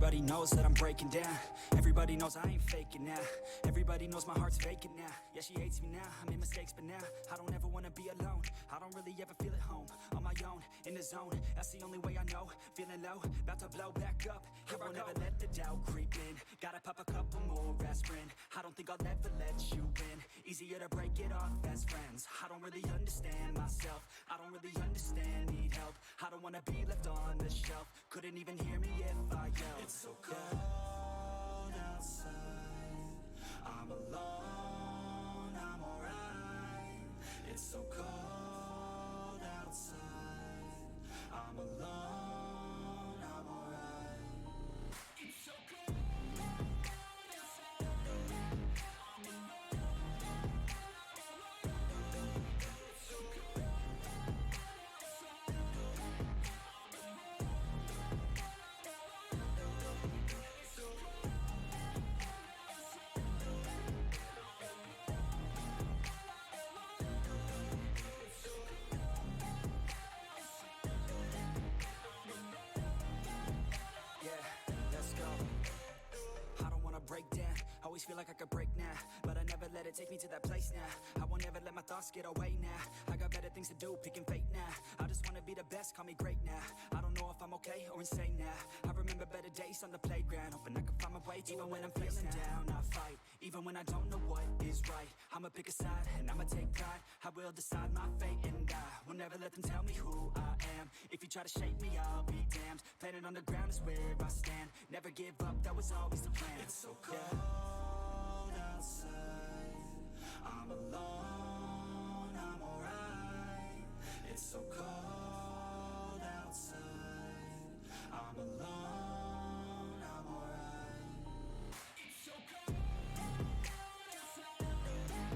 Everybody knows that I'm breaking down. Everybody knows I ain't faking now. Everybody knows my heart's vacant now. Yeah, she hates me now. I made mistakes, but now I don't ever wanna be alone. I don't really ever feel at home. On my own, in the zone. That's the only way I know. Feeling low, about to blow back up. Here I never let the doubt creep in. Gotta pop a couple more aspirin. I don't think I'll ever let you in. Easier to break it off as friends. I don't really understand myself. I don't really understand, need help. I don't wanna be left on the shelf. Couldn't even hear me if I yelled. It's so cold outside. I'm alone, I'm alright. It's so cold outside. I'm alone, I'm alright. It's so cold outside. I'm alone. It's so cold outside. Break down, always feel like I could break now, but I never let it take me to that place now. I won't ever let my thoughts get away now. I got better things to do, picking fate now. I just wanna be the best, call me great now. I don't know if I'm okay or insane now. I remember better days on the playground, hoping I can find my way. Even when I'm feeling down, I fight. Even when I don't know what is right, I'ma pick a side and I'ma take pride. I will decide my fate and I will never let them tell me who I am. If you try to shake me, I'll be damned. Planet on the ground is where I stand. Never give up, that was always the plan. It's so cold outside. I'm alone, I'm alright. It's so cold outside. I'm alone, I'm alright. It's so cold outside. I'm alone.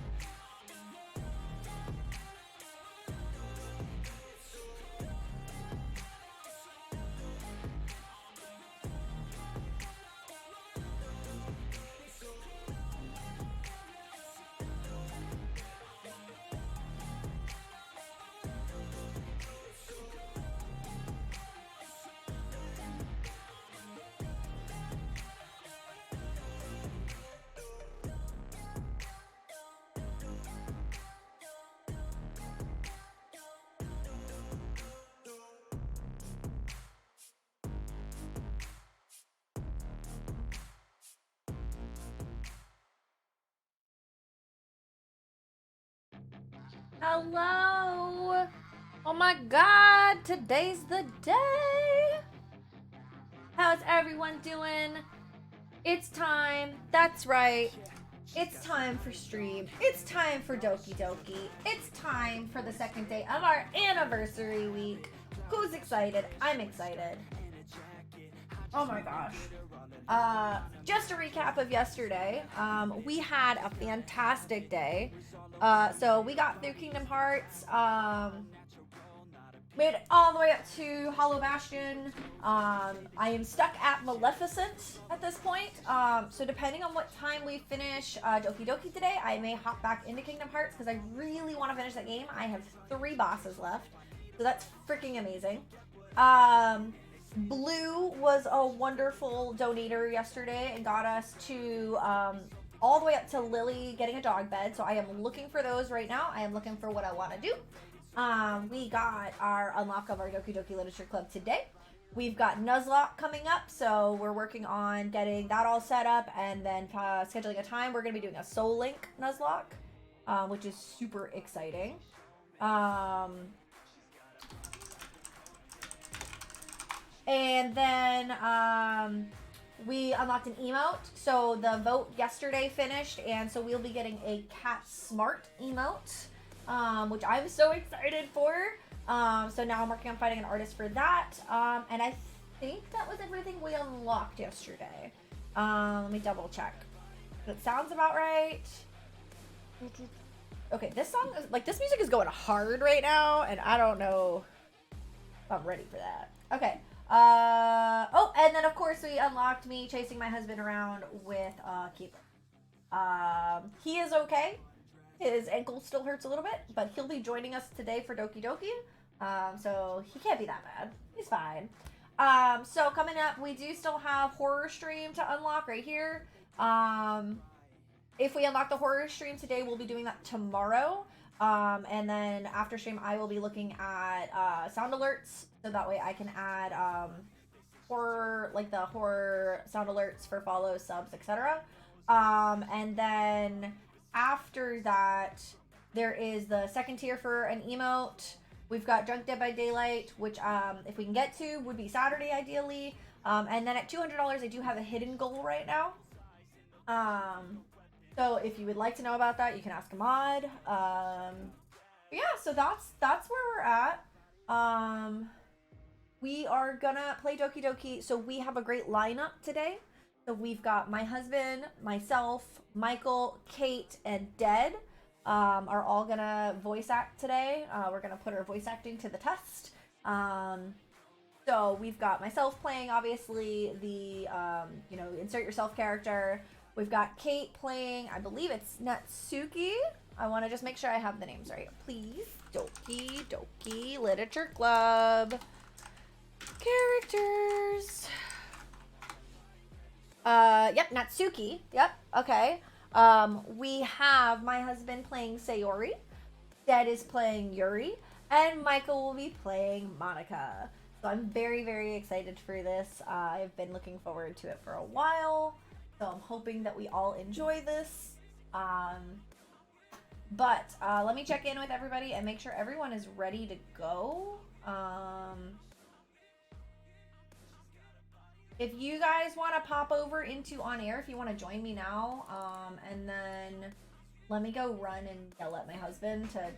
It's so cold outside. Hello! Oh my god, today's the day! How's everyone doing? It's time, that's right. It's time for stream. It's time for Doki Doki. It's time for the second day of our anniversary week. Who's excited? I'm excited. Oh my gosh. Just a recap of yesterday. We had a fantastic day. So we got through Kingdom Hearts. Made it all the way up to Hollow Bastion. I am stuck at Maleficent at this point. So depending on what time we finish Doki Doki today, I may hop back into Kingdom Hearts because I really want to finish that game. I have 3 bosses left. So that's freaking amazing. Blue was a wonderful donator yesterday and got us to all the way up to Lily getting a dog bed. So I am looking for those right now. I am looking for what I want to do. We got our unlock of our Doki Doki Literature Club today. We've got Nuzlocke coming up, so we're working on getting that all set up and then scheduling a time. We're going to be doing a Soul Link Nuzlocke, which is super exciting. And then we unlocked an emote. So the vote yesterday finished, and so we'll be getting a Cat Smart emote, which I'm so excited for. So now I'm working on finding an artist for that. And I think that was everything we unlocked yesterday. Let me double check. That sounds about right. Okay, this song is like, this music is going hard right now, and I don't know if I'm ready for that. Okay. Oh, and then of course we unlocked me chasing my husband around with Keeper. He is okay. His ankle still hurts a little bit, but he'll be joining us today for Doki Doki. So he can't be that bad. He's fine. So coming up, we do still have horror stream to unlock right here. If we unlock the horror stream today, we'll be doing that tomorrow. And then after stream, I will be looking at sound alerts, so that way I can add horror, like the horror sound alerts for follows, subs, etc. And then after that, there is the second tier for an emote. We've got Drunk Dead by Daylight, which if we can get to, would be Saturday ideally. And then at $200, I do have a hidden goal right now. So if you would like to know about that, you can ask a mod. But yeah, so that's where we're at. We are gonna play Doki Doki. So we have a great lineup today. So we've got my husband, myself, Michael, Kate, and Dead. Are all gonna voice act today. We're gonna put our voice acting to the test. So we've got myself playing, obviously, the insert yourself character. We've got Kate playing, I believe it's Natsuki. I want to just make sure I have the names right. Please, Doki Doki Literature Club. Characters. Yep, Natsuki. Yep, okay. We have my husband playing Sayori. Dad is playing Yuri. And Michael will be playing Monica. So I'm very, very excited for this. I've been looking forward to it for a while. So I'm hoping that we all enjoy this. But let me check in with everybody and make sure everyone is ready to go. If you guys want to pop over into on air, if you want to join me now, and then let me go run and yell at my husband to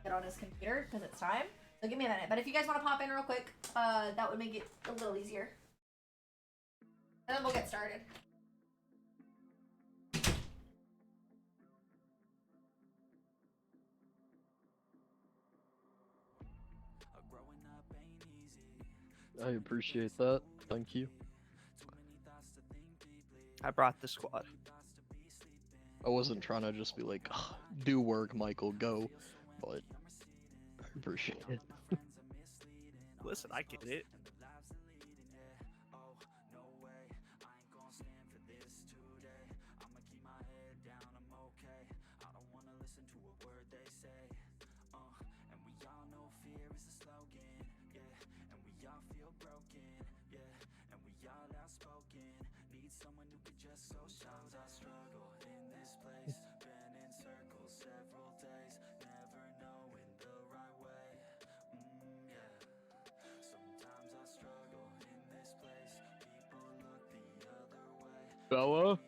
get on his computer because it's time. So give me a minute. But if you guys want to pop in real quick, that would make it a little easier. And then we'll get started. I appreciate that. Thank you. I brought the squad. I wasn't trying to just be like, do work, Michael, go. But I appreciate it. Listen, I get it. Bella?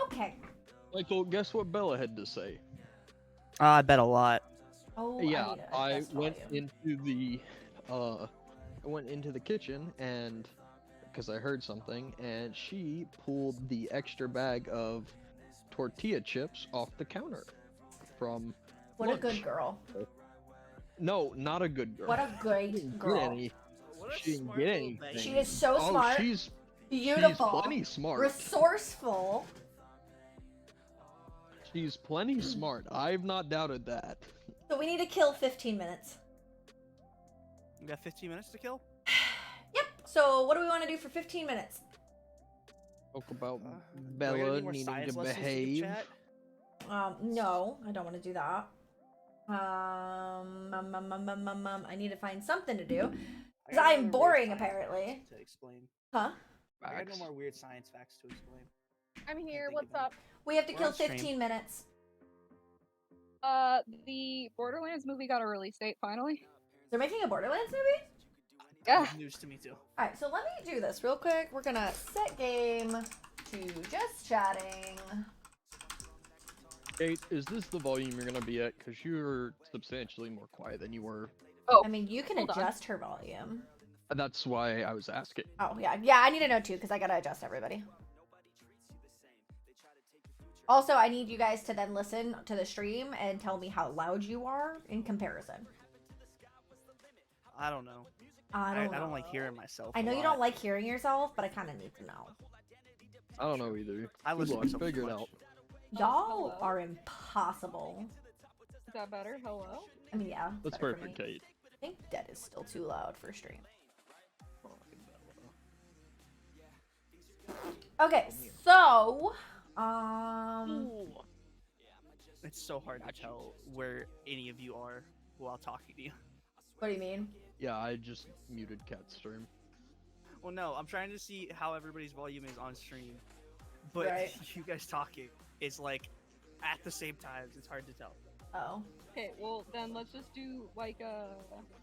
Okay. Michael, guess what Bella had to say? I bet a lot. Oh, Yeah, I adjust went volume. into the kitchen and because I heard something, and she pulled the extra bag of tortilla chips off the counter from What lunch. a good girl. No, not a good girl. What a She great didn't girl. Get any. What a She didn't smart get little anything. baby. She is so Oh, smart. she's Beautiful. plenty smart. Resourceful. She's plenty smart. I've not doubted that. So we need to kill 15 minutes. You got 15 minutes to kill? Yep. So what do we want to do for 15 minutes? Talk about Do I get Bella any more needing science to lessons in the behave. chat? No, I don't want to do that. I need to find something to do. Because got I no am more boring, weird science apparently. facts to explain. Huh? I got no Facts. more weird science facts to explain. I'm here. think What's of them. up? We have to We're kill on stream. 15 minutes. The Borderlands movie got a release date finally. They're making a Borderlands movie? Yeah. It's news to me too. Alright, so let me do this real quick. We're gonna set game to just chatting. Kate, is this the volume you're gonna be at? Because you're substantially more quiet than you were. Oh, I mean, you can hold on. adjust her volume. That's why I was asking. Oh, yeah. Yeah, I need to know too, because I gotta adjust everybody. Also, I need you guys to then listen to the stream and tell me how loud you are in comparison. I don't know. I I don't like hearing myself. I know a you lot. don't like hearing yourself, but I kind of need to know. I don't know either. I Good listen to luck, myself too figure it much. out. Y'all hello? are impossible. Is that better? Hello? I mean, yeah. That's better for perfect, me. Kate. I think dead is still too loud for stream. Okay, so It's so hard to tell where any of you are while talking to you. what do you mean? Yeah, I just muted Cat's stream. Well, no, I'm trying to see how everybody's volume is on stream, but Right. you guys talking is like at the same times. It's hard to tell. Oh. Okay, well then let's just do like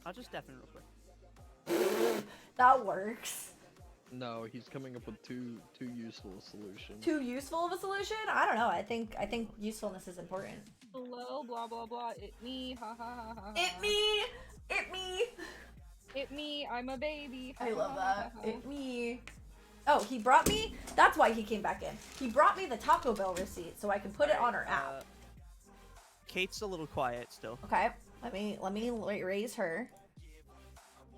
I'll just deafen real quick. That works. No, he's coming up with two useful solutions. Too useful of a solution? I don't know. I think usefulness is important. hello, blah blah blah. It me, ha ha ha ha. It me. It me. It me. I'm a baby. I ha, love ha, ha, that. ha, ha. It me. Oh, he brought me. That's why he came back in. He brought me the Taco Bell receipt so I can put it on her app. Kate's a little quiet still. Okay. Let me raise her.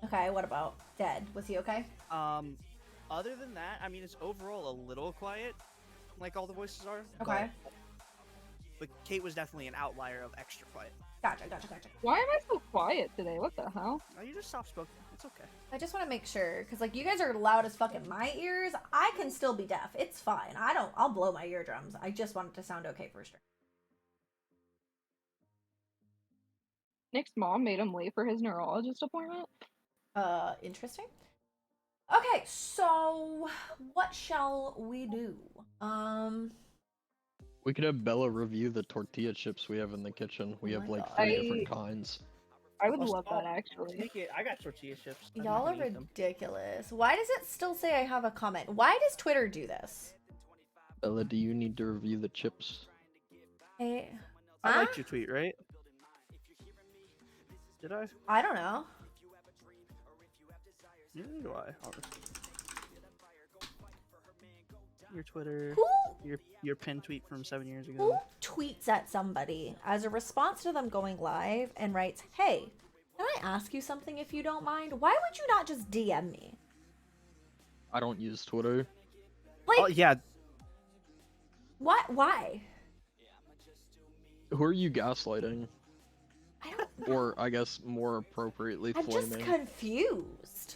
Okay. What about Dead? Was he okay? Other than that, I mean, it's overall a little quiet, like all the voices are. Okay. But Kate was definitely an outlier of extra quiet. Gotcha. Why am I so quiet today? What the hell? Oh, you're just soft spoken. It's okay. I just want to make sure, because like you guys are loud as fuck in my ears. I can still be deaf. It's fine. I'll blow my eardrums. I just want it to sound okay for stream. Nick's mom made him late for his neurologist appointment. Interesting. Okay, so what shall we do? We could have Bella review the tortilla chips we have in the kitchen. We Oh have my like God. 3 different kinds. I would Oh, love that oh, actually. Take it. I got tortilla chips. I'm Y'all not are gonna eat them. ridiculous. Why does it still say I have a comment? Why does Twitter do this? Bella, do you need to review the chips? Hey, I huh? liked your tweet, right? Did I? I don't know. Neither do I. Your Twitter, Who your pinned tweet from 7 years who ago. tweets at somebody as a response to them going live and writes, "Hey, can I ask you something if you don't mind? Why would you not just DM me?" I don't use Twitter. Like, Oh yeah, what? Why? Who are you gaslighting? I don't know. Or, I guess, more appropriately, I'm just flaming. confused.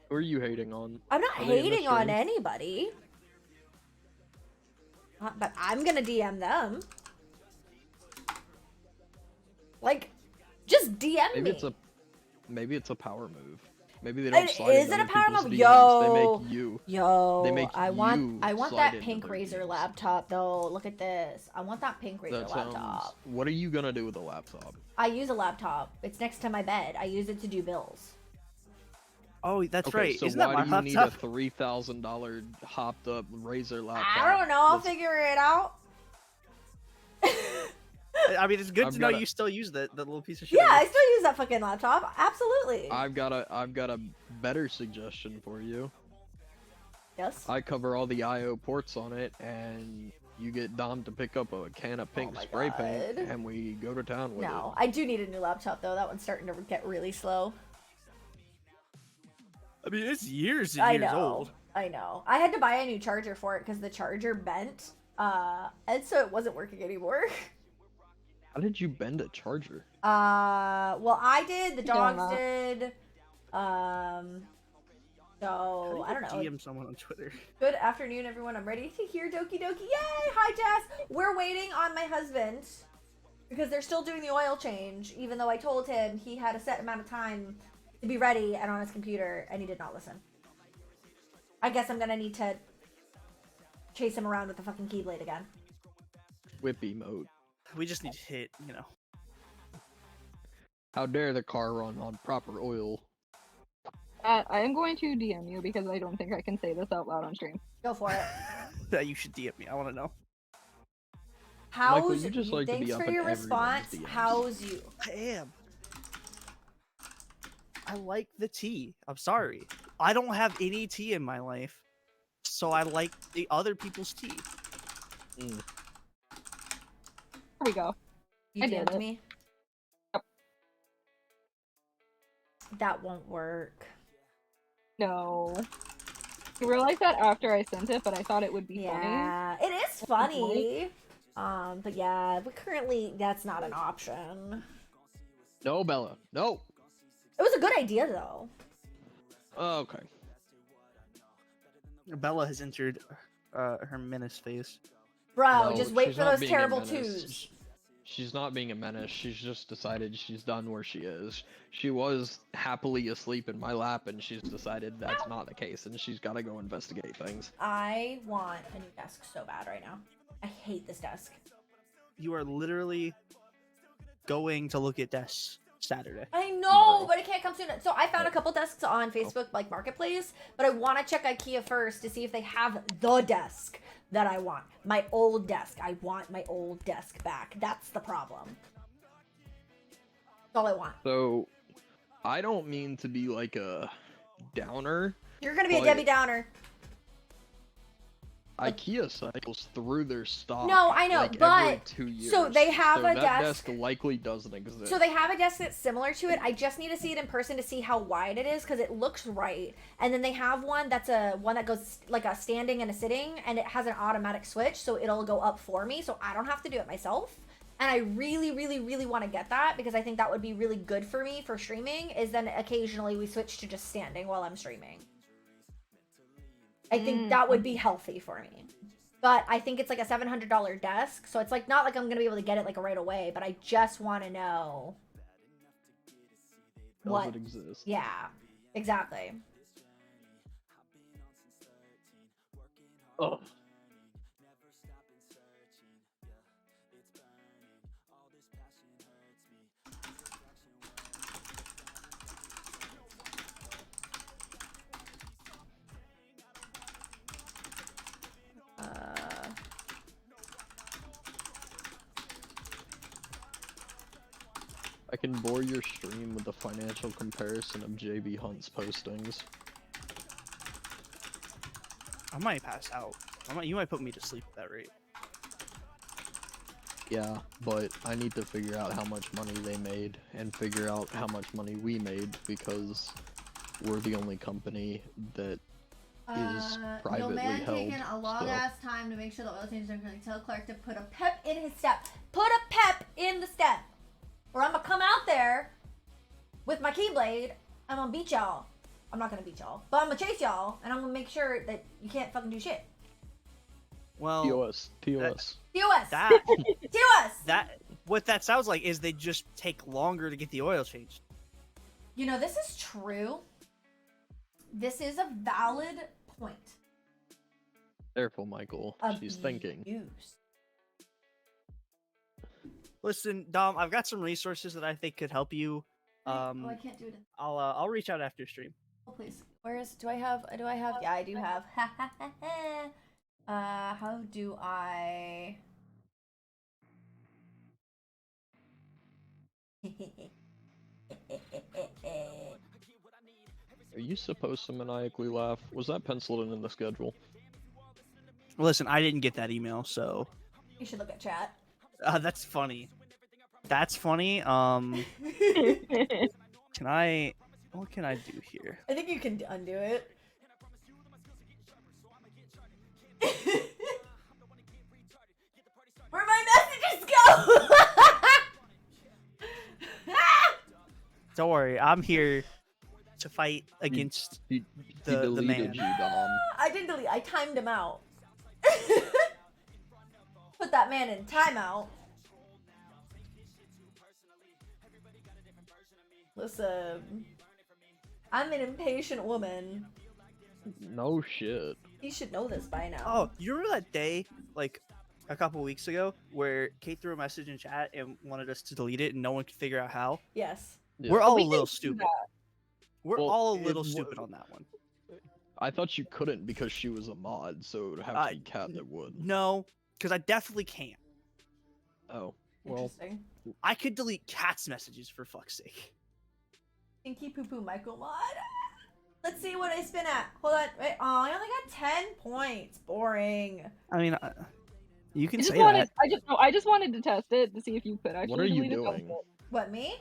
Who are you hating on? I'm not Are they in the hating on stream? anybody. But I'm gonna DM them. Like, just DM Maybe me. maybe it's a power move. Maybe they don't It- slide is into it a other power people's move? DMs, Yo. They make you. Yo, They make I you want slide that into pink their Razer DMs. laptop though. Look at this. I want that pink Razer That sounds. laptop. What are you gonna do with a laptop? I use a laptop. It's next to my bed. I use it to do bills. oh that's Okay, right. so Isn't that why my do you need a laptop? $3,000 hopped up Razer laptop? I don't know. I'll that's- figure it out. I mean, it's good I've to know got a- you still use the little piece of shit. Yeah, I still use that fucking laptop. Absolutely. I've got a better suggestion for you. Yes. I cover all the I/O ports on it, and you get Dom to pick up a can of pink Oh my spray paint, God. and we go to town with No, I do need a new laptop though. That one's starting to get really slow. I mean, it's years and I years know. old. I know. I had to buy a new charger for it because the charger bent, and so it wasn't working anymore. it. How did you bend a charger? Well, I did. The Don't dogs know. did. How So do you I don't know. DM someone on Twitter. Good afternoon, everyone. I'm ready to hear Doki Doki. Yay! Hi, Jess. We're waiting on my husband because they're still doing the oil change, even though I told him he had a set amount of time to be ready and on his computer, and he did not listen. I guess I'm gonna need to chase him around with the fucking keyblade again. Whippy mode. We just need to hit, you know. How dare the car run on proper oil? I am going to DM you because I don't think I can say this out loud on stream. Go for it. That you should DM me. I want to know. Michael, How's you just like to thanks be up for in your everyone's response. DMs. How's you? I am. I like the tea. I'm sorry. I don't have any tea in my life, so I like the other people's tea. Mm. Here we go. You I did DM'd it. me? Yep. That won't work. No. I realized that after I sent it, but I thought it would be funny. Yeah, it is funny. But yeah, but currently that's not an option. No, Bella. No. It was a good idea though. Oh, okay. Bella has entered her menace phase. Bro, No, just wait she's for not those being a terrible menace. twos. She's not being a menace. She's just decided she's done where she is. She was happily asleep in my lap, and she's decided that's not the case, and she's got to go investigate things. I want a new desk so bad right now. I hate this desk. You are literally going to look at desks Saturday. I know, Tomorrow. but it can't come soon. So I found a couple desks on Facebook, like Marketplace, but I want to check IKEA first to see if they have the desk that I want. My old desk. I want my old desk back. That's the problem. That's all I want. So, I don't mean to be like a downer. You're gonna be a But- Debbie Downer. IKEA cycles through their stock. No, I know, like, but- every 2 years. so they have a that desk- likely doesn't exist. So they have a desk that's similar to it. I just need to see it in person to see how wide it is because it looks right. And then they have one that's one that goes like a standing and a sitting, and it has an automatic switch, so it'll go up for me, so I don't have to do it myself. And I really, really, really want to get that because I think that would be really good for me for streaming. Is then occasionally we switch to just standing while I'm streaming. I think that would be healthy for me. But I think it's like a $700 desk, so it's like not like I'm gonna be able to get it like right away. But I just want to know Does what. it exist? Yeah, exactly. Oh. I can bore your stream with a financial comparison of JB Hunt's postings. I might pass out. You might put me to sleep at that rate. Yeah, but I need to figure out how much money they made and figure out how much money we made because we're the only company that is privately held. taking a long so- ass time to make sure the oil changes are correct. Tell Clark to put a pep in his step. Put a pep in the step, or I'm gonna come out there with my keyblade. I'm gonna beat y'all. I'm not gonna beat y'all, but I'm gonna chase y'all, and I'm gonna make sure that you can't fucking do shit. Well, TOS. TOS. that TOS. what that sounds like is they just take longer to get the oil changed. You know, this is true. This is a valid point. Careful, Michael. She's thinking. Abuse. Listen, Dom, I've got some resources that I think could help you. Oh, I can't do it. I'll reach out after stream. Oh, please. Do I have, yeah, I do have. How do I? Are you supposed to maniacally laugh? Was that penciled in the schedule? Listen, I didn't get that email, so You should look at chat. that's funny. That's funny. What can I do here? I think you can undo it. Where'd my messages go? Don't worry, I'm here to fight against He the deleted man. you, Dom. I didn't delete. I timed him out. Put that man in timeout. Listen, I'm an impatient woman. No shit. You should know this by now. Oh, you remember that day, like a couple weeks ago, where Kate threw a message in chat and wanted us to delete it, and no one could figure out how? Yes. Yeah. We're all We a little can do stupid. that. We're Well, all a it little w- stupid on that one. I thought you couldn't because she was a mod, so it would have to be Cat that would. No, because I definitely can't. Oh, well, Interesting. I could delete Cat's messages for fuck's sake. Stinky Poo Poo Michael mod. Let's see what I spin at. Hold on. Wait. Oh, I only got 10 points. Boring. I mean, you can I just say wanted, that. I just wanted to test it to see if you could actually what are you delete it. doing? What, me?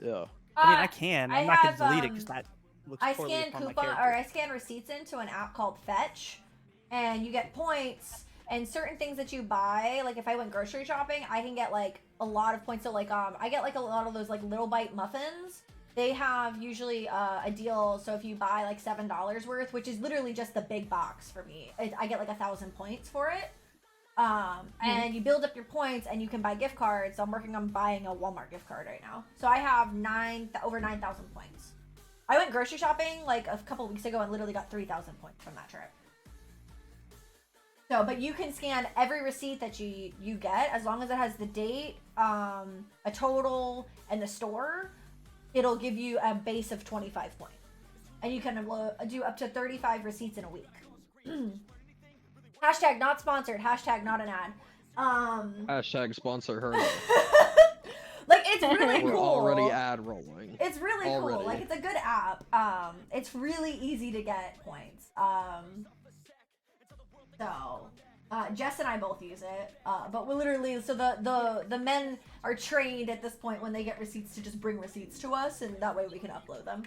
Yeah. I mean, I can. I'm not have, gonna delete it because that looks I poorly scan upon my coupon character. or I scan receipts into an app called Fetch, and you get points. And certain things that you buy, like if I went grocery shopping, I can get like a lot of points. So like I get like a lot of those like Little Bite muffins. They have usually a deal. So if you buy like $7 worth, which is literally just the big box for me, I get like 1,000 points for it. And you build up your points, and you can buy gift cards. So I'm working on buying a Walmart gift card right now. So I have over 9,000 points. I went grocery shopping like a couple weeks ago and literally got 3,000 points from that trip. So, but you can scan every receipt that you get as long as it has the date, a total, and the store. It'll give you a base of 25 points, and you can do up to 35 receipts in a week. Hashtag not sponsored. Hashtag not an ad. Hashtag sponsor her. Like it's really We're cool. already ad rolling. It's really cool. Already. Like it's a good app. It's really easy to get points. So, Jess and I both use it. But we literally, so the men are trained at this point when they get receipts to just bring receipts to us, and that way we can upload them.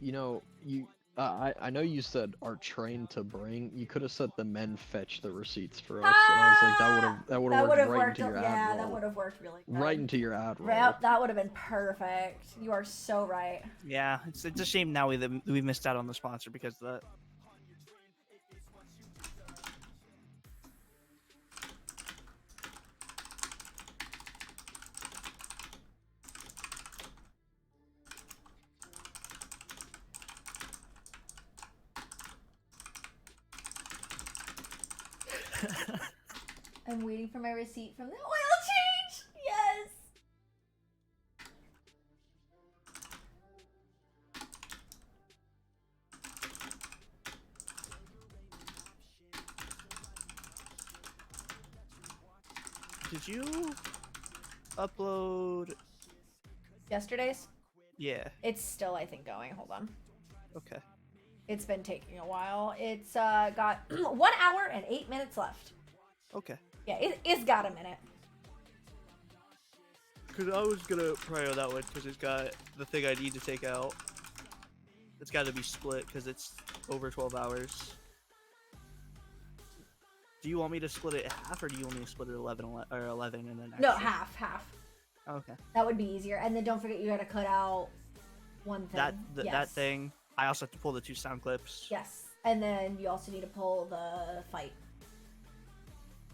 You know, I know you said are trained to bring. You could have said the men fetch the receipts for us, and I was like, that would have worked right into your ad Yeah, roll. that would have worked really good. Right into your ad roll. Yep, that would have been perfect. You are so right. Yeah, it's a shame now we missed out on the sponsor because of that. I'm waiting for my receipt from the oil change. Yes. Did you upload? Yesterday's? Yeah. It's still, I think, going. Hold on. Okay. It's been taking a while. It's got 1 hour and 8 minutes left. Okay. Yeah, it's got a minute. Because I was gonna prio that one because it's got the thing I need to take out. It's got to be split because it's over 12 hours. Do you want me to split it in half, or do you want me to split it 11 and then? No, extra? half. Okay. That would be easier. And then don't forget you gotta cut out one thing. That Yes. thing. I also have to pull the 2 sound clips. Yes. And then you also need to pull the fight.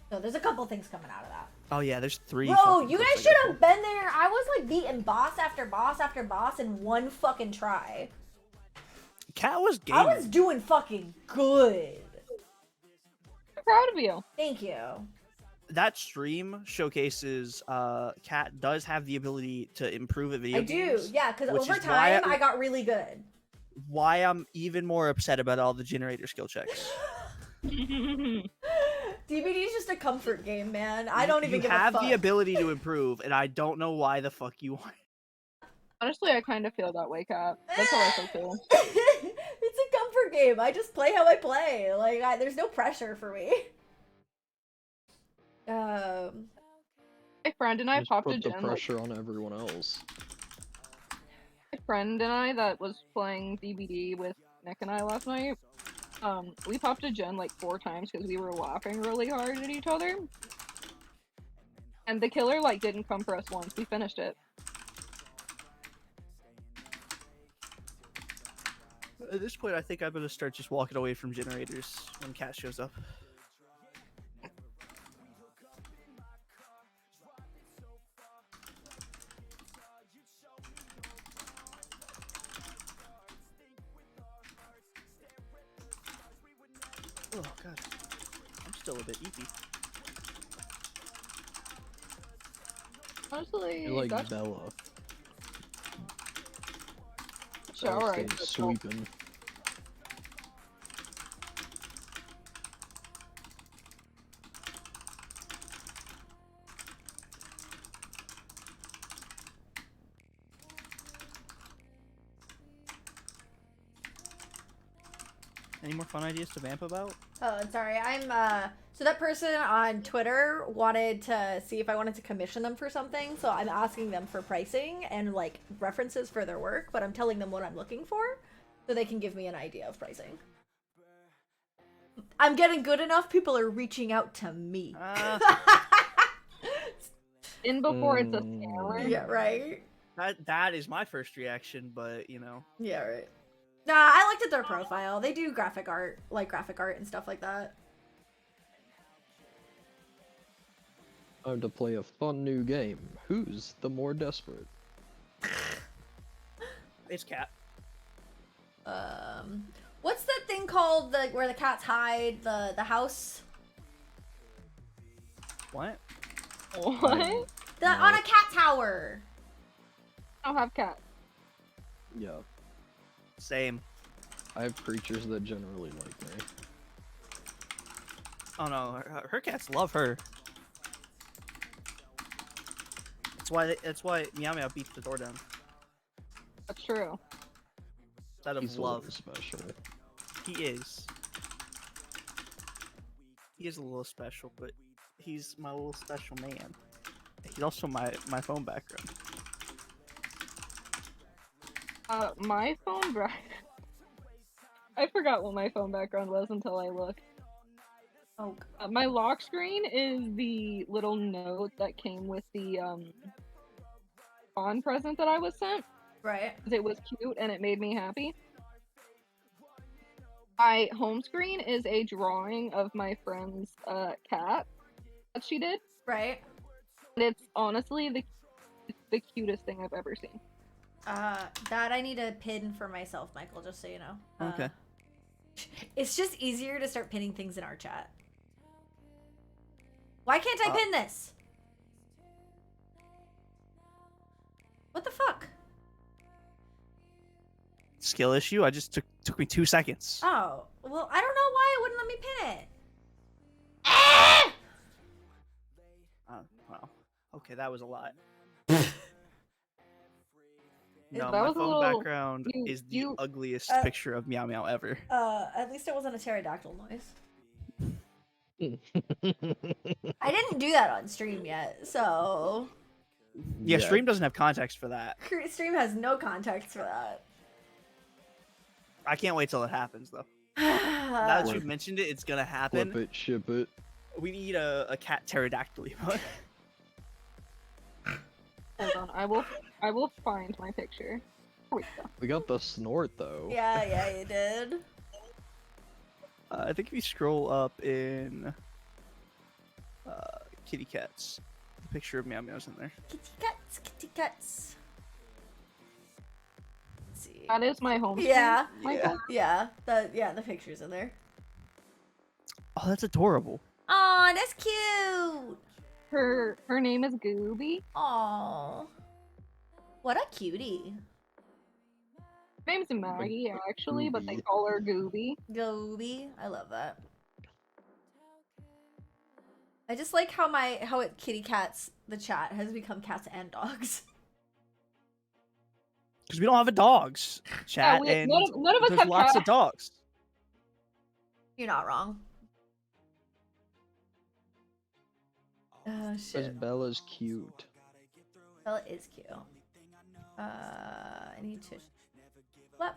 So there's a couple things coming out of that. Oh yeah, there's 3. Bro, fucking you clips guys I should can have been there. I was like beating boss after boss after boss in one fucking try. pull. Cat was gaming. I was doing fucking good. I'm proud of you. Thank you. That stream showcases Cat does have the ability to improve at video I do, games. yeah, because which over is why time I got really good. Why I'm even more upset about all the generator skill checks. DBD is just a comfort game, man. I don't even give a fuck. You have the ability to improve, and I don't know why the fuck you want. Honestly, I kind of feel that way, Cat. That's how I feel too. It's a comfort game. I just play how I play. Like, there's no pressure for me. My friend and I Just popped put a the gen. pressure on everyone else. My friend and I that was playing DBD with Nick and I last night. We popped a gen like 4 times because we were laughing really hard at each other. And the killer like didn't come for us once. We finished it. At this point, I think I'm gonna start just walking away from generators when Cat shows up. Oh god, I'm still a bit eepy. Honestly, You're like that's Bella. shower. Bella stays sweeping. Any more fun ideas to vamp about? Oh, sorry. So that person on Twitter wanted to see if I wanted to commission them for something, so I'm asking them for pricing and like references for their work, but I'm telling them what I'm looking for so they can give me an idea of pricing. I'm getting good enough, people are reaching out to me. In before it's a scammer. Yeah, right? That is my first reaction, but you know. Yeah, right. Nah, I looked at their profile. They do graphic art and stuff like that. Time to play a fun new game. Who's the more desperate? It's Cat. What's that thing called where the cats hide the house? What? What? On a cat tower. I don't have cat. Yeah. Same. I have creatures that generally like me. Oh no, her cats love her. That's why Meow Meow beats the door down. That's true. Out of He's a love. little special. He is. He is a little special, but he's my little special man. He's also my phone background. My phone I forgot what my phone background was until I looked. Oh, My lock screen is the little note that came with the bond present that I was sent. right. It was cute and it made me happy. My home screen is a drawing of my friend's cat that she did. Right. And it's honestly the cutest thing I've ever seen. That I need a pin for myself, Michael, just so you know. Okay. It's just easier to start pinning things in our chat. Why can't I pin this? What the fuck? Skill issue? I just took me 2 seconds. Oh, well, I don't know why it wouldn't let me pin it. Ah! Wow. Okay, that was a lot. That No, my was a phone little- background is the ugliest Uh, picture of Meow Meow ever. At least it wasn't a pterodactyl noise. I didn't do that on stream yet, so... Yeah, stream doesn't have context for that. Stream has no context for that. I can't wait till it happens, though. Now that you've mentioned it, it's gonna happen. Flip it, ship it. We need a cat pterodactyl emote. Hold on, I will find my picture. Here we go. We got the snort though. Yeah, you did. I think if you scroll up in kitty cats, the picture of Meow Meow's in there. Kitty cats. Let's see. That is my home screen. Yeah. Michael. Yeah, the picture's in there. Oh, that's adorable. Aw, that's cute. Her name is Gooby. Aw. What a cutie. Her name's Maggie, actually, but they call her Gooby. Goby. I love that. I just like how kitty cats, the chat, has become cats and dogs. Because we don't have a dogs chat, Yeah, and none of us there's have lots cats. of dogs. You're not wrong. Oh, Because shit. Bella's cute. Bella is cute. I need to flip.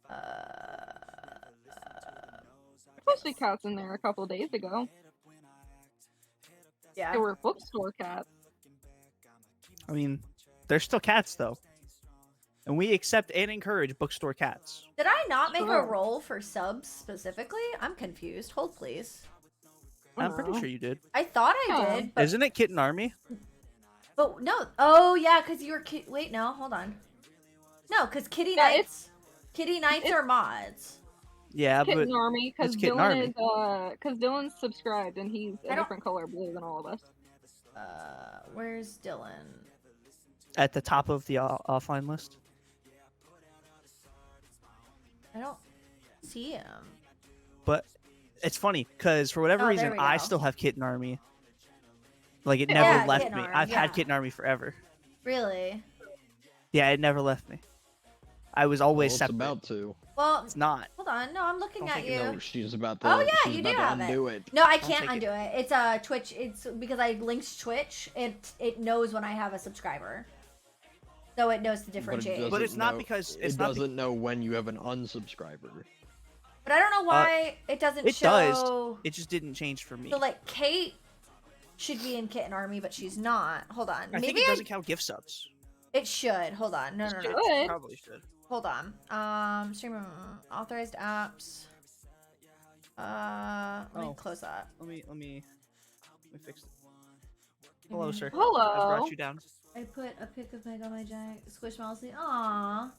I posted cats in there a couple days ago. Yeah. They were bookstore cats. I mean, they're still cats, though. And we accept and encourage bookstore cats. Did I not make a Sure. roll for subs specifically? I'm confused. Hold, please. I'm pretty Aw. sure you did. I thought I Oh. did, but, Isn't it Kitten Army? but no. Oh, yeah, because you were... Wait, no, hold on. No, because Kitty Yeah, Knights... Kitty Knights it's- are mods. Yeah, but Kitten Army, because it's Kitten Dylan Army. is because Dylan's subscribed and he's a I don't- different color blue than all of us. Where's Dylan? At the top of the offline list. I don't see him. But it's funny because for whatever Oh, reason, there we I go. still have Kitten Army. Like it never Yeah, left Kitten me. Army, I've yeah. had Kitten Army forever. Really? Yeah, it never left me. I was always Well, it's separate. about to. Well, It's not. hold on. No, I'm looking Don't at think you. No, she's about to. Oh yeah, she's you do about to have undo it. it. No, I Don't can't take undo it. It's Twitch. It's because I linked Twitch. It knows when I have a subscriber, so it knows to differentiate. But it's doesn't not know- because it it's not. doesn't know when you have an unsubscriber. But I don't know why it doesn't It show. does. It just didn't change for me. So like Kate should be in Kitten Army, but she's not. Hold on. I think Maybe it doesn't count gift subs. it should. Hold on. No. Should. Probably should. Hold on. Stream authorized apps. Let me Oh. close that. Let me fix it. Hello, sir. I Hello. brought you down. I put a pic of Meg on my giant squishmallow sleeve. Aww.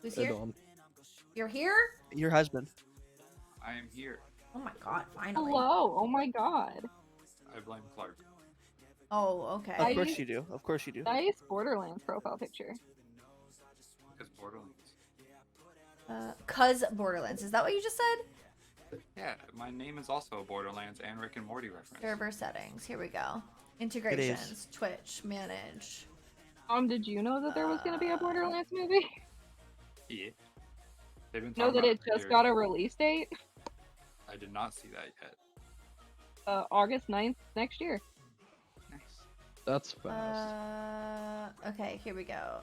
Who's Hey, here? Dom. You're here? Your husband. I am here. Oh my god, finally. Hello. Oh my god. I blame Clark. Oh, okay. Of I course used- you do. Of course you do. Nice Borderlands profile picture. Because Borderlands. Cuz Borderlands. Is that what you just said? Yeah, my name is also a Borderlands and Rick and Morty reference. Server settings. Here we go. Integrations. Twitch. Manage. Did you know that there was gonna be a Borderlands movie? Yeah. They've been Know talking that about it for just years. got a release date? I did not see that yet. August 9th next year. Nice. That's fast. Okay, here we go.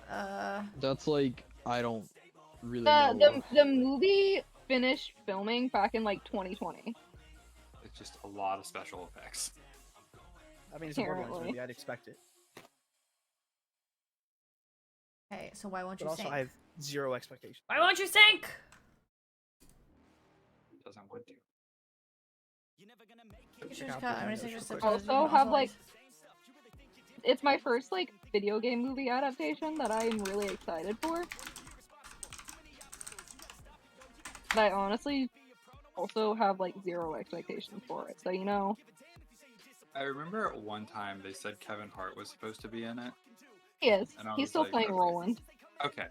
That's like I don't really know. The movie finished filming back in like 2020. It's just a lot of special effects. I mean, it's a Borderlands Apparently. movie. I'd expect it. Okay, so why won't But you also, sync? I have zero expectations. Why won't you sync? Doesn't want to. Also have like it's my first like video game movie adaptation that I'm really excited for. But I honestly also have like zero expectations for it. So you know, I remember at one time they said Kevin Hart was supposed to be in it. he is. And I He's was still like, playing okay. Roland. Okay.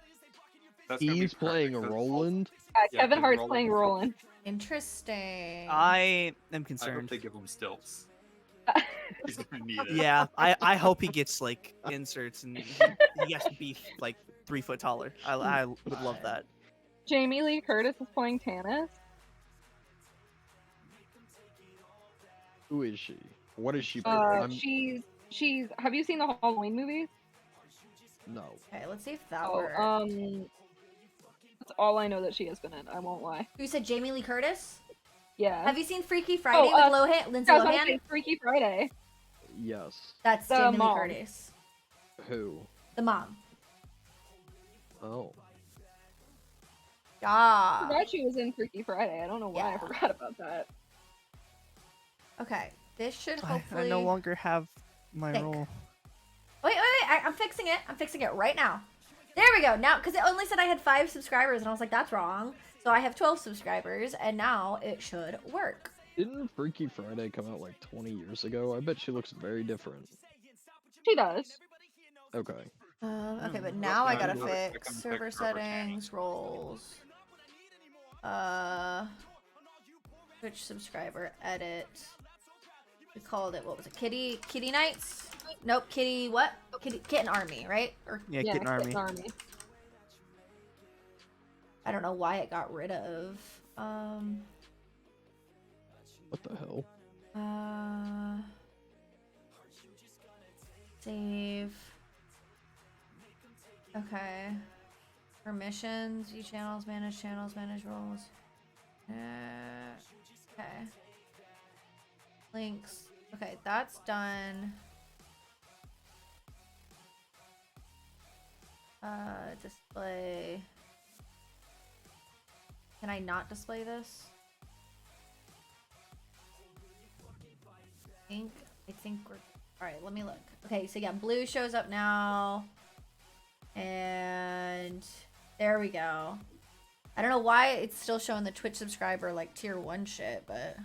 That's gonna be He's playing a perfect, 'cause Roland. Yeah, Kevin 'cause Hart's Roland- playing Roland. Interesting. I am I concerned. hope they give him stilts. He's gonna need it. Yeah, I hope he gets like inserts and he has to be like 3 foot taller. I would love that. Jamie Lee Curtis is playing Tannis. Who is she? What is she? I'm- She's. Have you seen the Halloween movies? No. Okay, let's see if that Oh, works. that's all I know that she has been in. I won't lie. You said Jamie Lee Curtis? Yeah. Have you seen Freaky Friday with Lindsay I was gonna Lohan? say Freaky Friday. Yes. That's The Jamie Lee mom. Curtis. Who? The mom. Oh. I Yeah. forgot she was in Freaky Friday. I don't know why I Yeah. forgot about that. Okay, this should I hopefully. no longer have my Think. role. Wait. I'm fixing it. I'm fixing it right now. There we go. Now, because it only said I had 5 subscribers, and I was like, that's wrong. So I have 12 subscribers, and now it should work. Didn't Freaky Friday come out like 20 years ago? I bet she looks very different. She does. Okay. Okay, but now I gotta I'm gonna fix pick server Rubber settings, roles. Twitch subscriber, edit. We called it, what was it? Kitty Nights? Nope, Kitty what? Kitten Army, right? Or Yeah, Kitten Army. I don't know why it got rid of. What the hell? Save. Okay. Permissions, view channels, manage roles. Okay. Links. Okay, that's done. Display. Can I not display this? I think we're alright, let me look. Okay, so yeah, blue shows up now. And there we go. I don't know why it's still showing the Twitch subscriber like tier 1 shit, but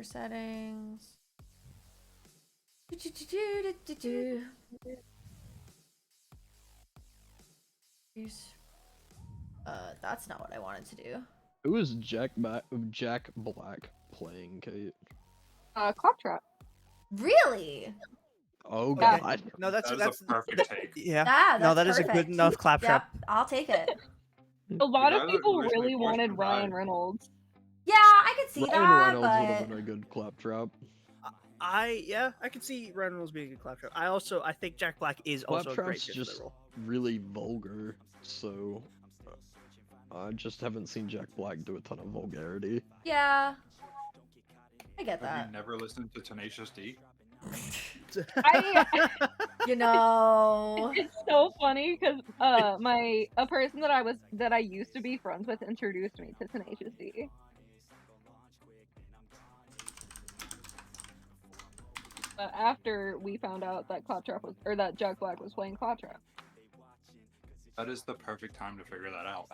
settings. That's not what I wanted to do. Who is Jack Black playing, Kate? Claptrap. Really? Oh Yeah. god. No, that's That is a perfect take. yeah. Yeah, No, that's that is a perfect. good enough claptrap. Yep, I'll take it. A lot The of guy that people originally really voiced wanted him Ryan died. Reynolds. Yeah, I could see Ryan that, Reynolds would have but been a good claptrap. I could see Ryan Reynolds being a good claptrap. I think Jack Black is also a great Claptrap's fit for the just role. really vulgar, so I just haven't seen Jack Black do a ton of vulgarity. yeah, I get Have that. you never listened to Tenacious D? You know, It's so funny because a person that I used to be friends with introduced me to Tenacious D. But after we found out that that Jack Black was playing Claptrap. That is the perfect time to figure that out.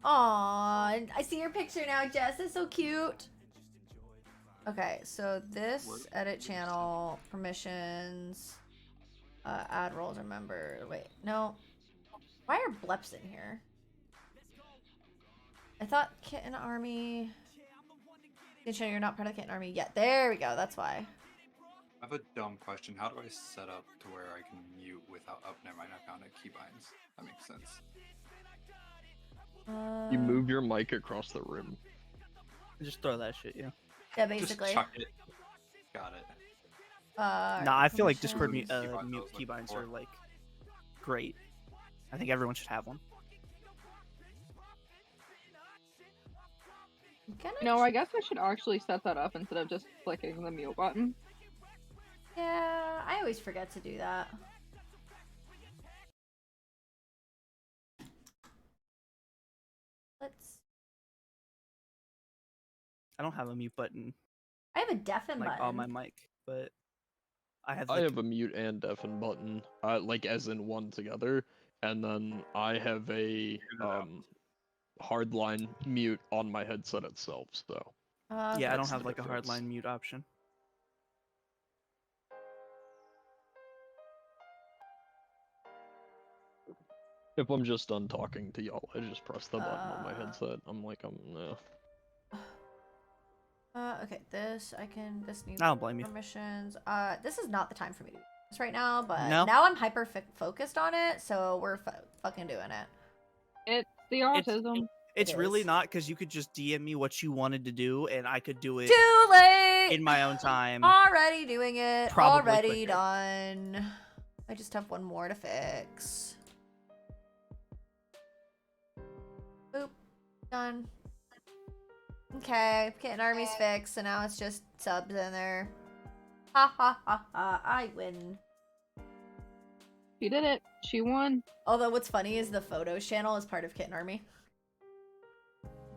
aw, I see your picture now, Jess. It's so cute. Okay, so this edit channel permissions, add roles. Remember, wait, no. Why are bleps in here? I thought Kitten Army. You're not part of the Kitten Army yet. There we go. That's why. I have a dumb question. How do I set up to where I can mute without... Oh, never mind. I found it. Keybinds. That makes sense. You move your mic across the room. Just throw that shit, yeah. Yeah, Just basically. chuck it. Got it. Nah, I feel like Discord mute Keybinds, mute I was looking keybinds for. are like great. I think everyone should have one. No, I guess I should actually set that up instead of just clicking the mute button. Yeah, I always forget to do that. Let's. I don't have a mute button I have a deafen like button. on my mic, but I have. I have a mute and deafen button, like as in one together, and then I have a hardline mute on my headset itself. So Yeah, I that's don't have the like a difference. hardline mute option. If I'm just done talking to y'all, I just press the button on my headset. I'm like, no. Okay, this needs I don't blame you. permissions. This is not the time for me to do this right now, but No? now I'm hyper focused on it, so we're fucking doing it. It's the autism. It's It really is. not, because you could just DM me what you wanted to do, and I could do it Too late! in my own time. Already doing it. Probably Already quicker. done. I just have one more to fix. Boop. Done. Okay, Kitten Army's fixed, so now it's just subs in there. Ha ha ha ha, I win. She did it. She won. Although what's funny is the photos channel is part of Kitten Army.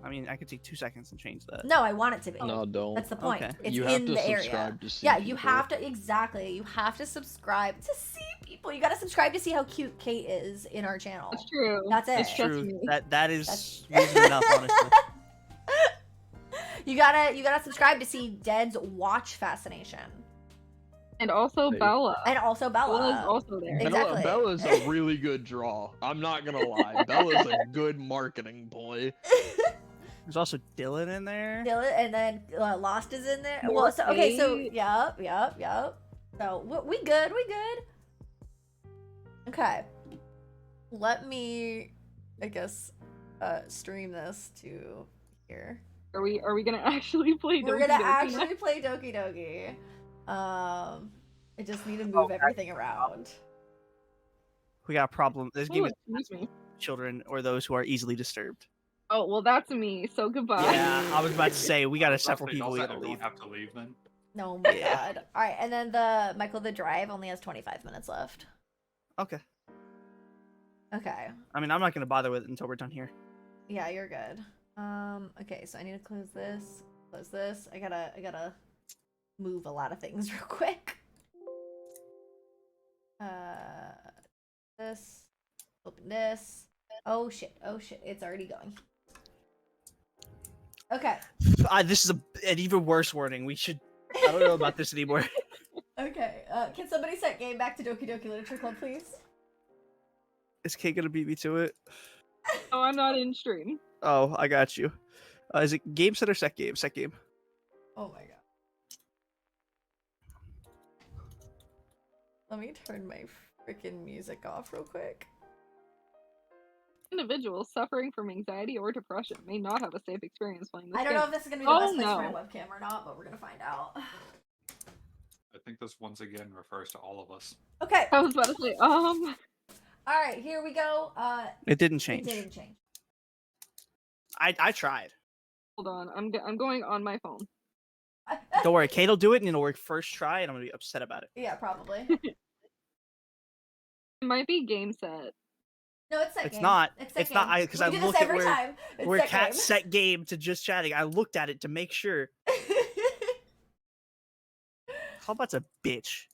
I mean, I could take 2 seconds and change that. No, I want it to be. No, don't. That's the point. Okay. It's You have in to the area. subscribe to see Yeah, you people. have to, exactly. You have to subscribe to see people. You gotta subscribe to see how cute Kate is in our channel. That's true. That's it. It's True. me. That is reason enough, honestly. You gotta subscribe to see Dead's watch fascination. And also Hey. Bella. And also Bella. Bella's also there. Exactly. Bella's a really good draw. I'm not gonna lie. Bella's a good marketing ploy. There's also Dylan in there. Dylan, and then Lost is in there. More Well, so okay, so Kate. yep. So we good. Okay. Let me, I guess, stream this to here. Are we gonna actually play We're Doki gonna Doki actually next? play Doki Doki. I just need to move everything around. We got a problem. This game Oh, is excuse me. children or those who are easily disturbed. Oh, well, that's me, so goodbye. Yeah, I was about to say we got several Does people we gotta everyone leave. have to leave then? Oh my Yeah. god. Alright, and then the Michael the Drive only has 25 minutes left. Okay. Okay. I mean, I'm not gonna bother with it until we're done here. Yeah, you're good. Okay, so I need to close this. Close this. I gotta move a lot of things real quick. This. Open this. Oh shit, it's already going. Okay. This is an even worse warning. I don't know about this anymore. Okay. Can somebody set game back to Doki Doki Literature Club, please? Is Kate gonna beat me to it? Oh, I'm not in stream. Oh, I got you. Is it game set or set game? Set game. Oh my god. Let me turn my freaking music off real quick. Individuals suffering from anxiety or depression may not have a safe experience playing this I don't game. know if this is gonna be the Oh, best place for no. my webcam or not, but we're gonna find out. I think this once again refers to all of us. Okay. I was about to say, Alright, here we go. It didn't change. It didn't change. I tried. hold on. I'm going on my phone. Don't worry, Kate will do it and it'll work first try, and I'm gonna be upset about it. Yeah, probably. It might be game set. No, it's set It's game. not. It's set It's game. not. Because I We do look this at every time. It's where set Cat game. set game to just chatting. I looked at it to make sure. Cloudbot's a bitch.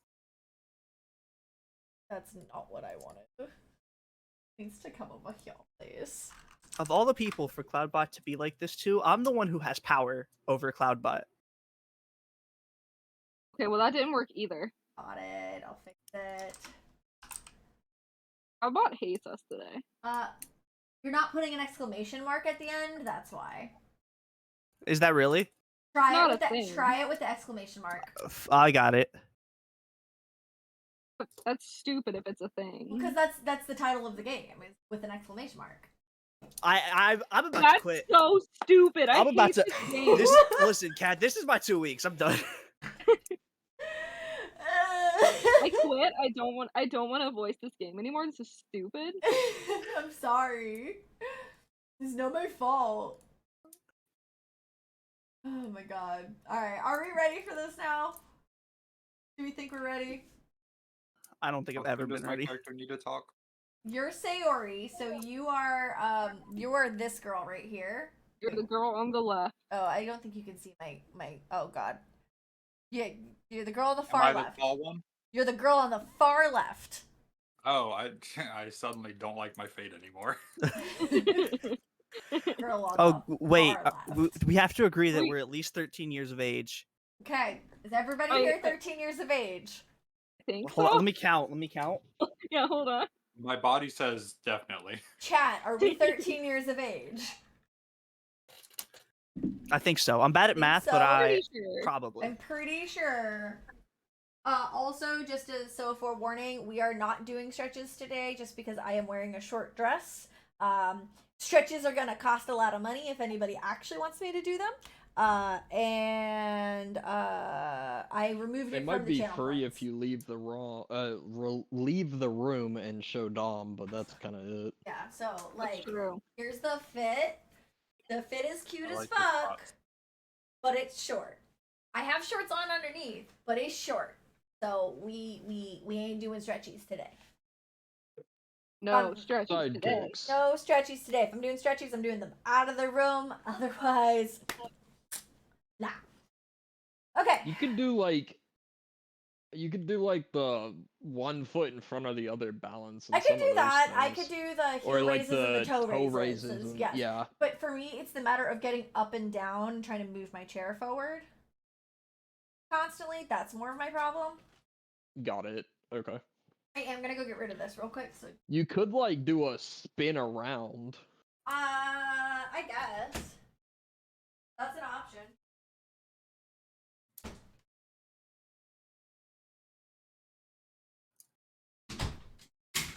That's not what I wanted. Needs to come over here, please. Of all the people for Cloudbot to be like this too, I'm the one who has power over Cloudbot. Okay, well that didn't work either. Got it. I'll fix it. Robot hates us today. You're not putting an exclamation mark at the end. That's why. Is that really? Try Not it with a thing. Try it with the exclamation mark. I got it. But that's stupid if it's a thing. Because that's the title of the game is with an exclamation mark. I'm about to That's quit. so stupid. I'm about hate to. this game. Listen, Cat. This is my 2 weeks. I'm done. I quit. I don't want to voice this game anymore. This is stupid. I'm sorry. It's not my fault. Oh my god. Alright, are we ready for this now? Do we think we're ready? I don't think I've How ever soon does been my ready. character need to talk? You're Sayori, so you are this girl right here. You're the girl on the left. Oh, I don't think you can see my oh god. Yeah, you're the girl on the Am far I left. the tall one? You're the girl on the far left. Oh, I suddenly don't like my fate anymore. Girl on Oh the wait, far left. we have to agree that Wait. we're at least 13 years of age. Okay, is everybody Oh, here yeah. 13 years of age? I think Hold on, so. let me count. Let me count. Yeah, hold on. My body says definitely. Chat, are we 13 years of age? I think so. I'm bad at Think math, so? but I Pretty sure. probably. I'm pretty sure. Also, just so forewarning, we are not doing stretches today just because I am wearing a short dress. Stretches are gonna cost a lot of money if anybody actually wants me to do them. I removed They it might from the be channel free friends. if you leave the leave the room and show Dom, but that's kind of it. Yeah, so That's like, true. here's the fit. The fit is cute I as like this fuck, box. but it's short. I have shorts on underneath, but it's short. So we ain't doing stretchies today. No stretches today. Sidekicks. No stretchies today. If I'm doing stretchies, I'm doing them out of the room. Otherwise, nah. Okay. You could do like the 1 foot in front of the other balance. I and could some do of those that. I things. could do the heel Or like raises and the toe raises. raises. And, Yes. Yeah. But for me, it's the matter of getting up and down, trying to move my chair forward constantly. That's more of my problem. Got it. Okay. I am gonna go get rid of this real quick. So, You could like do a spin around. I guess that's an option.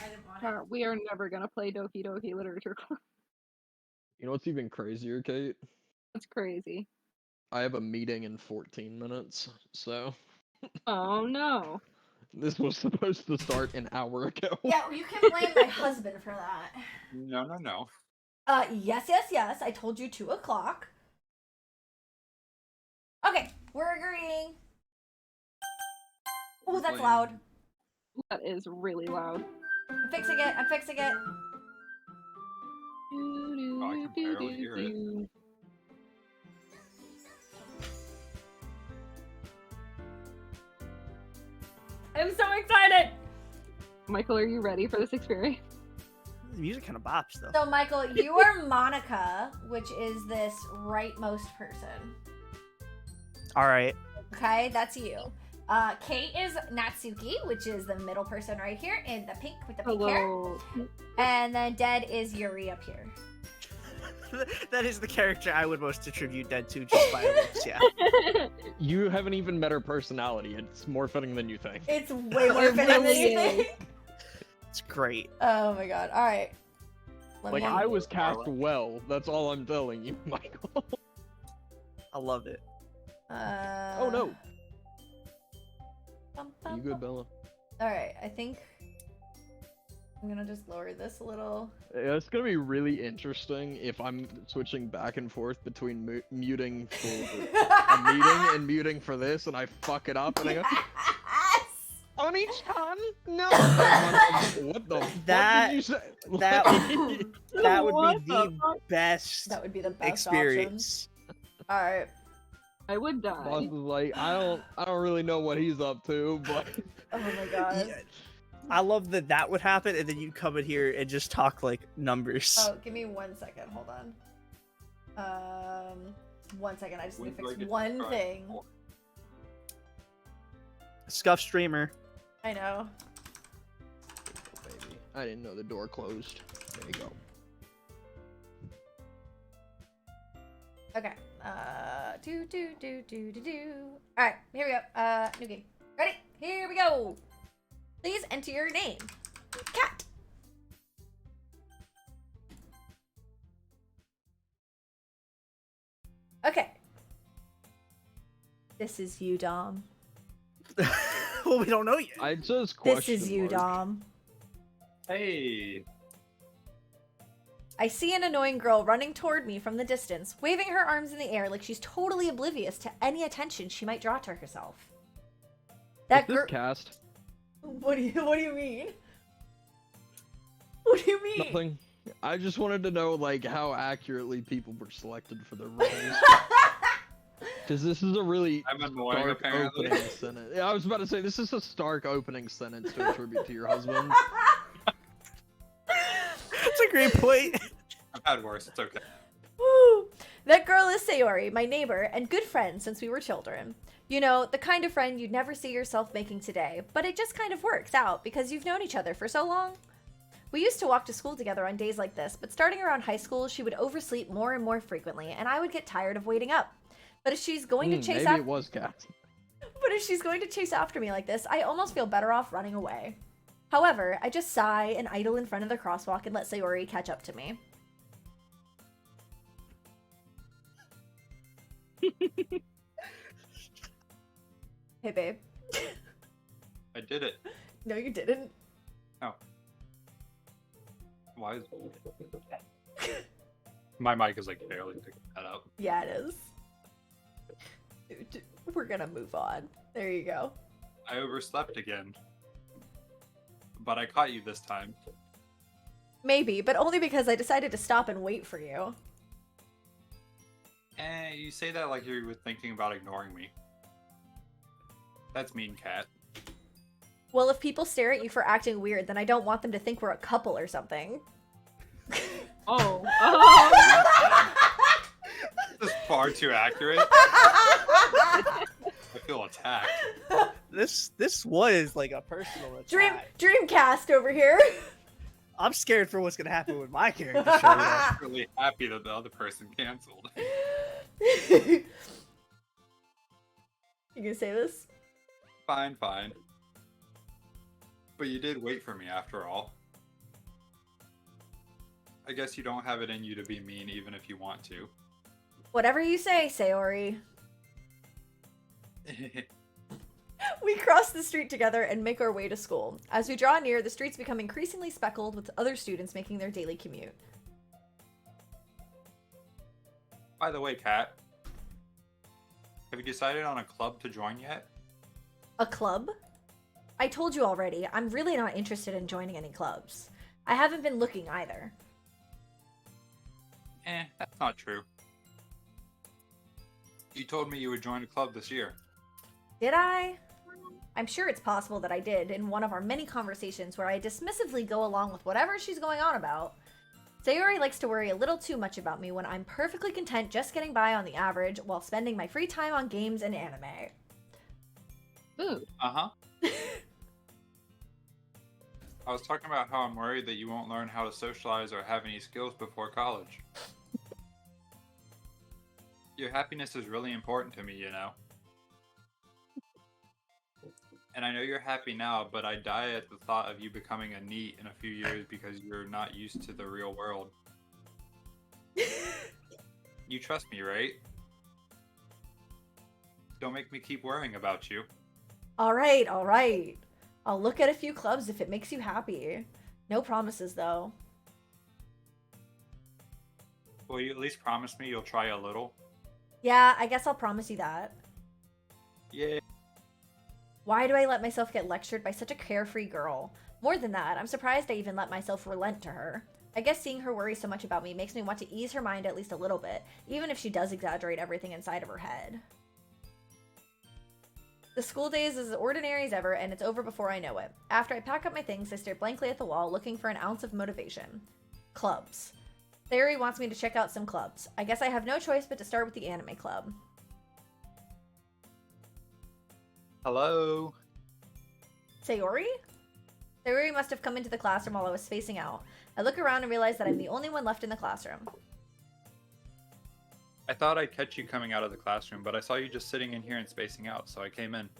I didn't want it. We are never gonna play Doki Doki Literature Club. You know what's even crazier, Kate? That's crazy. I have a meeting in 14 minutes, so Oh no. this was supposed to start an hour ago. Yeah, you can blame my husband for that. No. Yes. I told you 2 o'clock. Okay, we're agreeing. Oh, that's Blame. loud. That is really loud. I'm fixing it. I can barely hear it. I'm so excited. Michael, are you ready for this experience? The music kind of bops though. So, Michael, you are Monica, which is this rightmost person. All right. Okay, that's you. Kate is Natsuki, which is the middle person right here in the pink with the pink hair. Hello. And then Dead is Yuri up here. That is the character I would most attribute Dead to, just by looks. Yeah. You have an even better personality. It's more fitting than you think. It's way more It fitting than really you is. think. It's great. Oh my god. Alright. Like, I was cast well. That's all I'm telling you, Michael. I love it. Oh no. You good, Bella? Alright, I think I'm gonna just lower this a little. Yeah, it's gonna be really interesting if I'm switching back and forth between muting for a meeting and muting for this, and I fuck it up, and I go, Oni-chan? No! What the fuck did you say? That would What be the the fuck? best That would be the best experience. Alright. I would Boss die. is like, I don't really know what he's up to, but Oh my god. Yeah, I love that would happen, and then you come in here and just talk like numbers. Oh, give me 1 second. Hold on. 1 second. I just need to fix one thing. Scuff streamer. I know. oh, baby, I didn't know the door closed. There you go. Okay. Alright, here we go. New game. Ready? Here we go. Please enter your name. Cat. Okay. This is you, Dom. Well, we don't know yet. I just This is question you, mark. Dom. Hey. I see an annoying girl running toward me from the distance, waving her arms in the air like she's totally oblivious to any attention she might draw to herself. That Is this girl. cast? What do you mean? What do you mean? Nothing. I just wanted to know, like, how accurately people were selected for the roles. Because this is a really I'm annoying, stark apparently. opening sentence. Yeah, I was about to say, this is a stark opening sentence to attribute to your husband. That's a great point. I've had worse. It's okay. Woo. That girl is Sayori, my neighbor and good friend since we were children. You know, the kind of friend you'd never see yourself making today, but it just kind of works out because you've known each other for so long. We used to walk to school together on days like this, but starting around high school, she would oversleep more and more frequently, and I would get tired of waiting up. But if she's going to chase Maybe it was cast. But if she's going to chase after me like this, I almost feel better off running away. However, I just sigh and idle in front of the crosswalk and let Sayori catch up to me. Hey, babe. I did it. No, you didn't. Oh. Why is my mic is like barely picking that up. Yeah, it is. We're gonna move on. There you go. I overslept again. But I caught you this time. Maybe, but only because I decided to stop and wait for you. You say that like you were thinking about ignoring me. That's mean, Cat. Well, if people stare at you for acting weird, then I don't want them to think we're a couple or something. Oh. This is far too accurate. I feel attacked. This was like a personal attack. Dreamcast over here. I'm scared for what's gonna happen with my character showing up. I'm really happy that the other person canceled. You gonna say this? Fine, fine. But you did wait for me after all. I guess you don't have it in you to be mean even if you want to. Whatever you say, Sayori. We cross the street together and make our way to school. As we draw near, the streets become increasingly speckled with other students making their daily commute. By the way, Kat, have you decided on a club to join yet? A club? I told you already, I'm really not interested in joining any clubs. I haven't been looking either. That's not true. You told me you would join a club this year. Did I? I'm sure it's possible that I did in one of our many conversations where I dismissively go along with whatever she's going on about. Sayori likes to worry a little too much about me when I'm perfectly content just getting by on the average while spending my free time on games and anime. Food. Uh-huh. I was talking about how I'm worried that you won't learn how to socialize or have any skills before college. Your happiness is really important to me, you know. And I know you're happy now, but I die at the thought of you becoming a NEET in a few years because you're not used to the real world. You trust me, right? Don't make me keep worrying about you. Alright, alright. I'll look at a few clubs if it makes you happy. No promises, though. Will you at least promise me you'll try a little? Yeah, I guess I'll promise you that. Yeah. Why do I let myself get lectured by such a carefree girl? More than that, I'm surprised I even let myself relent to her. I guess seeing her worry so much about me makes me want to ease her mind at least a little bit, even if she does exaggerate everything inside of her head. The school day is as ordinary as ever, and it's over before I know it. After I pack up my things, I stare blankly at the wall, looking for an ounce of motivation. Clubs. Sayori wants me to check out some clubs. I guess I have no choice but to start with the anime club. Hello? Sayori? Sayori must have come into the classroom while I was spacing out. I look around and realize that I'm the only one left in the classroom. I thought I'd catch you coming out of the classroom, but I saw you just sitting in here and spacing out, so I came in.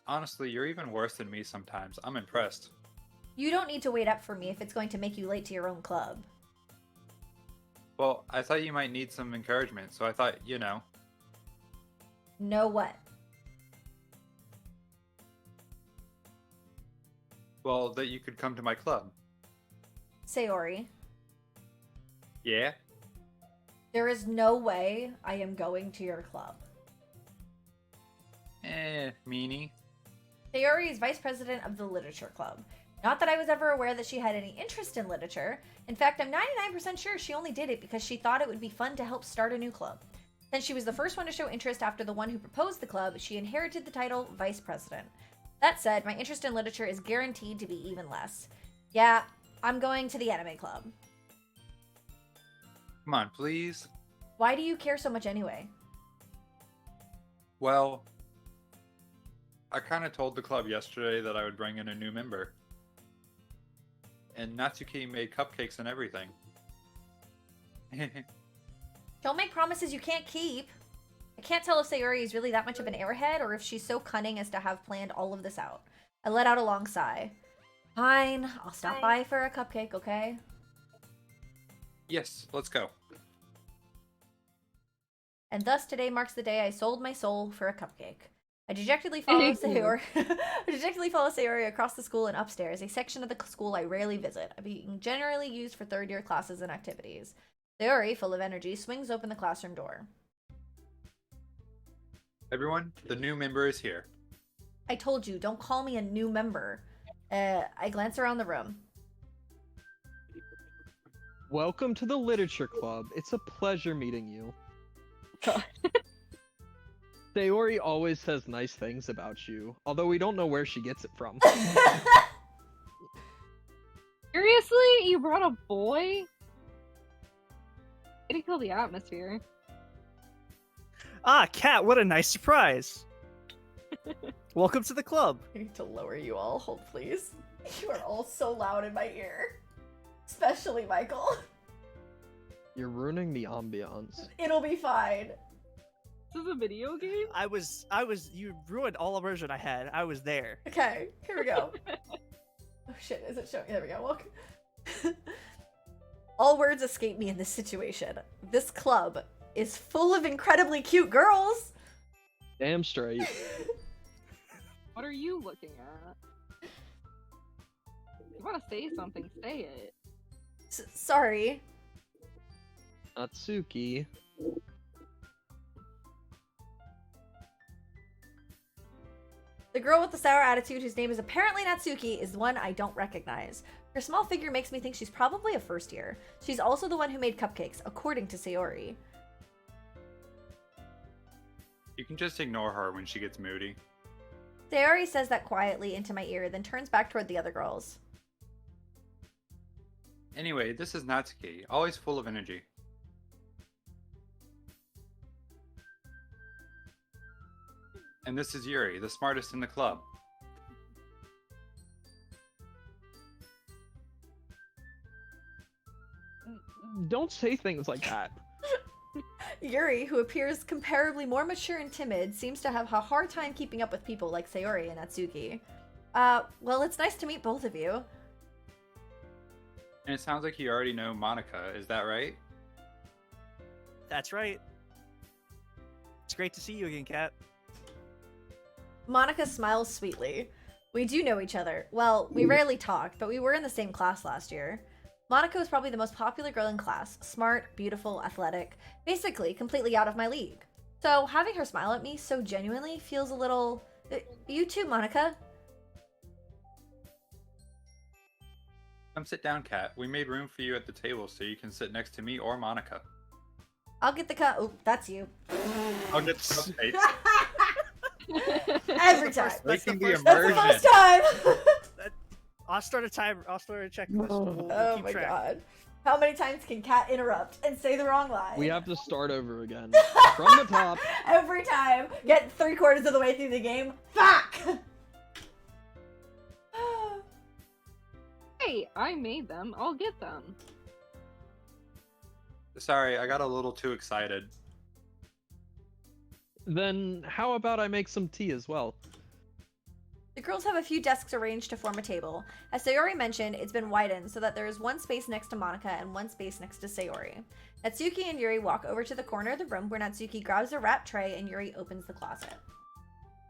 Honestly, you're even worse than me sometimes. I'm impressed. You don't need to wait up for me if it's going to make you late to your own club. Well, I thought you might need some encouragement, so I thought, you know. Know what? Well, that you could come to my club. Sayori, Yeah? there is no way I am going to your club. Meanie. Sayori is vice president of the Literature Club. Not that I was ever aware that she had any interest in literature. In fact, I'm 99% sure she only did it because she thought it would be fun to help start a new club. Since she was the first one to show interest after the one who proposed the club, she inherited the title vice president. That said, my interest in literature is guaranteed to be even less. Yeah, I'm going to the anime club. Come on, please. Why do you care so much anyway? Well, I kind of told the club yesterday that I would bring in a new member. And Natsuki made cupcakes and everything. Don't make promises you can't keep. I can't tell if Sayori is really that much of an airhead or if she's so cunning as to have planned all of this out. I let out a long sigh. Fine, I'll stop by for a cupcake, okay? Yes, let's go. And thus today marks the day I sold my soul for a cupcake. I dejectedly follow Sayori. I dejectedly follow Sayori across the school and upstairs, a section of the school I rarely visit, being generally used for third-year classes and activities. Sayori, full of energy, swings open the classroom door. Everyone, the new member is here. I told you, don't call me a new member. I glance around the room. Welcome to the Literature Club. It's a pleasure meeting you. Sayori always says nice things about you, although we don't know where she gets it from. Seriously? You brought a boy? Way to kill the atmosphere. Ah, Cat, what a nice surprise. Welcome to the club. I need to lower you all, hold please. You are all so loud in my ear. Especially Michael. You're ruining the ambiance. It'll be fine. This is a video game? You ruined all immersion I had. I was there. Okay, here we go. Oh shit, is it showing? There we go, look. All words escape me in this situation. This club is full of incredibly cute girls. Damn straight. What are you looking at? You want to say something, say it. Sorry. Natsuki. The girl with the sour attitude, whose name is apparently Natsuki, is the one I don't recognize. Her small figure makes me think she's probably a first year. She's also the one who made cupcakes, according to Sayori. You can just ignore her when she gets moody. Sayori says that quietly into my ear, then turns back toward the other girls. Anyway, this is Natsuki, always full of energy. And this is Yuri, the smartest in the club. Don't say things like that. Yuri, who appears comparably more mature and timid, seems to have a hard time keeping up with people like Sayori and Natsuki. Well, it's nice to meet both of you. And it sounds like you already know Monica, is that right? That's right. It's great to see you again, Kat. Monica smiles sweetly. We do know each other. Well, we rarely talk, but we were in the same class last year. Monica was probably the most popular girl in class. Smart, beautiful, athletic. Basically, completely out of my league. So, having her smile at me so genuinely feels a little... You too, Monica. Come sit down, Kat. We made room for you at the table so you can sit next to me or Monica. I'll get the cup. Oh, that's you. I'll get the cupcakes. Every time. Breaking the That's the immersion. first time. I'll start a timer. I'll start a checklist. We'll Oh keep my track. god. How many times can Kat interrupt and say the wrong line? We have to start over again. From the top. Every time. Get 3/4 of the way through the game. Fuck! Hey, I made them. I'll get them. Sorry, I got a little too excited. Then how about I make some tea as well? The girls have a few desks arranged to form a table. As Sayori mentioned, it's been widened so that there is one space next to Monica and one space next to Sayori. Natsuki and Yuri walk over to the corner of the room where Natsuki grabs a wrap tray and Yuri opens the closet.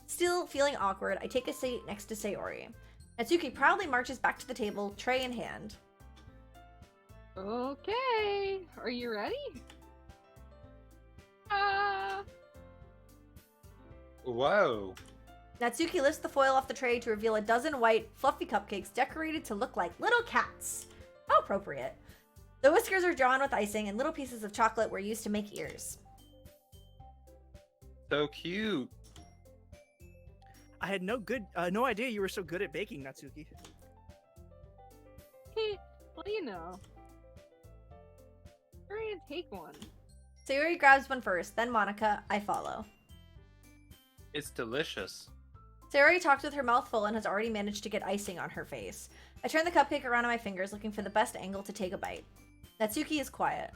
Still feeling awkward, I take a seat next to Sayori. Natsuki proudly marches back to the table, tray in hand. Okay, are you ready? Whoa. Natsuki lifts the foil off the tray to reveal a dozen white, fluffy cupcakes decorated to look like little cats. How appropriate. The whiskers are drawn with icing and little pieces of chocolate were used to make ears. So cute. I had no idea you were so good at baking, Natsuki. Well, you know. Hurry and take one. Sayori grabs one first, then Monica. I follow. It's delicious. Sayori talks with her mouth full and has already managed to get icing on her face. I turn the cupcake around on my fingers, looking for the best angle to take a bite. Natsuki is quiet.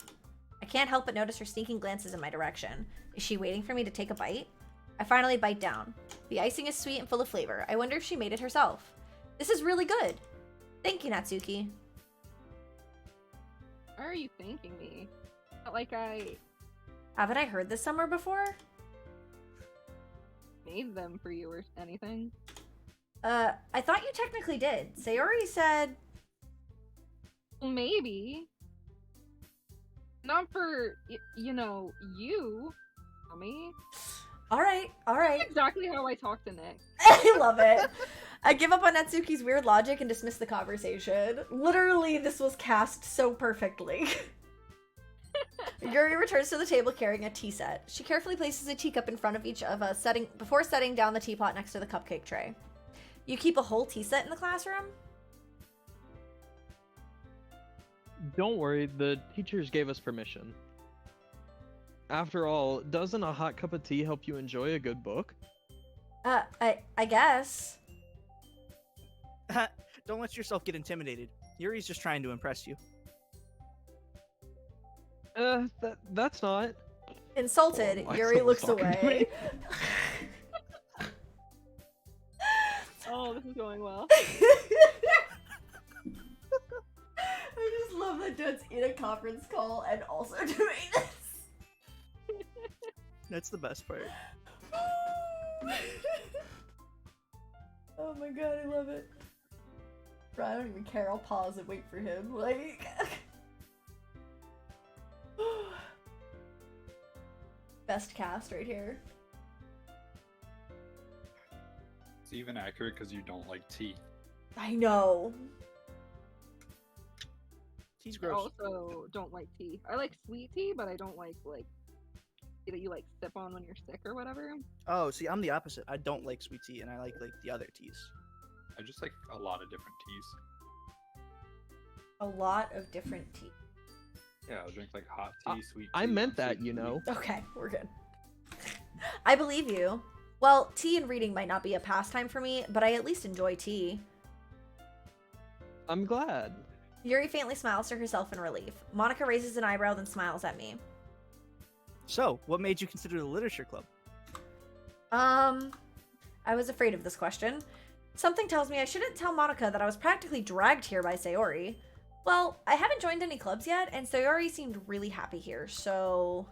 I can't help but notice her sneaking glances in my direction. Is she waiting for me to take a bite? I finally bite down. The icing is sweet and full of flavor. I wonder if she made it herself. This is really good. Thank you, Natsuki. Why are you thanking me? Not like I Haven't I heard this somewhere before? made them for you or anything. I thought you technically did. Sayori said... Well, maybe. Not for, you know, you, me. Alright, alright. Exactly how I talk to Nick. I love it. I give up on Natsuki's weird logic and dismiss the conversation. Literally, this was cast so perfectly. Yuri returns to the table carrying a tea set. She carefully places a teacup in front of each of us, before setting down the teapot next to the cupcake tray. You keep a whole tea set in the classroom? Don't worry, the teachers gave us permission. After all, doesn't a hot cup of tea help you enjoy a good book? I guess. Don't let yourself get intimidated. Yuri's just trying to impress you. That's not. Insulted, Oh, Yuri looks someone's talking to away. Oh, this is going well. I just love that Dad's in a conference call and also doing this. That's the best part. Oh my god, I love it. Bro, I don't even care. I'll pause and wait for him. Like... Best cast right here. It's even accurate because you don't like tea. I know. Tea's I gross. also don't like tea. I like sweet tea, but I don't like tea that you like sip on when you're sick or whatever. Oh, see, I'm the opposite. I don't like sweet tea, and I like the other teas. I just like a lot of different teas. A lot of different tea. Yeah, I'll drink like hot tea, sweet tea. I meant that, unsweetened you know. tea. Okay, we're good. I believe you. Well, tea and reading might not be a pastime for me, but I at least enjoy tea. I'm glad. Yuri faintly smiles to herself in relief. Monica raises an eyebrow, then smiles at me. So, what made you consider the literature club? I was afraid of this question. Something tells me I shouldn't tell Monica that I was practically dragged here by Sayori. Well, I haven't joined any clubs yet, and Sayori seemed really happy here, so...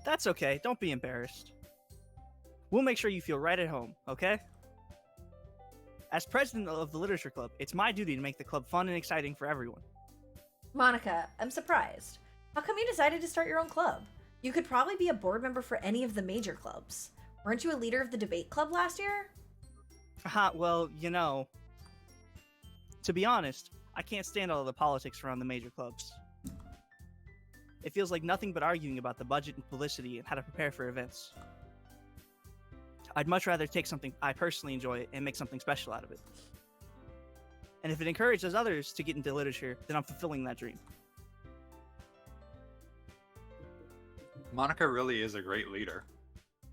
That's okay. Don't be embarrassed. We'll make sure you feel right at home, okay? As president of the literature club, it's my duty to make the club fun and exciting for everyone. Monica, I'm surprised. How come you decided to start your own club? You could probably be a board member for any of the major clubs. Weren't you a leader of the debate club last year? Well, you know... To be honest, I can't stand all of the politics around the major clubs. It feels like nothing but arguing about the budget and publicity and how to prepare for events. I'd much rather take something I personally enjoy and make something special out of it. And if it encourages others to get into literature, then I'm fulfilling that dream. Monica really is a great leader.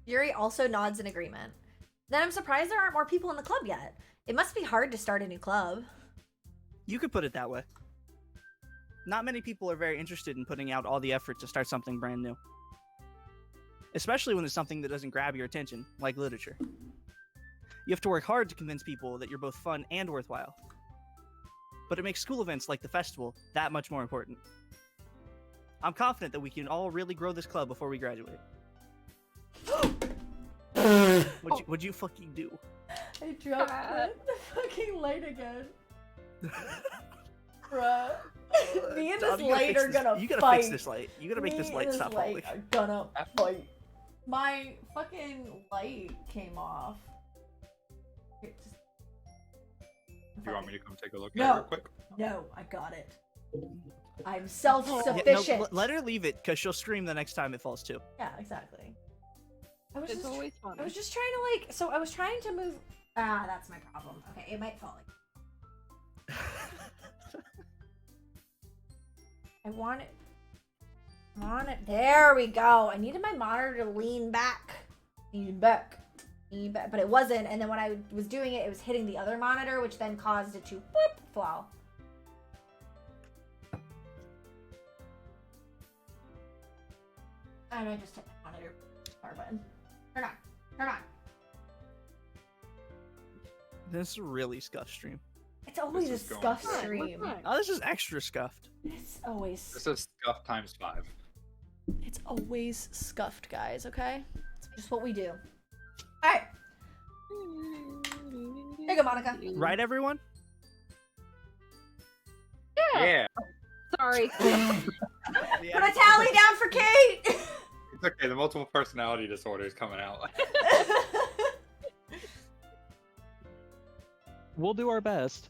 Yuri also nods in agreement. Then I'm surprised there aren't more people in the club yet. It must be hard to start a new club. You could put it that way. Not many people are very interested in putting out all the effort to start something brand new. Especially when it's something that doesn't grab your attention, like literature. You have to work hard to convince people that you're both fun and worthwhile. But it makes school events like the festival that much more important. I'm confident that we can all really grow this club before we graduate. What'd you fucking do? I dropped the fucking light again. Bruh. Me and this light are gonna fight. You gotta fix this light. You gotta make this light stop falling. are gonna fight. My fucking light came off. Here, just... Do you want me to come take a look at No. it real quick? No, I got it. I'm self-sufficient. Yeah, no, let her leave it, because she'll scream the next time it falls too. Yeah, exactly. It's always fun. I was just trying to like, so I was trying to move. Ah, that's my problem. Okay, it might fall. I want it. There we go. I needed my monitor to lean back. Lean back. But it wasn't. And then when I was doing it, it was hitting the other monitor, which then caused it to whoop, fall. And I just hit my monitor power button. Turn on. Turn on. This is a really scuffed stream. It's always a This is going scuffed good. stream. Oh, this is extra scuffed. It's always. This is scuff times 5. It's always scuffed, guys. Okay, it's just what we do. All right. Here you go, Monica. Right, everyone? Yeah. Sorry. Put a tally down for Kate. It's okay, the multiple personality disorder is coming out. We'll do our best.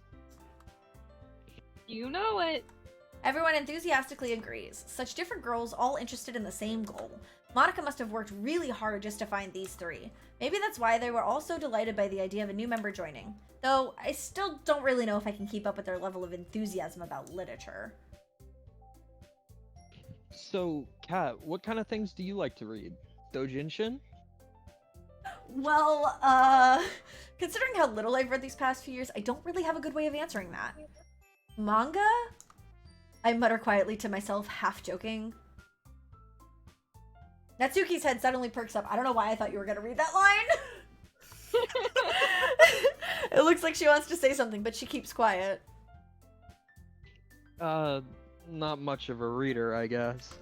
You know it. Everyone enthusiastically agrees. Such different girls, all interested in the same goal. Monica must have worked really hard just to find these three. Maybe that's why they were all so delighted by the idea of a new member joining. Though, I still don't really know if I can keep up with their level of enthusiasm about literature. So, Kat, what kind of things do you like to read? Doujinshi? Well, considering how little I've read these past few years, I don't really have a good way of answering that. Manga? I mutter quietly to myself, half joking. Natsuki's head suddenly perks up. I don't know why I thought you were gonna read that line. It looks like she wants to say something, but she keeps quiet. Not much of a reader, I guess.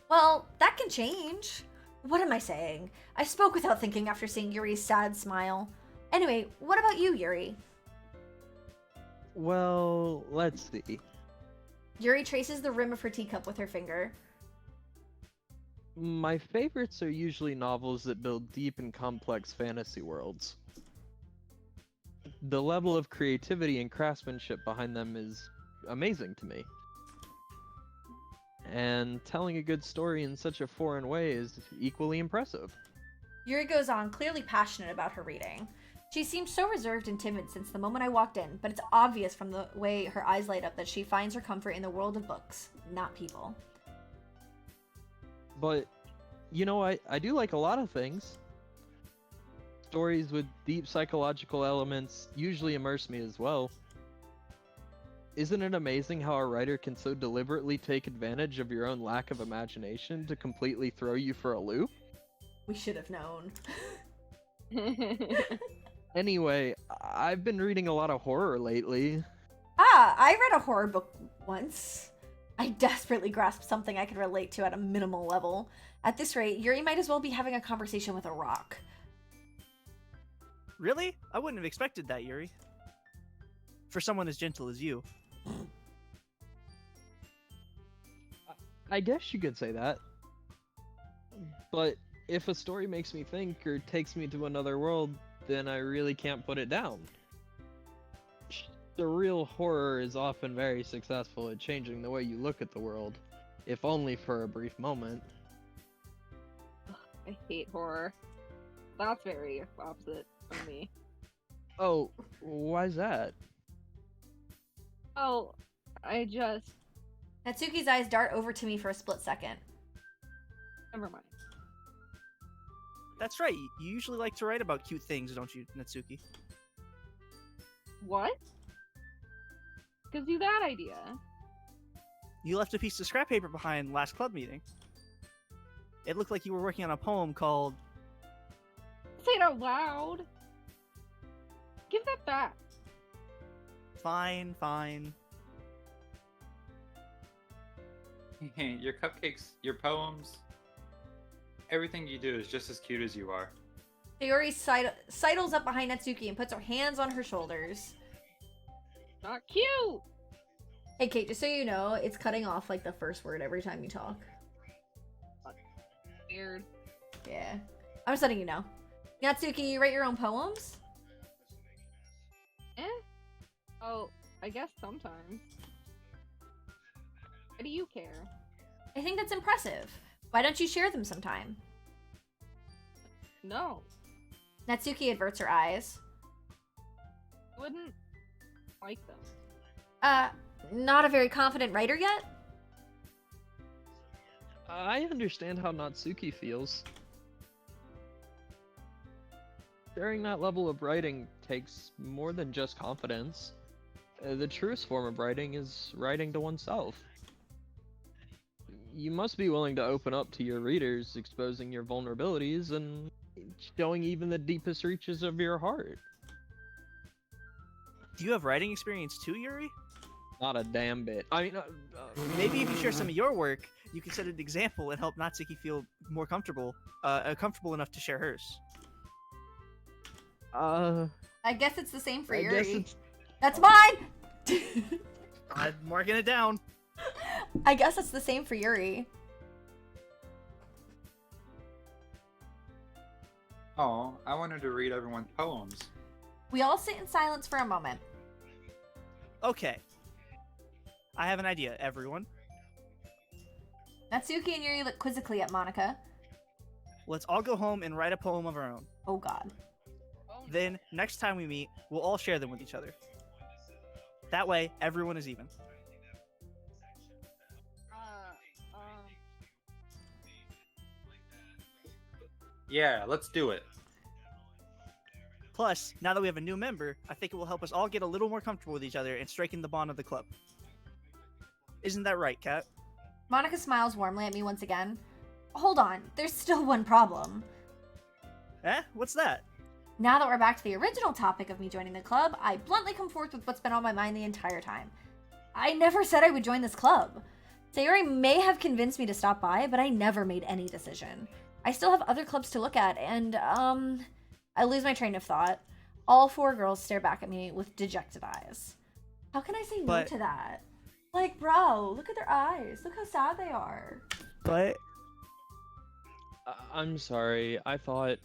Well, that can change. What am I saying? I spoke without thinking after seeing Yuri's sad smile. Anyway, what about you, Yuri? Well, let's see. Yuri traces the rim of her teacup with her finger. My favorites are usually novels that build deep and complex fantasy worlds. The level of creativity and craftsmanship behind them is amazing to me. and telling a good story in such a foreign way is equally impressive. Yuri goes on, clearly passionate about her reading. She seemed so reserved and timid since the moment I walked in, but it's obvious from the way her eyes light up that she finds her comfort in the world of books, not people. But, you know, I do like a lot of things. Stories with deep psychological elements usually immerse me as well. Isn't it amazing how a writer can so deliberately take advantage of your own lack of imagination to completely throw you for a loop? We should have known. Anyway, I've been reading a lot of horror lately. I read a horror book once. I desperately grasped something I could relate to at a minimal level. At this rate, Yuri might as well be having a conversation with a rock. Really? I wouldn't have expected that, Yuri. For someone as gentle as you. I guess you could say that. But if a story makes me think or takes me to another world, then I really can't put it down. The real horror is often very successful at changing the way you look at the world, if only for a brief moment. I hate horror. That's very opposite of me. Oh, why's that? Oh, I just... Natsuki's eyes dart over to me for a split second. Never mind. That's right. You usually like to write about cute things, don't you, Natsuki? What? Gives you that idea? You left a piece of scrap paper behind last club meeting. It looked like you were working on a poem called... Say it out loud! Give that back! Fine, fine. Your cupcakes, your poems, everything you do is just as cute as you are. Sayori sidles up behind Natsuki and puts her hands on her shoulders. Not cute! Hey Kate, just so you know, it's cutting off like the first word every time you talk. Weird. Yeah. I'm just letting you know. Natsuki, you write your own poems? Eh? Oh, I guess sometimes. Why do you care? I think that's impressive. Why don't you share them sometime? No. Natsuki averts her eyes. I wouldn't like them. Not a very confident writer yet? I understand how Natsuki feels. Sharing that level of writing takes more than just confidence. The truest form of writing is writing to oneself. You must be willing to open up to your readers, exposing your vulnerabilities and showing even the deepest reaches of your heart. Do you have writing experience too, Yuri? Not a damn bit. I mean, Maybe if you share some of your work, you can set an example and help Natsuki feel more comfortable enough to share hers. I guess it's the same for I Yuri. guess it's... That's mine! I'm marking it down. I guess it's the same for Yuri. Oh, I wanted to read everyone's poems. We all sit in silence for a moment. Okay. I have an idea, everyone. Natsuki and Yuri look quizzically at Monica. Let's all go home and write a poem of our own. Oh god. Then, next time we meet, we'll all share them with each other. That way, everyone is even. Yeah, let's do it. Plus, now that we have a new member, I think it will help us all get a little more comfortable with each other and strengthen the bond of the club. Isn't that right, Kat? Monica smiles warmly at me once again. Hold on, there's still one problem. Eh? What's that? Now that we're back to the original topic of me joining the club, I bluntly come forth with what's been on my mind the entire time. I never said I would join this club. Sayori may have convinced me to stop by, but I never made any decision. I still have other clubs to look at, and, I lose my train of thought. All four girls stare back at me with dejected eyes. How can I say no to that? Like, bro, look at their eyes. Look how sad they are. But... I'm sorry, I thought...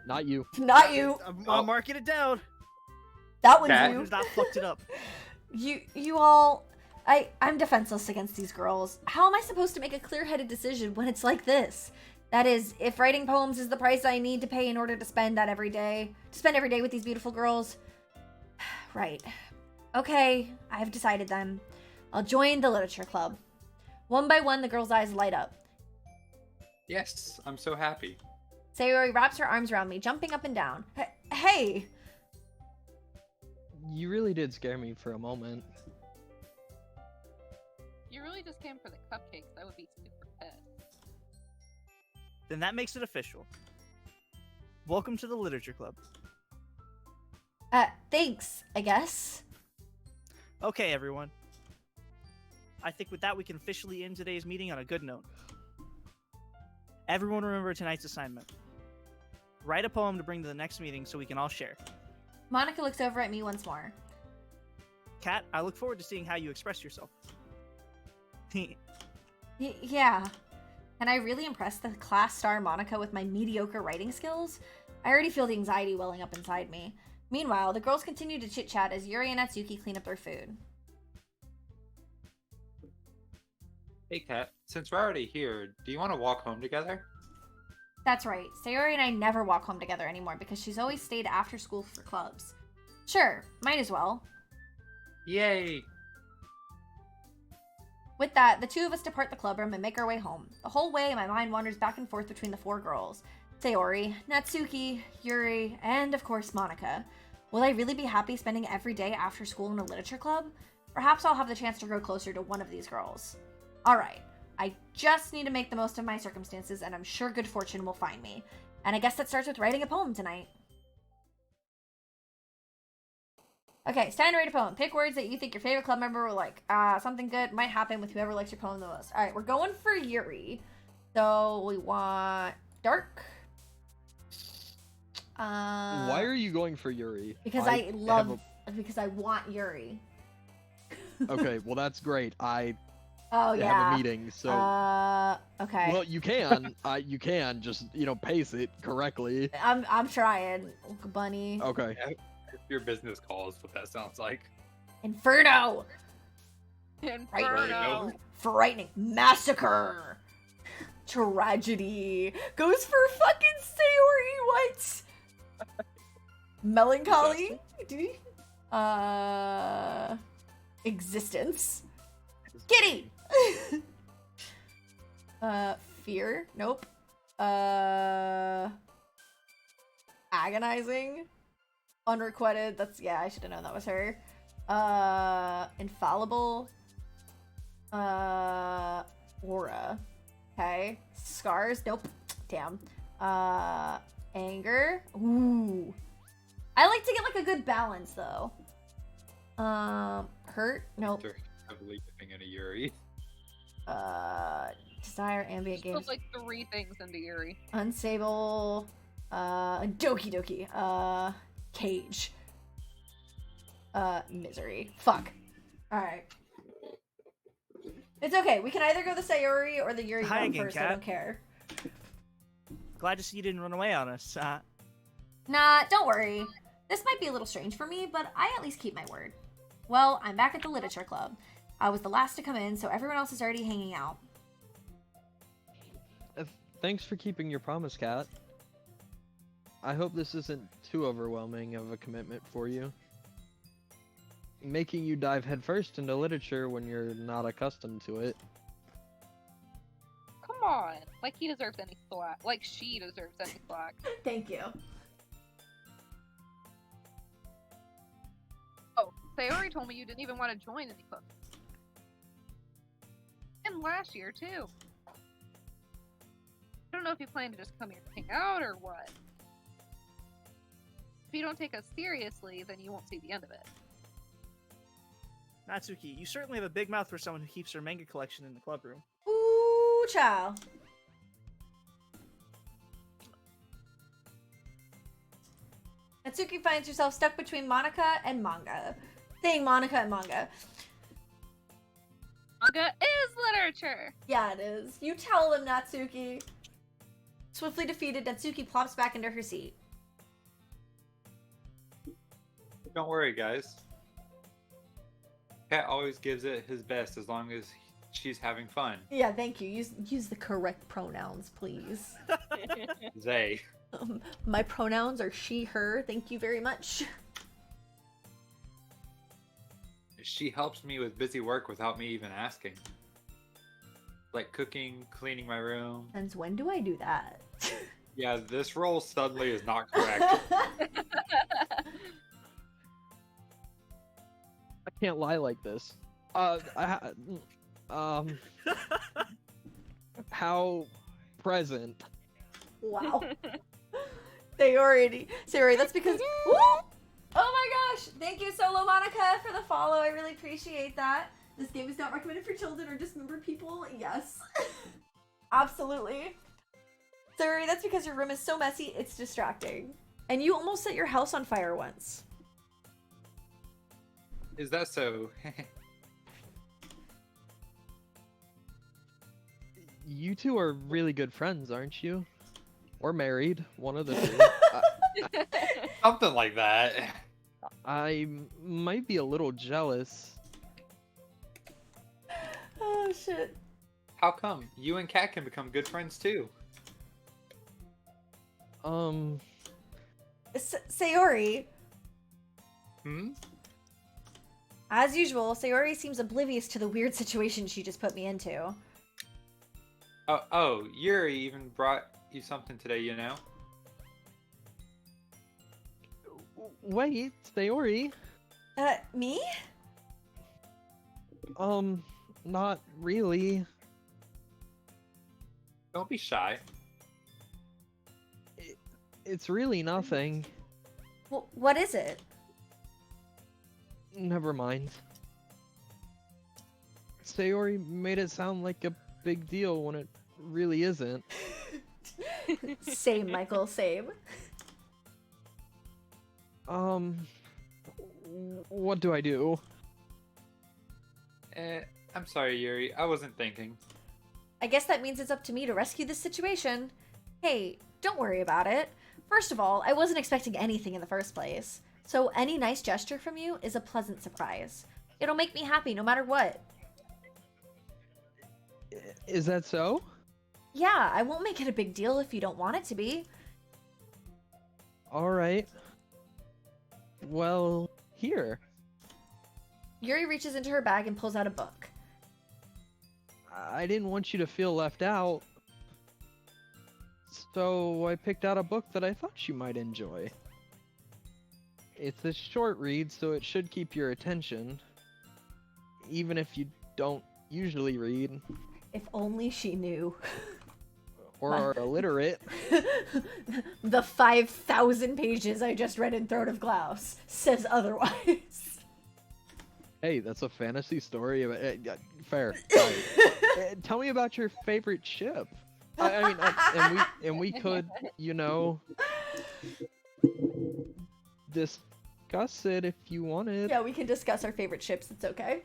Not you. Not you. I'm marking it down. That one's Kat? you. Who's not fucked it up? You all... I'm defenseless against these girls. How am I supposed to make a clear-headed decision when it's like this? That is, if writing poems is the price I need to pay in order to spend every day with these beautiful girls. Right. Okay, I've decided then. I'll join the literature club. One by one, the girl's eyes light up. Yes, I'm so happy. Sayori wraps her arms around me, jumping up and down. Hey! You really did scare me for a moment. You really just came for the cupcakes. I would be super pissed. Then that makes it official. Welcome to the literature club. Thanks, I guess. Okay, everyone. I think with that we can officially end today's meeting on a good note. Everyone remember tonight's assignment. Write a poem to bring to the next meeting so we can all share. Monica looks over at me once more. Kat, I look forward to seeing how you express yourself. Yeah. Can I really impress the class star Monica with my mediocre writing skills? I already feel the anxiety welling up inside me. Meanwhile, the girls continue to chit-chat as Yuri and Natsuki clean up their food. Hey, Kat, since we're already here, do you want to walk home together? That's right. Sayori and I never walk home together anymore because she's always stayed after school for clubs. Sure, might as well. Yay! With that, the two of us depart the club room and make our way home. The whole way, my mind wanders back and forth between the four girls. Sayori, Natsuki, Yuri, and of course Monica. Will I really be happy spending every day after school in a literature club? Perhaps I'll have the chance to grow closer to one of these girls. Alright, I just need to make the most of my circumstances and I'm sure good fortune will find me. And I guess that starts with writing a poem tonight. Okay, it's time to write a poem. Pick words that you think your favorite club member will like. Something good might happen with whoever likes your poem the most. Alright, we're going for Yuri. So we want dark. Why are you going for Yuri? Because because I want Yuri. Okay, well that's great. I Oh yeah. have a meeting, so okay. well you can just pace it correctly. I'm trying, bunny. Okay. If your business calls, what that sounds like. Inferno. Inferno. Frightening massacre. Tragedy. Goes for fucking Sayori. What? Melancholy. Existence. Kitty. Fear. Nope. Agonizing. Unrequited. That's, yeah, I should have known that was her. Infallible. Aura. Okay. Scars. Nope. Damn. Anger. Ooh. I like to get like a good balance though. Hurt. Nope. After heavily dipping into Yuri. Desire. Ambient games. Put like 3 things into Yuri. Unstable. Doki Doki. Cage. Misery. Fuck. Alright. It's okay. We can either go the Sayori or the Yuri Hi one again, first. Kat. I don't care. Glad to see you didn't run away on us. Nah, don't worry. This might be a little strange for me, but I at least keep my word. Well, I'm back at the literature club. I was the last to come in, so everyone else is already hanging out. Thanks for keeping your promise, Kat. I hope this isn't too overwhelming of a commitment for you. Making you dive headfirst into literature when you're not accustomed to it. Come on. Like he deserves any slack. Like she deserves any slack. Thank you. Oh, Sayori told me you didn't even want to join any clubs. And last year, too. I don't know if you plan to just come here to hang out or what. If you don't take us seriously, then you won't see the end of it. Natsuki, you certainly have a big mouth for someone who keeps her manga collection in the club room. Ooh, child. Natsuki finds herself stuck between Monica and manga. Saying Monica and manga. Manga is literature! Yeah, it is. You tell them, Natsuki. Swiftly defeated, Natsuki plops back into her seat. Don't worry, guys. Cat always gives it his best as long as she's having fun. Yeah, thank you. Use the correct pronouns, please. They. My pronouns are she, her. Thank you very much. She helps me with busy work without me even asking. Like cooking, cleaning my room. Since when do I do that? Yeah, this role suddenly is not correct. I can't lie like this. How present. Wow. Sayori, that's because. Woo! Oh my gosh! Thank you, Solo Monica, for the follow. I really appreciate that. This game is not recommended for children or dismembered people. Yes. Absolutely. Sayori, that's because your room is so messy, it's distracting. And you almost set your house on fire once. Is that so? You two are really good friends, aren't you? Or married, one of the two. Something like that. I might be a little jealous. Oh shit. How come? You and Cat can become good friends too. Sayori. Hmm? As usual, Sayori seems oblivious to the weird situation she just put me into. Oh, Yuri even brought you something today, you know? Wait, Sayori? Me? Not really. Don't be shy. It's really nothing. What is it? Never mind. Sayori made it sound like a big deal when it really isn't. Same, Michael, same. What do I do? I'm sorry, Yuri. I wasn't thinking. I guess that means it's up to me to rescue this situation. Hey, don't worry about it. First of all, I wasn't expecting anything in the first place. So any nice gesture from you is a pleasant surprise. It'll make me happy no matter what. Is that so? Yeah, I won't make it a big deal if you don't want it to be. Alright. Well, here. Yuri reaches into her bag and pulls out a book. I didn't want you to feel left out. So I picked out a book that I thought you might enjoy. It's a short read, so it should keep your attention. Even if you don't usually read. If only she knew. Or are illiterate. The 5,000 pages I just read in Throne of Glass says otherwise. Hey, that's a fantasy story. Fair. Fine. Tell me about your favorite ship. I mean, and we could, you know, discuss it if you wanted. Yeah, we can discuss our favorite ships. It's okay.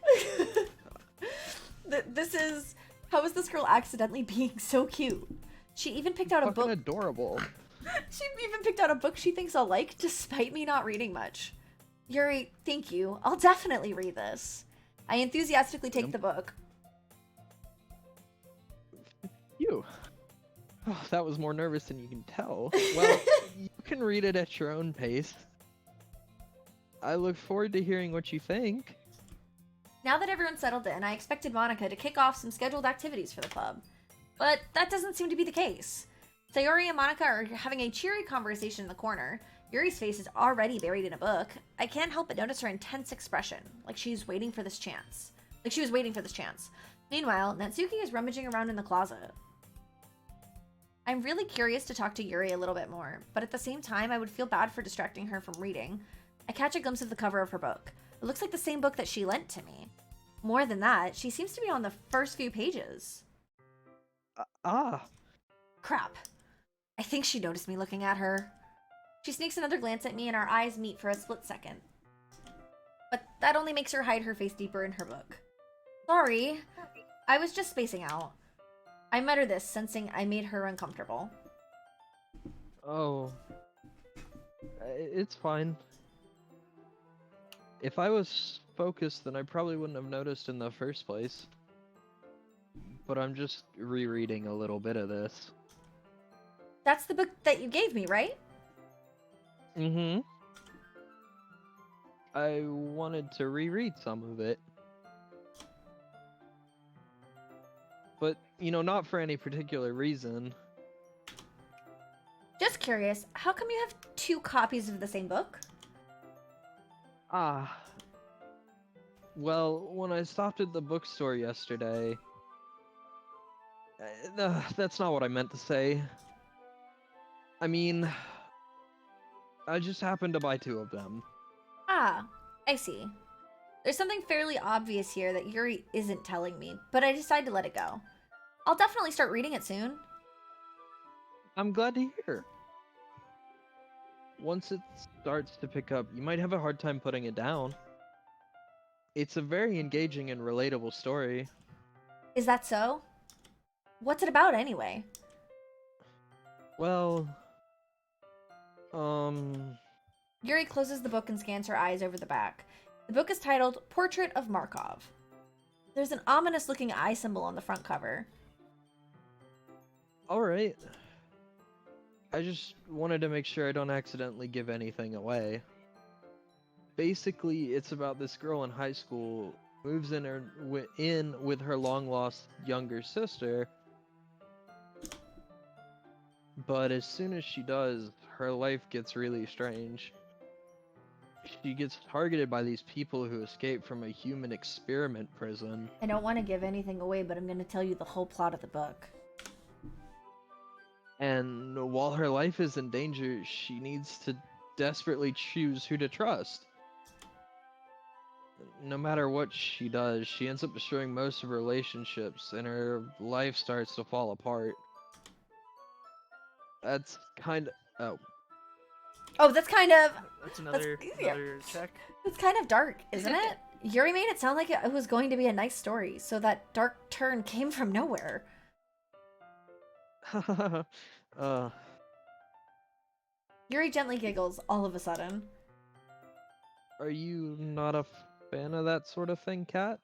This is... How is this girl accidentally being so cute? She even picked out a Fucking book. adorable. She even picked out a book she thinks I'll like, despite me not reading much. Yuri, thank you. I'll definitely read this. I enthusiastically take the book. You. Oh, that was more nervous than you can tell. Well, you can read it at your own pace. I look forward to hearing what you think. Now that everyone's settled in, I expected Monica to kick off some scheduled activities for the club. But that doesn't seem to be the case. Sayori and Monica are having a cheery conversation in the corner. Yuri's face is already buried in a book. I can't help but notice her intense expression, like she was waiting for this chance. Meanwhile, Natsuki is rummaging around in the closet. I'm really curious to talk to Yuri a little bit more, but at the same time, I would feel bad for distracting her from reading. I catch a glimpse of the cover of her book. It looks like the same book that she lent to me. More than that, she seems to be on the first few pages. Crap. I think she noticed me looking at her. She sneaks another glance at me and our eyes meet for a split second. But that only makes her hide her face deeper in her book. Sorry. I was just spacing out. I met her this, sensing I made her uncomfortable. Oh. It's fine. If I was focused, then I probably wouldn't have noticed in the first place. But I'm just rereading a little bit of this. That's the book that you gave me, right? Mm-hmm. I wanted to reread some of it. But, not for any particular reason. Just curious, how come you have 2 copies of the same book? Ah. Well, when I stopped at the bookstore yesterday... that's not what I meant to say. I mean... I just happened to buy 2 of them. Ah, I see. There's something fairly obvious here that Yuri isn't telling me, but I decided to let it go. I'll definitely start reading it soon. I'm glad to hear. Once it starts to pick up, you might have a hard time putting it down. It's a very engaging and relatable story. Is that so? What's it about anyway? Well, Yuri closes the book and scans her eyes over the back. The book is titled Portrait of Markov. There's an ominous looking eye symbol on the front cover. alright. I just wanted to make sure I don't accidentally give anything away. Basically, it's about this girl in high school moves in with her long-lost younger sister, but as soon as she does, her life gets really strange. She gets targeted by these people who escaped from a human experiment prison. I don't want to give anything away, but I'm going to tell you the whole plot of the book. And while her life is in danger, she needs to desperately choose who to trust. No matter what she does, she ends up destroying most of her relationships, and her life starts to fall apart. That's kind of... Oh, that's kind of... That's another check. It's kind of dark, isn't it? Yuri made it sound like it was going to be a nice story, so that dark turn came from nowhere. Yuri gently giggles all of a sudden. Are you not a fan of that sort of thing, Kat?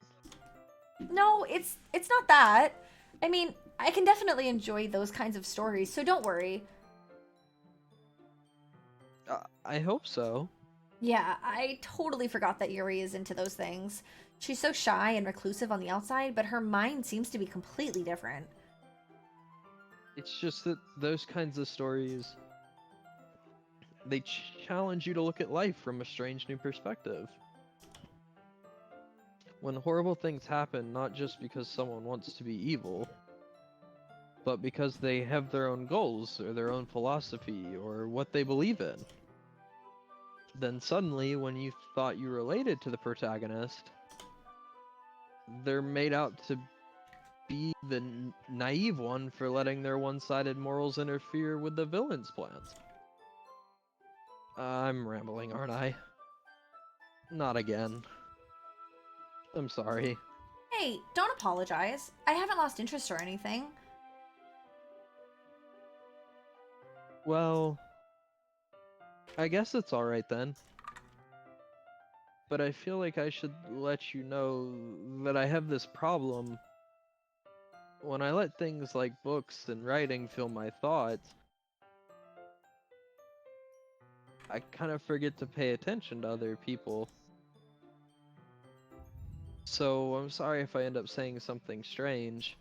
No, it's not that. I mean, I can definitely enjoy those kinds of stories, so don't worry. I hope so. Yeah, I totally forgot that Yuri is into those things. She's so shy and reclusive on the outside, but her mind seems to be completely different. It's just that those kinds of stories, they challenge you to look at life from a strange new perspective. When horrible things happen, not just because someone wants to be evil, but because they have their own goals, or their own philosophy, or what they believe in. Then suddenly, when you thought you related to the protagonist, they're made out to be the naive one for letting their one-sided morals interfere with the villain's plans. I'm rambling, aren't I? Not again. I'm sorry. Hey, don't apologize. I haven't lost interest or anything. Well, I guess it's alright then. But I feel like I should let you know that I have this problem. When I let things like books and writing fill my thoughts, I kind of forget to pay attention to other people. So I'm sorry if I end up saying something strange.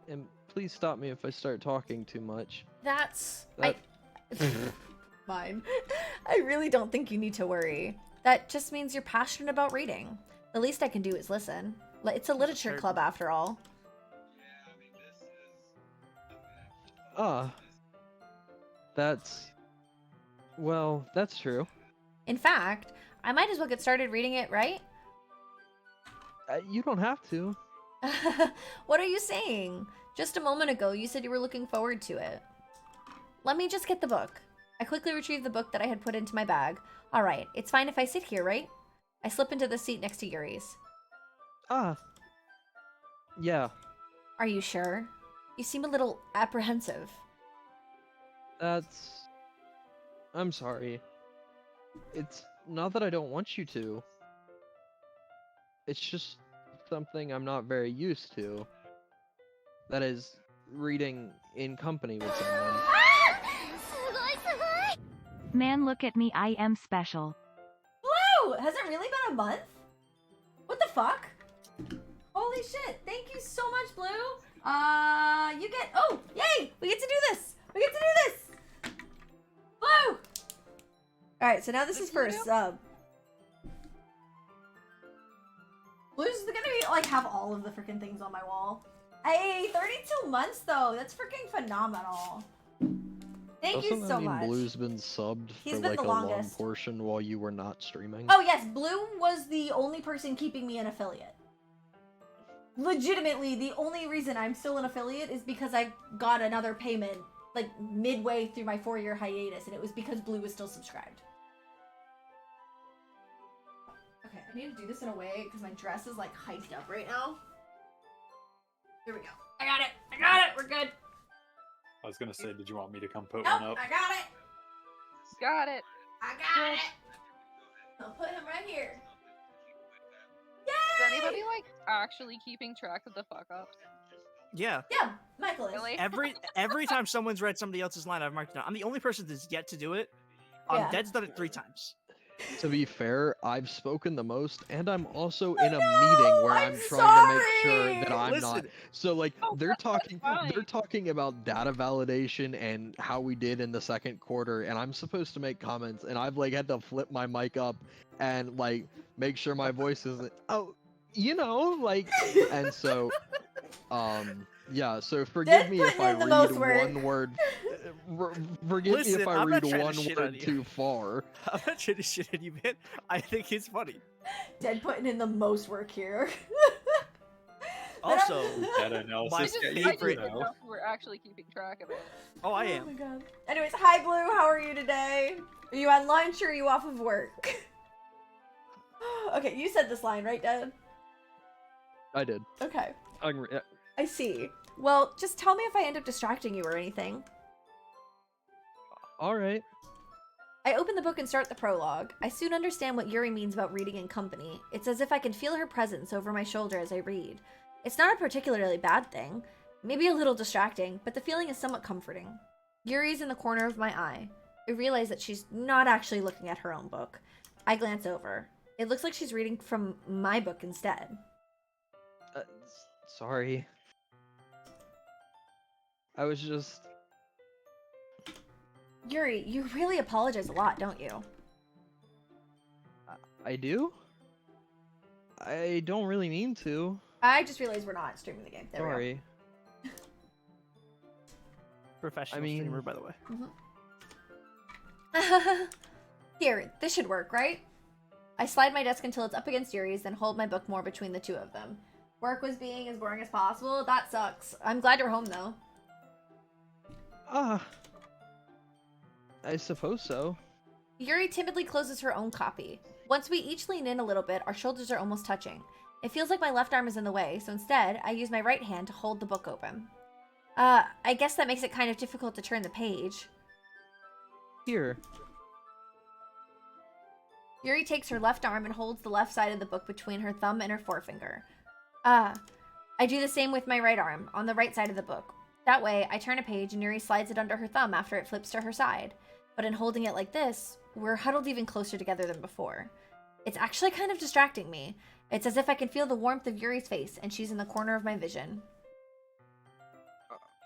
And please stop me if I start talking too much. Fine. I really don't think you need to worry. That just means you're passionate about reading. The least I can do is listen. It's a literature club after all. Ah. Well, that's true. In fact, I might as well get started reading it, right? You don't have to. What are you saying? Just a moment ago, you said you were looking forward to it. Let me just get the book. I quickly retrieved the book that I had put into my bag. Alright, it's fine if I sit here, right? I slip into the seat next to Yuri's. Ah. Yeah. Are you sure? You seem a little apprehensive. I'm sorry. It's not that I don't want you to. It's just something I'm not very used to. That is, reading in company with someone. Man, look at me, I am special. Blue! Has it really been a month? What the fuck? Holy shit. Thank you so much, Blue. You get... Oh, yay! We get to do this! We get to do this! Blue! Alright, so now this is for a sub. Blue's gonna be, like, have all of the freaking things on my wall. Hey, 32 months, though. That's freaking phenomenal. Thank you so much. Blue's been subbed He's for been like the a long longest. portion while you were not streaming. Oh yes, Blue was the only person keeping me an affiliate. Legitimately, the only reason I'm still an affiliate is because I got another payment like midway through my 4-year hiatus, and it was because Blue was still subscribed. Okay, I need to do this in a way because my dress is like hiked up right now. Here we go. I got it. I got it. We're good. I was gonna say, did you want me to come put Nope, one up? I got it. Got it. I got it. I'll put him right here. Is Yay! anybody like actually keeping track of the fuck ups? Yeah. Yeah, Michael is. Really? Every time someone's read somebody else's line, I've marked it down. I'm the only person that's yet to do it. Yeah. Dead's done it 3 times. To be fair, I've spoken the most, and I'm also in a No, meeting where I'm I'm trying to make sure sorry. that I'm not. Listen. So like Oh, they're that's talking fine. they're talking about data validation and how we did in the second quarter, and I'm supposed to make comments, and I've like had to flip my mic up and like make sure my voice isn't like, and so yeah, so forgive Dead me if putting I in the read most work. one word. Forgive me Listen, if I I'm not read trying to one shit on word you. too far. I'm not trying to shit on you, man. I think it's funny. Dead putting in the most work here. Also, Data analysis. My I just favorite- didn't know if we're actually keeping track of it. oh, I Oh am. my god. Anyways, hi Blue, how are you today? Are you on lunch or are you off of work? Okay, you said this line, right, Dead? I did. Okay, Yeah. I see. Well, just tell me if I end up distracting you or anything. All right. I open the book and start the prologue. I soon understand what Yuri means about reading in company. It's as if I can feel her presence over my shoulder as I read. It's not a particularly bad thing. Maybe a little distracting, but the feeling is somewhat comforting. Yuri's in the corner of my eye. I realize that she's not actually looking at her own book. I glance over. It looks like she's reading from my book instead. Sorry. I was just... Yuri, you really apologize a lot, don't you? I do? I don't really mean to. I just realized we're not streaming the game. There we go. Sorry. Professional I mean- streamer, by the way. Here, this should work, right? I slide my desk until it's up against Yuri's, then hold my book more between the two of them. Work was being as boring as possible. That sucks. I'm glad you're home, though. I suppose so. Yuri timidly closes her own copy. Once we each lean in a little bit, our shoulders are almost touching. It feels like my left arm is in the way, so instead, I use my right hand to hold the book open. I guess that makes it kind of difficult to turn the page. Here. Yuri takes her left arm and holds the left side of the book between her thumb and her forefinger. I do the same with my right arm, on the right side of the book. That way, I turn a page and Yuri slides it under her thumb after it flips to her side. But in holding it like this, we're huddled even closer together than before. It's actually kind of distracting me. It's as if I can feel the warmth of Yuri's face, and she's in the corner of my vision.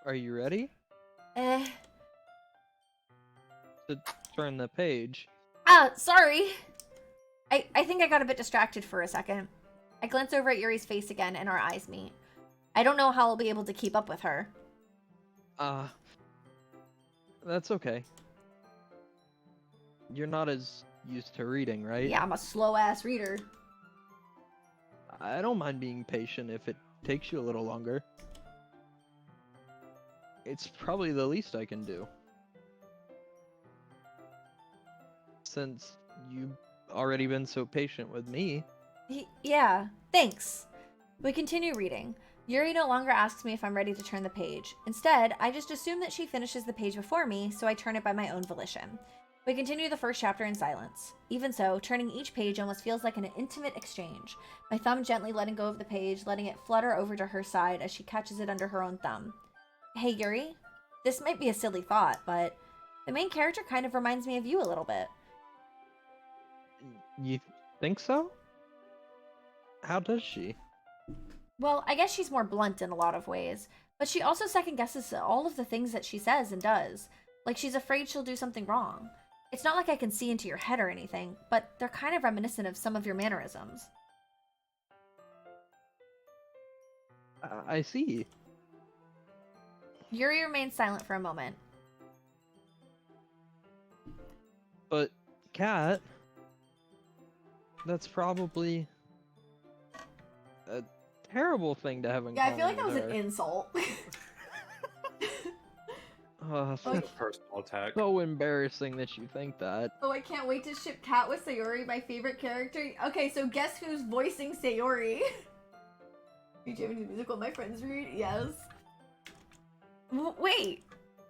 Are you ready? Eh. To turn the page. Sorry. I think I got a bit distracted for a second. I glance over at Yuri's face again, and our eyes meet. I don't know how I'll be able to keep up with her. That's okay. You're not as used to reading, right? Yeah, I'm a slow-ass reader. I don't mind being patient if it takes you a little longer. It's probably the least I can do. Since you've already been so patient with me. Yeah, thanks. We continue reading. Yuri no longer asks me if I'm ready to turn the page. Instead, I just assume that she finishes the page before me, so I turn it by my own volition. We continue the first chapter in silence. Even so, turning each page almost feels like an intimate exchange. My thumb gently letting go of the page, letting it flutter over to her side as she catches it under her own thumb. Hey, Yuri. This might be a silly thought, but the main character kind of reminds me of you a little bit. You think so? How does she? Well, I guess she's more blunt in a lot of ways, but she also second guesses all of the things that she says and does. Like she's afraid she'll do something wrong. It's not like I can see into your head or anything, but they're kind of reminiscent of some of your mannerisms. I see. Yuri remains silent for a moment. But, Kat, that's probably a terrible thing to have in Yeah, I common feel like that was with an her. insult. That's a personal attack. So embarrassing that you think that. Oh, I can't wait to ship Kat with Sayori, my favorite character. Okay, so guess who's voicing Sayori? Are you jamming to music while my friends read? Yes. Wait,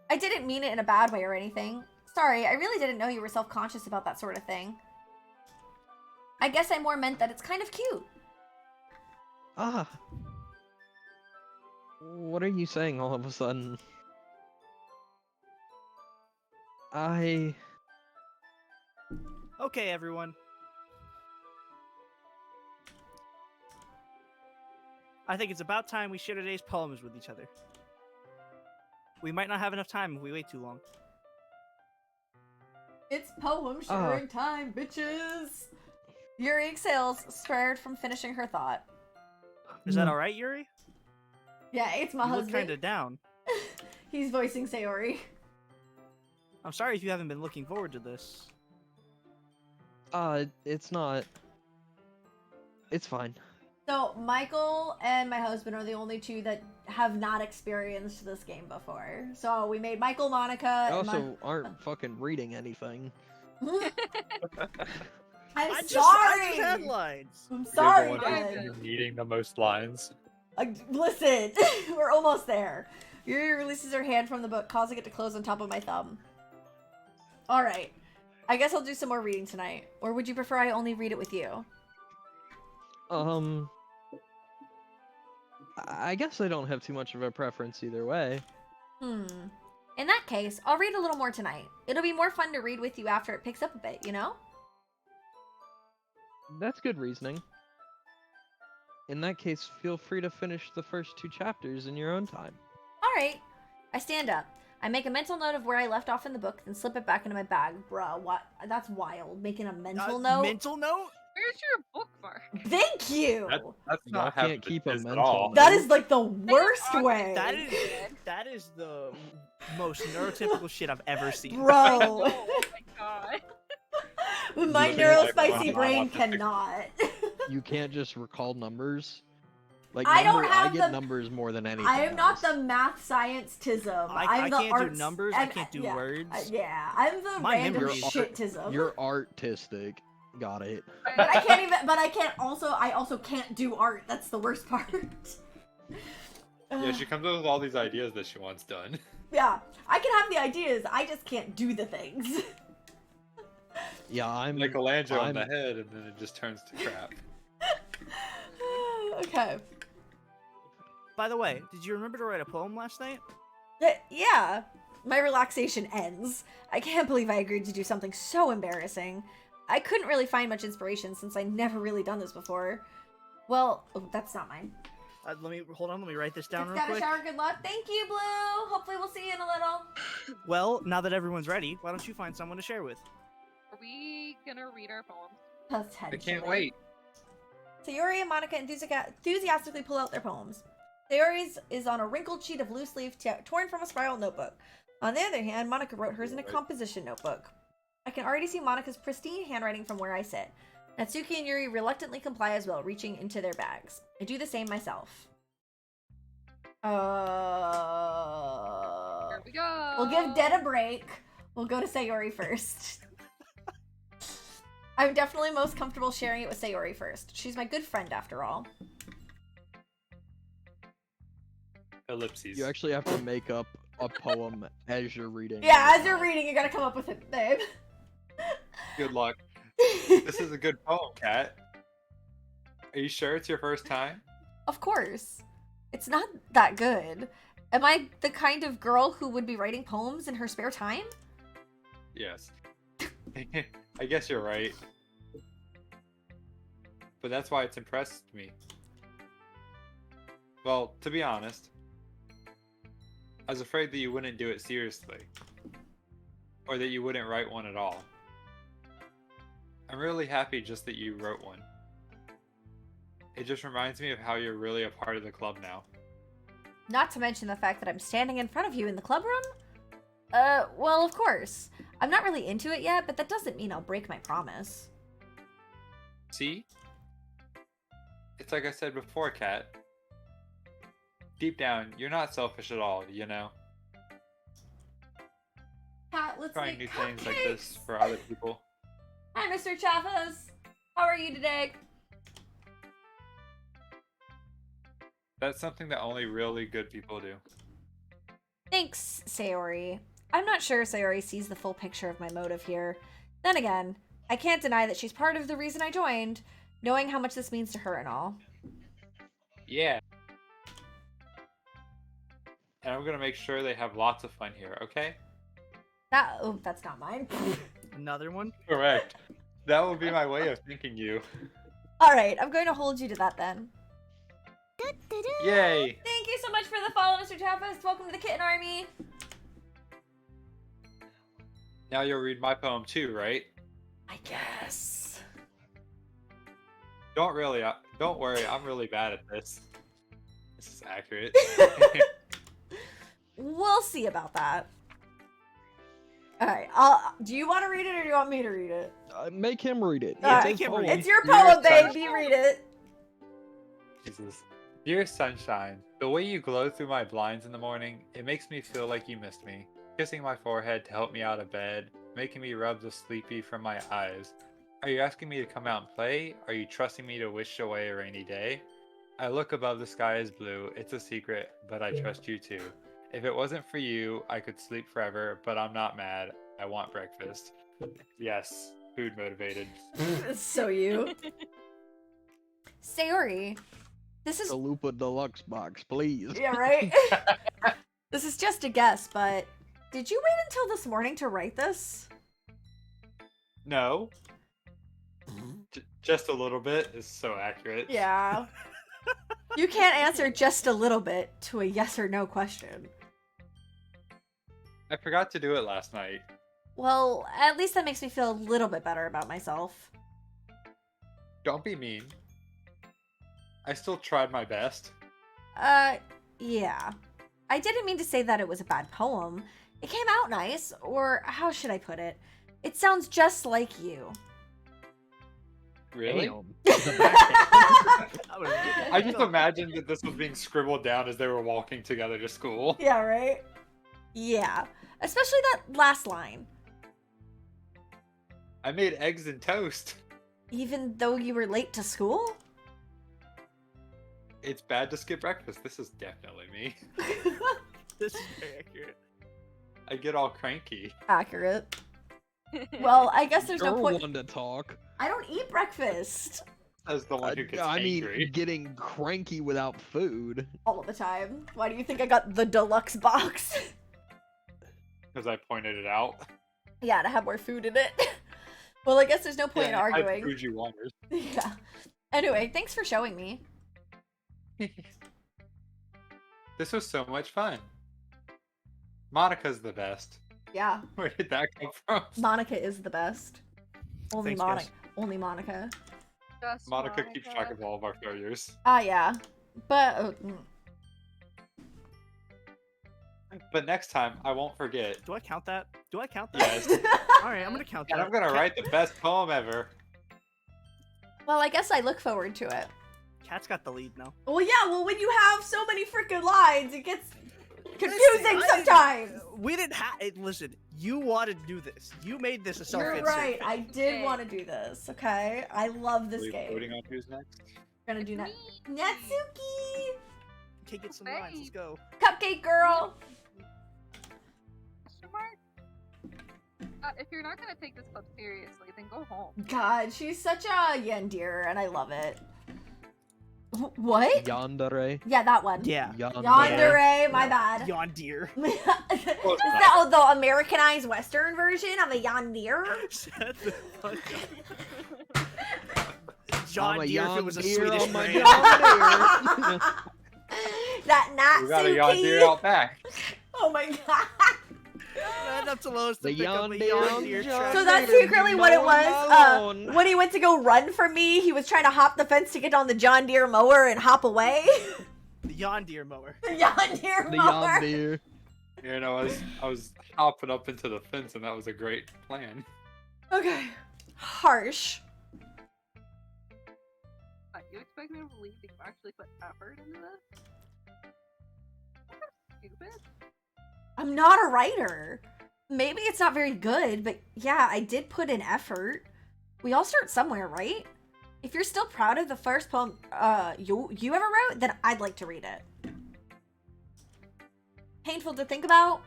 I didn't mean it in a bad way or anything. Sorry, I really didn't know you were self-conscious about that sort of thing. I guess I more meant that it's kind of cute. Ah. What are you saying all of a sudden? Okay, everyone. I think it's about time we share today's poems with each other. We might not have enough time if we wait too long. It's poem sharing time, bitches! Yuri exhales, spared from finishing her thought. Is that alright, Yuri? Yeah, it's my You look husband. kinda down. He's voicing Sayori. I'm sorry if you haven't been looking forward to this. It's not. It's fine. So, Michael and my husband are the only two that have not experienced this game before. So, we made Michael, Monica, I and also aren't fucking reading anything. I'm I sorry! just headlines! I'm You're sorry, the one Dad. who's needing the most lines. Listen, we're almost there. Yuri releases her hand from the book, causing it to close on top of my thumb. Alright. I guess I'll do some more reading tonight. Or would you prefer I only read it with you? I guess I don't have too much of a preference either way. In that case, I'll read a little more tonight. It'll be more fun to read with you after it picks up a bit, you know? That's good reasoning. In that case, feel free to finish the first 2 chapters in your own time. Alright. I stand up. I make a mental note of where I left off in the book, then slip it back into my bag. Bruh, what? That's wild. Making a mental note? Mental note? Where's your bookmark? Thank you! That's You not can't having keep to a kiss at mental all. note. That is like the worst way. That is the most neurotypical shit I've ever seen. Bro. Oh my god. My You can't, like, neurospicy run brain off the pic- cannot. You can't just recall numbers. Like I don't I have get the- numbers more than anything. I am not else. the math science-tism. I I'm the can't do arts- numbers, I can't do words. Yeah, I'm the My random memory is- shit-tism. You're artistic. Got it. But I can't even. But I can't. I also can't do art. That's the worst part. Yeah, she comes up with all these ideas that she wants done. Yeah, I can have the ideas. I just can't do the things. Yeah, I'm Michelangelo on the I'm- head, and then it just turns to crap. Okay. By the way, did you remember to write a poem last night? Yeah. My relaxation ends. I can't believe I agreed to do something so embarrassing. I couldn't really find much inspiration since I never really done this before. Well, oh, that's not mine. Let me write this down It's real got a quick. shower. Good luck. Thank you, Blue. Hopefully we'll see you in a little. Well, now that everyone's ready, why don't you find someone to share with? Are we gonna read our poems? I can't wait. Sayori and Monica enthusiastically pull out their poems. Sayori's is on a wrinkled sheet of loose leaf torn from a spiral notebook. On the other hand, Monica wrote hers in a composition notebook. I can already see Monica's pristine handwriting from where I sit. Natsuki and Yuri reluctantly comply as well, reaching into their bags. I do the same myself. Here we go. We'll give Dead a break. We'll go to Sayori first. I'm definitely most comfortable sharing it with Sayori first. She's my good friend after all. Ellipses. You actually have to make up a poem as you're reading. Yeah, as you're reading, you gotta come up with it, babe. Good luck. This is a good poem, Kat. Are you sure it's your first time? Of course. It's not that good. Am I the kind of girl who would be writing poems in her spare time? Yes. I guess you're right. But that's why it's impressed me. Well, to be honest, I was afraid that you wouldn't do it seriously. Or that you wouldn't write one at all. I'm really happy just that you wrote one. It just reminds me of how you're really a part of the club now. Not to mention the fact that I'm standing in front of you in the club room? Well, of course. I'm not really into it yet, but that doesn't mean I'll break my promise. See? It's like I said before, Kat. Deep down, you're not selfish at all, you know? Kat, let's Trying new make things like this cupcakes! for other people. Hi, Mr. Chaffas! How are you today? That's something that only really good people do. Thanks, Sayori. I'm not sure Sayori sees the full picture of my motive here. Then again, I can't deny that she's part of the reason I joined, knowing how much this means to her and all. Yeah. And I'm gonna make sure they have lots of fun here, okay? Oh, that's not mine. Another one? Correct. That will be my way of thanking you. Alright, I'm going to hold you to that then. Yay! Thank you so much for the follow, Mr. Chaffas. Welcome to the Kitten Army. Now you'll read my poem too, right? I guess. Don't worry, I'm really bad at this. This is accurate. We'll see about that. Alright, do you want to read it or do you want me to read it? Make him read it. Yeah, It's make his him read poem. It's your Dear poem, Sunshine. baby. Read it. Jesus. Dear sunshine, the way you glow through my blinds in the morning, it makes me feel like you missed me. Kissing my forehead to help me out of bed, making me rub the sleepy from my eyes. Are you asking me to come out and play? Are you trusting me to wish away a rainy day? I look above, the sky is blue. It's a secret, but I trust you too. If it wasn't for you, I could sleep forever, but I'm not mad. I want breakfast. Yes, food motivated. So you. Sayori, this is... Chalupa Deluxe box, please. Yeah, right? This is just a guess, but did you wait until this morning to write this? No. Just a little bit is so accurate. Yeah. You can't answer just a little bit to a yes or no question. I forgot to do it last night. Well, at least that makes me feel a little bit better about myself. Don't be mean. I still tried my best. Yeah. I didn't mean to say that it was a bad poem. It came out nice, or how should I put it? It sounds just like you. Really? Damn. I just imagined that this was being scribbled down as they were walking together to school. Yeah, right? Yeah. Especially that last line. I made eggs and toast. Even though you were late to school? It's bad to skip breakfast. This is definitely me. This is very accurate. I get all cranky. Accurate. Well, I guess there's no You're point. one to talk. I don't eat breakfast As the one who gets I angry. mean, getting cranky without food. all the time. Why do you think I got the deluxe box? Because I pointed it out. Yeah, to have more food in it. Well, I guess there's no point in I arguing. food you wanted. Yeah. Anyway, thanks for showing me. This was so much fun. Monica's the best. Yeah, Where did that come from? Monica is the best. Only Thanks, Monica. guys. Only Monica. Just Monica keeps track of all of our failures. Ah, yeah. But But next time, I won't forget. Do I count that? Do I count that? Yes. Alright, I'm gonna count that. And I'm gonna write the best poem ever. well, I guess I look forward to it. Cat's got the lead now. Well, yeah. Well, when you have so many freaking lines, it gets confusing sometimes. We didn't have. Listen, you wanted to do this. You made this a You're self-insert. right. I did want to do this. Okay. I love this Are we game. voting on who's next? We're gonna do Natsuki, Okay, get some lines. Let's go. Cupcake Girl. If you're not gonna take this club seriously, then go home. God, she's such a Yandir, and I love it. What? Yandere. Yeah, that one. Yeah. Yandere, my bad. Yondir. Is that the Americanized Western version of a Yandir? Shut the fuck up. John I'm a Deere if it was a Yondir Swedish on my brand. Yondir. That We got a Yondir Natsuki. out back. Oh my god. Right up to Lois to The pick up a Yondir, Yondir Yondir. So truck. that's secretly what it Mow was. alone. When he went to go run from me, he was trying to hop the fence to get on the John Deere mower and hop away. The Yondir mower. The John Deere The mower. Yondir. You know, I was hopping up into the fence, and that was a great plan. Okay. Harsh. You expect me to believe that you actually put effort into this? That's stupid. I'm not a writer. Maybe it's not very good, but yeah, I did put in effort. We all start somewhere, right? If you're still proud of the first poem you ever wrote, then I'd like to read it. Painful to think about?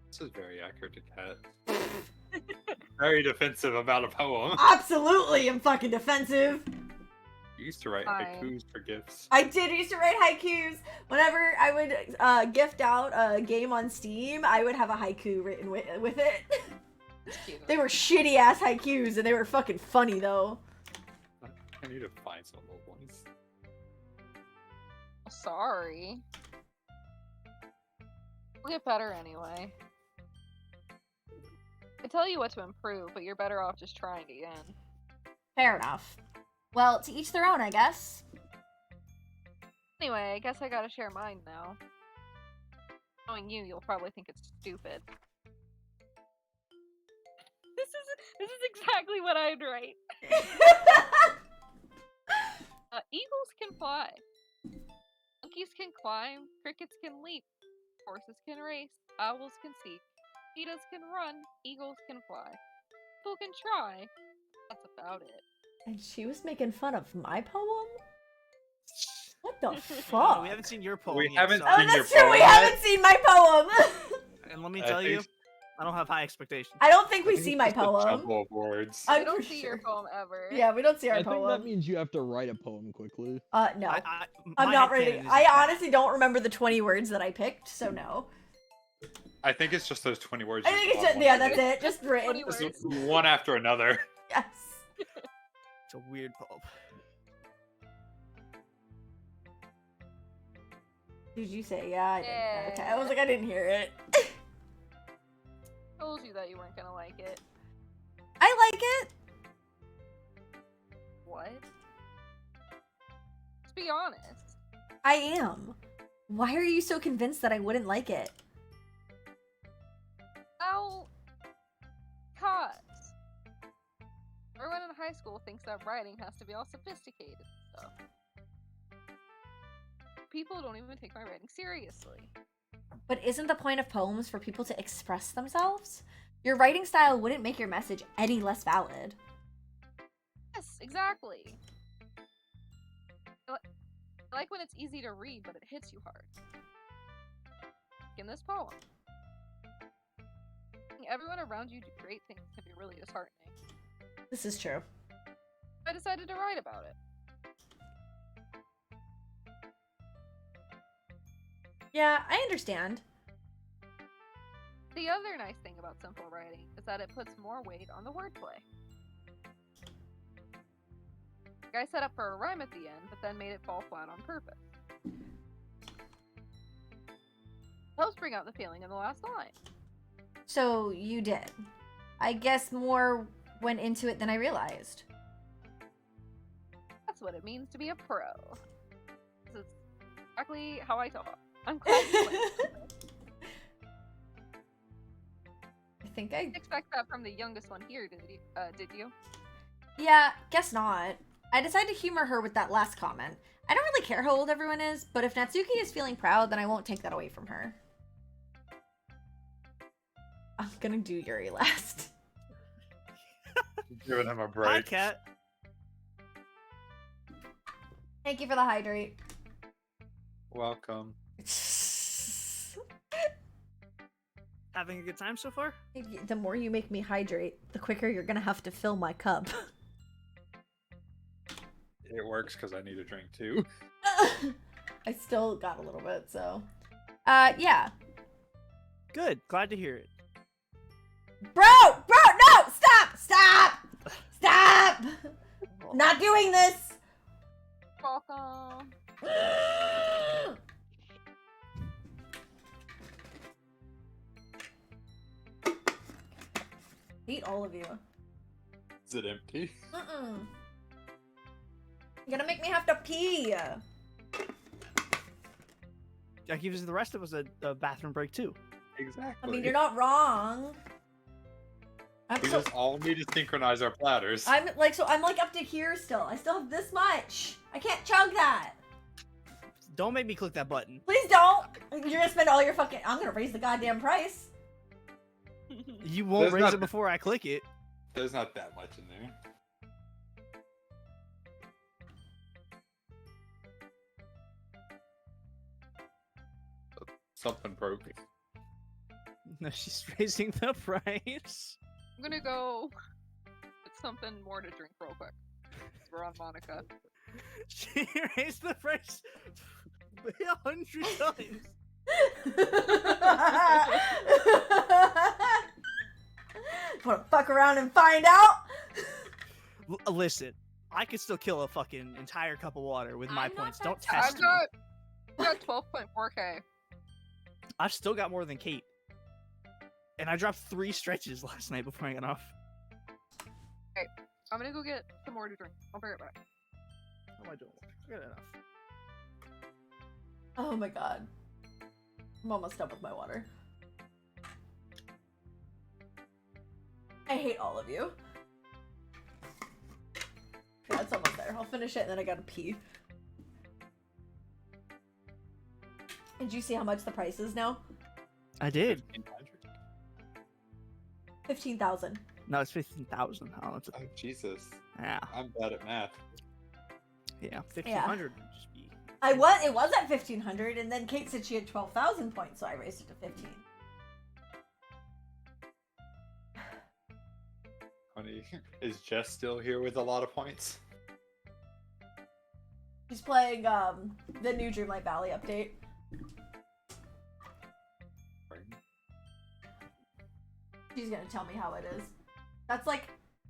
This is very accurate to Cat. Very defensive about a poem. Absolutely, I'm fucking defensive. You used to write Fine. haikus for gifts. I did used to write haikus. Whenever I would gift out a game on Steam, I would have a haiku written with it. It's cute. They were shitty ass haikus, and they were fucking funny though. I need to find some old ones. Sorry. We'll get better anyway. I tell you what to improve, but you're better off just trying again. Fair enough. Well, to each their own, I guess. Anyway, I guess I gotta share mine now. Knowing you, you'll probably think it's stupid. This is exactly what I'd write. Eagles can fly. Monkeys can climb. Crickets can leap. Horses can race. Owls can seek. Cheetahs can run. Eagles can fly. People can try. That's about it. And she was making fun of my poem? What the Oh, fuck? we haven't seen your poem We yet, haven't so- Oh, seen your that's true. poem We yet. haven't seen my poem. And let me I tell you, think- I don't have high expectations. I don't think I we think see it's my just a poem. jumble of words. I'm I don't for see sure. your poem ever. Yeah, we don't see our I think poem. that means you have to write a poem quickly. No. I'm I'm not ready. I honestly don't remember the 20 words that I picked, so no. I think it's just those 20 words. I you think it's put just, on yeah, one that's page. it. Just written. 20 words. Just one after another. Yes. It's a weird poem. Did you say yeah? I didn't. Yeah. Okay, I was like, I didn't hear it. Told you that you weren't gonna like it. I like it. What? Let's be honest. I am. Why are you so convinced that I wouldn't like it? Well, cause everyone in high school thinks that writing has to be all sophisticated and stuff. People don't even take my writing seriously. But isn't the point of poems for people to express themselves? Your writing style wouldn't make your message any less valid. Yes, exactly. I like when it's easy to read, but it hits you hard. Like in this poem. Everyone around you do great things can be really disheartening. This is true. I decided to write about it. Yeah, I understand. The other nice thing about simple writing is that it puts more weight on the wordplay. Like I set up for a rhyme at the end, but then made it fall flat on purpose. Helps bring out the feeling in the last line. So you did. I guess more went into it than I realized. That's what it means to be a pro. This is exactly how I talk. I'm glad you liked it. I think I... Didn't expect that from the youngest one here, did you? Yeah, guess not. I decided to humor her with that last comment. I don't really care how old everyone is, but if Natsuki is feeling proud, then I won't take that away from her. I'm gonna do Yuri last. Giving him a Hi, break. Cat. Thank you for the hydrate. Welcome. Having a good time so far? The more you make me hydrate, the quicker you're gonna have to fill my cup. It works because I need a drink too. I still got a little bit, so. Yeah. Good. Glad to hear it. Bro, no! Stop! Not doing this! Welcome. Hate all of you. Is it empty? You're gonna make me have to pee. That gives the rest of us a bathroom break too. Exactly. I mean, you're not wrong. We just all need to synchronize our platters. I'm like up to here still. I still have this much. I can't chug that. Don't make me click that button. Please don't. You're gonna spend all your fucking. I'm gonna raise the goddamn price. You won't raise it before I click it. There's not that much in there. Something broke. No, she's raising the price. I'm gonna go get something more to drink real quick. We're on Monica. She raised the price 100 times. Wanna fuck around and find out? Listen, I could still kill a fucking entire cup of water with my I'm not points. that Don't smart. test me. I've got 12.4k. I've still got more than Kate. And I dropped 3 stretches last night before I got off. I'm gonna go get some more to drink. I'll bring it back. How am I doing? Good enough. Oh my god. I'm almost done with my water. I hate all of you. Yeah, it's almost there. I'll finish it and then I gotta pee. Did you see how much the price is now? I did. 15,000. No, it's 15,000. Oh, that's Oh, Jesus. yeah. I'm bad at math. Yeah, 1,500 would just be. It was at 1,500 and then Kate said she had 12,000 points, so I raised it to 15. Honey, is Jess still here with a lot of points? She's playing the new Dreamlight Valley update. She's gonna tell me how it is. That's like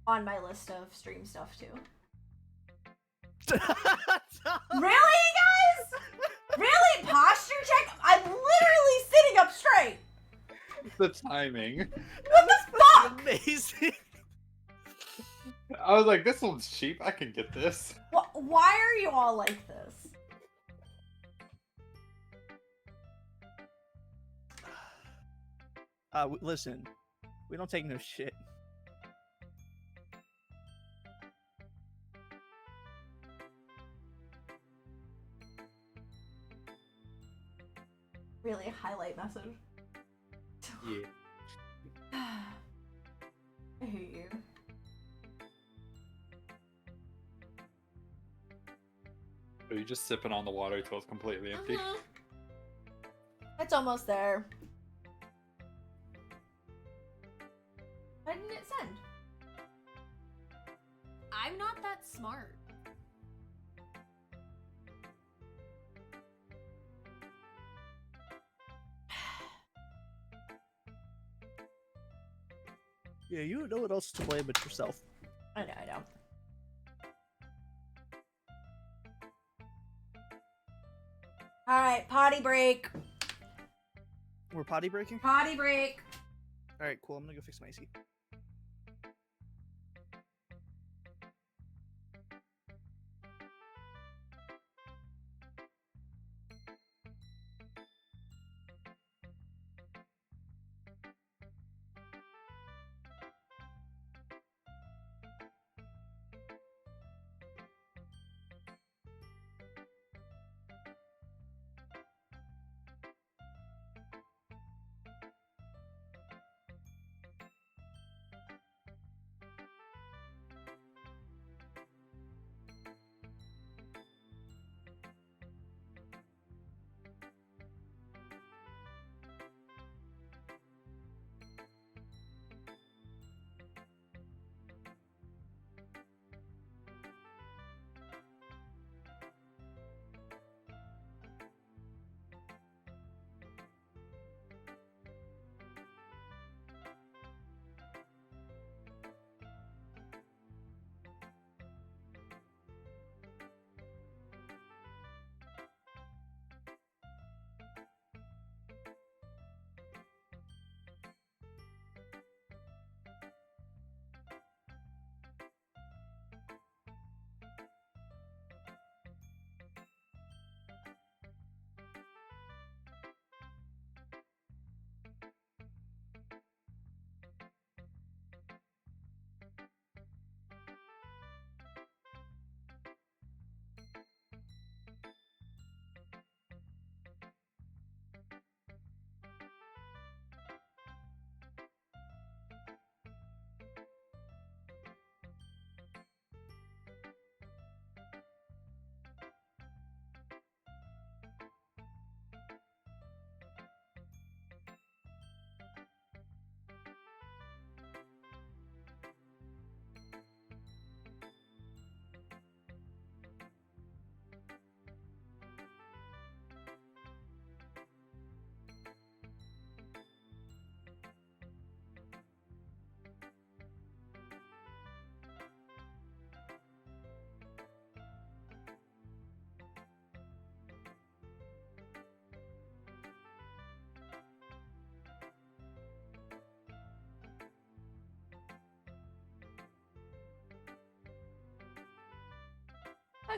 on my list of stream stuff too. Really, you guys? Really? Posture check? I'm literally sitting up straight. The timing. What the fuck? Amazing. I was like, this one's cheap. I can get this. Why are you all like this? Listen, we don't take no shit. Really highlight message. Yeah. I hate you. Are you just sipping on the water till it's completely empty? It's almost there. Why didn't it send? I'm not that smart. Yeah, you don't know what else to blame but yourself. I know. Alright, potty break. We're potty breaking? Potty break. Alright, cool. I'm gonna go fix my AC.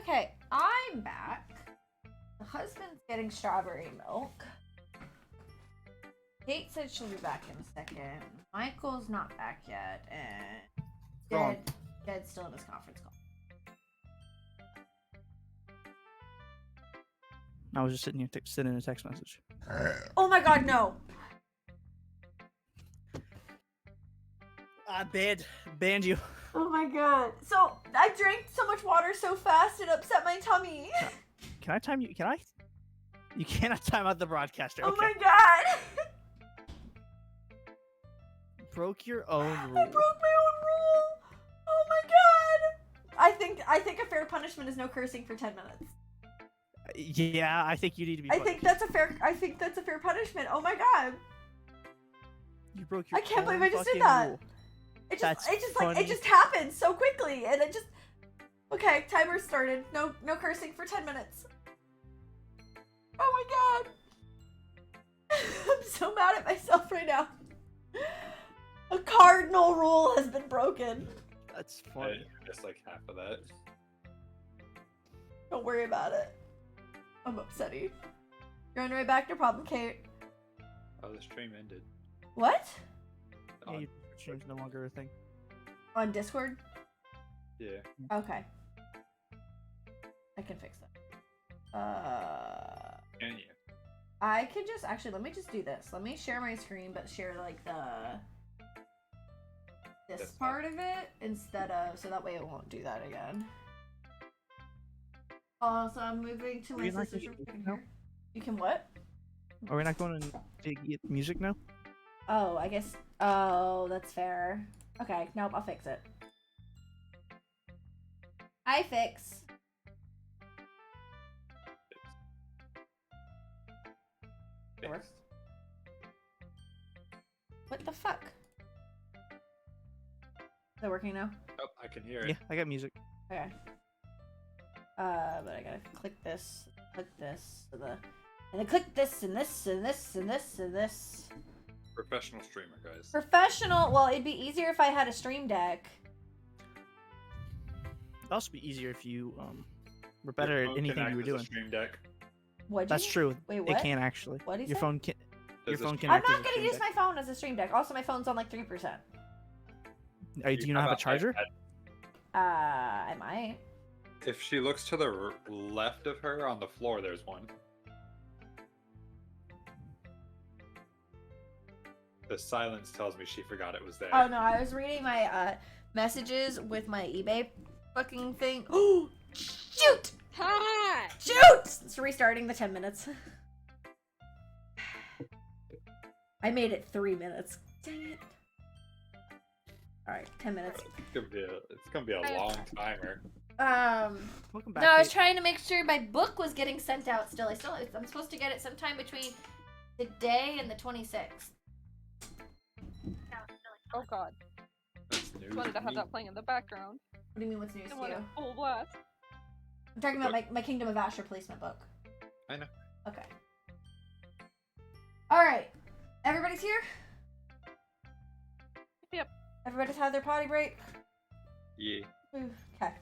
Okay, I'm back. The husband's getting strawberry milk. Kate said she'll be back in a second. Michael's not back yet, and Wrong. Dead's still in his conference call. I was just sitting here sending a text message. Oh my god, no! I banned you. Oh my god. So, I drank so much water so fast it upset my tummy. Can I time you? Can I? You cannot time out the broadcaster. Oh Okay. my god! Broke your own I rule. broke my own rule! Oh my god! I think a fair punishment is no cursing for 10 minutes. Yeah, I think you need to be. I think that's a fair punishment. Oh my god. You broke your. I can't believe own I just did fucking that. rule. It just funny. happened so quickly and it just. Okay, timer started. No cursing for 10 minutes. Oh my god. I'm so mad at myself right now. A cardinal rule has been broken. That's I funny. missed like half of that. Don't worry about it. I'm upsetty. You're on your way back, no problem, Kate. Oh, the stream ended. What? Yeah, On- your stream's no longer a thing. On Discord? yeah. Okay. I can fix that. Can you? I could just actually let me just do this. Let me share my screen, but share like this That's part of it instead of so that way it won't do that again. Also, I'm moving to my Are you not sister's gonna room use it now? here. You can what? Are we not going to get music now? Oh, I guess. Oh, that's fair. Okay, nope, I'll fix it. I fix. It works. Fixed. What the fuck? Is it working now? Oh, I can hear it. Yeah, I got music. Okay. But I gotta click this, and then click this, and this, and this, and this, and this. Professional streamer, guys. Professional. Well, it'd be easier if I had a stream deck. It'd also be easier if you were better at anything you were doing. Stream Deck. What'd That's you? true. Wait, It what? can actually. What'd he Your say? phone can. Your Does this- phone can. I'm act as not a gonna stream use deck. my phone as a stream deck. Also, my phone's on like 3%. Do you not have a charger? I might. If she looks to the left of her on the floor, there's one. The silence tells me she forgot it was there. Oh no, I was reading my messages with my eBay fucking thing. Oh, shoot! Ha! Shoot! It's restarting the 10 minutes. I made it 3 minutes. Dang it. Alright, 10 minutes. It's gonna be a long timer. Welcome back. No, I was Kate. trying to make sure my book was getting sent out still. I'm supposed to get it sometime between today and the 26th. Oh god. That's news Just wanted to to have me. that playing in the background. What do you mean what's news I to want you? it full blast. I'm talking about my Kingdom of Ash replacement book. I know. Okay. Alright. Everybody's here? Yep. Everybody's had their potty break? Yeah. Okay.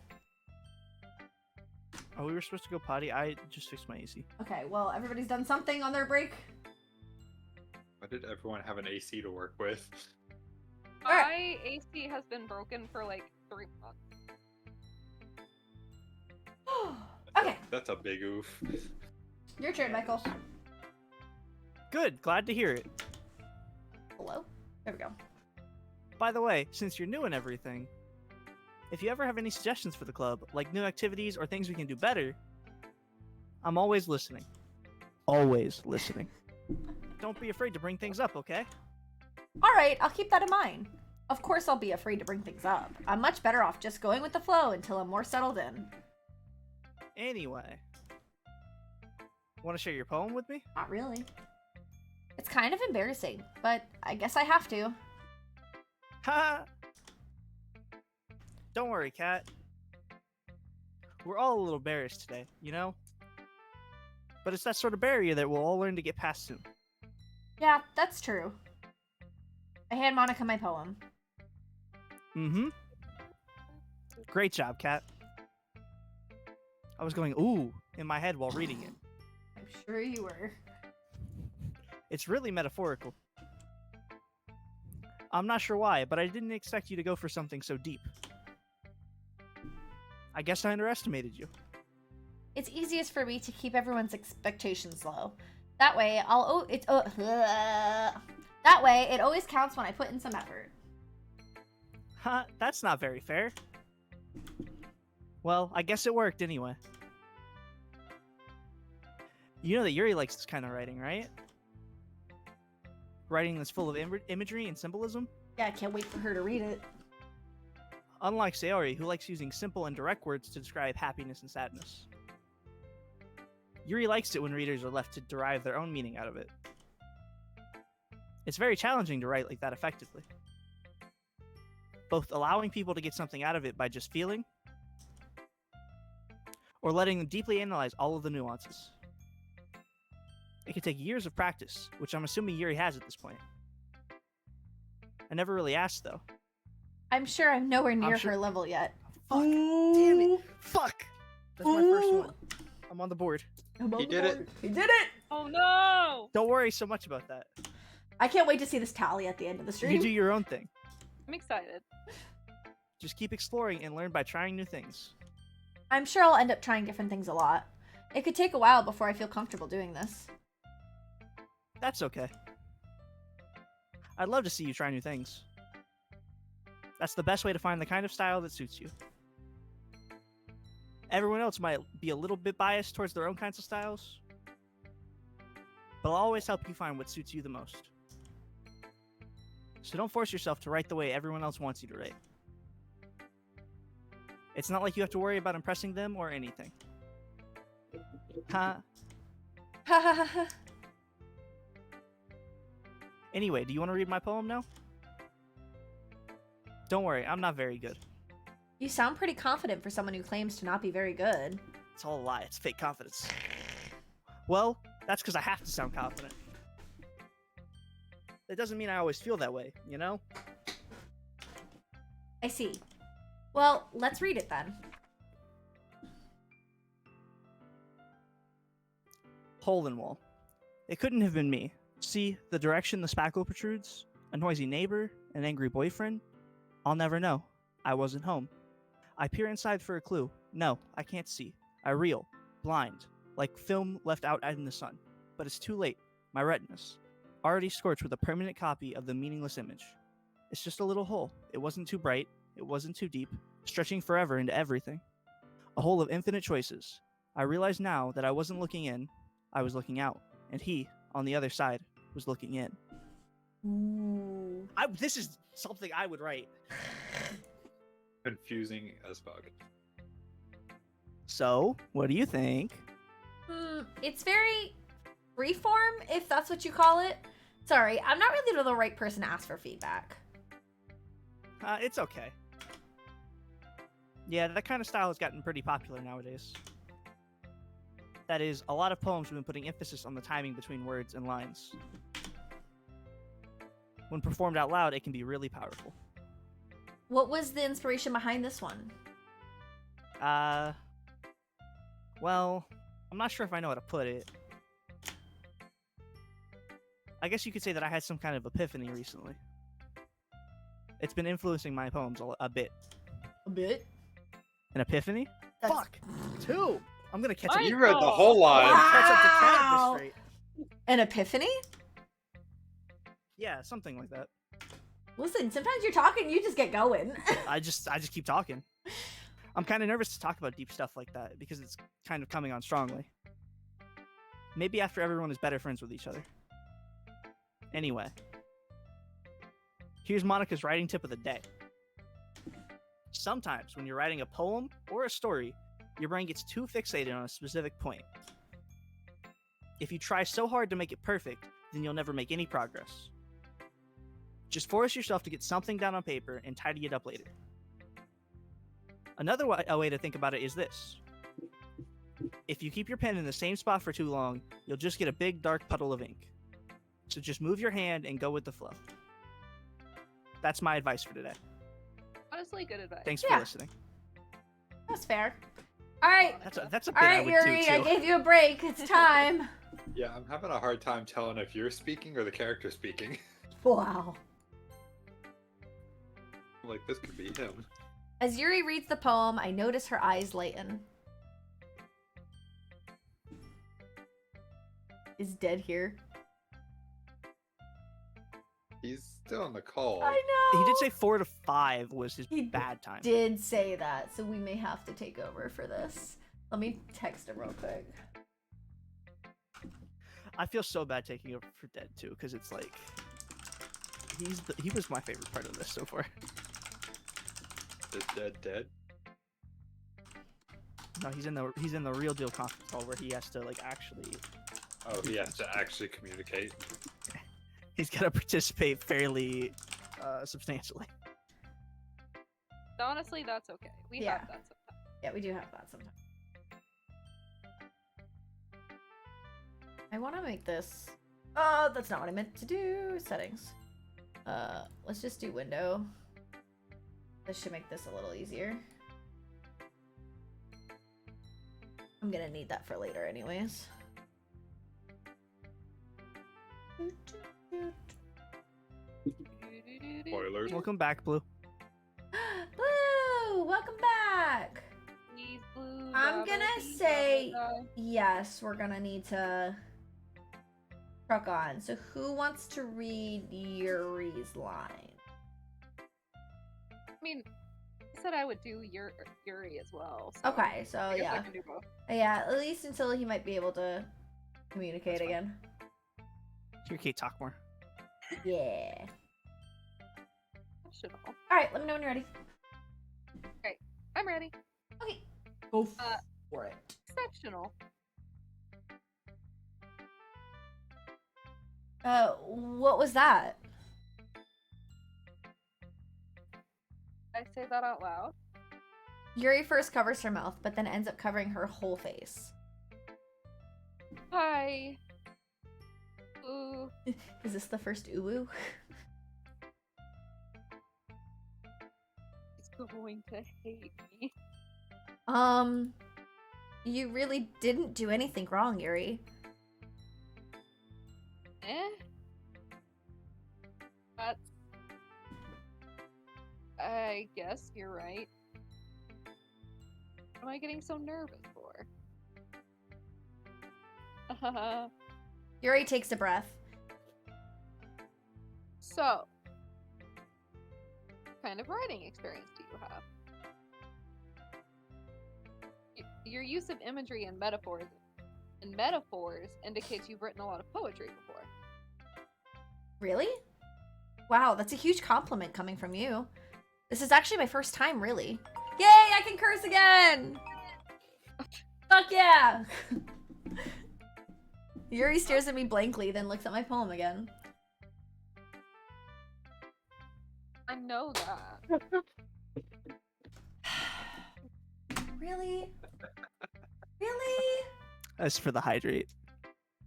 Oh, we were supposed to go potty. I just fixed my AC. Okay, well, everybody's done something on their break? Why did everyone have an AC to work with? My AC has been broken for like 3 months. Okay, That's a big oof. your turn, Michael. Good. Glad to hear it. Hello? There we go. By the way, since you're new and everything, if you ever have any suggestions for the club, like new activities or things we can do better, I'm always listening. Always listening. Don't be afraid to bring things up, okay? Alright, I'll keep that in mind. Of course I'll be afraid to bring things up. I'm much better off just going with the flow until I'm more settled in. Anyway. Want to share your poem with me? Not really. It's kind of embarrassing, but I guess I have to. Ha! Don't worry, Kat. We're all a little embarrassed today, you know? But it's that sort of barrier that we'll all learn to get past soon. Yeah, that's true. I hand Monica my poem. Mm-hmm. Great job, Kat. I was going ooh in my head while reading it. I'm sure you were. It's really metaphorical. I'm not sure why, but I didn't expect you to go for something so deep. I guess I underestimated you. It's easiest for me to keep everyone's expectations low. That way, that way, it always counts when I put in some effort. Huh, that's not very fair. Well, I guess it worked anyway. You know that Yuri likes this kind of writing, right? Writing that's full of imagery and symbolism? Yeah, I can't wait for her to read it. Unlike Sayori, who likes using simple and direct words to describe happiness and sadness. Yuri likes it when readers are left to derive their own meaning out of it. It's very challenging to write like that effectively. Both allowing people to get something out of it by just feeling, or letting them deeply analyze all of the nuances. It could take years of practice, which I'm assuming Yuri has at this point. I never really asked, though. I'm sure I'm nowhere near sure- her level yet. Fuck! Damn it! Fuck! That's my first one. I'm on the board. He did it. He did it! Oh no! Don't worry so much about that. I can't wait to see this tally at the end of the stream. You do your own thing. I'm excited. Just keep exploring and learn by trying new things. I'm sure I'll end up trying different things a lot. It could take a while before I feel comfortable doing this. That's okay. I'd love to see you try new things. That's the best way to find the kind of style that suits you. Everyone else might be a little bit biased towards their own kinds of styles, but I'll always help you find what suits you the most. So don't force yourself to write the way everyone else wants you to write. It's not like you have to worry about impressing them or anything. Ha. Ha ha ha ha. Anyway, do you want to read my poem now? Don't worry, I'm not very good. You sound pretty confident for someone who claims to not be very good. It's all a lie. It's fake confidence. Well, that's because I have to sound confident. That doesn't mean I always feel that way, you know? I see. Well, let's read it then. Hole in wall. It couldn't have been me. See, the direction the spackle protrudes? A noisy neighbor? An angry boyfriend? I'll never know. I wasn't home. I peer inside for a clue. No, I can't see. I reel. Blind. Like film left out in the sun. But it's too late. My retinas. Already scorched with a permanent copy of the meaningless image. It's just a little hole. It wasn't too bright. It wasn't too deep. Stretching forever into everything. A hole of infinite choices. I realize now that I wasn't looking in. I was looking out. And he, on the other side, was looking in. Ooh. This is something I would write. Confusing as fuck. So, what do you think? It's very freeform, if that's what you call it. Sorry, I'm not really the right person to ask for feedback. It's okay. Yeah, that kind of style has gotten pretty popular nowadays. That is, a lot of poems have been putting emphasis on the timing between words and lines. When performed out loud, it can be really powerful. What was the inspiration behind this one? Well, I'm not sure if I know how to put it. I guess you could say that I had some kind of epiphany recently. It's been influencing my poems a bit. A bit? An epiphany? That's- Fuck! 2! I'm gonna catch up. You read the whole line. Catch up to Cat at Wow. this rate. An epiphany? Yeah, something like that. Listen, sometimes you're talking, you just get going. I just keep talking. I'm kind of nervous to talk about deep stuff like that because it's kind of coming on strongly. Maybe after everyone is better friends with each other. Anyway, here's Monica's writing tip of the day. Sometimes when you're writing a poem or a story, your brain gets too fixated on a specific point. If you try so hard to make it perfect, then you'll never make any progress. Just force yourself to get something down on paper and tidy it up later. Another way to think about it is this. If you keep your pen in the same spot for too long, you'll just get a big dark puddle of ink. So just move your hand and go with the flow. That's my advice for today. Honestly, good advice. Thanks Yeah. for listening. That's fair. All right. That's a All bit I right, would Yuri. do I too. gave you a break. It's time. Yeah, I'm having a hard time telling if you're speaking or the character speaking. Wow. I'm like, this could be him. As Yuri reads the poem, I notice her eyes lighten. Is dead here? He's still on the call. I know. He did say 4 to 5 was his He bad time. did say that, so we may have to take over for this. Let me text him real quick. I feel so bad taking over for Dead too, because it's like he was my favorite part of this so far. Is dead? No, he's in the real deal conference call where he has to like actually. Oh, he has to actually communicate. He's got to participate fairly substantially. Honestly, that's okay. We Yeah. have that sometimes. Yeah, we do have that sometimes. I want to make this. Oh, that's not what I meant to do. Settings. Let's just do window. This should make this a little easier. I'm gonna need that for later anyways. Spoilers. Welcome back, Blue. Blue, welcome back. Please, Blue, I'm gonna Dabble, say Dabble, yes, we're gonna need to truck on. So who wants to read Yuri's line? I mean, I said I would do Yuri as well. So Okay, so I guess I yeah. can do both. Yeah, at least until he might be able to communicate That's fine. again. Communicate, talk more. Yeah. Optional. Alright, let me know when you're ready. I'm ready. Okay. Go Uh, for it. Exceptional. What was that? Did I say that out loud? Yuri first covers her mouth, but then ends up covering her whole face. Hi. Ooh. Is this the first uwu? He's going to hate me. You really didn't do anything wrong, Yuri. That's... I guess you're right. What am I getting so nervous for? Yuri takes a breath. So, what kind of writing experience do you have? Your use of imagery and metaphors indicates you've written a lot of poetry before. Really? Wow, that's a huge compliment coming from you. This is actually my first time, really. Yay, I can curse again! Fuck yeah! Yuri stares at me blankly, then looks at my poem again. I know that. Really? Really? As for the hydrate.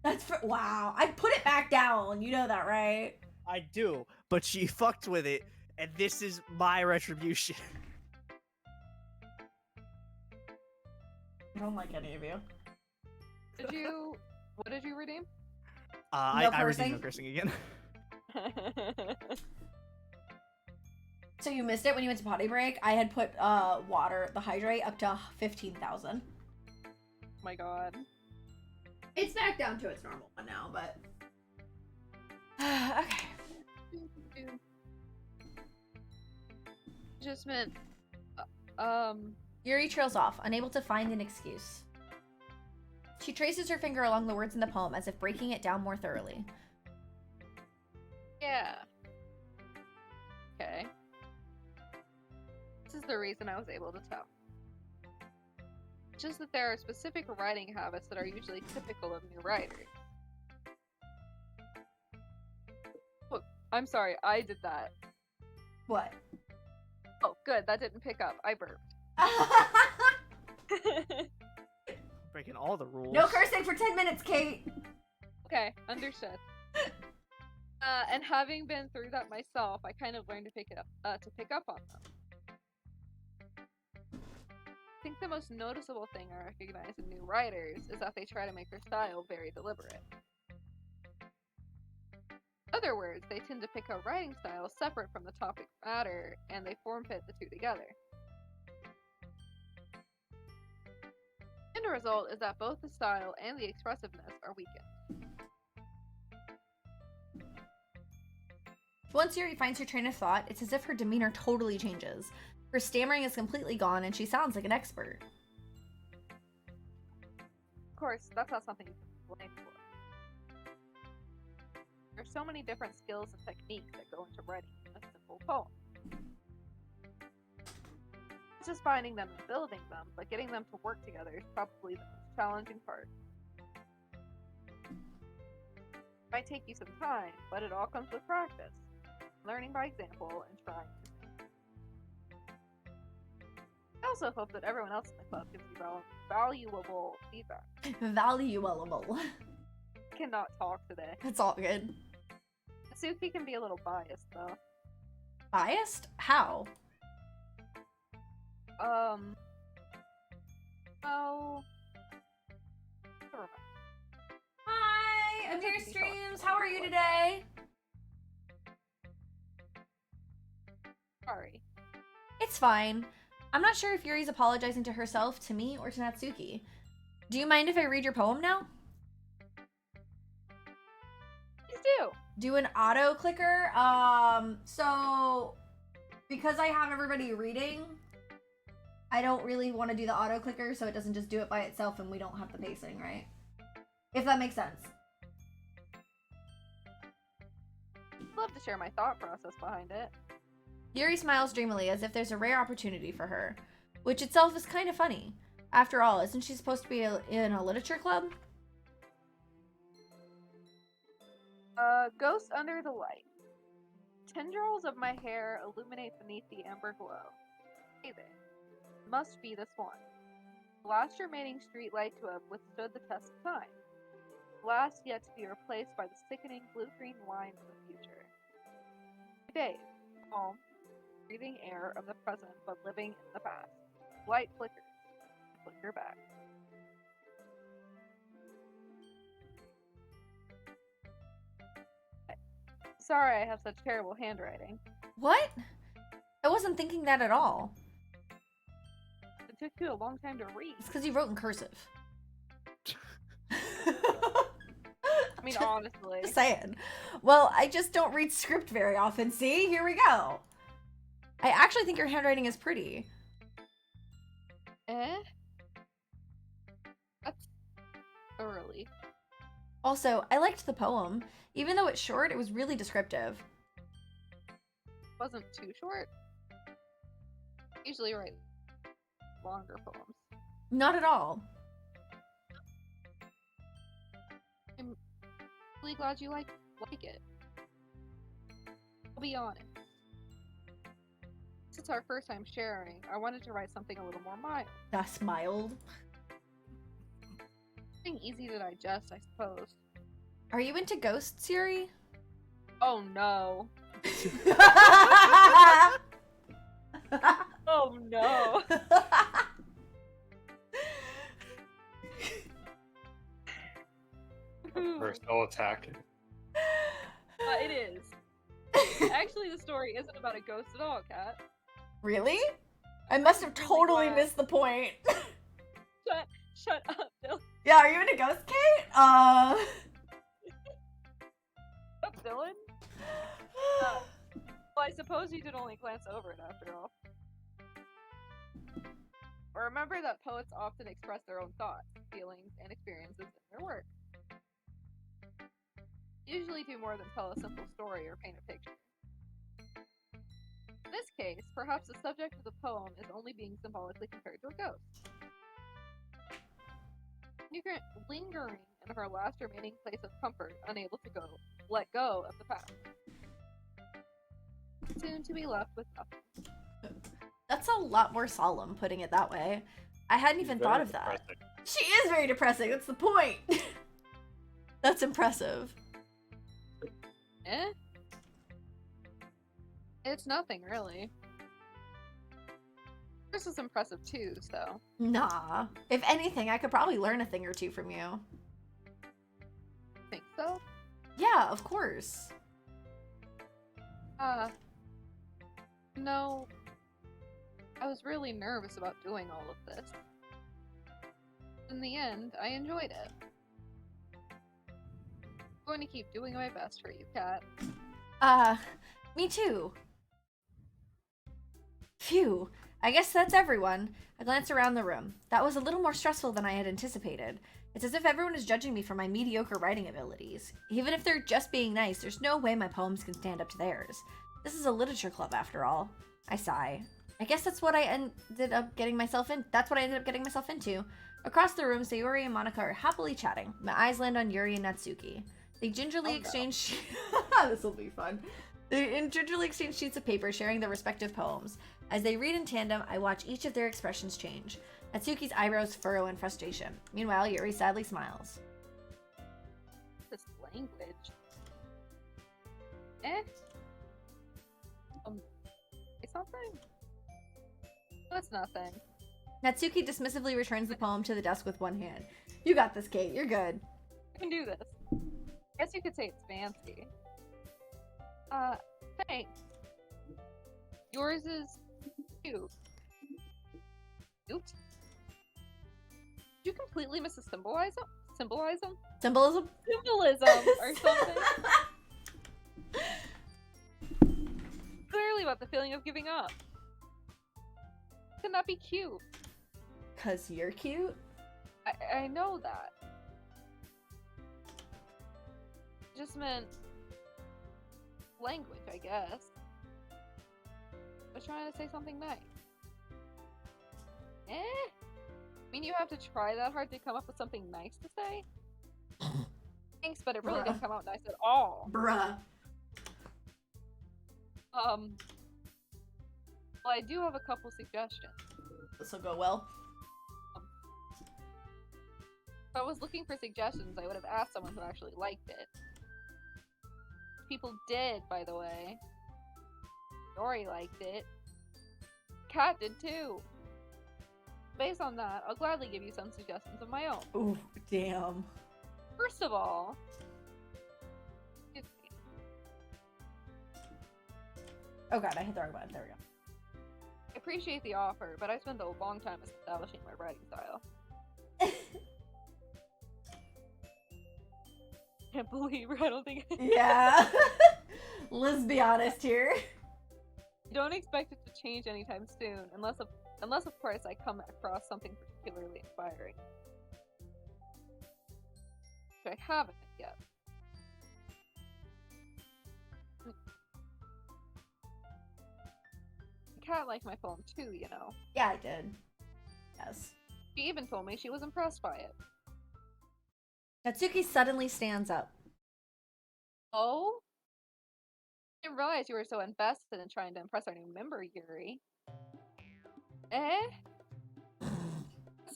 That's for— wow, I put it back down. You know that, right? I do, but she fucked with it, and this is my retribution. I don't like any of you. What did you redeem? No I redeemed no cursing? cursing again. So you missed it when you went to potty break? I had put water, the hydrate, up to 15,000. My god. It's back down to its normal one now, but... okay. Just meant, Yuri trails off, unable to find an excuse. She traces her finger along the words in the poem as if breaking it down more thoroughly. yeah. Okay. This is the reason I was able to tell. Just that there are specific writing habits that are usually typical of new writers. Look, I'm sorry, I did that. What? Oh, good, that didn't pick up. I burped. Breaking all the rules. No cursing for 10 minutes, Kate! Okay, understood. And having been through that myself, I kind of learned to pick up on them. think the most noticeable thing I recognize in new writers is that they try to make their style very deliberate. In other words, they tend to pick a writing style separate from the topic matter, and they form fit the two together. The end result is that both the style and the expressiveness are weakened. Once Yuri finds her train of thought, it's as if her demeanor totally changes. Her stammering is completely gone, and she sounds like an expert. Of course, that's not something you can blame for. There's so many different skills and techniques that go into writing a simple poem. It's just finding them and building them, but getting them to work together is probably the most challenging part. It might take you some time, but it all comes with practice. Learning by example and trying to think. I also hope that everyone else in the club gives you valuable feedback. Valuable. I cannot talk today. It's all good. Suki can be a little biased, though. Biased? How? Well... Never mind. Hi! I'm here streams. How are you today? Sorry. It's fine. I'm not sure if Yuri's apologizing to herself, to me, or to Natsuki. Do you mind if I read your poem now? Please do! Do an auto clicker. So because I have everybody reading, I don't really want to do the auto clicker so it doesn't just do it by itself and we don't have the pacing, right? If that makes sense. I'd love to share my thought process behind it. Yuri smiles dreamily as if there's a rare opportunity for her, which itself is kind of funny. After all, isn't she supposed to be in a literature club? Ghost under the light. Tendrils of my hair illuminate beneath the amber glow. Hey there. Must be this one. The last remaining streetlight to have withstood the test of time. The last yet to be replaced by the sickening blue-green lines of the future. Day, calm, breathing air of the present but living in the past. Light flickers. Flicker back. Sorry I have such terrible handwriting. What? I wasn't thinking that at all. It took you a long time to read. It's because you wrote in cursive. I mean, honestly. Just saying. Well, I just don't read script very often. See? Here we go. I actually think your handwriting is pretty. Eh? That's early. Also, I liked the poem. Even though it's short, it was really descriptive. Wasn't too short. Usually write longer poems. Not at all. I'm really glad you like it. I'll be honest. Since it's our first time sharing, I wanted to write something a little more mild. That's mild. Something easy to digest, I suppose. Are you into ghosts, Yuri? Oh no. Oh no. Personal attack. It is. Actually, the story isn't about a ghost at all, Kat. Really? I must have totally glad. missed the point. Shut up, Dylan. Yeah, are you into ghosts, Kate? Dylan? Well, I suppose you did only glance over it after all. Remember that poets often express their own thoughts, feelings, and experiences in their work. They usually do more than tell a simple story or paint a picture. In this case, perhaps the subject of the poem is only being symbolically compared to a ghost. Lingering in her last remaining place of comfort, unable to let go of the past. Soon to be left with nothing. That's a lot more solemn, putting it that way. I hadn't even thought of that. She is very depressing, that's the point! That's impressive. Eh? It's nothing, really. This was impressive too, so. Nah. If anything, I could probably learn a thing or two from you. Think so? Yeah, of course. No. I was really nervous about doing all of this. In the end, I enjoyed it. I'm going to keep doing my best for you, Kat. Me too. Phew. I guess that's everyone. I glanced around the room. That was a little more stressful than I had anticipated. It's as if everyone is judging me for my mediocre writing abilities. Even if they're just being nice, there's no way my poems can stand up to theirs. This is a literature club after all. I sigh. I guess that's what I ended up getting myself into. Across the room, Sayori and Monica are happily chatting. My eyes land on Yuri and Natsuki. They gingerly exchange This will be fun. They gingerly exchange sheets of paper, sharing their respective poems. As they read in tandem, I watch each of their expressions change. Natsuki's eyebrows furrow in frustration. Meanwhile, Yuri sadly smiles. This language. Say something? That's nothing. Natsuki dismissively returns the poem to the desk with one hand. You got this, Kate. You're good. I can do this. Guess you could say it's fancy. Thanks. Yours is cute. Cute? Did you completely miss the symbolism? Symbolism? Symbolism or something? Clearly about the feeling of giving up. Could that be cute? 'Cause you're cute? I know that. Just meant language, I guess. I was trying to say something nice. I mean, you have to try that hard to come up with something nice to say? Thanks, but it really didn't come out nice at all. Bruh. Well, I do have a couple suggestions. This'll go well. If I was looking for suggestions, I would have asked someone who actually liked it. People did, by the way. Sayori liked it. Kat did too. Based on that, I'll gladly give you some suggestions of my own. Ooh, damn. First of all, excuse me. Oh god, I hit the wrong button. There we go. I appreciate the offer, but I spent a long time establishing my writing style. Can't believe her. I don't think. Yeah. Let's be honest here. Don't expect it to change anytime soon, unless of course I come across something particularly inspiring. Which I haven't yet. Kat liked my poem too, you know. Yeah, I did. Yes. She even told me she was impressed by it. Natsuki suddenly stands up. Oh? I didn't realize you were so invested in trying to impress our new member, Yuri. It's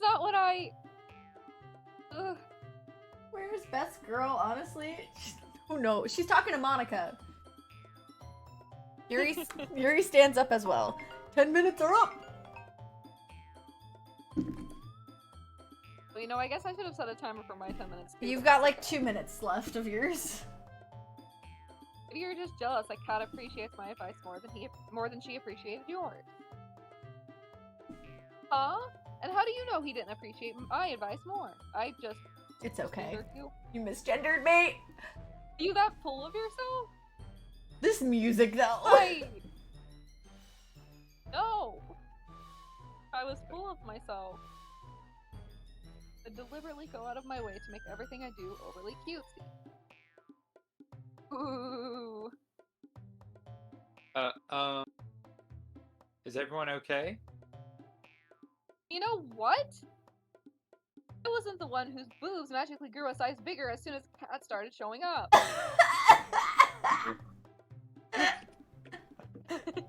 not what I... Ugh. Where's best girl, honestly? Who knows? She's talking to Monica. Yuri stands up as well. 10 minutes are up! Well, you know, I guess I should have set a timer for my 10 minutes. You've got like 2 minutes left of yours. Maybe you're just jealous that Kat appreciates my advice more than she appreciated yours. Huh? And how do you know he didn't appreciate my advice more? I just... It's okay. You. You misgendered me! Are you that full of yourself? This music, though. No! I was full of myself. I deliberately go out of my way to make everything I do overly cutesy. Ooh. Is everyone okay? You know what? I wasn't the one whose boobs magically grew a size bigger as soon as Kat started showing up.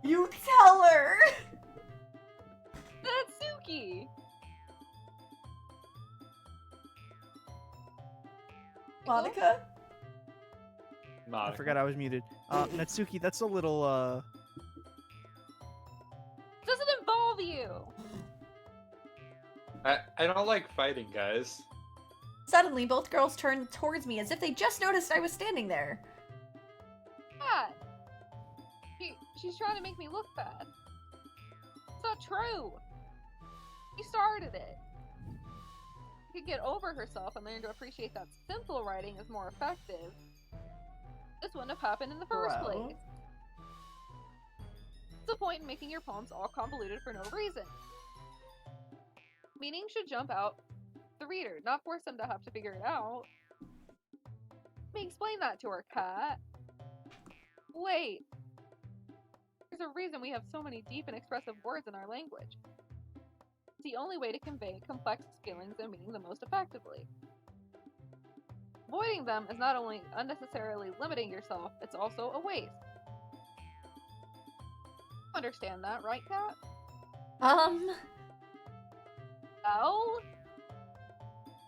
You tell her! Natsuki! Monica? I forgot I was muted. Natsuki, that's a little, Doesn't involve you! I don't like fighting, guys. Suddenly, both girls turned towards me as if they just noticed I was standing there. Bad. She's trying to make me look bad. It's not true. She started it. She could get over herself and learn to appreciate that simple writing is more effective. This wouldn't have happened in the first place. What's the point in making your poems all convoluted for no reason? Meaning should jump out the reader, not force them to have to figure it out. Let me explain that to her, Kat. Wait. There's a reason we have so many deep and expressive words in our language. It's the only way to convey complex feelings and meaning the most effectively. Avoiding them is not only unnecessarily limiting yourself, it's also a waste. You understand that, right, Kat? Oh?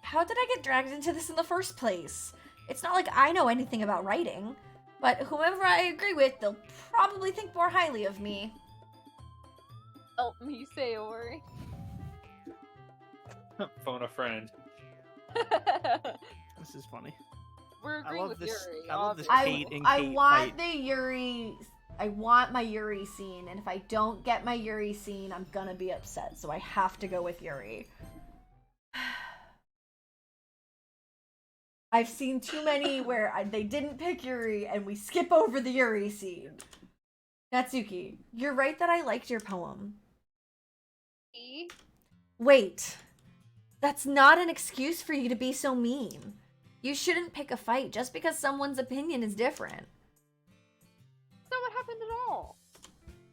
How did I get dragged into this in the first place? It's not like I know anything about writing, but whomever I agree with, they'll probably think more highly of me. Help me, Sayori. Phone a friend. This is funny. We're I agreeing love with this. Yuri. I love this obviously. Kate and I Kate want fight. the Yuri. I want my Yuri scene, and if I don't get my Yuri scene, I'm gonna be upset. So I have to go with Yuri. I've seen too many where they didn't pick Yuri, and we skip over the Yuri scene. Natsuki, you're right that I liked your poem. E? Wait, that's not an excuse for you to be so mean. You shouldn't pick a fight just because someone's opinion is different. That's not what happened at all.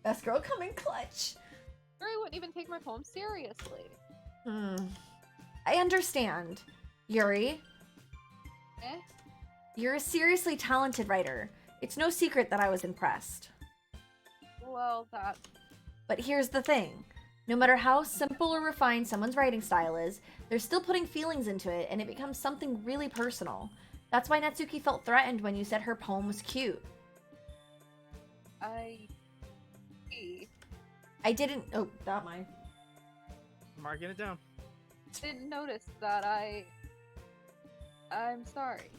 Best girl coming clutch. Yuri wouldn't even take my poem seriously. I understand. Yuri, Eh? you're a seriously talented writer. It's no secret that I was impressed. Well, that... But here's the thing. No matter how simple or refined someone's writing style is, they're still putting feelings into it, and it becomes something really personal. That's why Natsuki felt threatened when you said her poem was cute. I didn't... Oh, not mine. Marking it down. didn't notice that I'm sorry.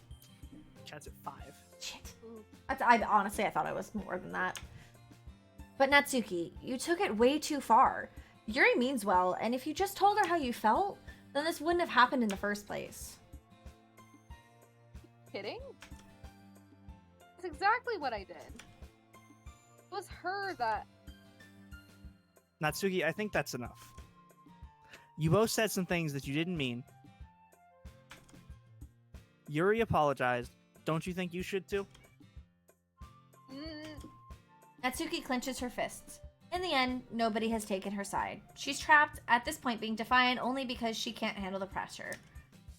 Chat's at 5. Shit. Honestly, I thought I was more than that. But Natsuki, you took it way too far. Yuri means well, and if you just told her how you felt, then this wouldn't have happened in the first place. Kidding? That's exactly what I did. It was her that... Natsuki, I think that's enough. You both said some things that you didn't mean. Yuri apologized. Don't you think you should too? Natsuki clenches her fists. In the end, nobody has taken her side. She's trapped, at this point being defiant only because she can't handle the pressure.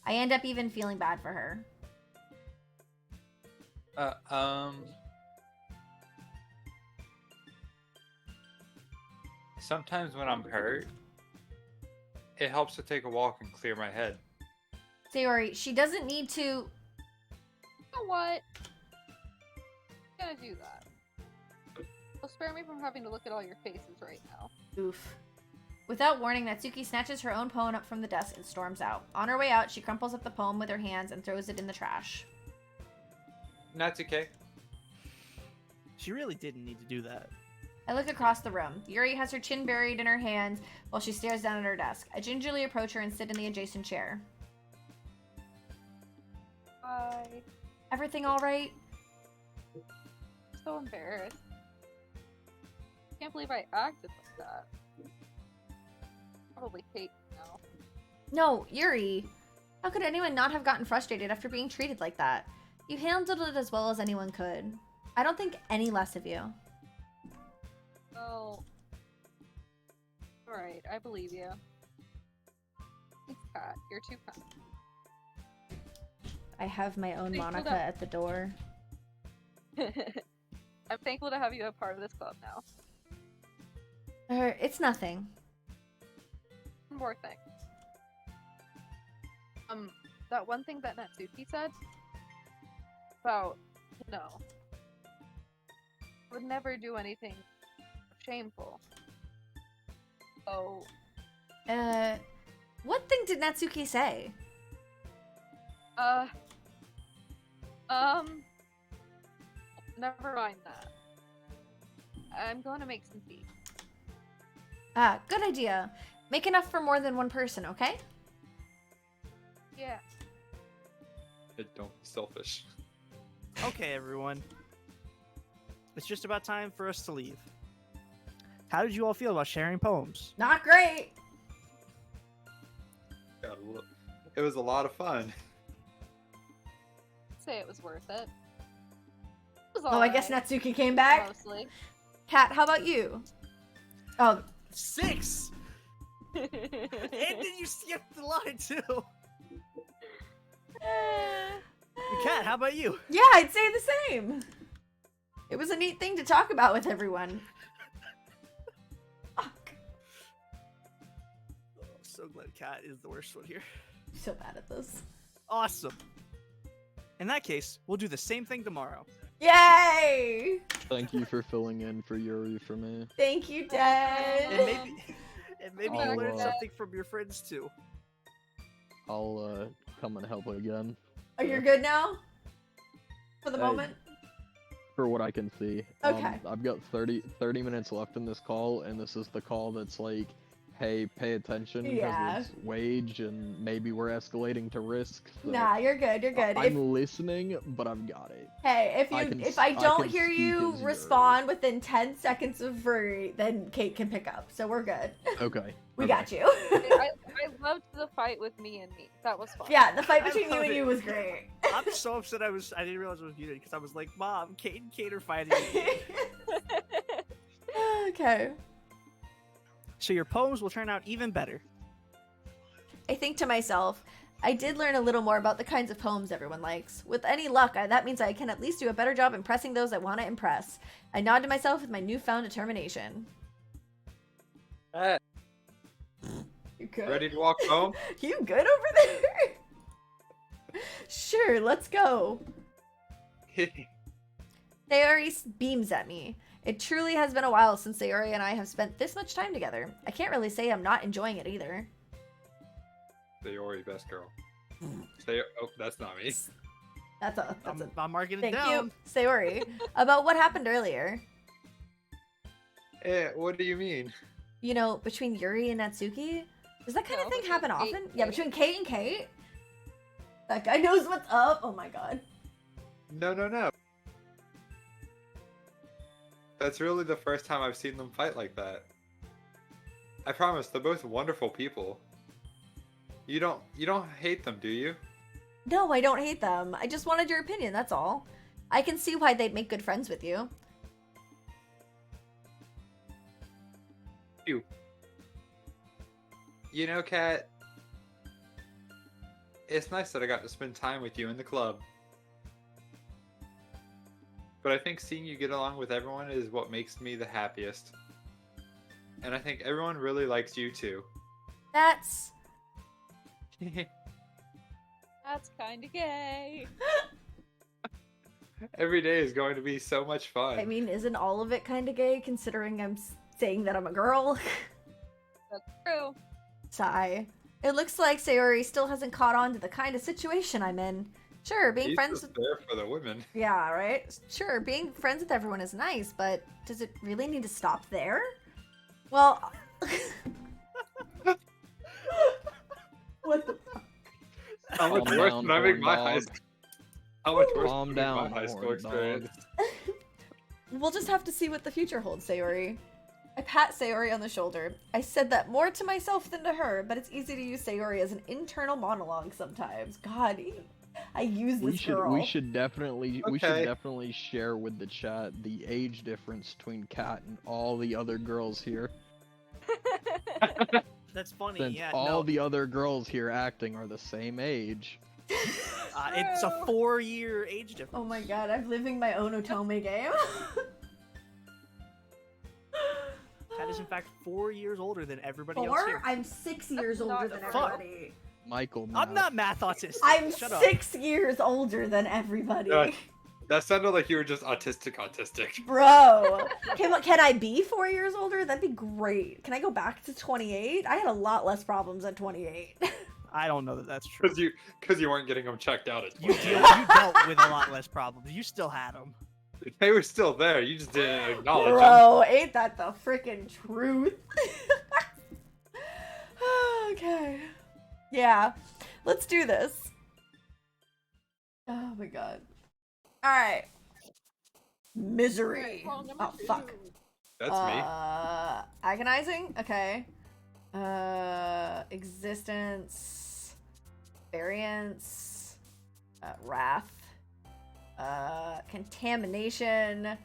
I end up even feeling bad for her. Sometimes when I'm hurt, it helps to take a walk and clear my head. Sayori, she doesn't need to... You know what? I'm gonna do that. Well, spare me from having to look at all your faces right now. Oof. Without warning, Natsuki snatches her own poem up from the desk and storms out. On her way out, she crumples up the poem with her hands and throws it in the trash. Natsuke. She really didn't need to do that. I look across the room. Yuri has her chin buried in her hands while she stares down at her desk. I gingerly approach her and sit in the adjacent chair. Hi. Everything all right? I'm so embarrassed. Can't believe I acted like that. Probably hate me now. No, Yuri. How could anyone not have gotten frustrated after being treated like that? You handled it as well as anyone could. I don't think any less of you. Well... Alright, I believe you. Thanks, Kat. You're too kind. I have my own Thankful Monica that- at the door. I'm thankful to have you a part of this club now. It's nothing. One more thing. That one thing that Natsuki said about, you know, would never do anything shameful. Oh, What thing did Natsuki say? Never mind that. I'm going to make some tea. Ah, good idea. Make enough for more than one person, okay? Yeah. Don't be selfish. Okay, everyone. It's just about time for us to leave. How did you all feel about sharing poems? Not great. God, look. It was a lot of fun. Say it was worth it. It was Oh, I guess alright, Natsuki came back. mostly. Kat, how about you? Oh, 6! And then you skipped the line, too! Kat, how about you? yeah, I'd say the same. It was a neat thing to talk about with everyone. Fuck. Oh, I'm so glad Kat is the worst one here. I'm so bad at this. Awesome. In that case, we'll do the same thing tomorrow. Yay! Thank you for filling in for Yuri for me. Thank you, And Dad. maybe I'll, you learn uh, something from your friends too. I'll come and help again. Are you good now? For the Hey. moment? For what I can see. Okay. I've got 30 minutes left in this call, and this is the call that's like, hey, pay attention because Yeah. it's wage, and maybe we're escalating to risk. So Nah, you're good. You're good. If, I'm listening, but I've got it. hey, if I don't can hear speak you as respond within 10 seconds of Furry, then Kate can pick up. So we're good. Okay. We okay. got you. I loved the fight with me and me. That was fun. Yeah, the fight I between you love and it. you was great. I'm so upset I didn't realize I was muted because I was like, Mom, Kate and Kate are fighting. Okay. So your poems will turn out even better. I think to myself, I did learn a little more about the kinds of poems everyone likes. With any luck, that means I can at least do a better job impressing those I want to impress. I nod to myself with my newfound determination. You good? Ready to walk home? You good over there? Sure, let's go. Sayori beams at me. It truly has been a while since Sayori and I have spent this much time together. I can't really say I'm not enjoying it either. Sayori, best girl. Oh, that's not me. That's a I'm marking it thank down. you, Sayori. About what happened earlier. What do you mean? You know, between Yuri and Natsuki? Does that kind of No, thing between happen Kate often? and Yeah, Kate. between Kate and Kate? That guy knows what's up. Oh my god. No. That's really the first time I've seen them fight like that. I promise, they're both wonderful people. You don't hate them, do you? No, I don't hate them. I just wanted your opinion, that's all. I can see why they'd make good friends with you. You know, Kat, it's nice that I got to spend time with you in the club. But I think seeing you get along with everyone is what makes me the happiest. And I think everyone really likes you too. That's... That's kind of gay. Every day is going to be so much fun. I mean, isn't all of it kind of gay, considering I'm saying that I'm a girl? That's true. Sigh. It looks like Sayori still hasn't caught on to the kind of situation I'm in. Sure, being He's friends just with... there for the women. Yeah, right? Sure, being friends with everyone is nice, but does it really need to stop there? Well... What the fuck? How much Calm worse down, did I make horn my dog. high school? How much worse Calm did I make down, my high school horn experience? We'll just have to see what the future holds, Sayori. I pat Sayori on the shoulder. I said that more to myself than to her, but it's easy to use Sayori as an internal monologue sometimes. God, I use this girl. We should definitely Okay. share with the chat the age difference between Kat and all the other girls here. That's funny. Since Yeah, all no. the other girls here acting are the same age. It's a 4-year age difference. Oh my god, I'm living my own Otome game. Kat is in fact 4 years older than everybody else 4? here. I'm 6 years older than Fuck. everybody. Michael, I'm not math autistic. I'm Shut up. 6 years older than everybody. Yeah. That sounded like you were just autistic. Bro, can I be 4 years older? That'd be great. Can I go back to 28? I had a lot less problems at 28. I don't know that that's true. Because you weren't getting them checked out at You 28. you dealt with a lot less problems. You still had them. They were still there. You just didn't acknowledge them. Bro, ain't that the freaking truth? Okay. Yeah, let's do this. Oh my god. Alright. Misery. Well, number Oh, fuck. 2. That's me. Agonizing? Okay. Existence. Variance. Wrath. Contamination.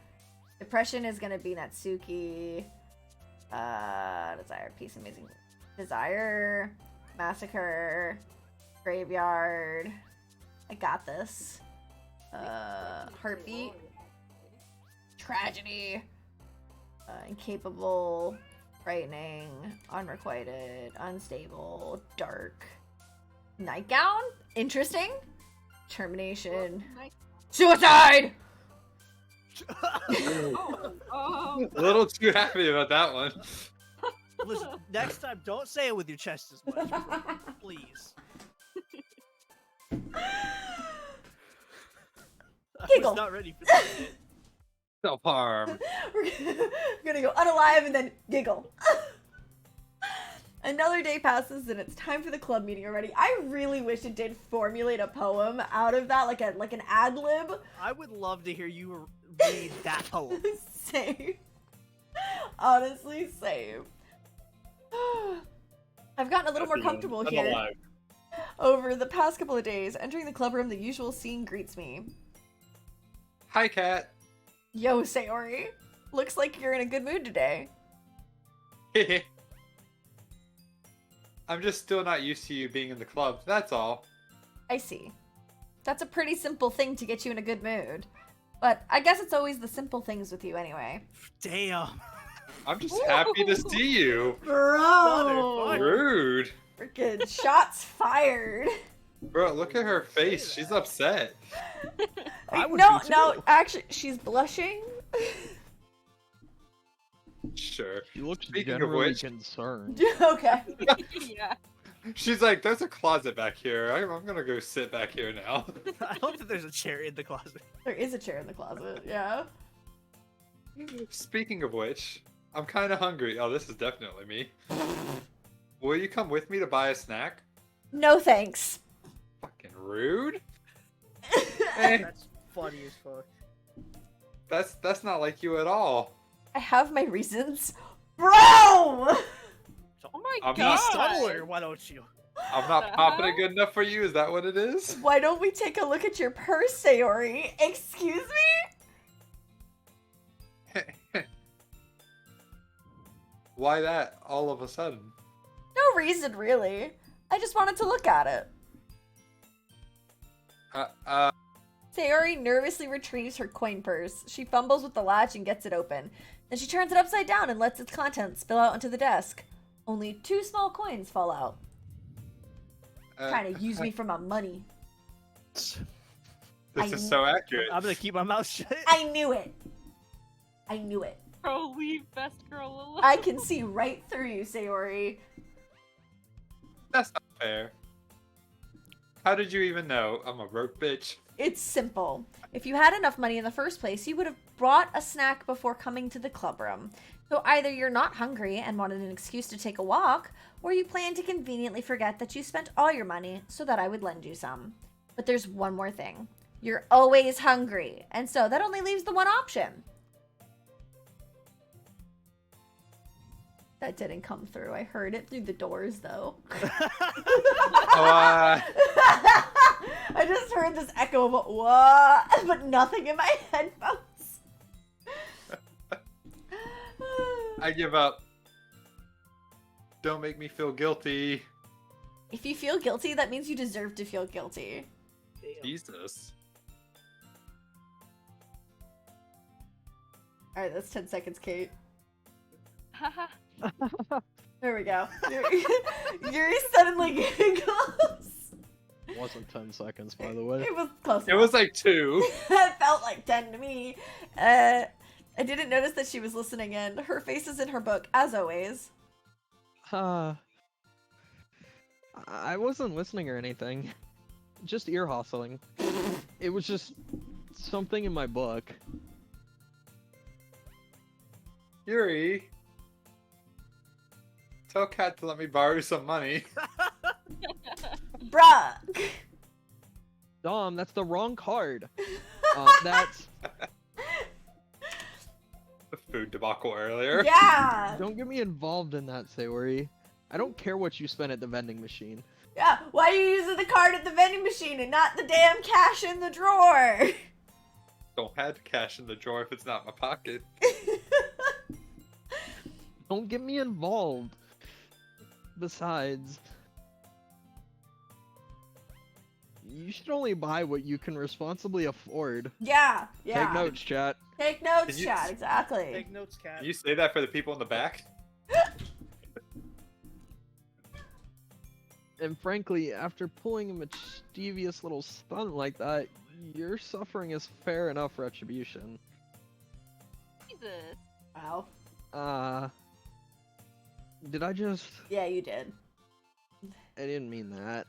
Depression is gonna be Natsuki. Desire, peace, amazing. Desire. Massacre. Graveyard. I got this. Heartbeat. Tragedy. Incapable. Frightening. Unrequited. Unstable. Dark. Nightgown? Interesting. Termination. Suicide! Oh, A little too happy about that one. Listen, next time, don't say it with your chest as much, please. I Giggle. was not ready for that. Self-harm. We're gonna go unalive and then giggle. Another day passes and it's time for the club meeting already. I really wish it did formulate a poem out of that, like an ad lib. I would love to hear you read that poem. Same. Honestly, same. I've gotten a little more comfortable here. Over the past couple of days, entering the club room, the usual scene greets me. Hi, Cat. Yo, Sayori. Looks like you're in a good mood today. I'm just still not used to you being in the club, that's all. I see. That's a pretty simple thing to get you in a good mood. But I guess it's always the simple things with you anyway. Damn. I'm just happy to see you. Bro! Motherfucker. Rude. Freaking shots fired. Bro, look at her face. She's upset. I would No, be no, too. actually, she's blushing. Sure. She looks Speaking of generally which- concerned. Okay. yeah. She's like, there's a closet back here. I'm gonna go sit back here now. I hope that there's a chair in the closet. There is a chair in the closet, yeah. Speaking of which, I'm kind of hungry. Oh, this is definitely me. Will you come with me to buy a snack? No thanks. Fucking rude. Eh, That's funny as fuck. that's not like you at all. I have my reasons. Bro! Oh my I'm Be not- god. subtler, why don't you? I'm not popping it good enough for you. Is that what it is? Why don't we take a look at your purse, Sayori? Excuse me? Why that all of a sudden? No reason, really. I just wanted to look at it. Sayori nervously retrieves her coin purse. She fumbles with the latch and gets it open. Then she turns it upside down and lets its contents spill out onto the desk. Only 2 small coins fall out. Trying to use me for my money. This I- is so accurate. I'm gonna keep my mouth shut. I knew it. I knew it. Bro, leave best girl alone. I can see right through you, Sayori. That's not fair. How did you even know? I'm a broke bitch. It's simple. If you had enough money in the first place, you would have brought a snack before coming to the club room. So either you're not hungry and wanted an excuse to take a walk, or you plan to conveniently forget that you spent all your money so that I would lend you some. But there's one more thing. You're always hungry, and so that only leaves the one option. That didn't come through. I heard it through the doors, though. Oh, I just heard this echo of what, but nothing in my headphones. I give up. Don't make me feel guilty. If you feel guilty, that means you deserve to feel guilty. Jesus. Alright, that's 10 seconds, Kate. There we go. Yuri suddenly giggles. It wasn't 10 seconds, by the way. It was close. It was like 2. It felt like 10 to me. I didn't notice that she was listening in. Her face is in her book, as always. I wasn't listening or anything. Just ear hustling. It was just something in my book. Yuri, tell Kat to let me borrow some money. Bruh. Dom, that's the wrong card. That's... The food debacle earlier. Yeah. Don't get me involved in that, Sayori. I don't care what you spent at the vending machine. Yeah. Why are you using the card at the vending machine and not the damn cash in the drawer? Don't have cash in the drawer if it's not in my pocket. Don't get me involved. Besides, you should only buy what you can responsibly afford. Yeah. Yeah. Take notes, chat. Take notes, Did you- chat. Exactly. Take notes, Cat. Can you say that for the people in the back? And frankly, after pulling a mischievous little stunt like that, your suffering is fair enough retribution. Jesus. Wow. Did I just... Yeah, you did. I didn't mean that.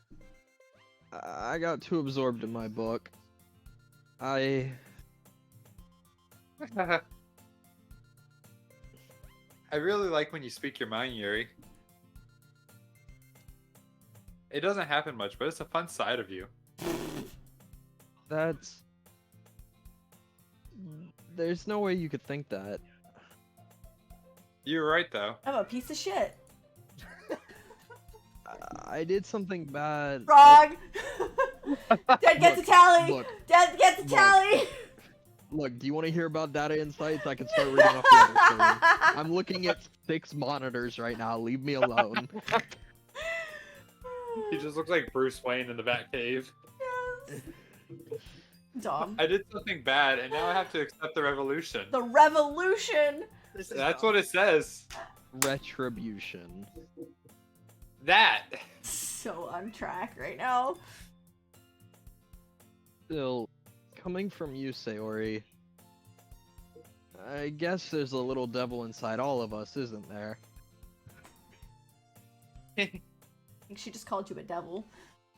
I got too absorbed in my book. I really like when you speak your mind, Yuri. It doesn't happen much, but it's a fun side of you. That's... There's no way you could think that. You're right, though. I'm a piece of shit. I did something bad. Wrong. Dad gets a tally. Look, Dad gets a look. tally. look, do you want to hear about data insights? I can start reading off the other screen. I'm looking at 6 monitors right now. Leave me alone. He just looks like Bruce Wayne in the Batcave. Yes. Dom. I did something bad, and now I have to accept the revolution. The revolution. This is That's dumb. what it says. Retribution. That. So on track right now. Still, coming from you, Sayori, I guess there's a little devil inside all of us, isn't there? I think she just called you a devil.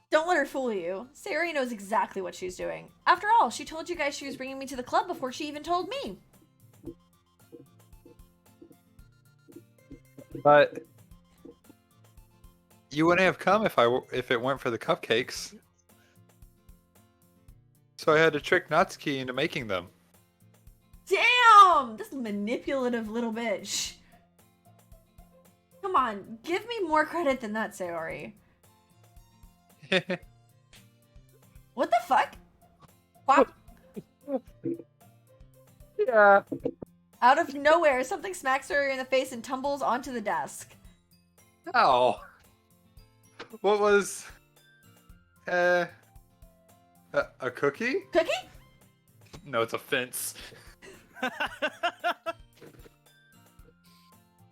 Don't let her fool you. Sayori knows exactly what she's doing. After all, she told you guys she was bringing me to the club before she even told me. But you wouldn't have come if it weren't for the cupcakes. So I had to trick Natsuki into making them. Damn! This manipulative little bitch. Come on, give me more credit than that, Sayori. What the fuck? Wow. Yeah. Out of nowhere, something smacks her in the face and tumbles onto the desk. Oh. What was... a cookie? Cookie? No, it's a fence.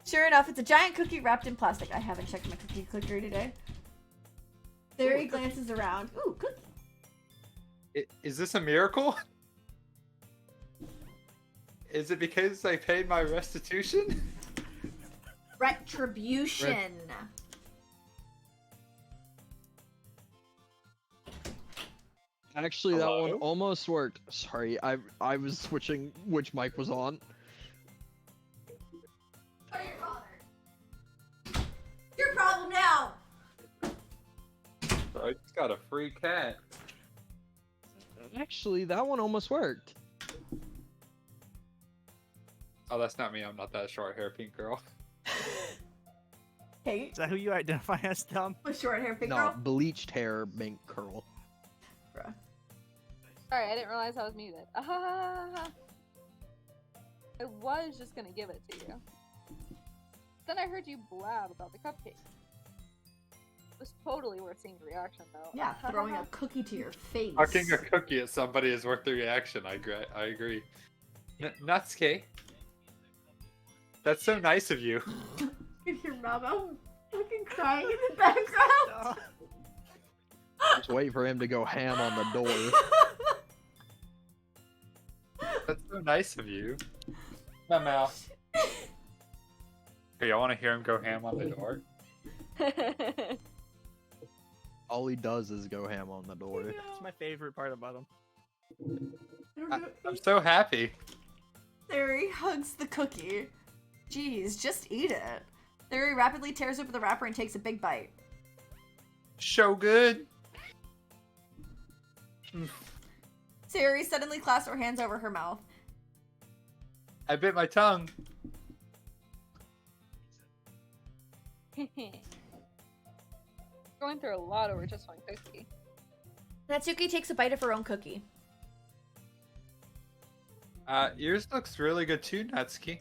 Sure enough, it's a giant cookie wrapped in plastic. I haven't checked my cookie clicker today. Sayori glances around. Ooh, cookie. Is this a miracle? Is it because I paid my restitution? Retribution. Actually, that one Hello? almost worked. Sorry, I was switching which mic was on. Tell your father. Your problem now. I just got a free cat. Actually, that one almost worked. Oh, that's not me. I'm not that short hair pink girl. Hey, Is that who you identify as, Tom? with short hair, big No, girl. bleached hair, mink curl. Bruh. Sorry, I didn't realize I was muted. I was just gonna give it to you. Then I heard you blab about the cupcake. It was totally worth seeing the reaction, though. Yeah, throwing a cookie to your face. Hucking a cookie at somebody is worth the reaction. I agree. Natsuki. That's so nice of you. You can hear Mama fucking crying in the background. Just wait for him to go ham on the door. That's so nice of you. My mouth. Hey, y'all want to hear him go ham on the door? All he does is go ham on the door. It's my favorite part about him. I'm so happy. Sayori hugs the cookie. Jeez, just eat it. Sayori rapidly tears open the wrapper and takes a big bite. So good. Sayori suddenly clasps her hands over her mouth. I bit my tongue. Going through a lot over just one cookie. Natsuki takes a bite of her own cookie. Yours looks really good too, Natsuki.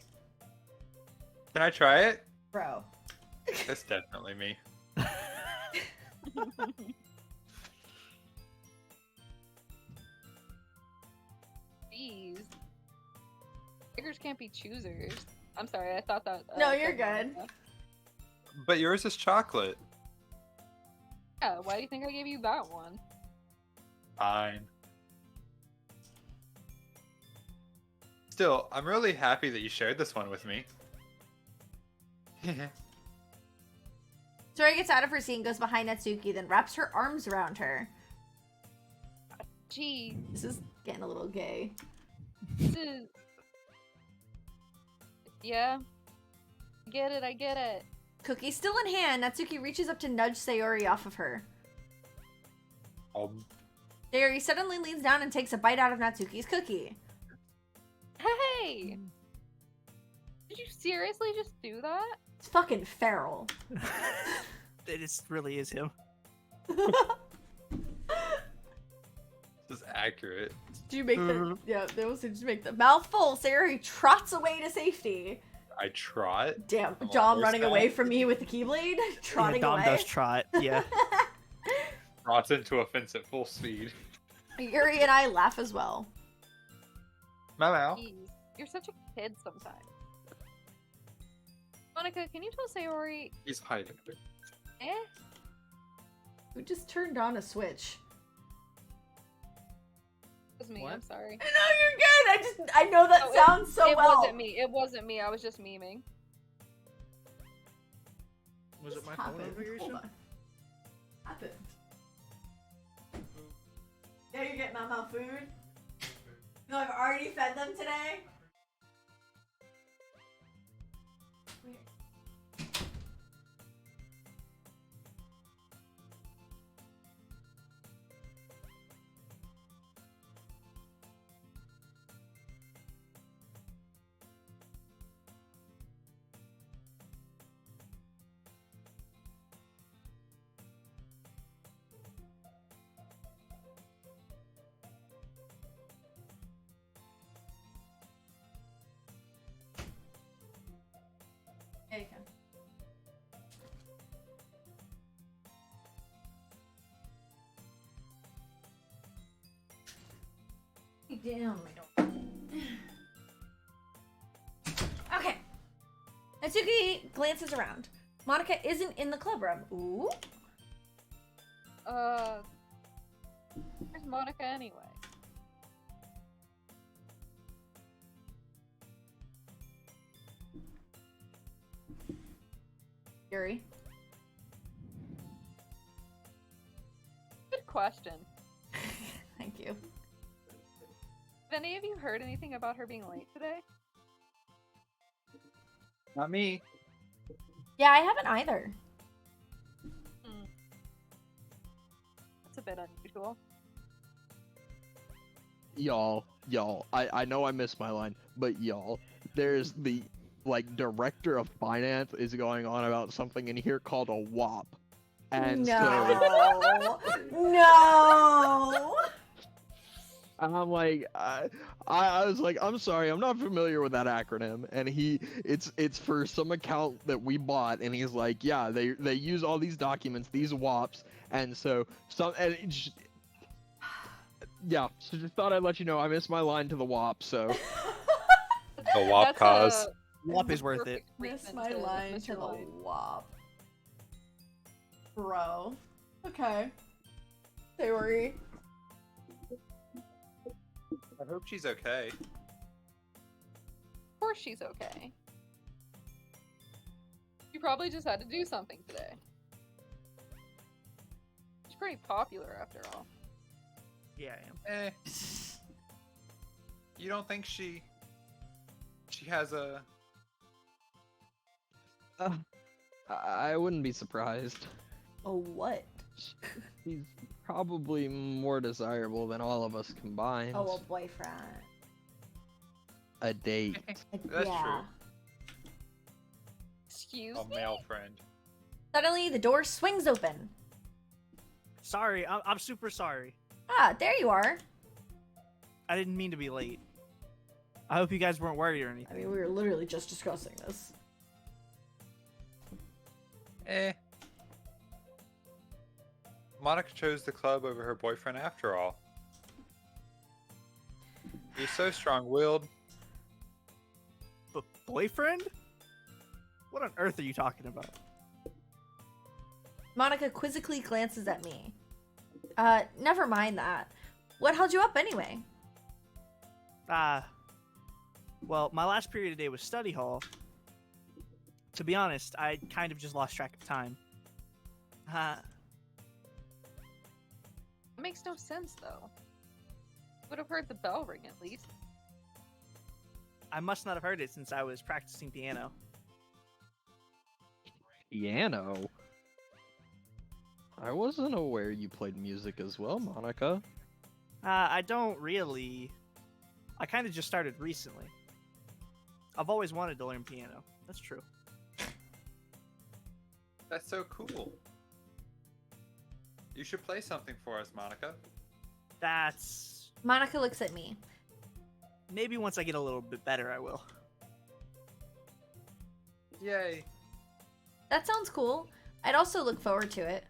Can I try it? Bro. That's definitely me. Jeez. Pickers can't be choosers. I'm sorry, I thought that. No, you're good. But yours is chocolate. Yeah, why do you think I gave you that one? Fine. Still, I'm really happy that you shared this one with me. Sayori gets out of her seat and goes behind Natsuki, then wraps her arms around her. Gee, This is getting a little gay. this is. Yeah. I get it. Cookie still in hand, Natsuki reaches up to nudge Sayori off of her. Sayori suddenly leans down and takes a bite out of Natsuki's cookie. Hey! Did you seriously just do that? It's fucking feral. Really is him. This is accurate. Did you make the yeah? That was did you make the mouthful? Sayori trots away to safety. I trot. Damn, I'm Dom on running horseback. away from me with the keyblade, trotting Dom away. does trot. Yeah. Trots into a fence at full speed. Yuri and I laugh as well. Meow. Jeez, you're such a kid sometimes. Monica, can you tell Sayori? He's hiding. Eh? Who just turned on a switch? It was me. What? I'm sorry. No, you're good. I know that Oh, sounds so it well. wasn't me. It wasn't me. I was just memeing. Was it Just my phone happened. notification? Hold on. Happened. Yeah, you're getting Mama food. No, I've already fed them today. Yeah, you can. Damn, I don't. Okay. Natsuki glances around. Monica isn't in the club room. Ooh. Where's Monica anyway? Yuri. Good question. Thank you. Have any of you heard anything about her being late today? Not me. Yeah, I haven't either. That's a bit unusual. Y'all, I know I missed my line, but y'all, there's the, director of finance is going on about something in here called a WAP. And No. No. I'm like, I was like, I'm sorry, I'm not familiar with that acronym. And it's for some account that we bought, and he's like, yeah, they use all these documents, these WAPs, and so yeah, so just thought I'd let you know I missed my line to the WAP, so. The WAP cause. WAP is worth it. Miss my line to the WAP. Bro. Okay. Sayori. I hope she's okay. Of course she's okay. She probably just had to do something today. She's pretty popular after all. Yeah, I am. You don't think she has a... I wouldn't be surprised. Oh, what? He's probably more desirable than all of us combined. Oh, a boyfriend. A date. That's yeah. true. Excuse A me? male friend. Suddenly, the door swings open. Sorry, I'm super sorry. Ah, there you are. I didn't mean to be late. I hope you guys weren't worried or I anything. mean, we were literally just discussing this. Monica chose the club over her boyfriend after all. He's so strong-willed. But boyfriend? What on earth are you talking about? Monica quizzically glances at me. Never mind that. What held you up anyway? Well, my last period today was study hall. To be honest, I kind of just lost track of time. It makes no sense, though. Would have heard the bell ring at least. I must not have heard it since I was practicing piano. Piano? I wasn't aware you played music as well, Monica. I don't really. I kind of just started recently. I've always wanted to learn piano. That's true. That's so cool. You should play something for us, Monica. That's... Monica looks at me. Maybe once I get a little bit better, I will. Yay. That sounds cool. I'd also look forward to it.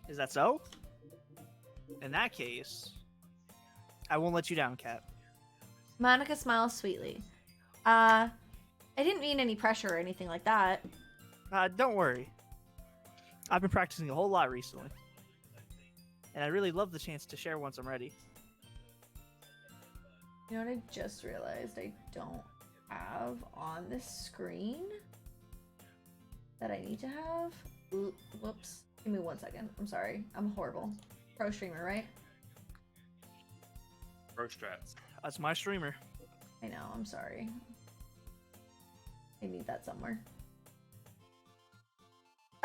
Is that so? In that case, I won't let you down, Kat. Monica smiles sweetly. I didn't mean any pressure or anything like that. Don't worry. I've been practicing a whole lot recently. And I really love the chance to share once I'm ready. You know what I just realized I don't have on this screen that I need to have? Whoops. Give me 1 second. I'm sorry. I'm horrible. Pro streamer, right? Pro strats. That's my streamer. I know. I'm sorry. I need that somewhere.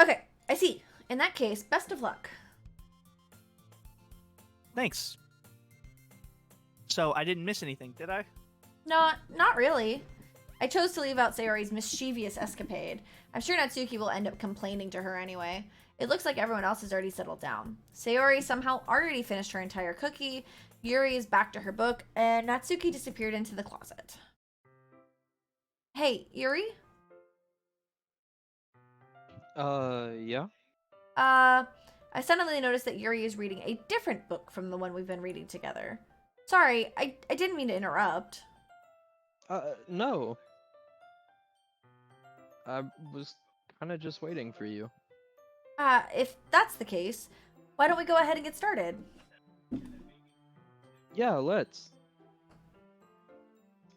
Okay. I see. In that case, best of luck. Thanks. So, I didn't miss anything, did I? Not really. I chose to leave out Sayori's mischievous escapade. I'm sure Natsuki will end up complaining to her anyway. It looks like everyone else has already settled down. Sayori somehow already finished her entire cookie, Yuri is back to her book, and Natsuki disappeared into the closet. Hey, Yuri? Yeah? I suddenly noticed that Yuri is reading a different book from the one we've been reading together. Sorry, I didn't mean to interrupt. No. I was kind of just waiting for you. If that's the case, why don't we go ahead and get started? Yeah, let's.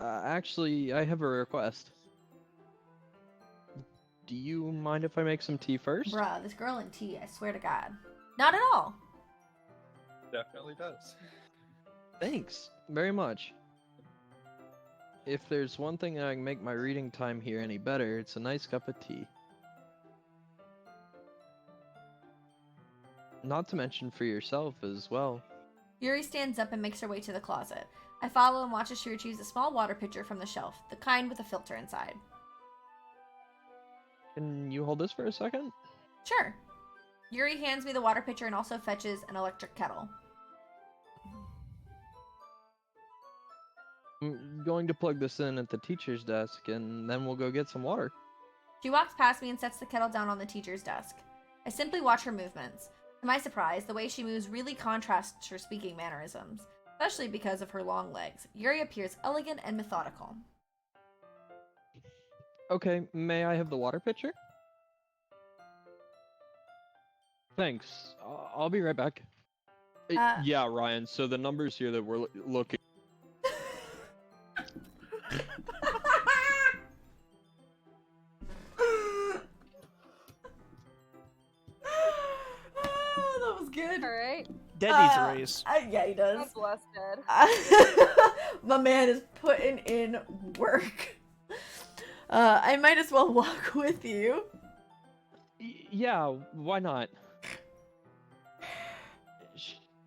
Actually, I have a request. Do you mind if I make some tea first? Bruh, this girl in tea, I swear to God. Not at all. Definitely does. Thanks very much. If there's one thing that can make my reading time here any better, it's a nice cup of tea. Not to mention for yourself as well. Yuri stands up and makes her way to the closet. I follow and watch as she retrieves a small water pitcher from the shelf, the kind with a filter inside. Can you hold this for a second? Sure. Yuri hands me the water pitcher and also fetches an electric kettle. I'm going to plug this in at the teacher's desk, and then we'll go get some water. She walks past me and sets the kettle down on the teacher's desk. I simply watch her movements. To my surprise, the way she moves really contrasts her speaking mannerisms, especially because of her long legs. Yuri appears elegant and methodical. Okay, may I have the water pitcher? Thanks. I'll be right back. Yeah, Ryan. So the numbers here that we're looking. That was good. All right. Dead needs a raise. Yeah, he does. God bless Dead. My man is putting in work. I might as well walk with you. Yeah, why not?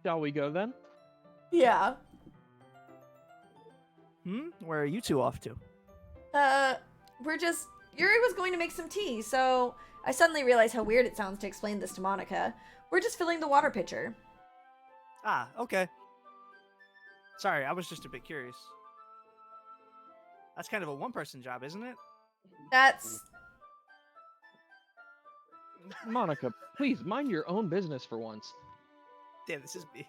Shall we go then? Yeah. Where are you two off to? We're just... Yuri was going to make some tea, so I suddenly realized how weird it sounds to explain this to Monica. We're just filling the water pitcher. Ah, okay. Sorry, I was just a bit curious. That's kind of a one-person job, isn't it? That's... Monica, please mind your own business for once. Damn, this is me.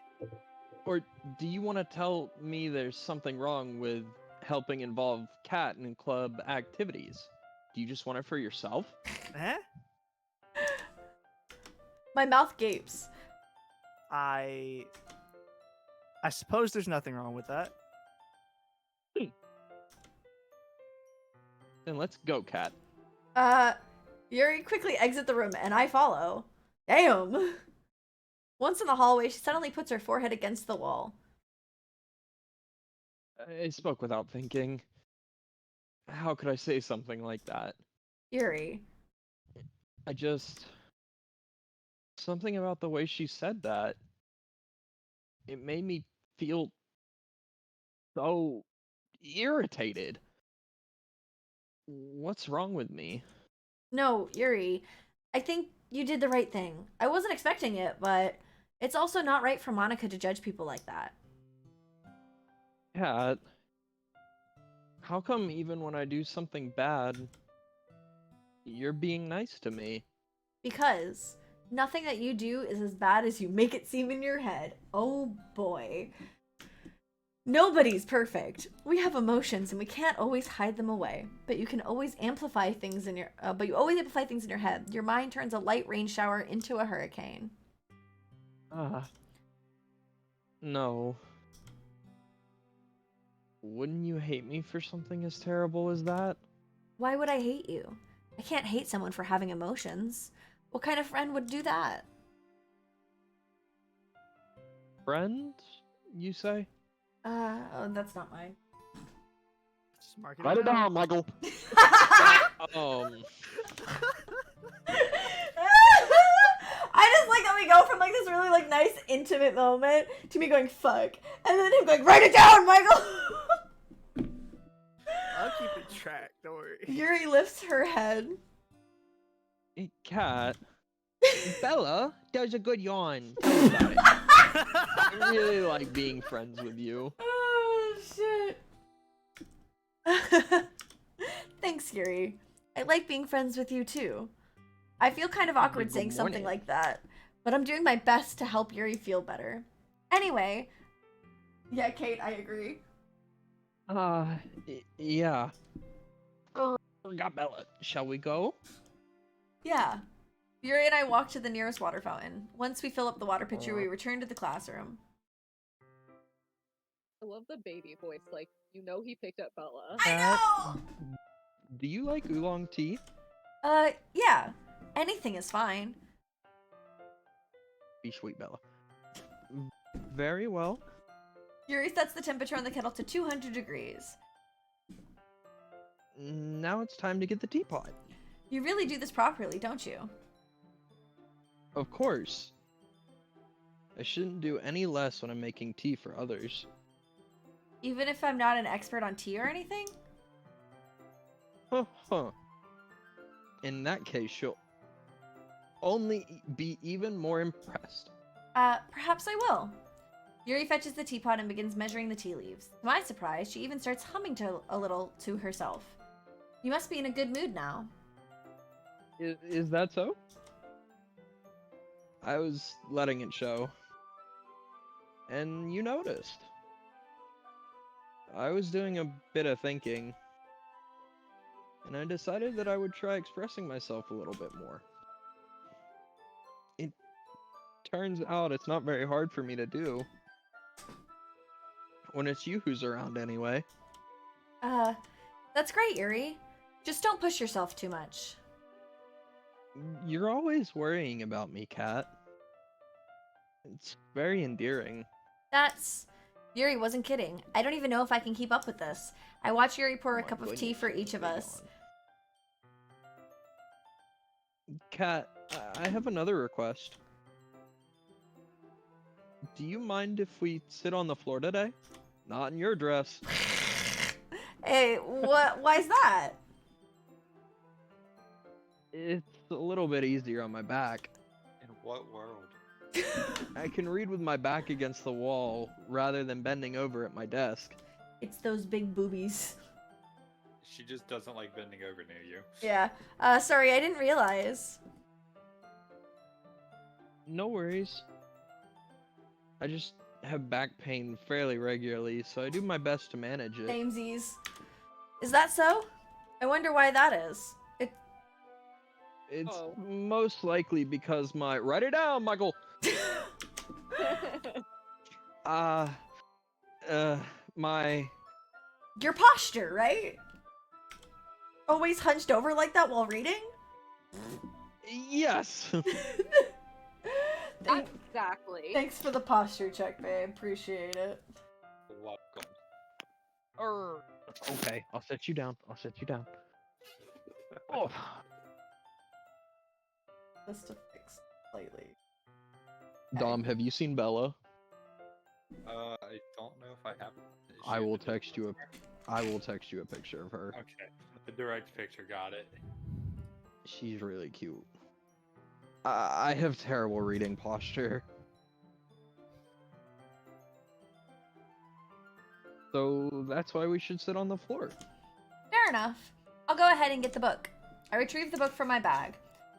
Or do you want to tell me there's something wrong with helping involve Cat in club activities? Do you just want it for yourself? Huh? My mouth gapes. I suppose there's nothing wrong with that. Then let's go, Cat. Yuri quickly exits the room, and I follow. Damn! Once in the hallway, she suddenly puts her forehead against the wall. I spoke without thinking. How could I say something like that? Yuri. I just... Something about the way she said that. It made me feel so irritated. What's wrong with me? No, Yuri. I think you did the right thing. I wasn't expecting it, but it's also not right for Monica to judge people like that. Cat, how come even when I do something bad, you're being nice to me? Because nothing that you do is as bad as you make it seem in your head. Oh boy. Nobody's perfect. We have emotions and we can't always hide them away. But you can always amplify things in your head. Your mind turns a light rain shower into a hurricane. No. Wouldn't you hate me for something as terrible as that? Why would I hate you? I can't hate someone for having emotions. What kind of friend would do that? Friend, you say? Oh, that's not mine. Just mark Write it down, Michael. I just like that we go from like this really like nice intimate moment to me going fuck, and then him going write it down, Michael. I'll keep it track, don't worry. Yuri lifts her head. Hey, Cat. Bella does a good yawn. Tell me about it. I really like being friends with you. Oh shit. Thanks, Yuri. I like being friends with you too. I feel kind of awkward Good saying something morning. like that, but I'm doing my best to help Yuri feel better. Anyway, yeah, Kate, I agree. Yeah. Got Bella. Shall we go? Yeah. Yuri and I walk to the nearest water fountain. Once we fill up the water pitcher, we return to the classroom. I love the baby voice. Like, you know he picked up Bella. I know! Do you like oolong tea? Yeah. Anything is fine. Be sweet, Bella. Very well. Yuri sets the temperature on the kettle to 200 degrees. Now it's time to get the teapot. You really do this properly, don't you? Of course. I shouldn't do any less when I'm making tea for others. Even if I'm not an expert on tea or anything? Huh. In that case, she'll only be even more impressed. Perhaps I will. Yuri fetches the teapot and begins measuring the tea leaves. To my surprise, she even starts humming a little to herself. You must be in a good mood now. Is that so? I was letting it show. And you noticed. I was doing a bit of thinking. And I decided that I would try expressing myself a little bit more. It turns out it's not very hard for me to do. When it's you who's around anyway. That's great, Yuri. Just don't push yourself too much. You're always worrying about me, Kat. It's very endearing. Yuri wasn't kidding. I don't even know if I can keep up with this. I watch Yuri pour Oh a my cup of tea goodness, for each of big us. yawn. Kat, I have another request. Do you mind if we sit on the floor today? Not in your dress. Hey, why is that? It's a little bit easier on my back. In what world? I can read with my back against the wall rather than bending over at my desk. It's those big boobies. She just doesn't like bending over near you. Yeah. Sorry, I didn't realize. No worries. I just have back pain fairly regularly, so I do my best to manage it. Samesies. Is that so? I wonder why that is. It's most likely because my... Write it down, Michael! My... Your posture, right? Always hunched over like that while reading? Yes! Exactly. Thanks for the posture check, babe. Appreciate it. Welcome. Okay, I'll set you down. I'll set you down. Oh. Just to fix slightly. Dom, have you seen Bella? I don't know if I have. I will text you a picture of her. Okay, the direct picture, got it. She's really cute. I have terrible reading posture. So that's why we should sit on the floor. Fair enough. I'll go ahead and get the book. I retrieve the book from my bag.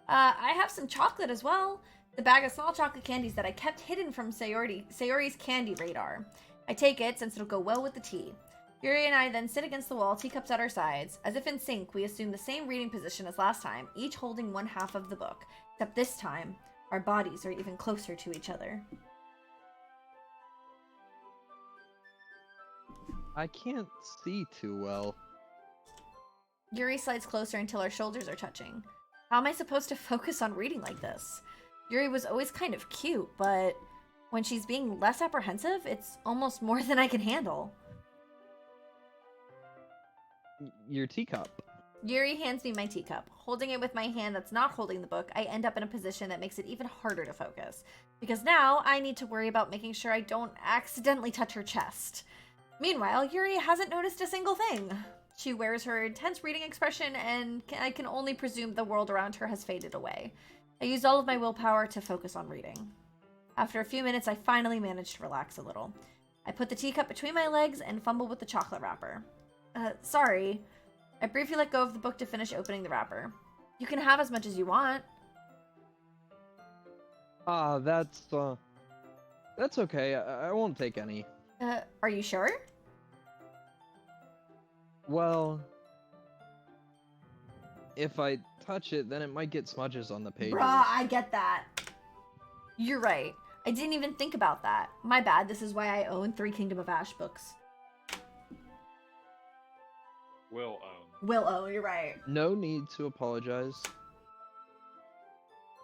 I have some chocolate as well. The bag of small chocolate candies that I kept hidden from Sayori's candy radar. I take it since it'll go well with the tea. Yuri and I then sit against the wall, teacups at our sides. As if in sync, we assume the same reading position as last time, each holding one half of the book. Except this time, our bodies are even closer to each other. I can't see too well. Yuri slides closer until our shoulders are touching. How am I supposed to focus on reading like this? Yuri was always kind of cute, but when she's being less apprehensive, it's almost more than I can handle. Your teacup. Yuri hands me my teacup. Holding it with my hand that's not holding the book, I end up in a position that makes it even harder to focus. Because now I need to worry about making sure I don't accidentally touch her chest. Meanwhile, Yuri hasn't noticed a single thing. She wears her intense reading expression, and I can only presume the world around her has faded away. I used all of my willpower to focus on reading. After a few minutes, I finally managed to relax a little. I put the teacup between my legs and fumble with the chocolate wrapper. Sorry. I briefly let go of the book to finish opening the wrapper. You can have as much as you want. That's okay. I won't take any. Are you sure? Well, if I touch it, then it might get smudges on the pages. Bruh, I get that. You're right. I didn't even think about that. My bad. This is why I own 3 Kingdom of Ash books. Will own. Will own, you're right. No need to apologize.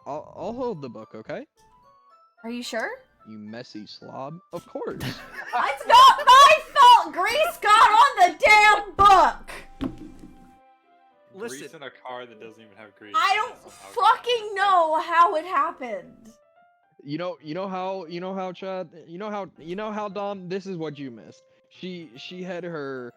I'll hold the book, okay? Are you sure? You messy slob. Of course. It's not my fault! Grease got on the damn book! Listen. Grease in a car that doesn't even have grease. I don't fucking know how it happened. You know how Chad, you know how Dom, this is what you missed. She had her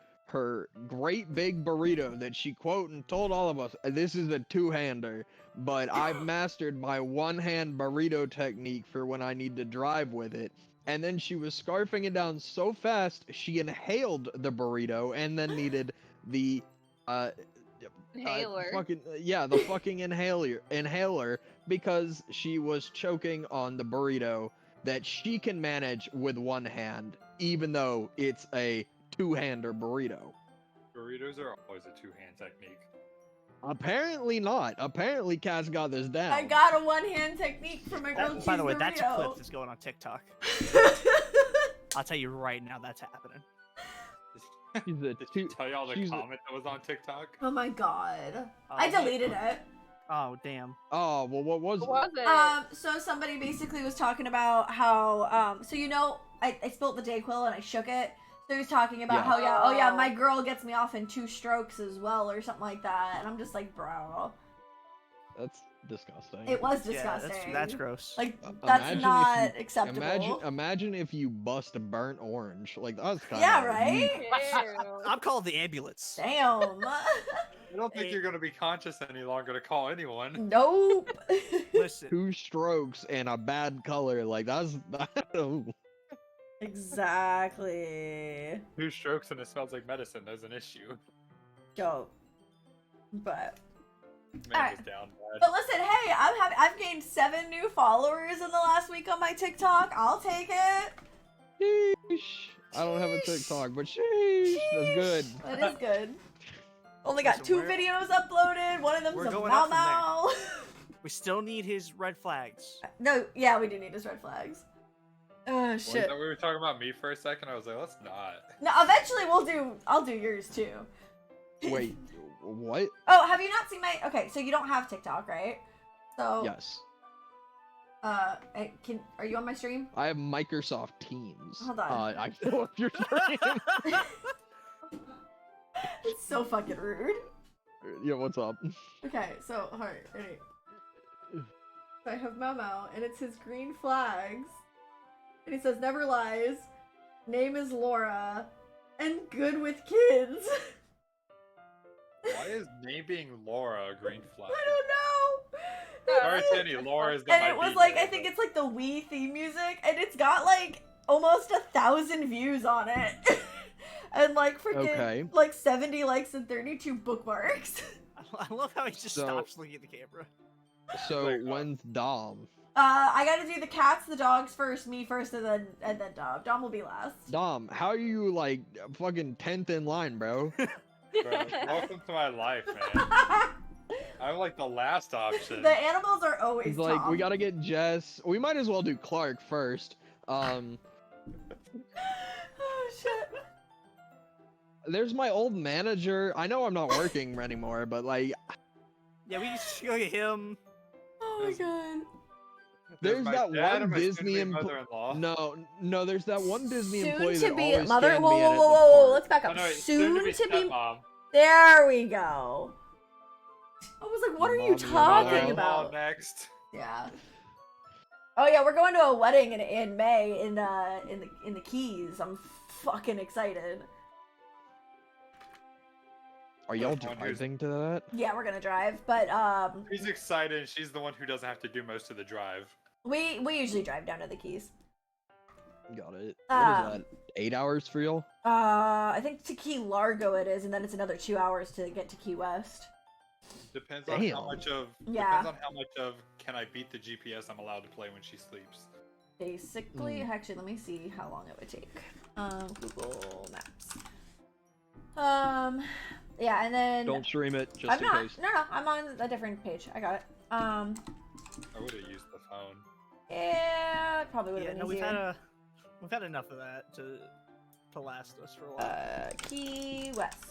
great big burrito that she quote and told all of us, this is a two-hander, but I've mastered my one-hand burrito technique for when I need to drive with it. And then she was scarfing it down so fast, she inhaled the burrito and then needed the Inhaler. the fucking inhaler because she was choking on the burrito that she can manage with one hand, even though it's a two-hander burrito. Burritos are always a two-hand technique. Apparently not. Apparently Cass got this down. I got a one-hand technique for my grilled cheese By the way, that's a burrito. clip that's going on TikTok. I'll tell you right now, that's happening. She's a Did she tell y'all the she's a- comment that was on TikTok? Oh my god. Oh, I deleted it. Oh, damn. Oh, well, what was What it? was it? So somebody basically was talking about how, so you know, I spilt the Dayquil and I shook it. So he was talking about Yeah. how, my girl gets me off in 2 strokes as well, or something like that. And I'm just like, bro. That's disgusting. It was Yeah, disgusting. that's gross. Like, Imagine that's if not you- acceptable. Imagine if you bust a burnt orange. Like, that's kind Yeah, of... right? Ew. I'm calling the ambulance. Damn. I don't think you're gonna be conscious any longer to call anyone. Nope. Listen, 2 strokes and a bad color. Like, that's... Ooh. Exactly. 2 strokes and it smells like medicine. There's an issue. Dope. But Man Alright. is down bad. But listen, hey, I've gained 7 new followers in the last week on my TikTok. I'll take it. Sheesh. I don't have a TikTok, but sheesh. That's good. That is good. Only got Listen, 2 we're- videos uploaded. One of them's we're a going Mau up from there. Mau. we still need his red flags. No, yeah, we do need his red flags. Oh I shit. thought we were talking about me for a second. I was like, let's not. No, eventually I'll do yours too. Wait, what? Oh, have you not seen my? Okay, so you don't have TikTok, right? So Yes. Are you on my stream? I have Microsoft Teams. Hold on. I know if you're streaming. It's so fucking rude. Yeah, what's up? Okay, so alright, ready. So I have Mau Mau, and it's his green flags, and he says never lies, name is Laura, and good with kids. Why is name being Laura a green flag? I don't know. Sorry to any Laura's that And might it was be like, there, I think but- it's like the Wii theme music, and it's got like almost 1,000 views on it. And like freaking Okay. like 70 likes and 32 bookmarks. I love how he just So- stops looking at the camera. So Like, when's Dom? I gotta do the cats, the dogs first, me first, and then Dom. Dom will be last. Dom, how are you like fucking 10th in line, bro? Bro, welcome to my life, man. I'm like the last option. The animals are always He's like, Tom. we gotta get Jess. We might as well do Clark first. Oh shit. There's my old manager. I know I'm not working anymore, but like, Yeah, we just go get him. Oh my god. there's my that dad one and my Disney soon-to-be empl- mother-in-law. No, there's that one Disney Soon employee to that be always mother. scanned Whoa, me whoa, in whoa, at the whoa, whoa. park. Let's back Oh, up. no, Soon to be. stepmom. There we go. I was like, what are you Mommy, talking mother-in-law about? Next. Yeah. Oh yeah, we're going to a wedding in May in the Keys. I'm fucking excited. Are y'all Which one is- driving to that? Yeah, we're gonna drive, but She's excited, and she's the one who doesn't have to do most of the drive. we usually drive down to the Keys. Got it. What is that? 8 hours for y'all? I think to Key Largo it is, and then it's another 2 hours to get to Key West. Depends on how Damn. much of. Yeah. Depends on how much of can I beat the GPS I'm allowed to play when she sleeps. Basically, actually, let me see how long it would take. Google Maps. Yeah, and then Don't stream it, just I'm in not. case. No, I'm on a different page. I got it. I would have used the phone. Yeah, it probably would have Yeah, been no, easier. we've had enough of that to last us for a while. Key West.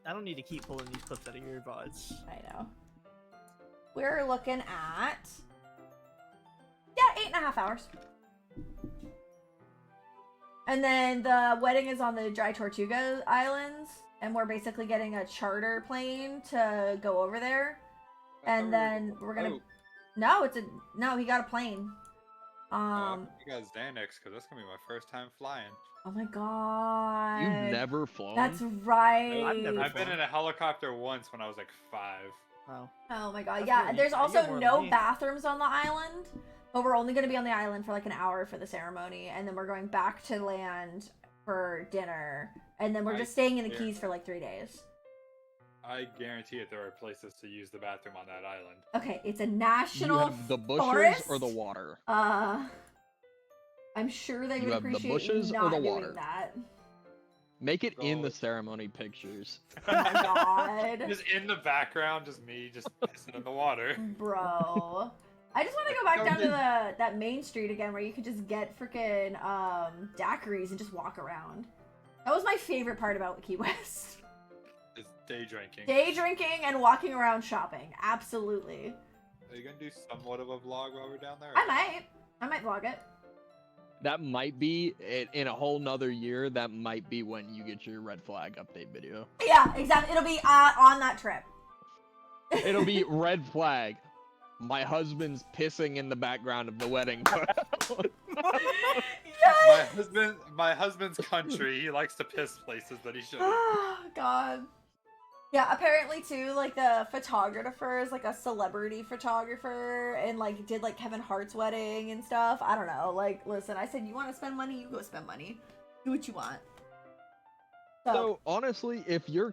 I don't need to keep pulling these clips out of your VODs. I know. We're looking at 8.5 hours. And then the wedding is on the Dry Tortuga Islands, and we're basically getting a charter plane to go over there. And then we're gonna. No, he got a plane. You guys Xanax, because that's gonna be my first time flying. Oh my god. You've never flown? That's right. I've never I've been in a helicopter once when I was like 5. Oh. Oh my god. That's Yeah, really- there's you also get more than no me. bathrooms on the island, but we're only going to be on the island for like an hour for the ceremony, and then we're going back to land for dinner, and then we're just staying in the Keys for like 3 days. I guarantee it there are places to use the bathroom on that island. Okay, it's a You national have the bushes forest. or the water? I'm sure they You would have the appreciate bushes you or not the doing water? that. Make it in the Bro. ceremony pictures. Oh my god. Just in the background, just me, just pissing in the water. Bro. I just want to go back down to that main street again where you could just get freaking daiquiris and just walk around. That was my favorite part about Key West. Just day drinking. Day drinking and walking around shopping. Absolutely. Are you gonna do somewhat of a vlog while we're down there? I might vlog it. That might be in a whole nother year. That might be when you get your red flag update video. Yeah, exactly. It'll be on that trip. It'll be red flag. My husband's pissing in the background of the wedding. Yes! My husband's country. He likes to piss places that he shouldn't. Oh, God. Yeah, apparently too, like the photographer is like a celebrity photographer and like did like Kevin Hart's wedding and stuff. I don't know. Like, listen, I said you want to spend money, you go spend money. Do what you want. So honestly, if you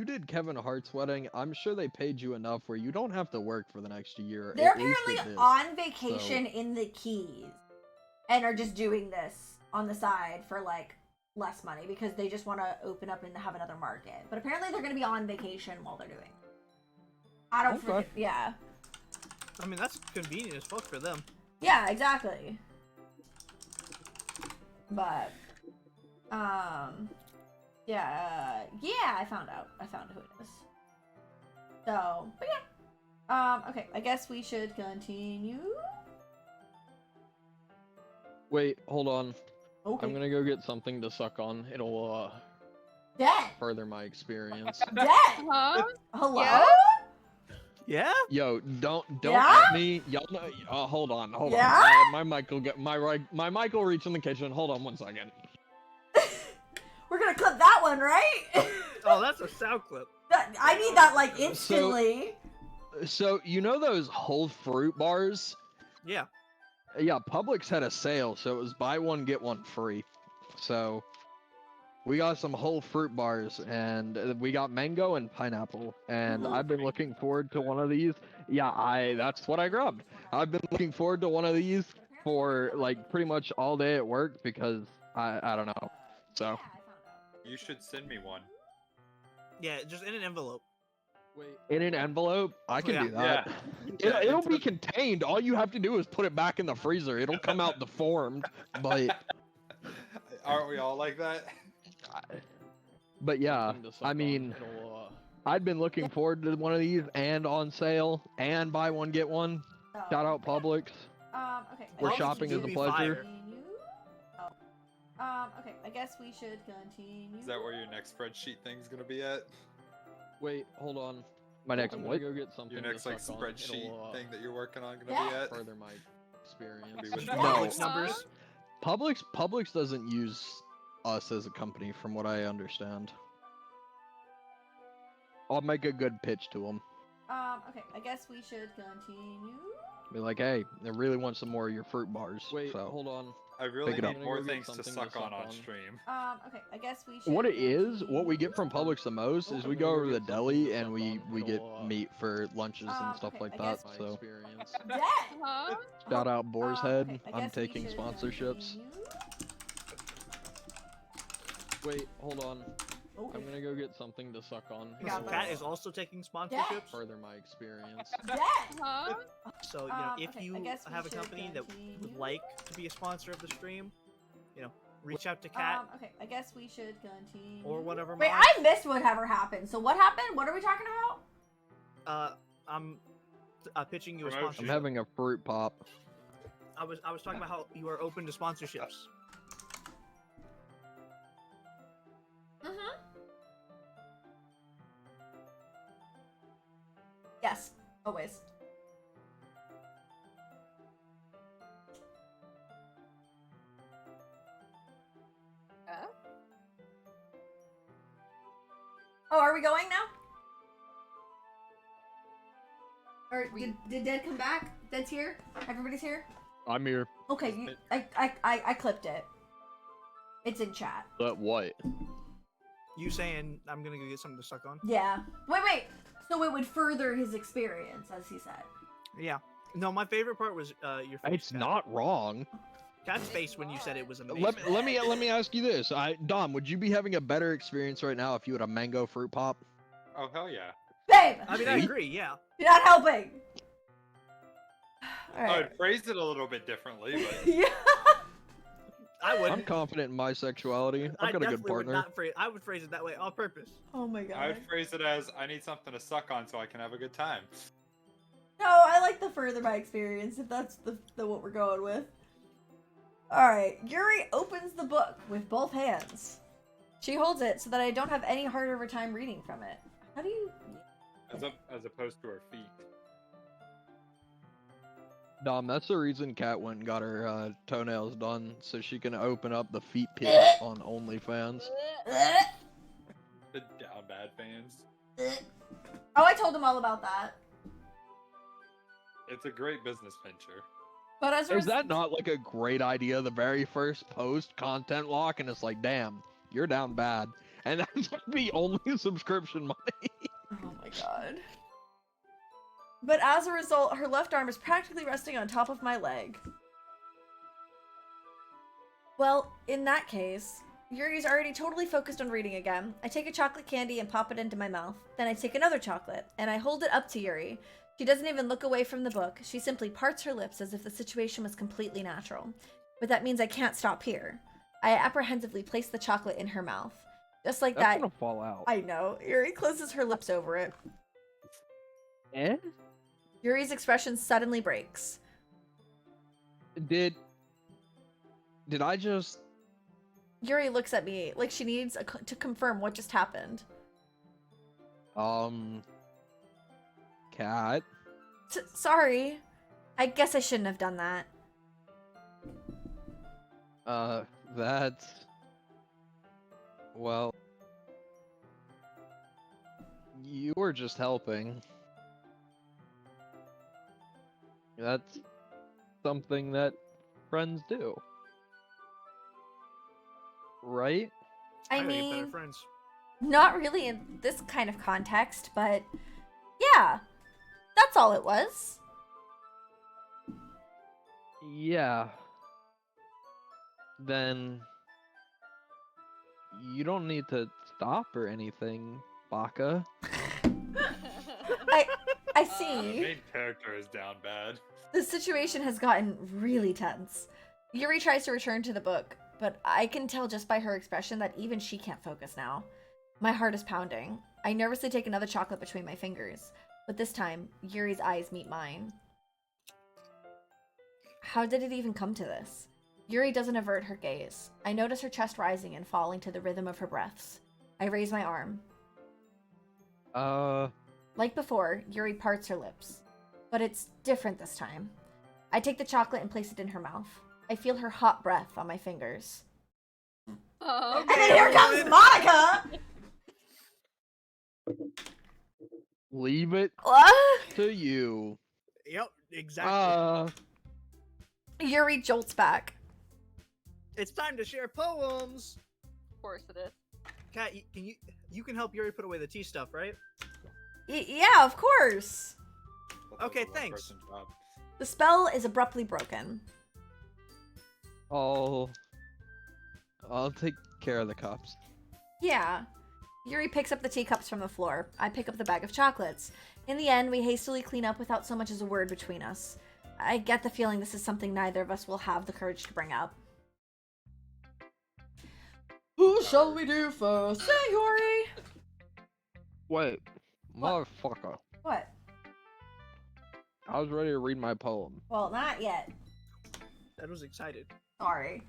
did Kevin Hart's wedding, I'm sure they paid you enough where you don't have to work for the next year. They're At least apparently it is. on vacation in the Keys and are just doing this on the side for like less money because they just want to open up and have another market. But apparently they're going to be on vacation while they're doing it. I don't Okay. yeah. I mean, that's convenient as fuck for them. Yeah, exactly. But yeah, I found who it is. So, but yeah. Okay, I guess we should continue. Wait, hold on. Okay. I'm gonna go get something to suck on. It'll Dead. further my experience. Dead. Huh? Hello? Yeah? Yeah? Yo, don't Yeah? at me. Y'all know. Hold on. Yeah? My mic will get my mic will reach in the kitchen. Hold on 1 second. We're gonna clip that one, right? Oh, that's a sound clip. I need that like instantly. So you know those whole fruit bars? Yeah. Yeah, Publix had a sale, so it was buy one get one free. So we got some whole fruit bars, and we got mango and pineapple. And I've been looking forward to one of these. Yeah, that's what I grabbed. I've been looking forward to one of these for like pretty much all day at work because I don't know. So You should send me one. Yeah, just in an envelope. in an envelope, I can Yeah. do that. Yeah. It'll be contained. All you have to do is put it back in the freezer. It'll come out deformed, but Aren't we all like that? yeah, I mean, I've been looking forward to one of these and on sale and buy one get one. Shout out Publix. Okay. Where Publix shopping do is a be pleasure. fire. Okay, I guess we should continue. Is that where your next spreadsheet thing's gonna be at? Wait, hold on. My next I'm what? Go get something Your to next like suck on. spreadsheet It'll, thing that you're working on gonna Yeah. be at? further my experience. Be with Yeah. Publix No, numbers. Publix doesn't use us as a company, from what I understand. I'll make a good pitch to them. Okay, I guess we should continue. Be like, hey, I really want some more of your fruit bars. Wait, so. hold on. I really Pick it up. need more I'm gonna go things get to something to suck on suck on. stream. Okay, I guess we should. What it is, continue. what we get from Publix the most is we go over to the deli and we get meat for lunches and stuff okay, like I that. guess- So Dead. Huh? shout out Boar's Head. Okay, I I'm guess we taking should sponsorships. continue. Wait, hold on. Okay. I'm gonna go get something to suck on. Yeah, It'll, Cat is also taking sponsorships. further my experience. Dead. Huh? So, you know, if Okay, I you guess we have a should company that continue. would like to be a sponsor of the stream, you know, reach out to Cat Okay, I guess we should continue. or whatever. Wait, mod. I missed whatever happened. So what happened? What are we talking about? I'm pitching you a Promotion. I'm sponsorship. having a fruit pop. I was talking about how you are open to sponsorships. Mm-hmm. Yes, always. Huh? Oh, are we going now? Or did Dead come back? Dead's here? Everybody's here? I'm here. Okay, I clipped it. It's in chat. But what? You saying I'm gonna go get something to suck on? Yeah. Wait. So it would further his experience, as he said. Yeah. No, my favorite part was your face. It's Cat. not wrong. Cat's face when you said it was amazing. Let me ask you this. Dom, would you be having a better experience right now if you had a mango fruit pop? Oh hell yeah! Babe! I mean, I agree. Yeah. You're not helping! I Alright. would phrase it a little bit differently, but Yeah. I would. I'm confident in my sexuality. I I've got a good definitely would partner. not phrase. I would phrase it that way on purpose. Oh my god. I would phrase it as I need something to suck on so I can have a good time. No, I like the further my experience, if that's the what we're going with. Alright, Yuri opens the book with both hands. She holds it so that I don't have any harder of a time reading from it. How do you... As opposed to her feet. Dom, that's the reason Kat went and got her toenails done, so she can open up the feet pit on OnlyFans. The down bad fans. Oh, I told him all about that. It's a great business venture. But as a Is that not like a great idea? The very first post, content lock, and it's like, damn, you're down bad. And that's the only subscription money. Oh my god. But as a result, her left arm is practically resting on top of my leg. Well, in that case, Yuri's already totally focused on reading again. I take a chocolate candy and pop it into my mouth. Then I take another chocolate, and I hold it up to Yuri. She doesn't even look away from the book. She simply parts her lips as if the situation was completely natural. But that means I can't stop here. I apprehensively place the chocolate in her mouth. Just like That's that. gonna fall out. I know. Yuri closes her lips over it. Eh? Yuri's expression suddenly breaks. Did I just... Yuri looks at me like she needs to confirm what just happened. Cat? Sorry. I guess I shouldn't have done that. That's... Well... You were just helping. That's something that friends do. Right? I think better mean, friends. not really in this kind of context, but yeah, that's all it was. Yeah. Then... You don't need to stop or anything, Baka. I The see. main character is down bad. The situation has gotten really tense. Yuri tries to return to the book, but I can tell just by her expression that even she can't focus now. My heart is pounding. I nervously take another chocolate between my fingers, but this time, Yuri's eyes meet mine. How did it even come to this? Yuri doesn't avert her gaze. I notice her chest rising and falling to the rhythm of her breaths. I raise my arm. Like before, Yuri parts her lips. But it's different this time. I take the chocolate and place it in her mouth. I feel her hot breath on my fingers. Oh, And then here comes Monica! Leave it What? to you. Yep, exactly. Yuri jolts back. It's time to share poems. of course it is. Kat, you can help Yuri put away the tea stuff, right? Yeah, of course. Okay, That's a thanks. one-person job. The spell is abruptly broken. I'll take care of the cups. Yeah. Yuri picks up the teacups from the floor. I pick up the bag of chocolates. In the end, we hastily clean up without so much as a word between us. I get the feeling this is something neither of us will have the courage to bring up. Who shall we do first? Sayori! Wait, What? motherfucker. What? I was ready to read my poem. Well, not yet. That was excited. Sorry.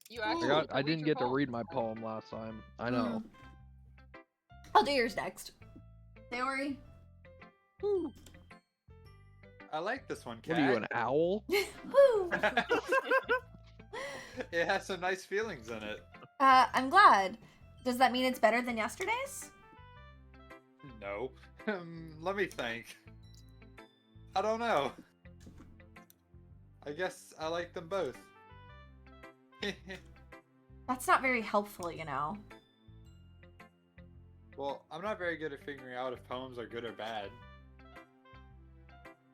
You I, actually got, I read didn't your get to poem. read my poem last time. I know. I'll do yours next. Sayori? I like this one, What are you, Kat. an owl? Woo! It has some nice feelings in it. I'm glad. Does that mean it's better than yesterday's? No. Let me think. I don't know. I guess I like them both. That's not very helpful, you know. Well, I'm not very good at figuring out if poems are good or bad.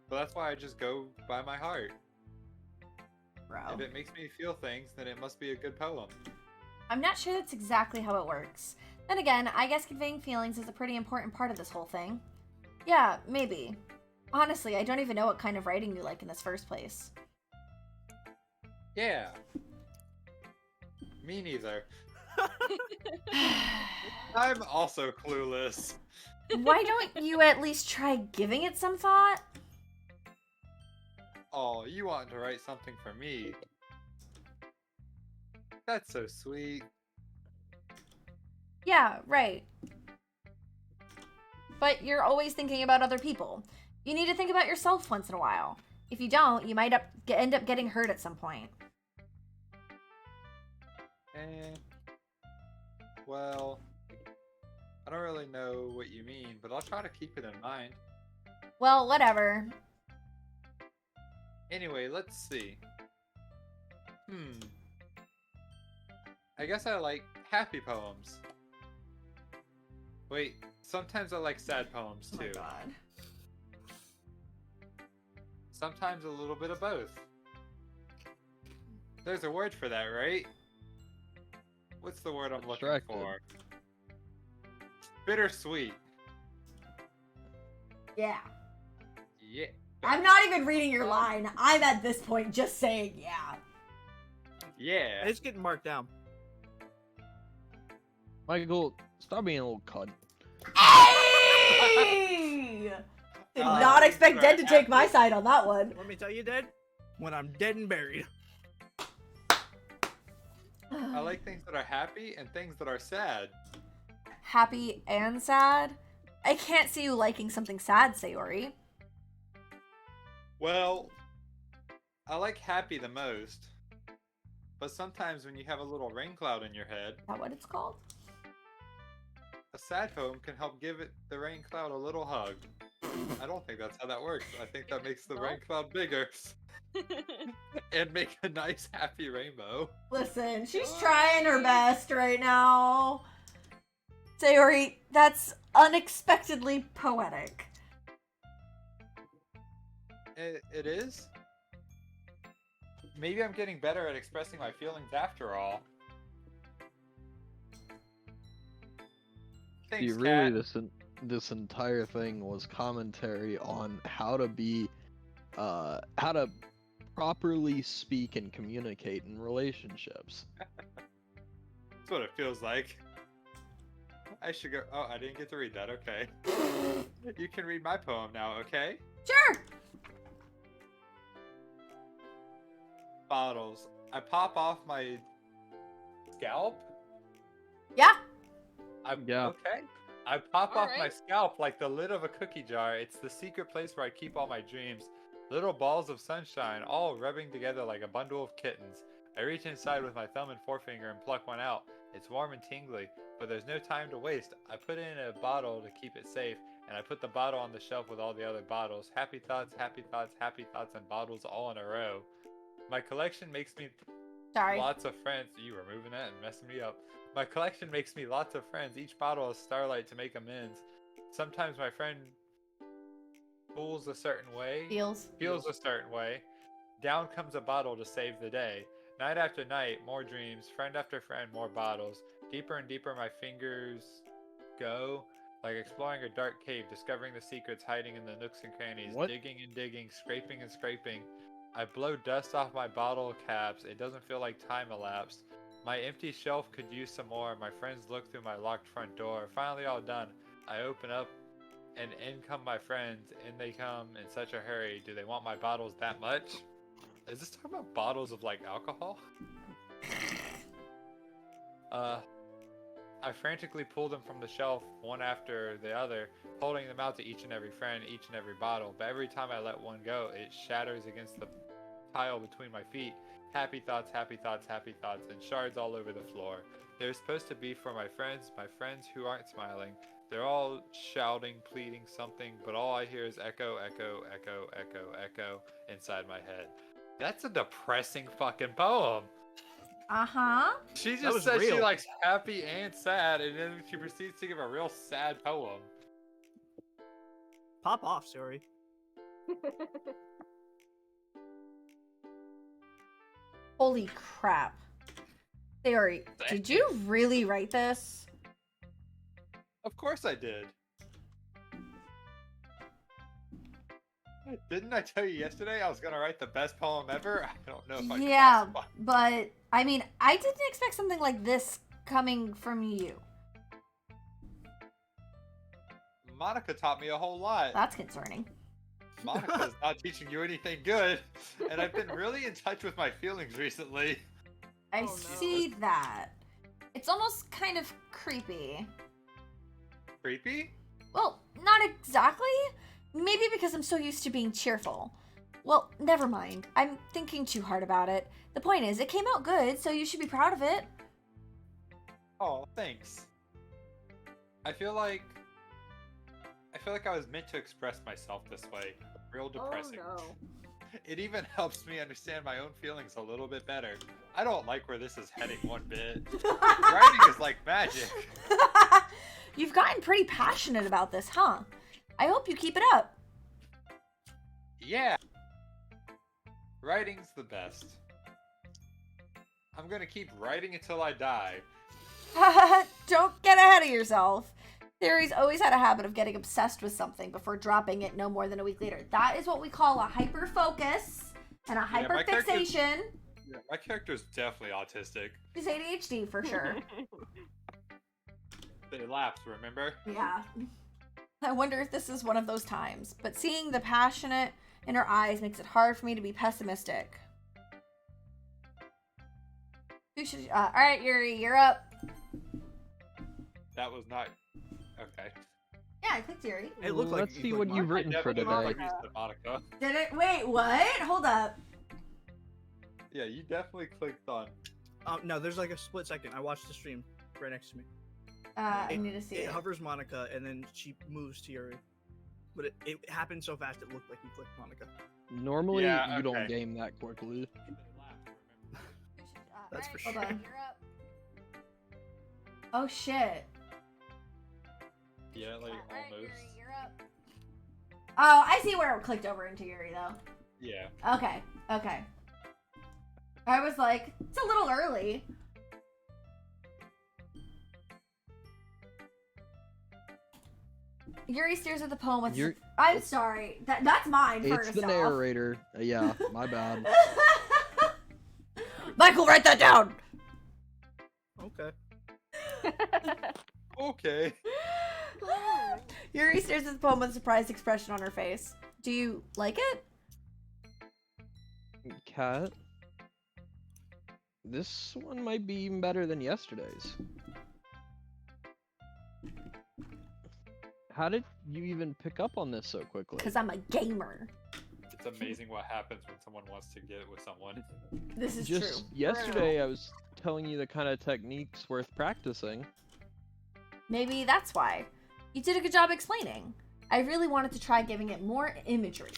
But that's why I just go by my heart. bro. If it makes me feel things, then it must be a good poem. I'm not sure that's exactly how it works. Then again, I guess conveying feelings is a pretty important part of this whole thing. Yeah, maybe. Honestly, I don't even know what kind of writing you like in this first place. Yeah. Me neither. I'm also clueless. Why don't you at least try giving it some thought? Oh, you want to write something for me? That's so sweet. Yeah, right. But you're always thinking about other people. You need to think about yourself once in a while. If you don't, you might end up getting hurt at some point. Well, I don't really know what you mean, but I'll try to keep it in mind. Well, whatever. Anyway, let's see. I guess I like happy poems. Wait, sometimes I like sad poems too. Oh my god. Sometimes a little bit of both. There's a word for that, right? What's the word I'm looking Abstracted. for? Bittersweet. Yeah. Yeah. I'm not even reading your line. I'm at this point just saying yeah. Yeah. It's getting marked down. Michael, stop being a little cunt. Hey! Did not expect Dead to take my side on that one. Let me tell you, Dead, when I'm dead and buried. I like things that are happy and things that are sad. Happy and sad? I can't see you liking something sad, Sayori. Well, I like happy the most. But sometimes when you have a little rain cloud in your head, Is that what it's called? a sad poem can help give it the rain cloud a little hug. I don't think that's how that works. I think that makes the rain cloud bigger and make a nice happy rainbow. Listen, she's trying her best right now. Sayori, that's unexpectedly poetic. It is? Maybe I'm getting better at expressing my feelings after all. Thanks, Really, Kat. this entire thing was commentary on how to be, how to properly speak and communicate in relationships. That's what it feels like. I should go. Oh, I didn't get to read that. Okay. You can read my poem now, okay? Sure. Bottles. I pop off my scalp. Yeah. Yeah. Okay. I pop off my Alright. scalp like the lid of a cookie jar. It's the secret place where I keep all my dreams. Little balls of sunshine, all rubbing together like a bundle of kittens. I reach inside with my thumb and forefinger and pluck one out. It's warm and tingly, but there's no time to waste. I put it in a bottle to keep it safe, and I put the bottle on the shelf with all the other bottles. Happy thoughts, happy thoughts, happy thoughts, and bottles all in a row. My collection makes me Sorry. lots of friends. You were moving that and messing me up. My collection makes me lots of friends. Each bottle is starlight to make amends. Sometimes my friend feels a certain way. Feels a certain way. Down comes a bottle to save the day. Night after night, more dreams. Friend after friend, more bottles. Deeper and deeper my fingers go. Like exploring a dark cave, discovering the secrets hiding in the nooks and crannies. What? Digging and digging, scraping and scraping. I blow dust off my bottle caps. It doesn't feel like time elapsed. My empty shelf could use some more. My friends look through my locked front door. Finally all done. I open up and in come my friends. In they come in such a hurry. Do they want my bottles that much? Is this talking about bottles of like alcohol? I frantically pull them from the shelf one after the other, holding them out to each and every friend, each and every bottle. But every time I let one go, it shatters against the tile between my feet. Happy thoughts, happy thoughts, happy thoughts, and shards all over the floor. They're supposed to be for my friends who aren't smiling. They're all shouting, pleading something, but all I hear is echo, echo, echo, echo, echo inside my head. That's a depressing fucking poem. Uh-huh. She That just was says she real. likes happy and sad, and then she proceeds to give a real sad poem. Pop off, sorry. Holy crap. Sayori, did you really write this? Of course I did. Didn't I tell you yesterday I was gonna write the best poem ever? I don't know if I Yeah, can. but I mean, I didn't expect something like this coming from you. Monica taught me a whole lot. That's concerning. Monica's not teaching you anything good, and I've been really in touch with my feelings recently. I see that. It's almost kind of creepy. Creepy? Well, not exactly. Maybe because I'm so used to being cheerful. Well, never mind. I'm thinking too hard about it. The point is, it came out good, so you should be proud of it. Oh, thanks. I feel like I was meant to express myself this way. Real depressing. Oh no. It even helps me understand my own feelings a little bit better. I don't like where this is heading one bit. Writing is like magic. You've gotten pretty passionate about this, huh? I hope you keep it up. Yeah. Writing's the best. I'm gonna keep writing until I die. Don't get ahead of yourself. Theory's always had a habit of getting obsessed with something before dropping it no more than a week later. That is what we call a hyper-focus and a hyper-fixation. Yeah, my character's definitely autistic. He's ADHD for sure. They lapsed, remember? Yeah. I wonder if this is one of those times, but seeing the passionate in her eyes makes it hard for me to be pessimistic. Who should? All right, Yuri, you're up. That was not... Okay. Yeah, I clicked Yuri. It looked like Let's you see clicked what you've Monica. written for Definitely today. used Monica. Did it? Wait, what? Hold up. Yeah, you definitely clicked on... No, there's like a split second. I watched the stream right next to me. I need to see It it. hovers Monica, and then she moves to Yuri. But it happened so fast, it looked like you clicked Monica. Normally, Yeah, you don't okay. game that quickly. That's for Hold sure. on. Oh shit. Yeah, like, almost. You're up. Oh, I see where it clicked over into Yuri though. Yeah. Okay, okay. I was like, it's a little early. Yuri stares at the poem with. You're- I'm sorry. That's mine. It's First the off. narrator. Yeah, my bad. Michael, write that down. Okay. Okay. Yuri stares at the poem with a surprised expression on her face. Do you like it? Cat. This one might be even better than yesterday's. How did you even pick up on this so quickly? Because I'm a gamer. It's amazing what happens when someone wants to get with someone. This is Just true. yesterday, I was telling you the kind of techniques worth practicing. Maybe that's why. You did a good job explaining. I really wanted to try giving it more imagery.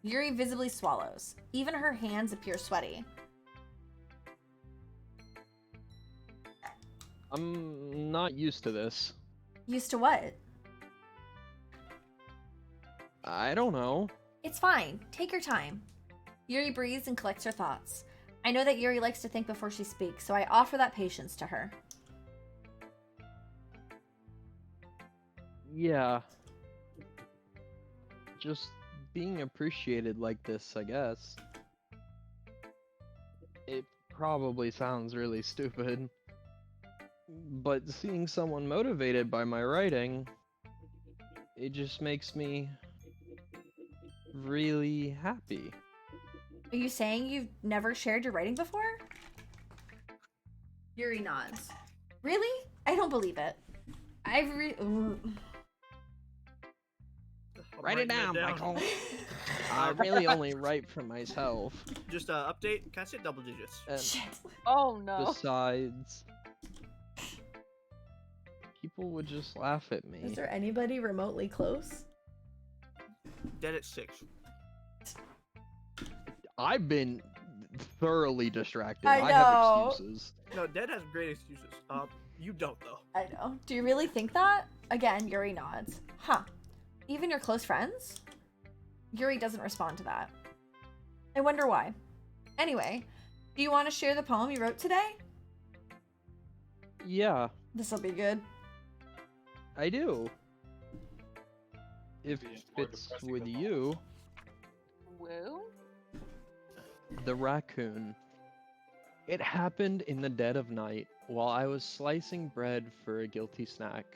Yuri visibly swallows. Even her hands appear sweaty. I'm not used to this. Used to what? I don't know. It's fine. Take your time. Yuri breathes and collects her thoughts. I know that Yuri likes to think before she speaks, so I offer that patience to her. Yeah. Just being appreciated like this, I guess. It probably sounds really stupid. But seeing someone motivated by my writing, it just makes me really happy. Are you saying you've never shared your writing before? Yuri nods. Really? I don't believe it. Write it down, Michael. I really only write for myself. Just update. Can I say double digits? And Shit. Oh no. besides, people would just laugh at me. Is there anybody remotely close? Dead at 6. I've been thoroughly distracted. I I know. have excuses. No, Dead has great excuses. You don't though. I know. Do you really think that? Again, Yuri nods. Huh. Even your close friends? Yuri doesn't respond to that. I wonder why. Anyway, Do you want to share the poem you wrote today? Yeah, This'll be good. I do. If Be more it's depressing with than you, Woo? the raccoon. It happened in the dead of night while I was slicing bread for a guilty snack.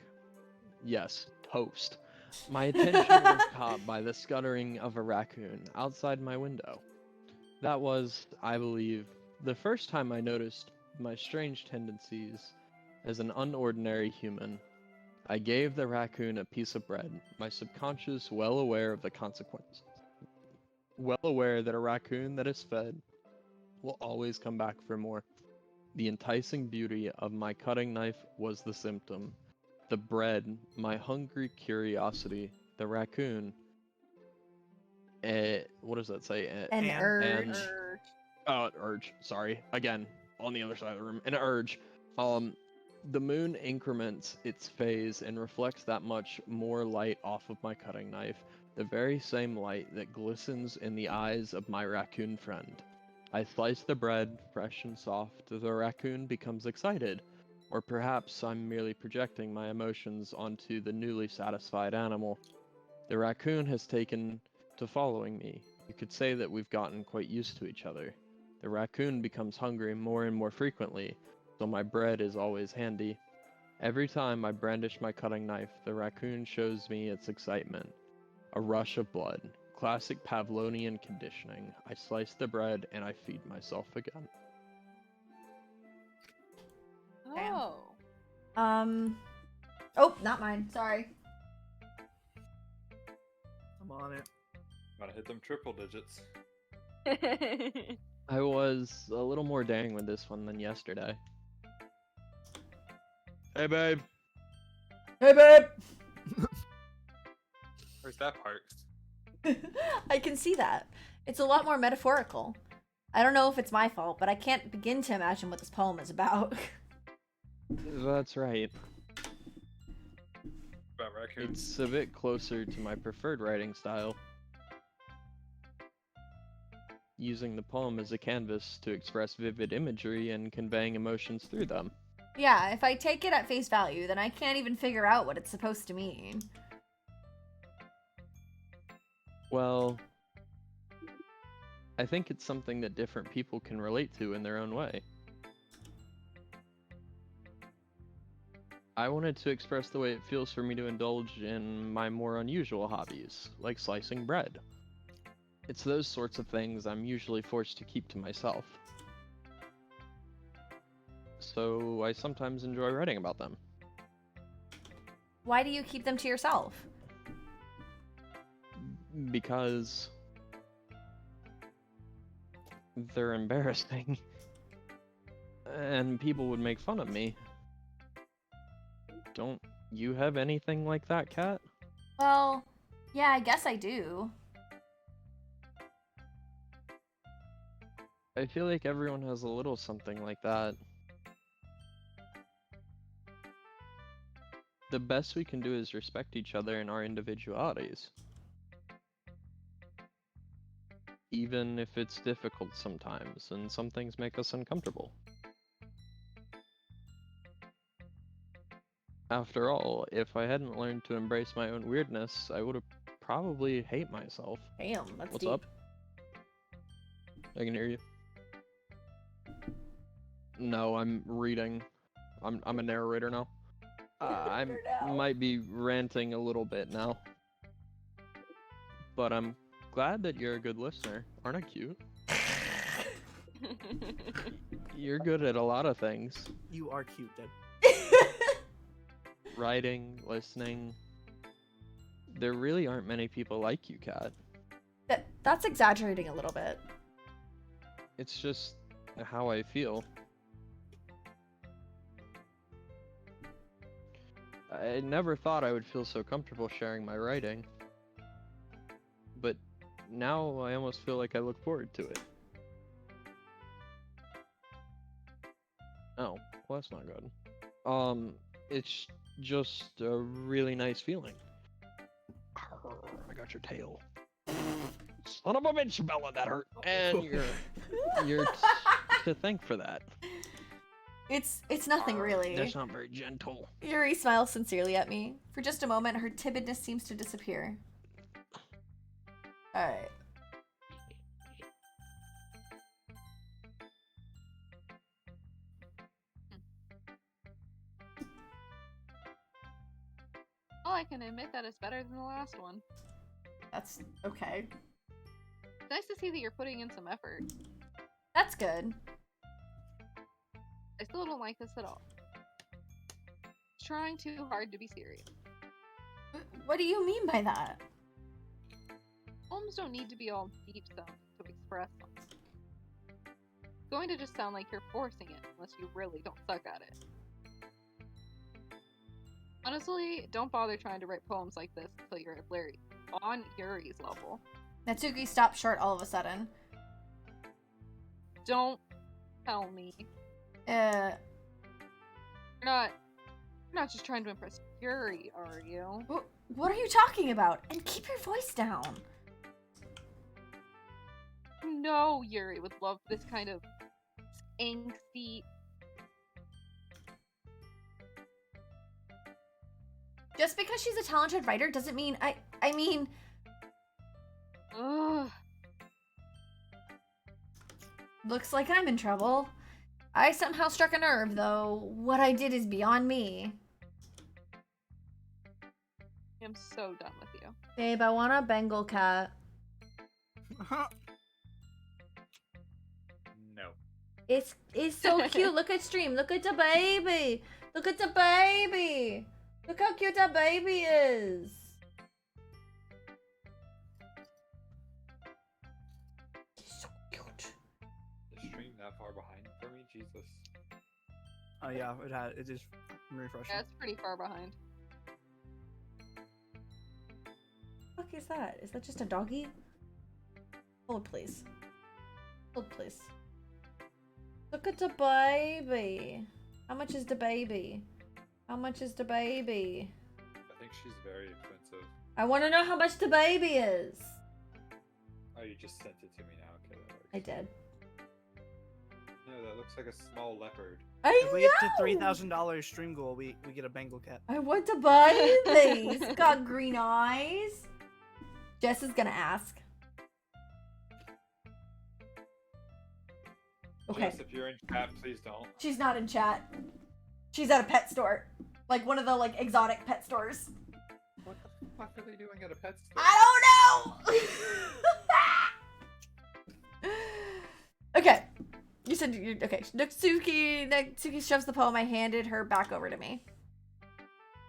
Yes, toast. My attention was caught by the scuttering of a raccoon outside my window. That was, I believe, the first time I noticed my strange tendencies as an unordinary human. I gave the raccoon a piece of bread, my subconscious well aware of the consequences. Well aware that a raccoon that is fed will always come back for more. The enticing beauty of my cutting knife was the symptom. The bread, my hungry curiosity. The raccoon, what does that say? An And- urge. Urge. Sorry. Again, on the other side of the room. An urge. The moon increments its phase and reflects that much more light off of my cutting knife. The very same light that glistens in the eyes of my raccoon friend. I slice the bread, fresh and soft. The raccoon becomes excited. Or perhaps I'm merely projecting my emotions onto the newly satisfied animal. The raccoon has taken to following me. You could say that we've gotten quite used to each other. The raccoon becomes hungry more and more frequently, so my bread is always handy. Every time I brandish my cutting knife, the raccoon shows me its excitement. A rush of blood. Classic Pavlovian conditioning. I slice the bread and I feed myself again. Oh. Oh, not mine. Sorry. I'm on it. Gotta hit them triple digits. I was a little more daring with this one than yesterday. Hey, babe. Hey, babe. Where's that part? I can see that. It's a lot more metaphorical. I don't know if it's my fault, but I can't begin to imagine what this poem is about. That's right. About raccoons. It's a bit closer to my preferred writing style. Using the poem as a canvas to express vivid imagery and conveying emotions through them. Yeah, if I take it at face value, then I can't even figure out what it's supposed to mean. Well, I think it's something that different people can relate to in their own way. I wanted to express the way it feels for me to indulge in my more unusual hobbies, like slicing bread. It's those sorts of things I'm usually forced to keep to myself. So I sometimes enjoy writing about them. Why do you keep them to yourself? Because they're embarrassing. And people would make fun of me. Don't you have anything like that, Kat? Well, yeah, I guess I do. I feel like everyone has a little something like that. The best we can do is respect each other and our individualities. Even if it's difficult sometimes, and some things make us uncomfortable. After all, if I hadn't learned to embrace my own weirdness, I would have probably hate myself. Damn, that's What's deep. up? I can hear you. No, I'm reading. I'm a narrator now. I might be ranting a little bit now. But I'm glad that you're a good listener. Aren't I cute? You're good at a lot of things. You are cute, Deb. Writing, listening. There really aren't many people like you, Kat. That's exaggerating a little bit. It's just how I feel. I never thought I would feel so comfortable sharing my writing. But now I almost feel like I look forward to it. Oh, well that's not good. It's just a really nice feeling. Arr, I got your tail. Son of a bitch, Bella, that hurt. And your to thank for that. It's nothing really. That's not very gentle. Yuri smiles sincerely at me. For just a moment, her timidness seems to disappear. Alright. Well, I can admit that it's better than the last one. That's okay. It's nice to see that you're putting in some effort. That's good. I still don't like this at all. It's trying too hard to be serious. What do you mean by that? Poems don't need to be all deep sounding to express something. It's going to just sound like you're forcing it unless you really don't suck at it. Honestly, don't bother trying to write poems like this until you're on Yuri's level. Natsuki stopped short all of a sudden. Don't tell me. Uh, You're not just trying to impress Yuri, are you? what are you talking about? And keep your voice down. No, Yuri would love this kind of angsty. Just because she's a talented writer doesn't mean I mean... Ugh. Looks like I'm in trouble. I somehow struck a nerve, though. What I did is beyond me. I'm so done with you. Babe, I want a Bengal cat. No. It's so cute. Look at stream. Look at the baby. Look at the baby. Look how cute that baby is. He's so cute. The stream that far behind for me, Jesus. Oh yeah, it is refreshing. That's pretty far behind. What the fuck is that? Is that just a doggy? Hold, please. Hold, please. Look at the baby. How much is the baby? How much is the baby? I think she's very expensive. I want to know how much the baby is. Oh, you just sent it to me now. Okay, that works. I did. No, that looks like a small leopard. I If we get to $3,000 stream goal, we get a Bengal cat. I want to buy these. It's got green eyes. Jess is gonna ask. Okay. Jess, if you're in chat, please don't. She's not in chat. She's at a pet store. Like one of the like exotic pet stores. What the fuck are they doing at a pet store? I don't know! Okay. You said you okay. Natsuki shoves the poem I handed her back over to me.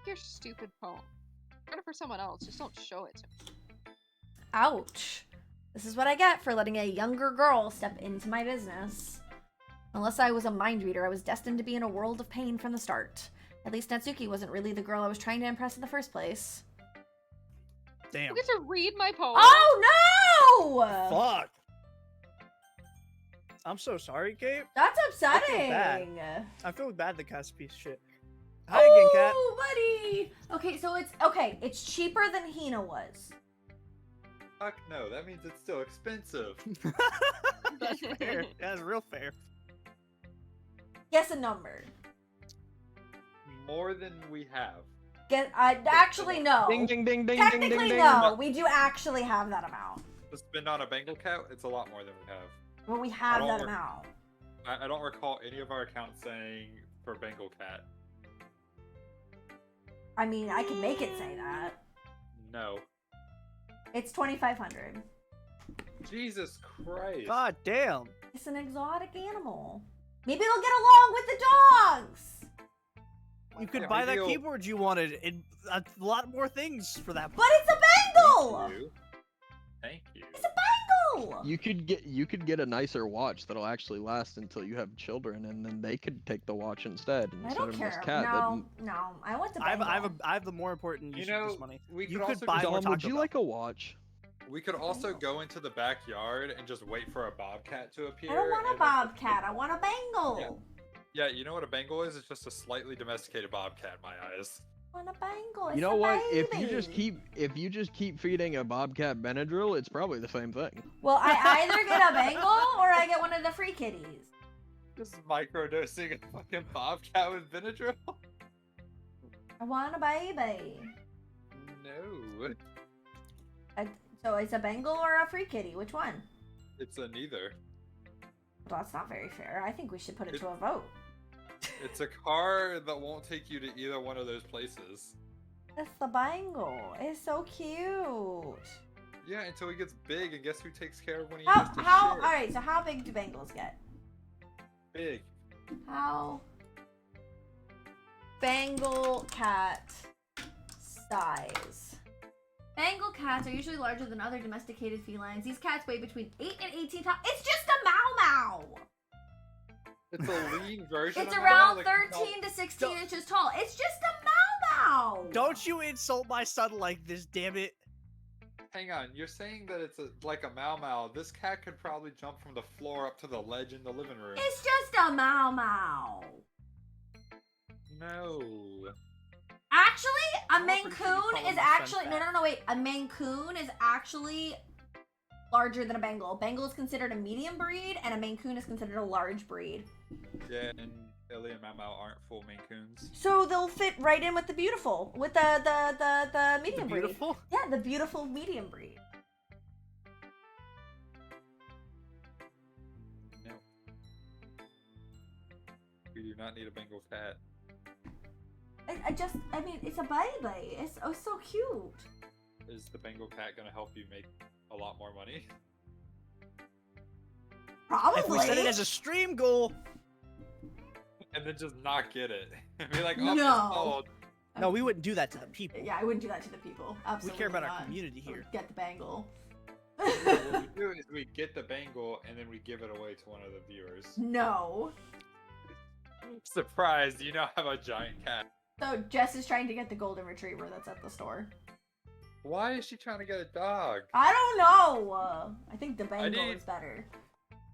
Your stupid poem. Write it for someone else. Just don't show it to me. Ouch. This is what I get for letting a younger girl step into my business. Unless I was a mind reader, I was destined to be in a world of pain from the start. At least Natsuki wasn't really the girl I was trying to impress in the first place. Damn. You get to read my poem. Oh no! Fuck. I'm so sorry, Kate. That's I feel upsetting. bad. I feel bad the cat's a piece of shit. Hi again, cat. Oh, buddy. Okay, so it's cheaper than Hina was. Fuck no, that means it's still expensive. That's fair. That's real fair. Guess a number. More than we have. Actually no. Ding ding ding ding ding Technically ding ding. no. We do actually have that amount. To spend on a Bengal cat, it's a lot more than we have. Well, we have I that don't amount. I don't recall any of our accounts saying for Bengal cat. I mean, I can make it say that. No. It's 2,500. Jesus Christ. God damn. It's an exotic animal. Maybe it'll get along with the dogs. You could Yeah, buy that maybe keyboard you wanted and a lot more things for that. But it's a Bengal. Thank you. Thank you. It's a Bengal. You could get a nicer watch that'll actually last until you have children, and then they could take the watch instead I instead don't of care. this cat. No, I want the Bengal. I have the more important use of this money. we You could could also buy just- more Dom, would Taco you Bell. like a watch? We could also go into the backyard and just wait for a bobcat to appear. I don't want a and then- bobcat. I want a Bengal. Yeah, you know what a Bengal is? It's just a slightly domesticated bobcat in my eyes. I want a Bengal. It's You know a what? baby. If you just keep feeding a bobcat Benadryl, it's probably the same thing. Well, I either get a Bengal or I get one of the free kitties. Just microdosing a fucking bobcat with Benadryl? I want a baby. No. So it's a Bengal or a free kitty? Which one? It's a neither. Well, that's not very fair. I think we should put it to a vote. It's a car that won't take you to either one of those places. It's the Bengal. It's so cute. Yeah, until he gets big, and guess who takes care of when he How? has to All shit? right. So how big do Bengals get? Big. How? Bengal cat size. Bengal cats are usually larger than other domesticated felines. These cats weigh between 8 and 18 pounds. It's just a Mau Mau! It's a lean version. It's of around that, 13 to 16 inches tall. It's just a Mau Mau! Don't you insult my son like this, damn it. Hang on, you're saying that it's like a Mau Mau. This cat could probably jump from the floor up to the ledge in the living room. It's just a Mau Mau. No. Actually, a I'm Maine pretty sure you Coon call is them a actually fun no wait. A Maine Coon is actually larger than a Bengal. Bengal is considered a medium breed, and a Maine Coon is considered a large breed. Yeah, and Ellie and Mau Mau aren't full Maine Coons. So they'll fit right in with the beautiful, with the medium breed. Beautiful? Yeah, the beautiful medium breed. No. We do not need a Bengal cat. I mean, it's a baby. It's so cute. Is the Bengal cat gonna help you make a lot more money? Probably. If we set it as a stream goal. And then just not get it. Be like, oh, No. it's sold. No, we wouldn't do that to the people. Yeah, I wouldn't do that to the people. We Absolutely care about not. our community here. Get the bangle. What we do is we get the Bengal and then we give it away to one of the viewers. No. Surprise! You now have a giant cat. So Jess is trying to get the golden retriever that's at the store. Why is she trying to get a dog? I don't know. I think the Bengal need- is better.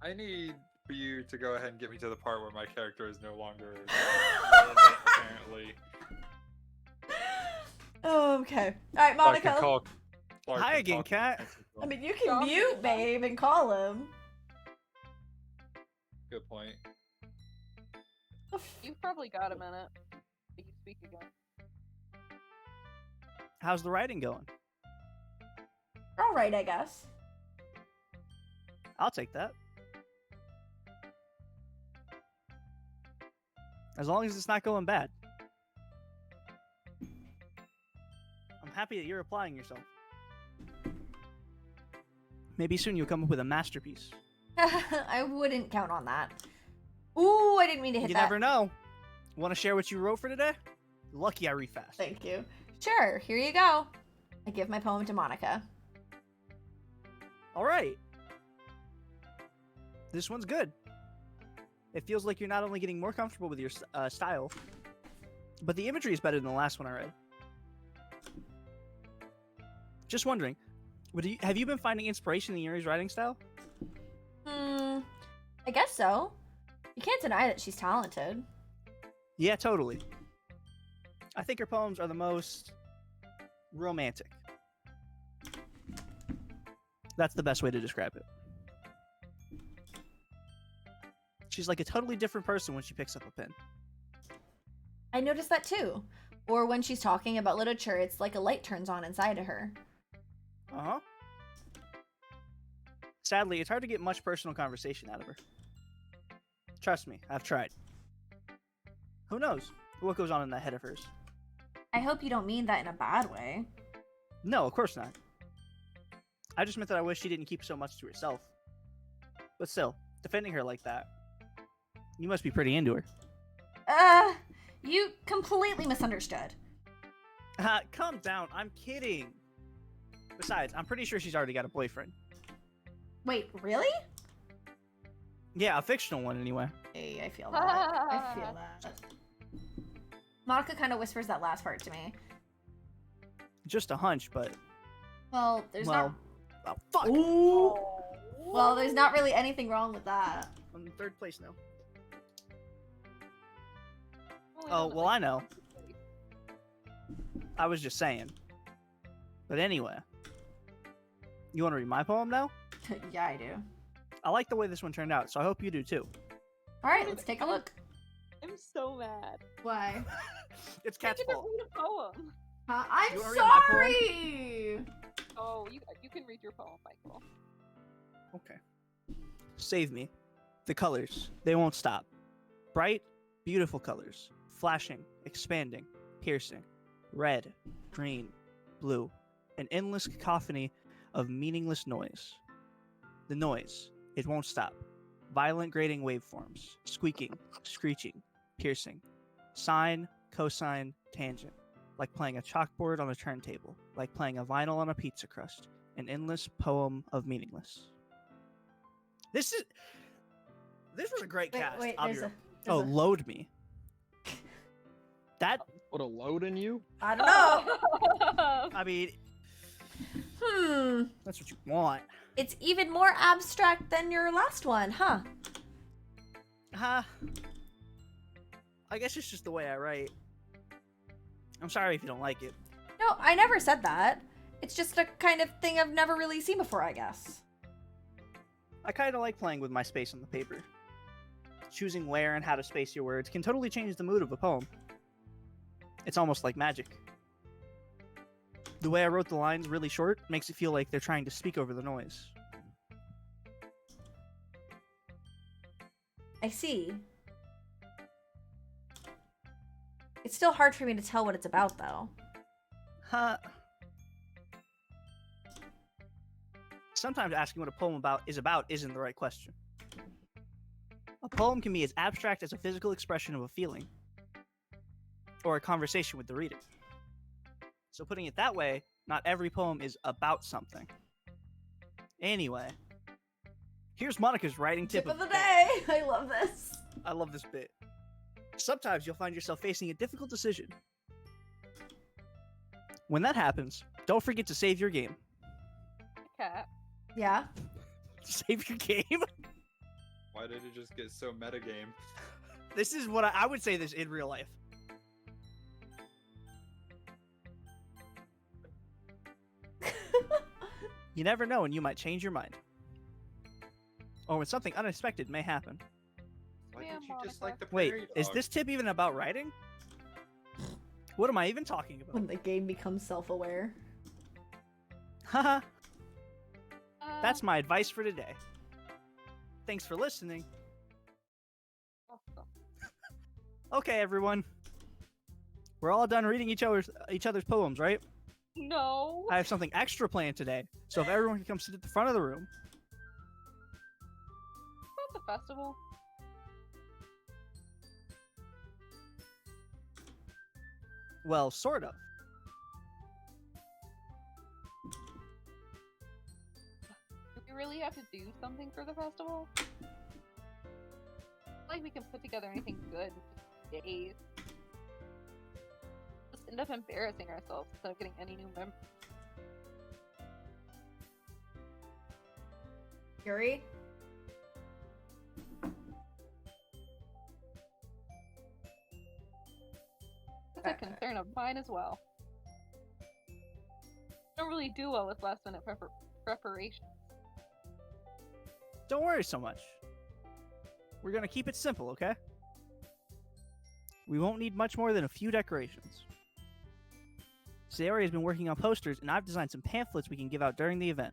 I need for you to go ahead and get me to the part where my character is no longer relevant, apparently. Okay. All right, So I Monica. can call Clark Hi and again, talk- cat. I mean, you can Stop mute, it. babe, and call him. Good point. You've probably got a minute. You can speak again. How's the writing going? All right, I guess. I'll take that. As long as it's not going bad. I'm happy that you're applying yourself. Maybe soon you'll come up with a masterpiece. I wouldn't count on that. Ooh, I didn't mean to hit You that. never know. Want to share what you wrote for today? Lucky I read fast. Thank you. Sure, here you go. I give my poem to Monica. All right. This one's good. It feels like you're not only getting more comfortable with your style, but the imagery is better than the last one I read. Just wondering, have you been finding inspiration in Yuri's writing style? I guess so. You can't deny that she's talented. Yeah, totally. I think her poems are the most romantic. That's the best way to describe it. She's like a totally different person when she picks up a pen. I noticed that too. Or when she's talking about literature, it's like a light turns on inside of her. Uh-huh. Sadly, it's hard to get much personal conversation out of her. Trust me, I've tried. Who knows what goes on in that head of hers? I hope you don't mean that in a bad way. No, of course not. I just meant that I wish she didn't keep so much to herself. But still, defending her like that, you must be pretty into her. You completely misunderstood. Calm down, I'm kidding. Besides, I'm pretty sure she's already got a boyfriend. Wait, really? Yeah, a fictional one anyway. Hey, I feel that. I feel that. Monica kind of whispers that last part to me. Just a hunch, but Well, there's well, oh, fuck! not. Ooh. Well, there's not really anything wrong with that. I'm in third place now. Only Oh, one that well, I makes know. sense. I was just saying. But anyway, you want to read my poem now? Yeah, I do. I like the way this one turned out, so I hope you do too. All right, let's take a look. I'm so mad. Why? It's I Cat's get to fault. read a poem. I'm You wanna read my poem? sorry. Oh, you can read your poem, Michael. Okay. Save me. The colors, they won't stop. Bright, beautiful colors, flashing, expanding, piercing. Red, green, blue, an endless cacophony of meaningless noise. The noise, it won't stop. Violent grating waveforms, squeaking, screeching, piercing. Sine, cosine, tangent. Like playing a chalkboard on a turntable, like playing a vinyl on a pizza crust. An endless poem of meaningless. This was a great cast. Wait, I'll be there's real. a. Oh, load me. That, Put a load in you? I don't know. I mean, that's what you want. It's even more abstract than your last one, huh? Huh? I guess it's just the way I write. I'm sorry if you don't like it. No, I never said that. It's just a kind of thing I've never really seen before, I guess. I kind of like playing with my space on the paper. Choosing where and how to space your words can totally change the mood of a poem. It's almost like magic. The way I wrote the lines really short makes it feel like they're trying to speak over the noise. I see. It's still hard for me to tell what it's about, though. Huh? Sometimes asking what a poem is about isn't the right question. A poem can be as abstract as a physical expression of a feeling, or a conversation with the reader. So putting it that way, not every poem is about something. Anyway, here's Monica's writing tip of the day! I love this. I love this bit. Sometimes you'll find yourself facing a difficult decision. When that happens, don't forget to save your game. Cat. Yeah? Save your game? Why did it just get so metagame? This is what I would say this in real life. You never know when you might change your mind. Or when something unexpected may happen. Why Damn, did you just Monica. like the Wait, prairie is dog? this tip even about writing? What am I even talking about? When the game becomes self-aware. Haha, that's my advice for today. Thanks for listening. Awesome. Okay, everyone. We're all done reading each other's poems, right? No. I have something extra planned today, so if everyone can come sit at the front of the room. About the festival. Well, sort of. Do we really have to do something for the festival? Like we can put together anything good in days. Just end up embarrassing ourselves instead of getting any new members. Yuri? That's a concern of mine as well. Don't really do well with last minute preparation. Don't worry so much. We're gonna keep it simple, okay? We won't need much more than a few decorations. Sayori has been working on posters, and I've designed some pamphlets we can give out during the event.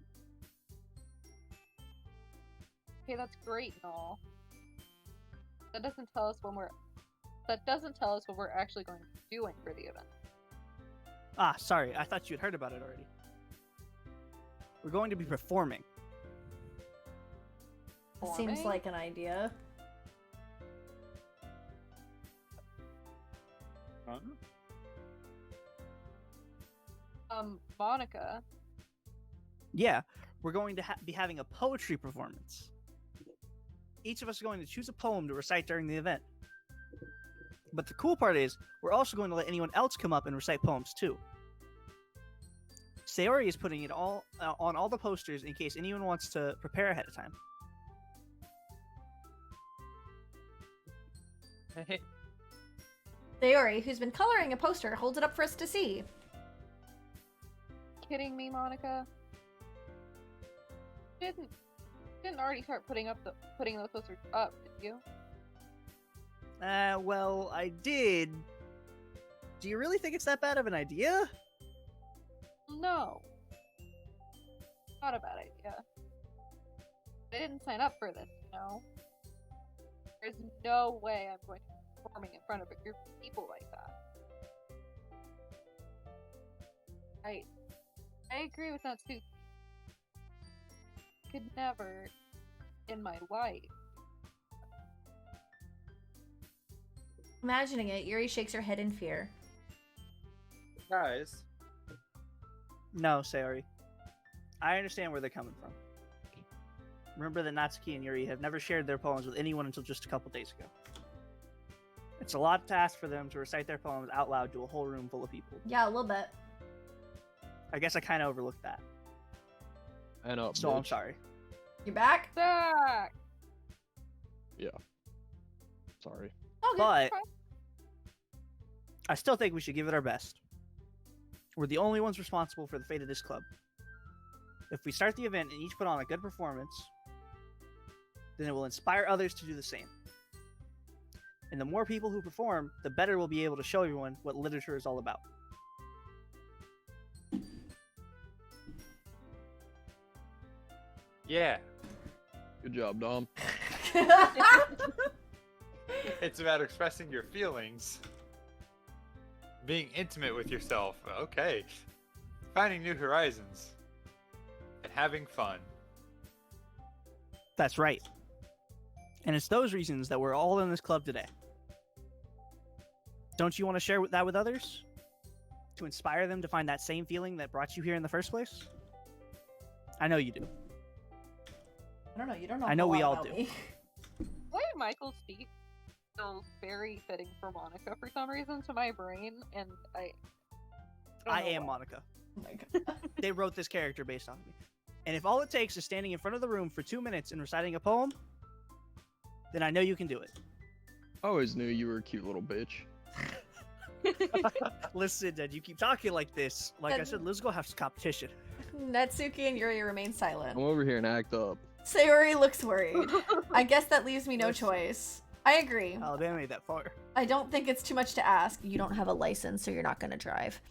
Okay, that's great and all. That doesn't tell us when we're what we're actually going to be doing for the event. Ah, sorry, I thought you had heard about it already. We're going to be performing. Seems Forming? like an idea. Huh? Monica. Yeah, we're going to be having a poetry performance. Each of us is going to choose a poem to recite during the event. But the cool part is, we're also going to let anyone else come up and recite poems too. Sayori is putting it all on all the posters in case anyone wants to prepare ahead of time. Hey, Sayori, who's been coloring a poster, holds it up for us to see. Kidding me, Monica? Didn't already start putting those posters up, did you? Well, I did. Do you really think it's that bad of an idea? No. Not a bad idea. I didn't sign up for this, you know? There's no way I'm going to be performing in front of a group of people like that. I agree with that too. Could never in my life. Imagining it, Yuri shakes her head in fear. Guys, No, Sayori. I understand where they're coming from. Remember that Natsuki and Yuri have never shared their poems with anyone until just a couple days ago. It's a lot to ask for them to recite their poems out loud to a whole room full of people. Yeah, a little bit. I guess I kind of overlooked that. And up, So I'm bitch. sorry. You back? Back! Yeah. Sorry. Okay. But I still think we should give it our best. We're the only ones responsible for the fate of this club. If we start the event and each put on a good performance, then it will inspire others to do the same. And the more people who perform, the better we'll be able to show everyone what literature is all about. yeah, Good job, Dom. it's about expressing your feelings. Being intimate with yourself. Okay. Finding new horizons. And having fun. That's right. And it's those reasons that we're all in this club today. Don't you want to share that with others? To inspire them to find that same feeling that brought you here in the first place? I know you do. I don't know. You don't know. I know a we lot all about do. me. The way Michael speaks feels very fitting for Monica for some reason to my brain, and I don't I know am why. Monica. Oh my god. They wrote this character based on me. And if all it takes is standing in front of the room for 2 minutes and reciting a poem, then I know you can do it. I always knew you were a cute little bitch. Listen, Dad, you keep talking like this. Like I said, let's go have some competition. Natsuki and Yuri remain silent. Come over here and act up. Sayori looks worried. I guess that leaves me no choice. I agree. Alabama ain't that far. I don't think it's too much to ask. You don't have a license, so you're not going to drive.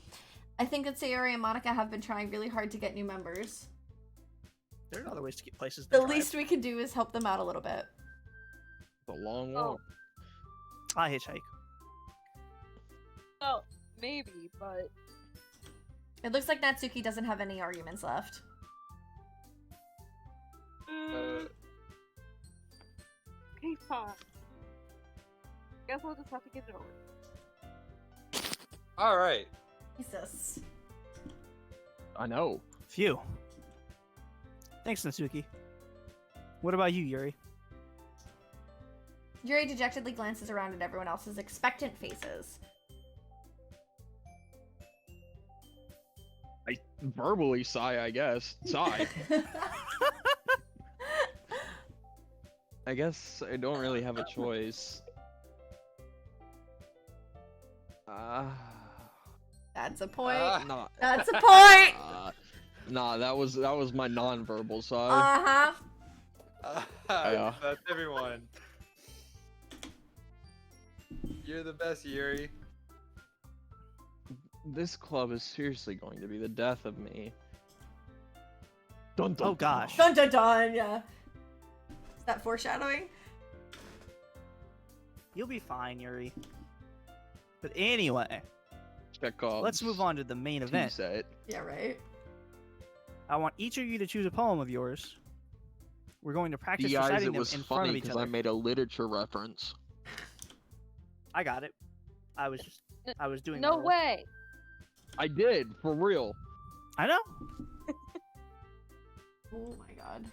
I think that Sayori and Monica have been trying really hard to get new members. There are other ways to get places. The than drive. least we can do is help them out a little bit. It's a long Oh. walk. I hitchhike. Well, maybe, but It looks like Natsuki doesn't have any arguments left. okay, fine. Guess we'll just have to get it over. Alright. Jesus. I know. Phew. Thanks, Natsuki. What about you, Yuri? Yuri dejectedly glances around at everyone else's expectant faces. I verbally sigh, I guess. Sigh. I guess I don't really have a choice. That's a point. Nah. That's a point. Nah, that was my non-verbal side. Uh-huh. Yeah. That's everyone. You're the best, Yuri. This club is seriously going to be the death of me. Dun, dun, Oh gosh. Dun dun dun, yeah. Is that foreshadowing? You'll be fine, Yuri. But anyway, Chekhov's let's move on to the main event. Set. Yeah, right. I want each of you to choose a poem of yours. We're going to practice You guys, reciting it them was in front of funny each because other. I made a literature reference. I got it. I was doing No my role. way! I did, for real. I know. Oh my god.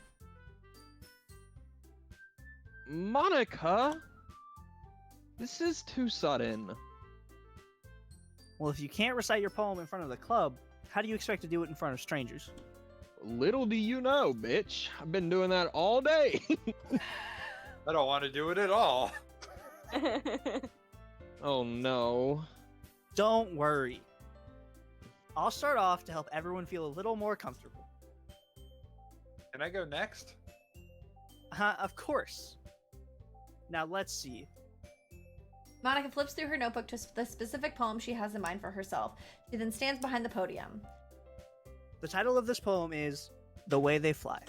Monica, this is too sudden. Well, if you can't recite your poem in front of the club, how do you expect to do it in front of strangers? Little do you know, bitch. I've been doing that all day. I don't want to do it at all. Oh no. Don't worry. I'll start off to help everyone feel a little more comfortable. Can I go next? Of course. Now let's see. Monica flips through her notebook to the specific poem she has in mind for herself. She then stands behind the podium. The title of this poem is The Way They Fly.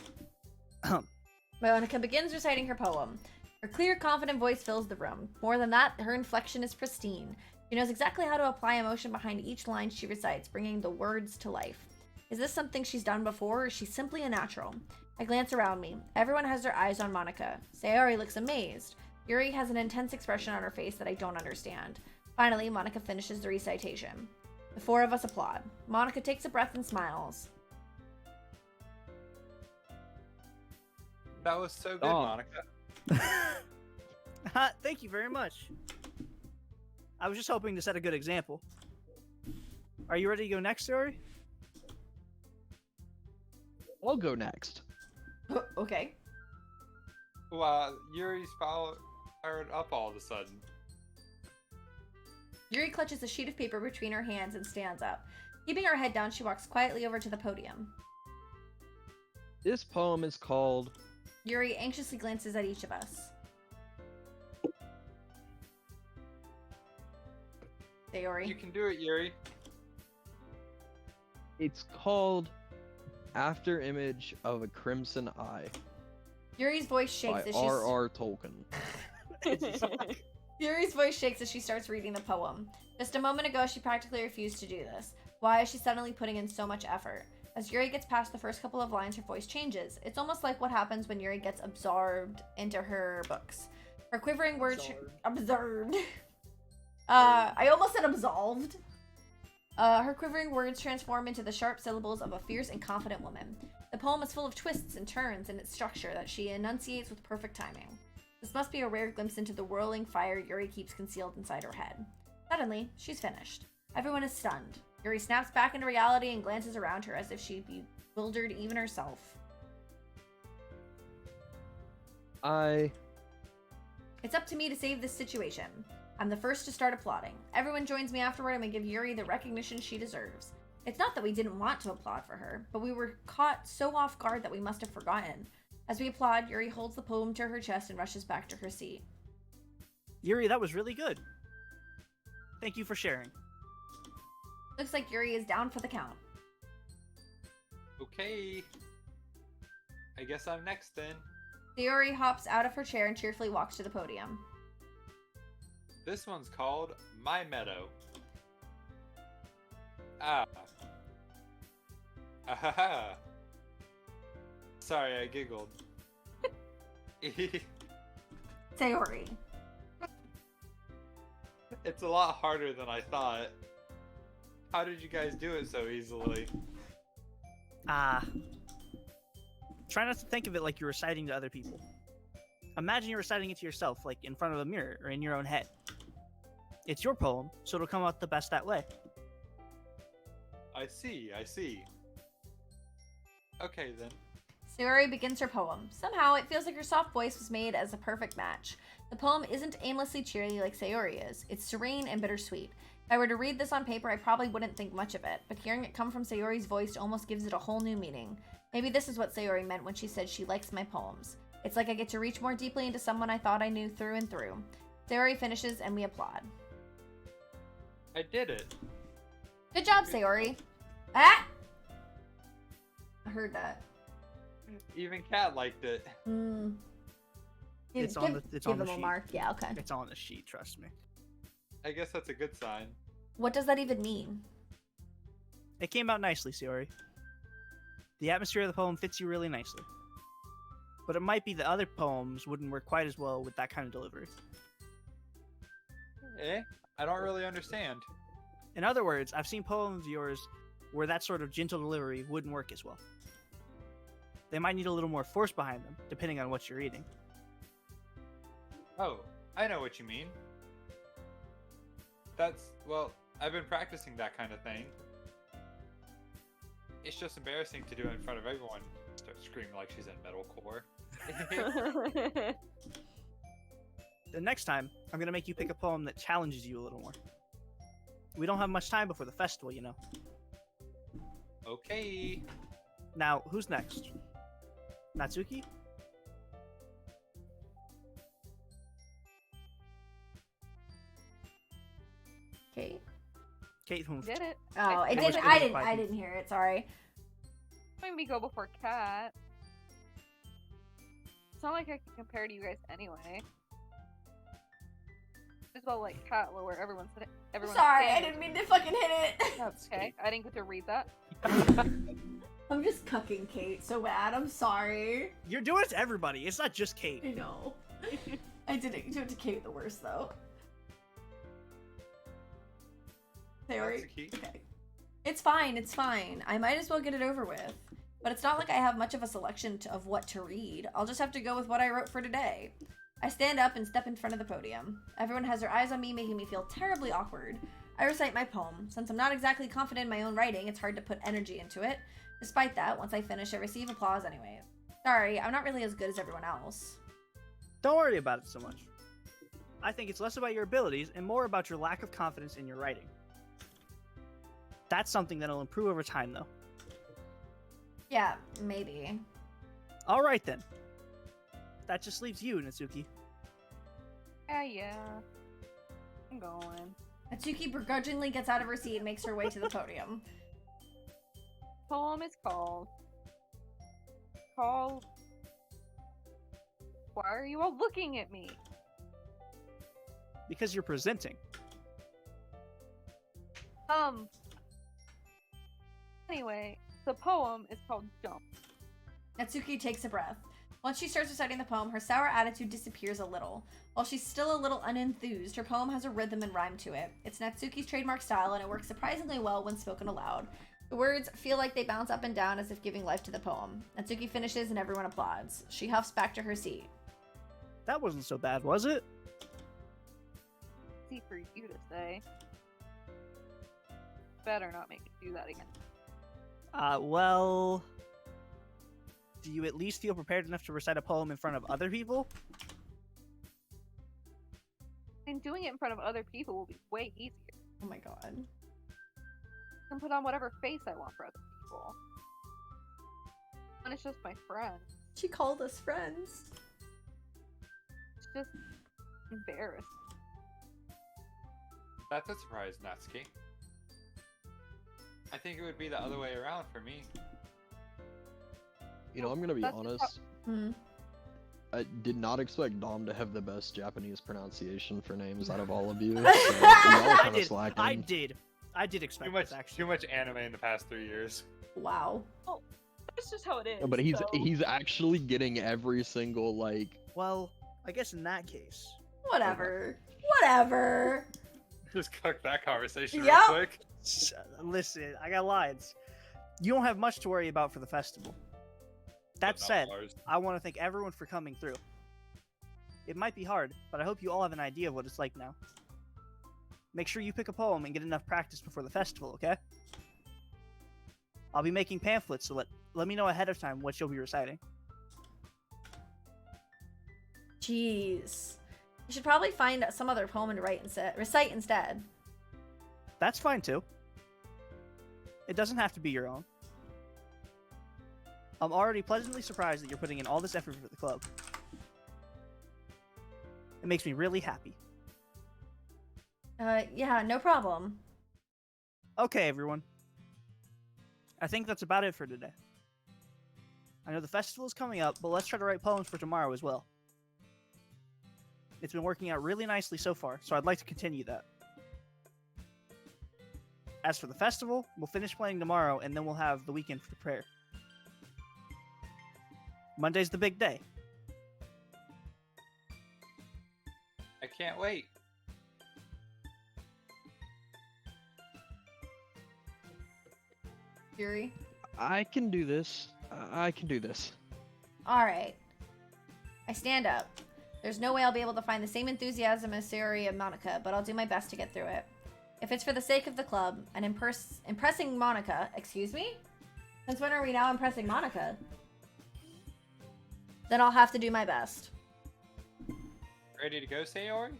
Monica begins reciting her poem. Her clear, confident voice fills the room. More than that, her inflection is pristine. She knows exactly how to apply emotion behind each line she recites, bringing the words to life. Is this something she's done before, or is she simply a natural? I glance around me. Everyone has their eyes on Monica. Sayori looks amazed. Yuri has an intense expression on her face that I don't understand. Finally, Monica finishes the recitation. The four of us applaud. Monica takes a breath and smiles. That was so good, Oh. Monica. Thank you very much. I was just hoping to set a good example. Are you ready to go next, Sayori? I'll go next. Okay. Wow, Yuri's fired up all of a sudden. Yuri clutches a sheet of paper between her hands and stands up. Keeping her head down, she walks quietly over to the podium. This poem is called Yuri anxiously glances at each of us. Sayori. You can do it, Yuri. It's called After Image of a Crimson Eye Yuri's voice shakes by as she's... R.R. Tolkien. Yuri's voice shakes as she starts reading the poem. Just a moment ago, she practically refused to do this. Why is she suddenly putting in so much effort? As Yuri gets past the first couple of lines, her voice changes. It's almost like what happens when Yuri gets absorbed into her books. Her quivering words... Absorbed. I almost said absolved. Her quivering words transform into the sharp syllables of a fierce and confident woman. The poem is full of twists and turns in its structure that she enunciates with perfect timing. This must be a rare glimpse into the whirling fire Yuri keeps concealed inside her head. Suddenly, she's finished. Everyone is stunned. Yuri snaps back into reality and glances around her as if she'd be bewildered even herself. It's up to me to save this situation. I'm the first to start applauding. Everyone joins me afterward and we give Yuri the recognition she deserves. It's not that we didn't want to applaud for her, but we were caught so off guard that we must have forgotten. As we applaud, Yuri holds the poem to her chest and rushes back to her seat. Yuri, that was really good. Thank you for sharing. Looks like Yuri is down for the count. Okay. I guess I'm next then. Sayori hops out of her chair and cheerfully walks to the podium. This one's called My Meadow. Ah. Ahaha. Sorry, I giggled. Sayori. It's a lot harder than I thought. How did you guys do it so easily? Try not to think of it like you're reciting to other people. Imagine you're reciting it to yourself, like in front of a mirror or in your own head. It's your poem, so it'll come out the best that way. I see. Okay then. Sayori begins her poem. Somehow, it feels like her soft voice was made as a perfect match. The poem isn't aimlessly cheery like Sayori is. It's serene and bittersweet. If I were to read this on paper, I probably wouldn't think much of it, but hearing it come from Sayori's voice almost gives it a whole new meaning. Maybe this is what Sayori meant when she said she likes my poems. It's like I get to reach more deeply into someone I thought I knew through and through. Sayori finishes and we applaud. I did it. Good job, Sayori. Ah! I heard that. Even Kat liked it. It's on the give sheet. him a mark. Yeah, okay. It's on the sheet, trust me. I guess that's a good sign. What does that even mean? It came out nicely, Sayori. The atmosphere of the poem fits you really nicely. But it might be that other poems wouldn't work quite as well with that kind of delivery. Eh? I don't really understand. In other words, I've seen poems of yours where that sort of gentle delivery wouldn't work as well. They might need a little more force behind them, depending on what you're reading. Oh, I know what you mean. Well, I've been practicing that kind of thing. It's just embarrassing to do it in front of everyone. Start screaming like she's in metalcore. The next time, I'm gonna make you pick a poem that challenges you a little more. We don't have much time before the festival, you know. Okay. Now, who's next? Natsuki? Kate moved. Did it? Oh, it It didn't. was I good didn't. I fighting. didn't hear it. Sorry. Made me go before Cat. It's not like I can compare to you guys anyway. As well, like Cat, where everyone's Sorry, I standard. didn't mean to fucking hit it. That's okay. I didn't get to read that. I'm just cucking Kate so bad. I'm sorry. You're doing it to everybody. It's not just Kate. I know. I didn't do it to Kate the worst though. Sayori? Natsuki? Okay. It's fine, it's fine. I might as well get it over with. But it's not like I have much of a selection of what to read. I'll just have to go with what I wrote for today. I stand up and step in front of the podium. Everyone has their eyes on me, making me feel terribly awkward. I recite my poem. Since I'm not exactly confident in my own writing, it's hard to put energy into it. Despite that, once I finish, I receive applause anyway. Sorry, I'm not really as good as everyone else. Don't worry about it so much. I think it's less about your abilities and more about your lack of confidence in your writing. That's something that'll improve over time, though. Yeah, maybe. All right, then. That just leaves you, Natsuki. Yeah. I'm going. Atsuki begrudgingly gets out of her seat and makes her way to the podium. Poem is called. Why are you all looking at me? Because you're presenting. Anyway, the poem is called Jump. Natsuki takes a breath. Once she starts reciting the poem, her sour attitude disappears a little. While she's still a little unenthused, her poem has a rhythm and rhyme to it. It's Natsuki's trademark style, and it works surprisingly well when spoken aloud. The words feel like they bounce up and down as if giving life to the poem. Natsuki finishes and everyone applauds. She huffs back to her seat. That wasn't so bad, was it? Easy for you to say. Better not make me do that again. Well... Do you at least feel prepared enough to recite a poem in front of other people? And doing it in front of other people will be way easier. Oh my god. I can put on whatever face I want for other people. And it's just my friend. She called us friends. It's just embarrassing. That's a surprise, Natsuki. I think it would be the other way around for me. You know, I'm gonna be That's just honest. Hmm. I did not expect Dom to have the best Japanese pronunciation for names out of all of you. So y'all are kind of slacking. I did expect Too much, this, actually. too much anime in the past 3 years. Wow. That's just how it is. No, but he's so- he's actually getting every single like. Well, I guess in that case... Whatever. Whatever. Just cook that conversation Yep. real quick. Listen, I got lines. You don't have much to worry about for the festival. That But not said, ours. I want to thank everyone for coming through. It might be hard, but I hope you all have an idea of what it's like now. Make sure you pick a poem and get enough practice before the festival, okay? I'll be making pamphlets, so let me know ahead of time what you'll be reciting. Jeez. You should probably find some other poem to recite instead. That's fine too. It doesn't have to be your own. I'm already pleasantly surprised that you're putting in all this effort for the club. It makes me really happy. Yeah, no problem. Okay, everyone. I think that's about it for today. I know the festival is coming up, but let's try to write poems for tomorrow as well. It's been working out really nicely so far, so I'd like to continue that. As for the festival, we'll finish playing tomorrow, and then we'll have the weekend for prayer. Monday's the big day. I can't wait. Yuri? I can do this. I can do this. Alright. I stand up. There's no way I'll be able to find the same enthusiasm as Sayori and Monica, but I'll do my best to get through it. If it's for the sake of the club and impressing Monica, excuse me? Since when are we now impressing Monica? Then I'll have to do my best. Ready to go, Sayori?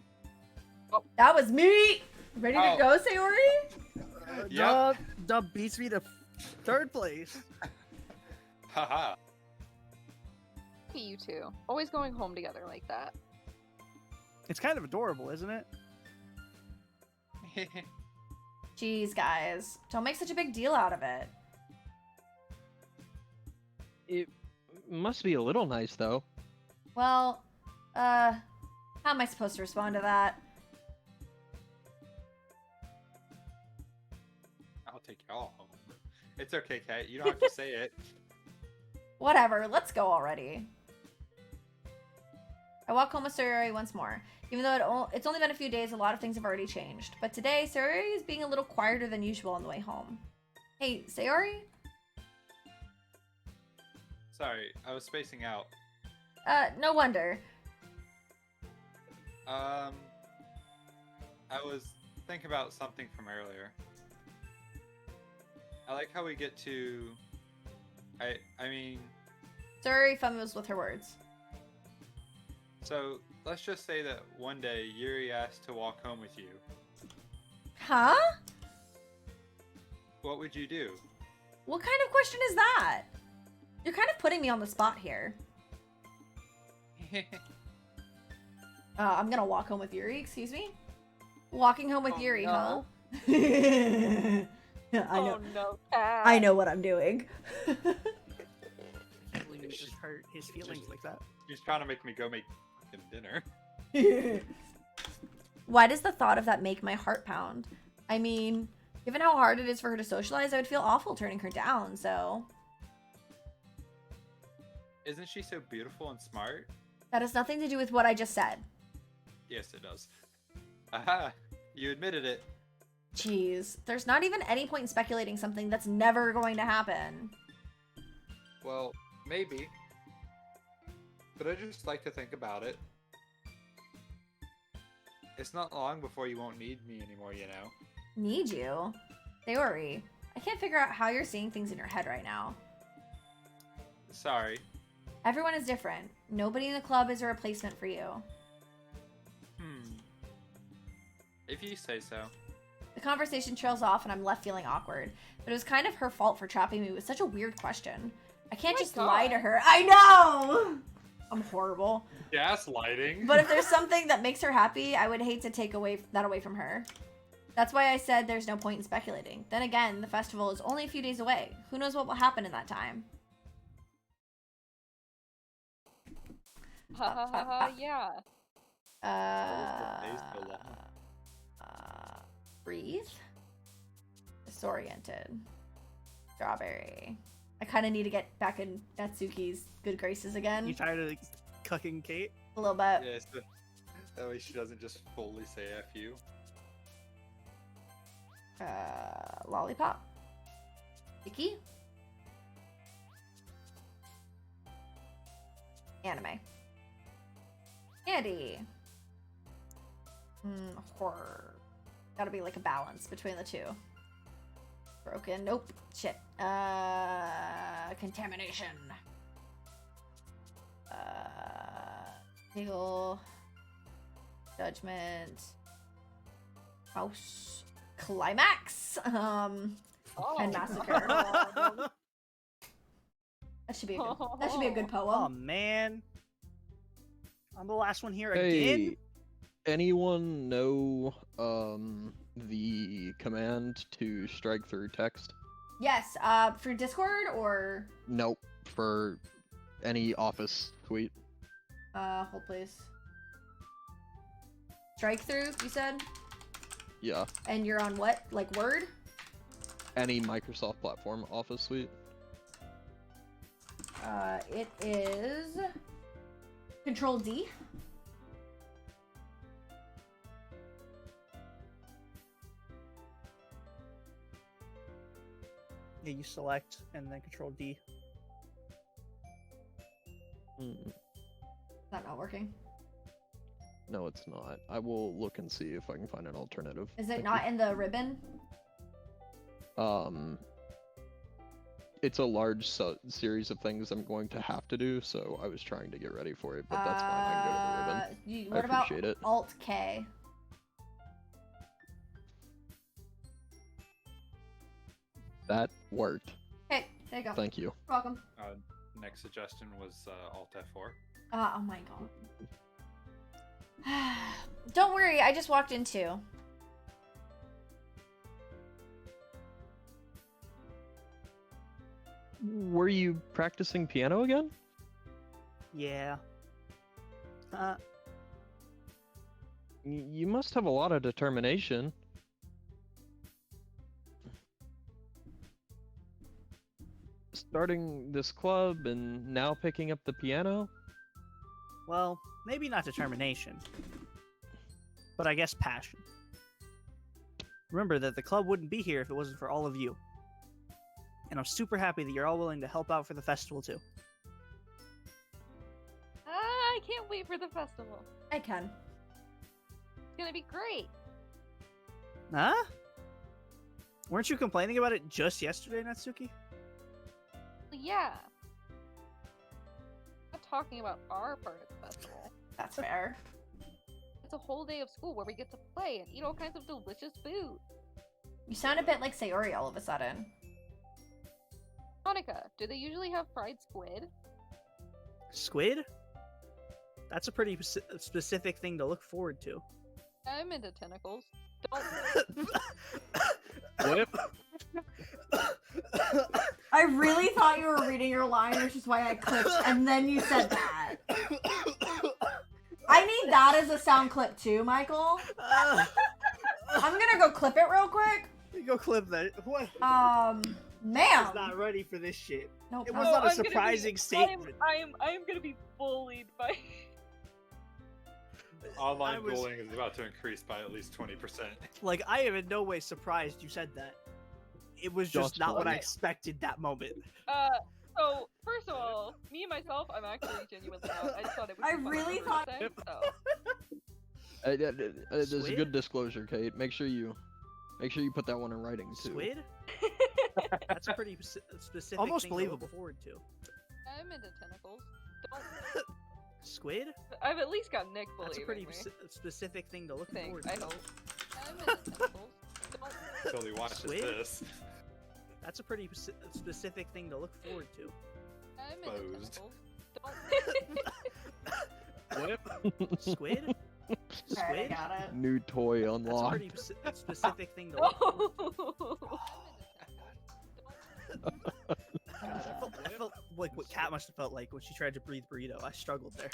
That was me! Ready to Oh. go, Sayori? Yep. Dub beats me to third place. Haha. You two. Always going home together like that. It's kind of adorable, isn't it? Jeez, guys. Don't make such a big deal out of it. It must be a little nice, though. Well, how am I supposed to respond to that? I'll take y'all home. It's okay, Kat. You don't have to say it. Whatever, let's go already. I walk home with Sayori once more. Even though it's only been a few days, a lot of things have already changed. But today, Sayori is being a little quieter than usual on the way home. Hey, Sayori? Sorry, I was spacing out. No wonder. I was thinking about something from earlier. I like how we get to... I mean... Sayori fumbles with her words. So, let's just say that one day Yuri asked to walk home with you. Huh? What would you do? What kind of question is that? You're kind of putting me on the spot here. I'm gonna walk home with Yuri, excuse me? Walking home with Yuri, no. huh? I know. Oh no, Kat. I know what I'm doing. You just hurt his feelings like that. She's trying to make me go make fucking dinner. Why does the thought of that make my heart pound? I mean, given how hard it is for her to socialize, I would feel awful turning her down, so... Isn't she so beautiful and smart? That has nothing to do with what I just said. Yes, it does. Aha! You admitted it. Jeez, there's not even any point in speculating something that's never going to happen. Well, maybe. But I just like to think about it. It's not long before you won't need me anymore, you know? Need you? Sayori, I can't figure out how you're seeing things in your head right now. Sorry. Everyone is different. Nobody in the club is a replacement for you. If you say so. The conversation trails off and I'm left feeling awkward. But it was kind of her fault for trapping me with such a weird question. I can't just lie to her. I know! I'm horrible. Gaslighting. But if there's something that makes her happy, I would hate to take that away from her. That's why I said there's no point in speculating. Then again, the festival is only a few days away. Who knows what will happen in that time? Ha ha ha ha, yeah. Breathe. Disoriented. Strawberry. I kind of need to get back in Natsuki's good graces again. You tired of cucking Kate? A little bit. Yeah, so that way she doesn't just fully say F you. Lollipop. Icky. Anime. Candy. Horror. Gotta be like a balance between the two. Broken. Nope. Shit. Contamination. Legal. Judgment. House. Climax. And massacre. That should be a good Oh poem. man. I'm the last one here Hey, again. anyone know the command to strike through text? Yes. For Discord or Nope, for any office suite. hold please. Strike through, you said? Yeah, And you're on what? Like Word? any Microsoft platform office suite. It is Control D. Yeah, you select and then Control D. Hmm. Is that not working? No, it's not. I will look and see if I can find an alternative. Is Thank it not in the ribbon? you. It's a large series of things I'm going to have to do, so I was trying to get ready for it, but that's fine. I can go to the ribbon. What about appreciate it. Alt K? That worked. Okay, there you go. Thank you. You're welcome. Next suggestion was Alt F4. Oh my god. Don't worry, I just walked into. Were you practicing piano again? Yeah. You must have a lot of determination. Starting this club and now picking up the piano? Well, maybe not determination, but I guess passion. Remember that the club wouldn't be here if it wasn't for all of you. And I'm super happy that you're all willing to help out for the festival too. I can't wait for the festival. I can. It's gonna be great. Huh? Weren't you complaining about it just yesterday, Natsuki? Yeah. I'm not talking about our part of the festival. That's fair. It's a whole day of school where we get to play and eat all kinds of delicious food. You sound a bit like Sayori all of a sudden. Monica, do they usually have fried squid? Squid? That's a pretty specific thing to look forward to. I'm into tentacles. Don't. What? I really thought you were reading your line, which is why I clicked, and then you said that. I need that as a sound clip too, Michael. I'm gonna go clip it real quick. You go clip that. What? Ma'am. I was not ready for this shit. Nope. It was nope. not a I'm gonna surprising statement. I am gonna be bullied by. Online was- bullying is about to increase by at least 20%. Like, I am in no way surprised you said that. It was just not what I expected that moment. So first of all, me and myself, I'm actually genuinely not. I just thought it would. I be really fun thought- to say, so. There's a Squid? good disclosure, Kate. Make sure you put that one in writing too. Squid? That's a pretty specific Almost thing believable. to look forward to. I'm into tentacles. Don't. Squid? I've at least got Nick That's a believing pretty me. specific thing to look forward Thanks, to. I hope. I'm into tentacles. Don't. Until he watches Squid? this. That's a pretty specific thing to look forward to. I'm into Exposed. tentacles. Don't. Squid? Alright, I Squid? got it. New toy That's a unlocked. pretty specific thing to look forward to. No. God, I felt like what Kat must have felt like when she tried to breathe burrito. I struggled there.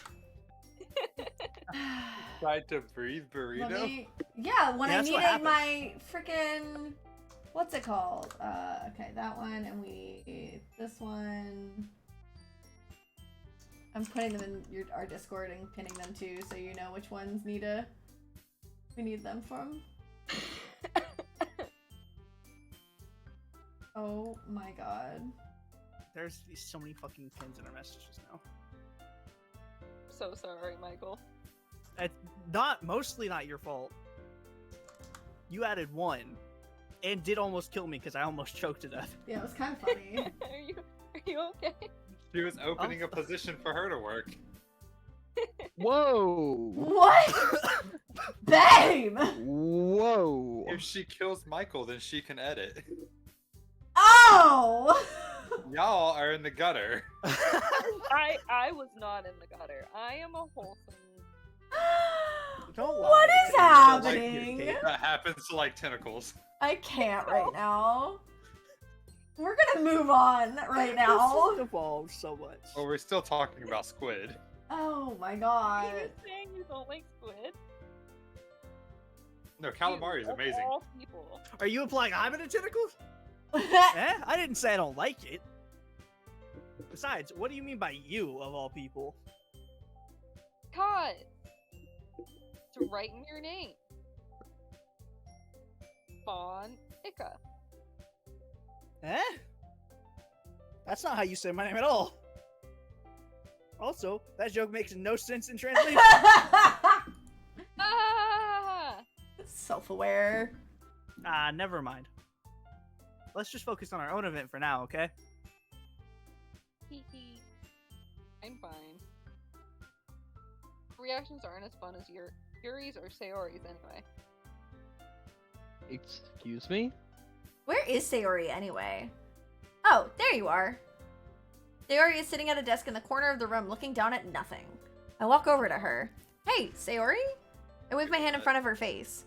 Tried to breathe burrito? When Yeah, I that's what needed happened. my freaking what's it called? Okay, that one, and this one. I'm putting them in our Discord and pinning them too, so you know which ones we need them from. Oh my god. There's so many fucking pins in our messages now. So sorry, Michael. It's mostly not your fault. You added one, and did almost kill me because I almost choked to death. Yeah, it was kind of funny. Are you okay? She was opening a position for her to work. Whoa! What? Babe! Whoa! If she kills Michael, then she can edit. Oh! Y'all are in the gutter. I was not in the gutter. I am a wholesome. Don't lie. What is You don't like happening? Kate. That happens to like tentacles. I can't right now. We're gonna move on right now. This evolved so much. Well, we're still talking about squid. Oh my Are god. you saying you don't like squid? No, calamari is You, of amazing. all people. Are you implying I'm into tentacles? I didn't say I don't like it. Besides, what do you mean by you, of all people? God. It's right in your name. Bon Ika. That's not how you say my name at all. Also, that joke makes no sense in translation. Ah! Self-aware. Never mind. Let's just focus on our own event for now, okay? Hee hee. I'm fine. Reactions aren't as fun as Yuri's or Sayori's anyway. Excuse me? Where is Sayori anyway? Oh, there you are. Sayori is sitting at a desk in the corner of the room looking down at nothing. I walk over to her. Hey, Sayori? I wave my hand in front of her face.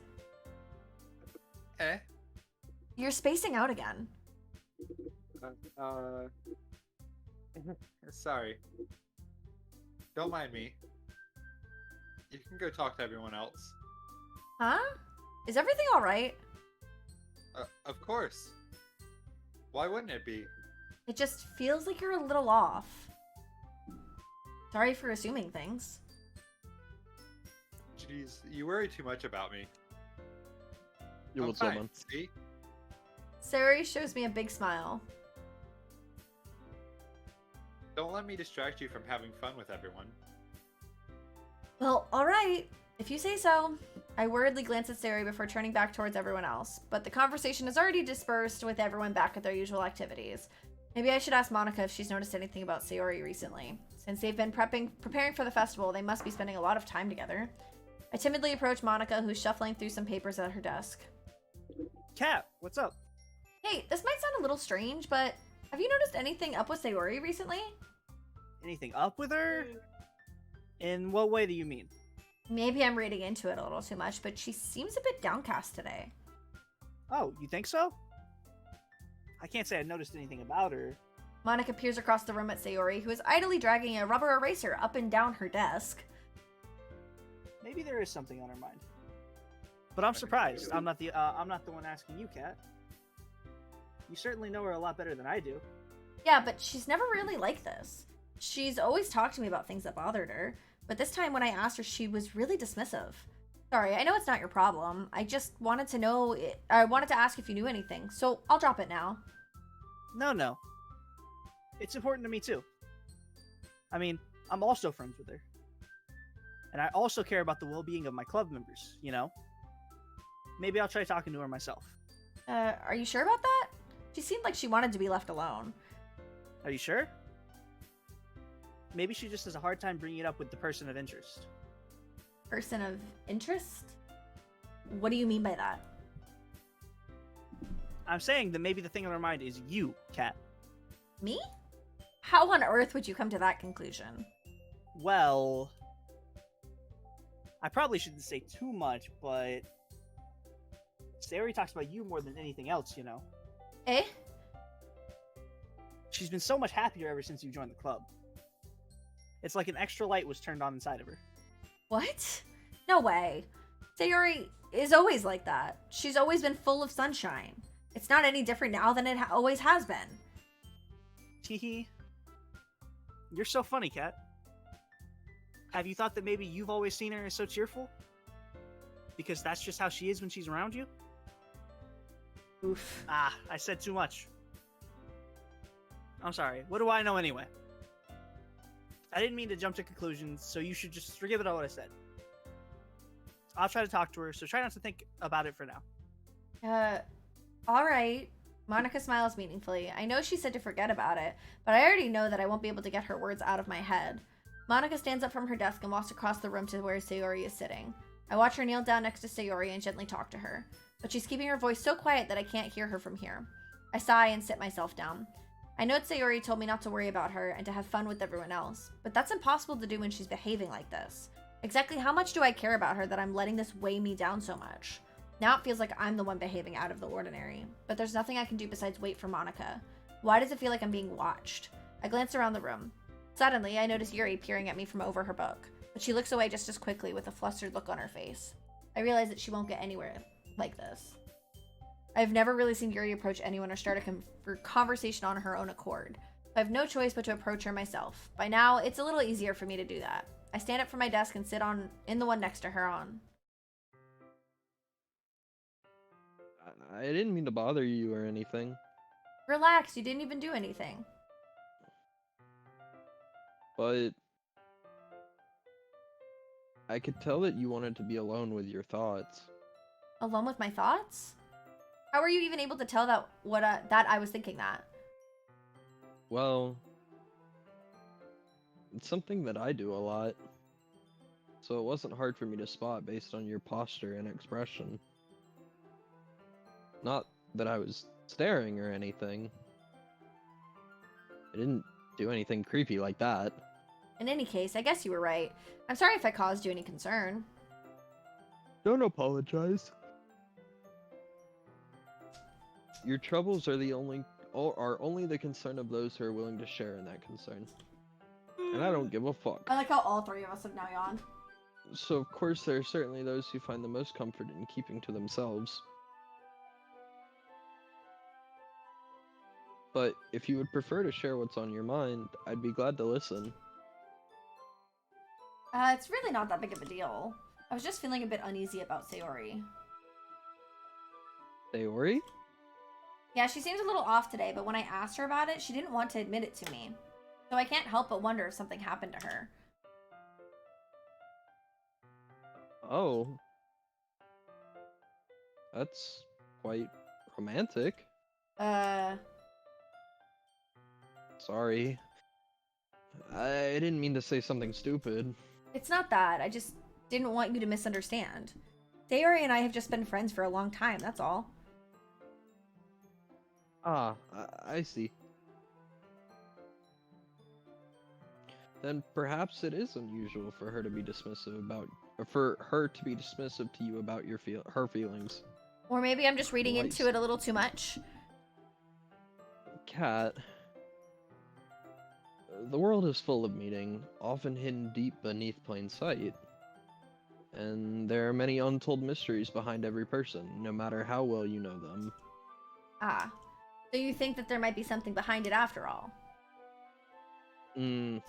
Eh? You're spacing out again. Sorry. Don't mind me. You can go talk to everyone else. Huh? Is everything alright? Of course. Why wouldn't it be? It just feels like you're a little off. Sorry for assuming things. Jeez, you worry too much about me. You I'm will fine, someone. see? Sayori shows me a big smile. Don't let me distract you from having fun with everyone. Well, alright. If you say so. I worriedly glance at Sayori before turning back towards everyone else, but the conversation has already dispersed with everyone back at their usual activities. Maybe I should ask Monica if she's noticed anything about Sayori recently. Since they've been preparing for the festival, they must be spending a lot of time together. I timidly approach Monica, who's shuffling through some papers at her desk. Cat, what's up? Hey, this might sound a little strange, but have you noticed anything up with Sayori recently? Anything up with her? In what way do you mean? Maybe I'm reading into it a little too much, but she seems a bit downcast today. Oh, you think so? I can't say I noticed anything about her. Monica peers across the room at Sayori, who is idly dragging a rubber eraser up and down her desk. Maybe there is something on her mind. But I'm surprised. I'm not the one asking you, Kat. You certainly know her a lot better than I do. Yeah, but she's never really like this. She's always talked to me about things that bothered her, but this time when I asked her, she was really dismissive. Sorry, I know it's not your problem. I just wanted to know. I wanted to ask if you knew anything, so I'll drop it now. No. It's important to me too. I mean, I'm also friends with her. And I also care about the well-being of my club members, you know? Maybe I'll try talking to her myself. Are you sure about that? She seemed like she wanted to be left alone. Are you sure? Maybe she just has a hard time bringing it up with the person of interest. Person of interest? What do you mean by that? I'm saying that maybe the thing on her mind is you, Kat. Me? How on earth would you come to that conclusion? Well, I probably shouldn't say too much, but Sayori talks about you more than anything else, you know. Eh? She's been so much happier ever since you joined the club. It's like an extra light was turned on inside of her. What? No way. Sayori is always like that. She's always been full of sunshine. It's not any different now than it always has been. Teehee. You're so funny, Kat. Have you thought that maybe you've always seen her as so cheerful? Because that's just how she is when she's around you? Oof. Ah, I said too much. I'm sorry. What do I know anyway? I didn't mean to jump to conclusions, so you should just forgive it all what I said. I'll try to talk to her, so try not to think about it for now. Alright. Monica smiles meaningfully. I know she said to forget about it, but I already know that I won't be able to get her words out of my head. Monica stands up from her desk and walks across the room to where Sayori is sitting. I watch her kneel down next to Sayori and gently talk to her, but she's keeping her voice so quiet that I can't hear her from here. I sigh and sit myself down. I know Sayori told me not to worry about her and to have fun with everyone else, but that's impossible to do when she's behaving like this. Exactly how much do I care about her that I'm letting this weigh me down so much? Now it feels like I'm the one behaving out of the ordinary, but there's nothing I can do besides wait for Monica. Why does it feel like I'm being watched? I glance around the room. Suddenly, I notice Yuri peering at me from over her book, but she looks away just as quickly with a flustered look on her face. I realize that she won't get anywhere like this. I've never really seen Yuri approach anyone or start a conversation on her own accord. I have no choice but to approach her myself. By now, it's a little easier for me to do that. I stand up from my desk and sit in the one next to her on. I didn't mean to bother you or anything. Relax, you didn't even do anything. But I could tell that you wanted to be alone with your thoughts. Alone with my thoughts? How are you even able to tell that I was thinking that? Well, it's something that I do a lot. So it wasn't hard for me to spot based on your posture and expression. Not that I was staring or anything. I didn't do anything creepy like that. In any case, I guess you were right. I'm sorry if I caused you any concern. Don't apologize. Your troubles are the only are only the concern of those who are willing to share in that concern. And I don't give a fuck. I like how all three of us have now yawned. So of course there are certainly those who find the most comfort in keeping to themselves. But if you would prefer to share what's on your mind, I'd be glad to listen. It's really not that big of a deal. I was just feeling a bit uneasy about Sayori. Sayori? Yeah, she seems a little off today, but when I asked her about it, she didn't want to admit it to me. So I can't help but wonder if something happened to her. Oh. That's quite romantic. Sorry. I didn't mean to say something stupid. It's not that. I just didn't want you to misunderstand. Sayori and I have just been friends for a long time, that's all. Ah, I see. Then perhaps it is unusual for her to be dismissive about, to you about her feelings. Or maybe I'm just reading Right. into it a little too much. Cat. The world is full of meaning, often hidden deep beneath plain sight. And there are many untold mysteries behind every person, no matter how well you know them. Ah. So you think that there might be something behind it after all? I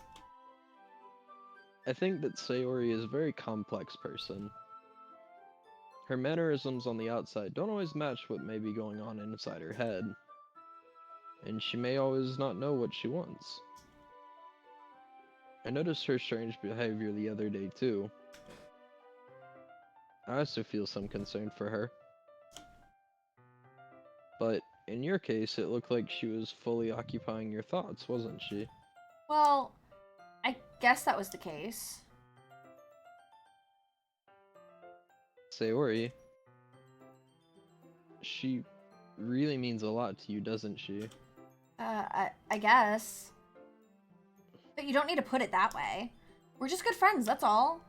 think that Sayori is a very complex person. Her mannerisms on the outside don't always match what may be going on inside her head. And she may always not know what she wants. I noticed her strange behavior the other day too. I also feel some concern for her. But in your case, it looked like she was fully occupying your thoughts, wasn't she? Well, I guess that was the case. Sayori, she really means a lot to you, doesn't she? I guess. But you don't need to put it that way. We're just good friends, that's all.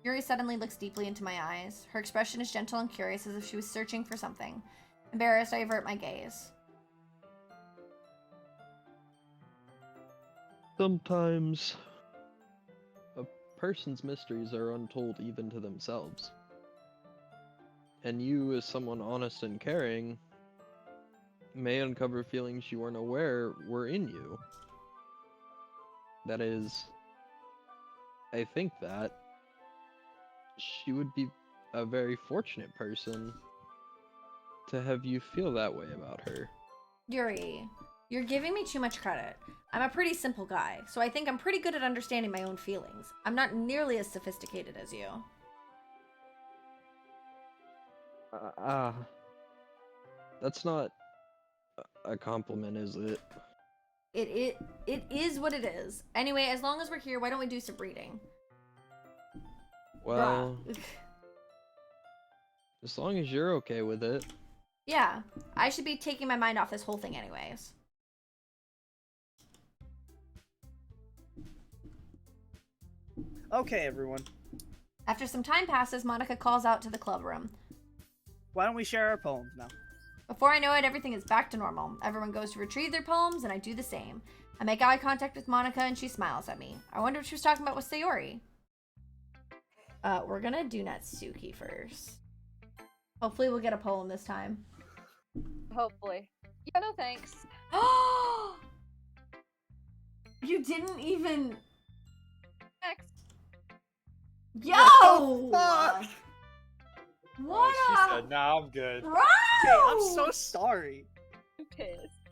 Yuri suddenly looks deeply into my eyes. Her expression is gentle and curious, as if she was searching for something. Embarrassed, I avert my gaze. Sometimes a person's mysteries are untold even to themselves. And you, as someone honest and caring, may uncover feelings you weren't aware were in you. That is, I think that she would be a very fortunate person to have you feel that way about her. Yuri, you're giving me too much credit. I'm a pretty simple guy, so I think I'm pretty good at understanding my own feelings. I'm not nearly as sophisticated as you. That's not a compliment, is it? It is what it is. Anyway, as long as we're here, why don't we do some reading? Well, Bruh. as long as you're okay with it. Yeah, I should be taking my mind off this whole thing anyways. Okay, everyone. After some time passes, Monica calls out to the club room. Why don't we share our poems now? Before I know it, everything is back to normal. Everyone goes to retrieve their poems, and I do the same. I make eye contact with Monica, and she smiles at me. I wonder what she was talking about with Sayori. We're gonna do Natsuki first. Hopefully we'll get a poem this time. Hopefully. Yeah, no thanks. You didn't even... Next. Yo! Fuck! What She a... said, "Nah, I'm good." Bro! Okay, I'm so sorry. I'm pissed.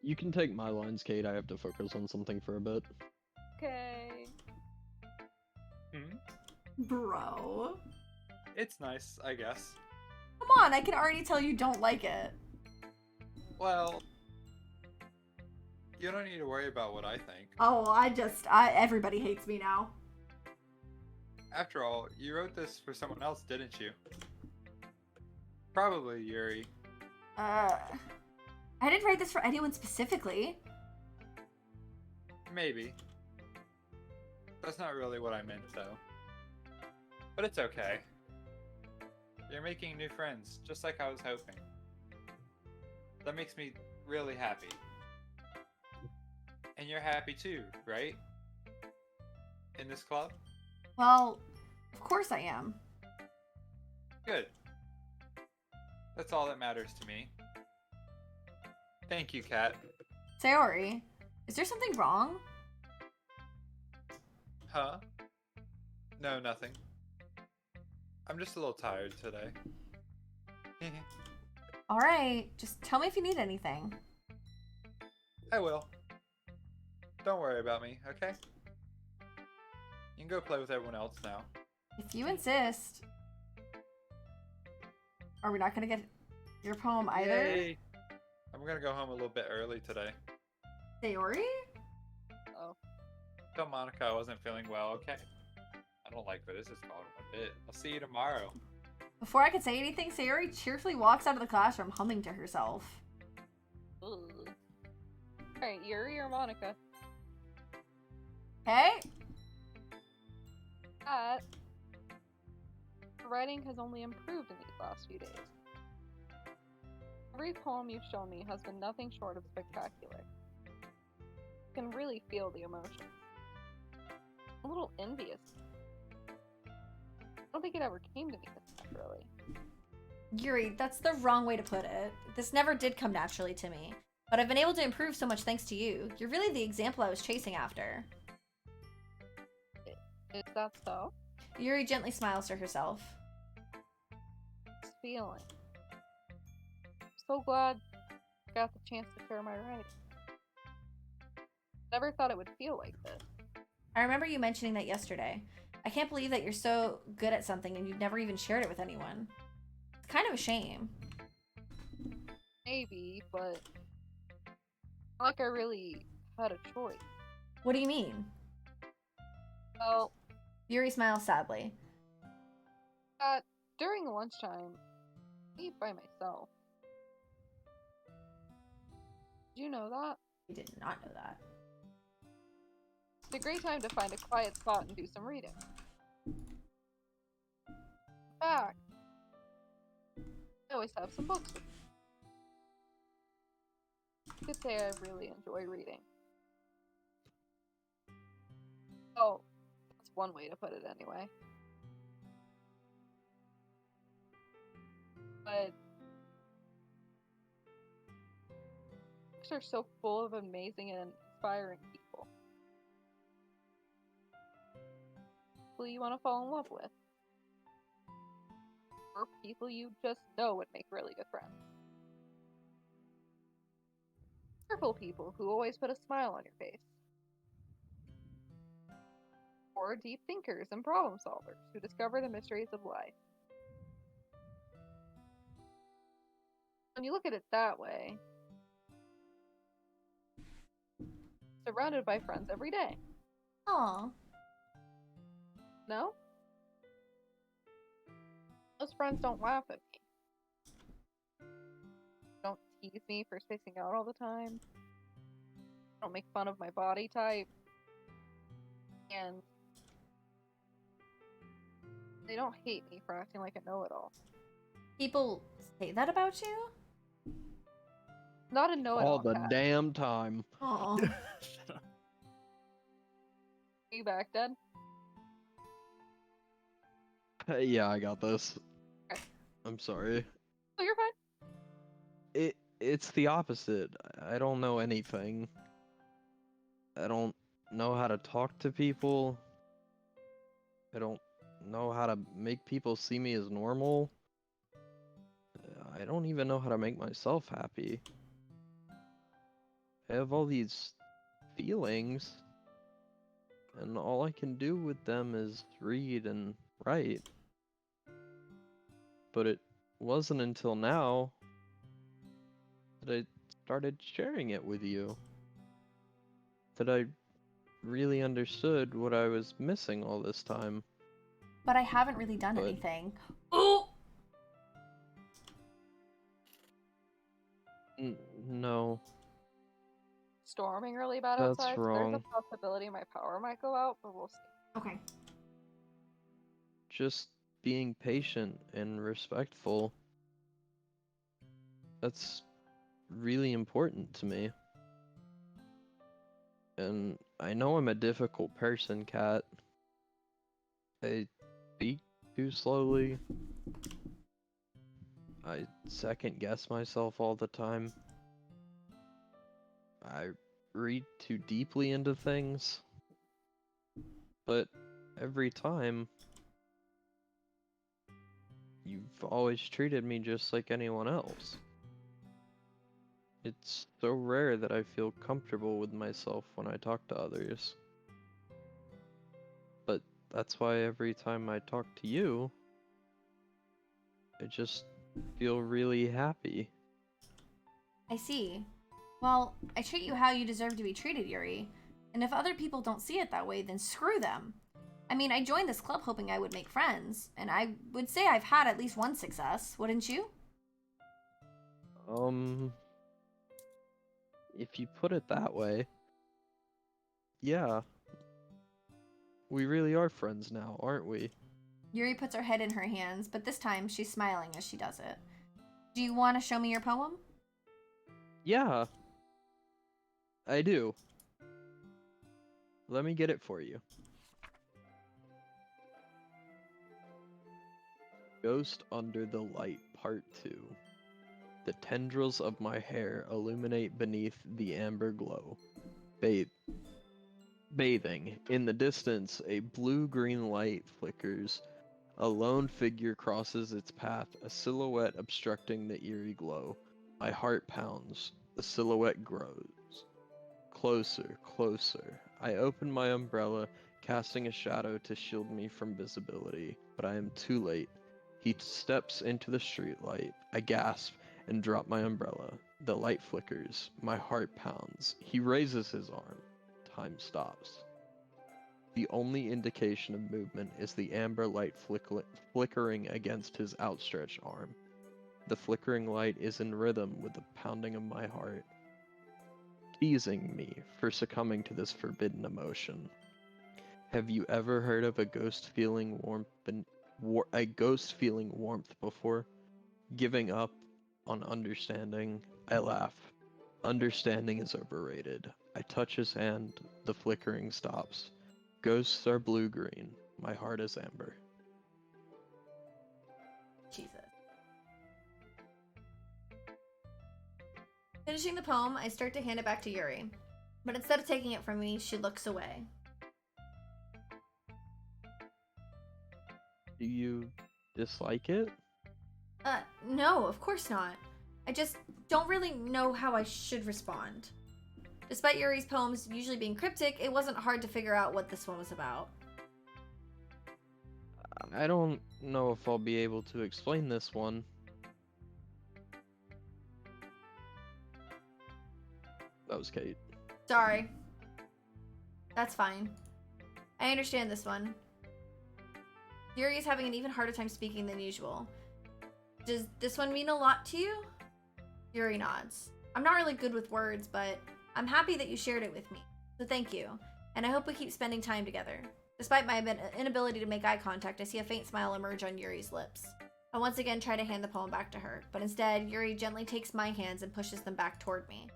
You can take my lines, Kate. I have to focus on something for a bit. Okay. Bro. It's nice, I guess. Come on, I can already tell you don't like it. Well, you don't need to worry about what I think. Oh, everybody hates me now. After all, you wrote this for someone else, didn't you? Probably Yuri. I didn't write this for anyone specifically. Maybe. That's not really what I meant, though. But it's okay. You're making new friends, just like I was hoping. That makes me really happy. And you're happy too, right? In this club? Well, of course I am. Good. That's all that matters to me. Thank you, Kat. Sayori, is there something wrong? Huh? No, nothing. I'm just a little tired today. Alright, just tell me if you need anything. I will. Don't worry about me, okay? You can go play with everyone else now. If you insist. Are we not gonna get your poem either? Yay! I'm gonna go home a little bit early today. Sayori? Oh. Tell Monica I wasn't feeling well, okay? I don't like where this is going one bit. I'll see you tomorrow. Before I could say anything, Sayori cheerfully walks out of the classroom humming to herself. Alright, Yuri or Monica? Hey? Kat, writing has only improved in these last few days. Every poem you've shown me has been nothing short of spectacular. You can really feel the emotion. I'm a little envious. I don't think it ever came to me this naturally. Yuri, that's the wrong way to put it. This never did come naturally to me. But I've been able to improve so much thanks to you. You're really the example I was chasing after. Is that so? Yuri gently smiles to herself. This feeling. I'm so glad I got the chance to share my writing. Never thought it would feel like this. I remember you mentioning that yesterday. I can't believe that you're so good at something and you've never even shared it with anyone. It's kind of a shame. Maybe, but not like I really had a choice. What do you mean? Well, Yuri smiles sadly. during lunchtime, I eat by myself. Did you know that? I did not know that. It's a great time to find a quiet spot and do some reading. In fact, I always have some books with me. You could say I really enjoy reading. Oh, that's one way to put it anyway. But books are so full of amazing and inspiring people. People you want to fall in love with. Or people you just know would make really good friends. Cheerful people who always put a smile on your face. Or deep thinkers and problem solvers who discover the mysteries of life. When you look at it that way, surrounded by friends every day. Aw. No? Most friends don't laugh at me. Don't tease me for spacing out all the time. Don't make fun of my body type. And they don't hate me for acting like a know-it-all. People say that about you? Not a know-it-all. All the Kat. damn time. Aw. Are you back, Dad? Yeah, I got this. Okay. I'm sorry. Oh, you're fine. It's the opposite. I don't know anything. I don't know how to talk to people. I don't know how to make people see me as normal. I don't even know how to make myself happy. I have all these feelings, and all I can do with them is read and write. But it wasn't until now that I started sharing it with you that I really understood what I was missing all this time. But I haven't really done But- anything. Ooh! No, Storming really bad That's outside. So wrong. there's a possibility my power might go out, but we'll see. Okay. just being patient and respectful. That's really important to me. And I know I'm a difficult person, Kat. I speak too slowly. I second guess myself all the time. I read too deeply into things. But every time, you've always treated me just like anyone else. It's so rare that I feel comfortable with myself when I talk to others. But that's why every time I talk to you, I just feel really happy. I see. Well, I treat you how you deserve to be treated, Yuri. And if other people don't see it that way, then screw them. I mean, I joined this club hoping I would make friends, and I would say I've had at least one success, wouldn't you? If you put it that way, yeah. We really are friends now, aren't we? Yuri puts her head in her hands, but this time she's smiling as she does it. Do you want to show me your poem? Yeah, I do. Let me get it for you. Ghost Under the Light, Part 2. The tendrils of my hair illuminate beneath the amber glow. Bathing. In the distance, a blue-green light flickers. A lone figure crosses its path, a silhouette obstructing the eerie glow. My heart pounds. The silhouette grows. Closer, closer. I open my umbrella, casting a shadow to shield me from visibility, but I am too late. He steps into the streetlight. I gasp and drop my umbrella. The light flickers. My heart pounds. He raises his arm. Time stops. The only indication of movement is the amber light flickering against his outstretched arm. The flickering light is in rhythm with the pounding of my heart, teasing me for succumbing to this forbidden emotion. Have you ever heard of a ghost feeling warmth before? Giving up on understanding? I laugh. Understanding is overrated. I touch his hand. The flickering stops. Ghosts are blue-green. My heart is amber. Jesus. Finishing the poem, I start to hand it back to Yuri. But instead of taking it from me, she looks away. Do you dislike it? No, of course not. I just don't really know how I should respond. Despite Yuri's poems usually being cryptic, it wasn't hard to figure out what this one was about. I don't know if I'll be able to explain this one. That was Kate. Sorry. That's fine. I understand this one. Yuri is having an even harder time speaking than usual. Does this one mean a lot to you? Yuri nods. I'm not really good with words, but I'm happy that you shared it with me. So thank you. And I hope we keep spending time together. Despite my inability to make eye contact, I see a faint smile emerge on Yuri's lips. I once again try to hand the poem back to her, but instead, Yuri gently takes my hands and pushes them back toward me.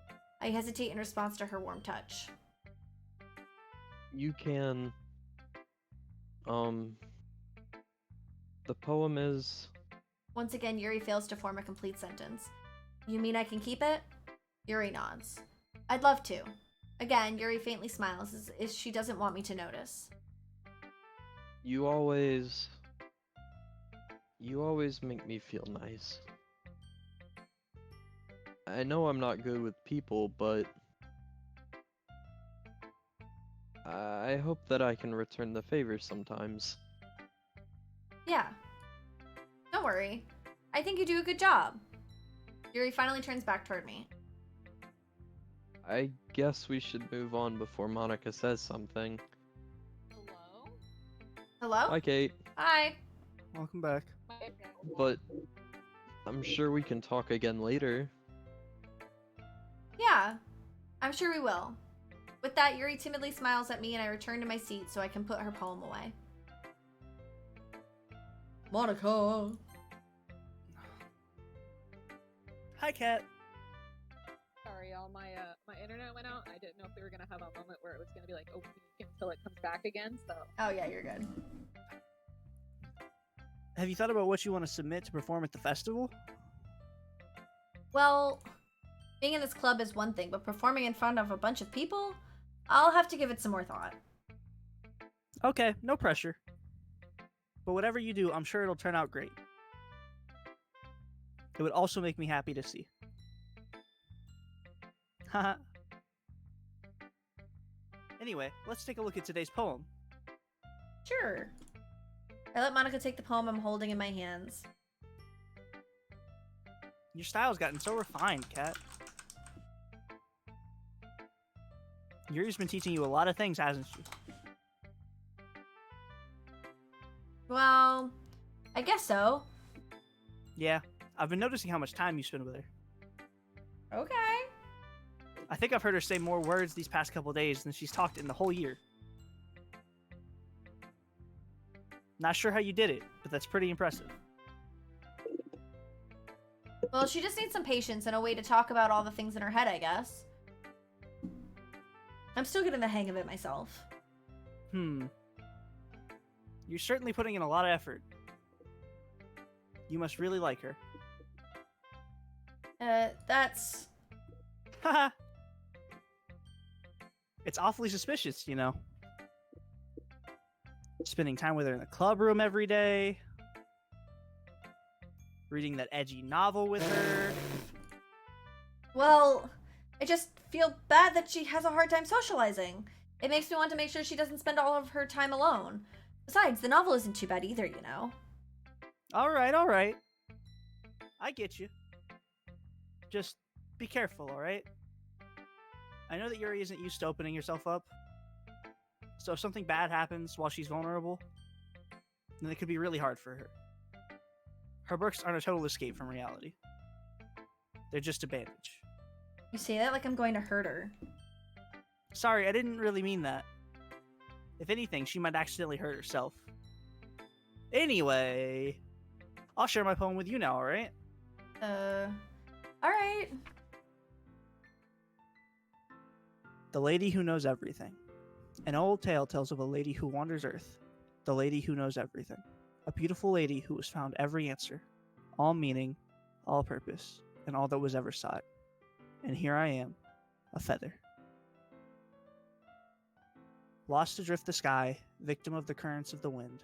I hesitate in response to her warm touch. You can... The poem is... Once again, Yuri fails to form a complete sentence. You mean I can keep it? Yuri nods. I'd love to. Again, Yuri faintly smiles as if she doesn't want me to notice. You always make me feel nice. I know I'm not good with people, but I hope that I can return the favor sometimes. Yeah. Don't worry. I think you do a good job. Yuri finally turns back toward me. I guess we should move on before Monica says something. Hello? Hello? Hi, Kate. Hi. Welcome back. But I'm sure we can talk again later. Yeah. I'm sure we will. With that, Yuri timidly smiles at me and I return to my seat so I can put her poem away. Monica. Hi, Kat. while my my internet went out. I didn't know if we were gonna have a moment where it was gonna be like open until it comes back again. So. Oh yeah, you're good. Have you thought about what you want to submit to perform at the festival? Well, being in this club is one thing, but performing in front of a bunch of people, I'll have to give it some more thought. Okay, no pressure. But whatever you do, I'm sure it'll turn out great. It would also make me happy to see. Haha. Anyway, let's take a look at today's poem. Sure. I let Monica take the poem I'm holding in my hands. Your style's gotten so refined, Kat. Yuri's been teaching you a lot of things, hasn't she? Well, I guess so. Yeah, I've been noticing how much time you spend with her. Okay. I think I've heard her say more words these past couple days than she's talked in the whole year. Not sure how you did it, but that's pretty impressive. Well, she just needs some patience and a way to talk about all the things in her head, I guess. I'm still getting the hang of it myself. You're certainly putting in a lot of effort. You must really like her. That's... Haha. It's awfully suspicious, you know. Spending time with her in the club room every day. Reading that edgy novel with her. Well, I just feel bad that she has a hard time socializing. It makes me want to make sure she doesn't spend all of her time alone. Besides, the novel isn't too bad either, you know. Alright. I get you. Just be careful, alright? I know that Yuri isn't used to opening herself up. So if something bad happens while she's vulnerable, then it could be really hard for her. Her books aren't a total escape from reality. They're just a bandage. You say that like I'm going to hurt her. Sorry, I didn't really mean that. If anything, she might accidentally hurt herself. Anyway, I'll share my poem with you now, alright? Alright. The Lady Who Knows Everything. An old tale tells of a lady who wanders Earth. The lady who knows everything. A beautiful lady who has found every answer, all meaning, all purpose, and all that was ever sought. And here I am, a feather. Lost adrift the sky, victim of the currents of the wind.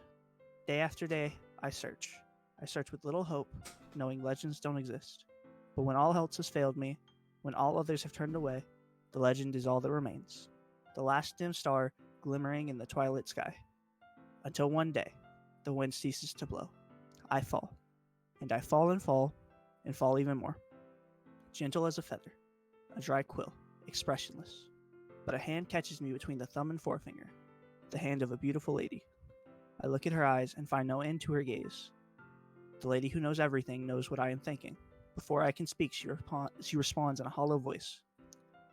Day after day, I search. I search with little hope, knowing legends don't exist. But when all else has failed me, when all others have turned away, the legend is all that remains. The last dim star glimmering in the twilight sky. Until one day, the wind ceases to blow. I fall. And I fall and fall, and fall even more. Gentle as a feather, a dry quill, expressionless. But a hand catches me between the thumb and forefinger, the hand of a beautiful lady. I look at her eyes and find no end to her gaze. The lady who knows everything knows what I am thinking. Before I can speak, she responds in a hollow voice.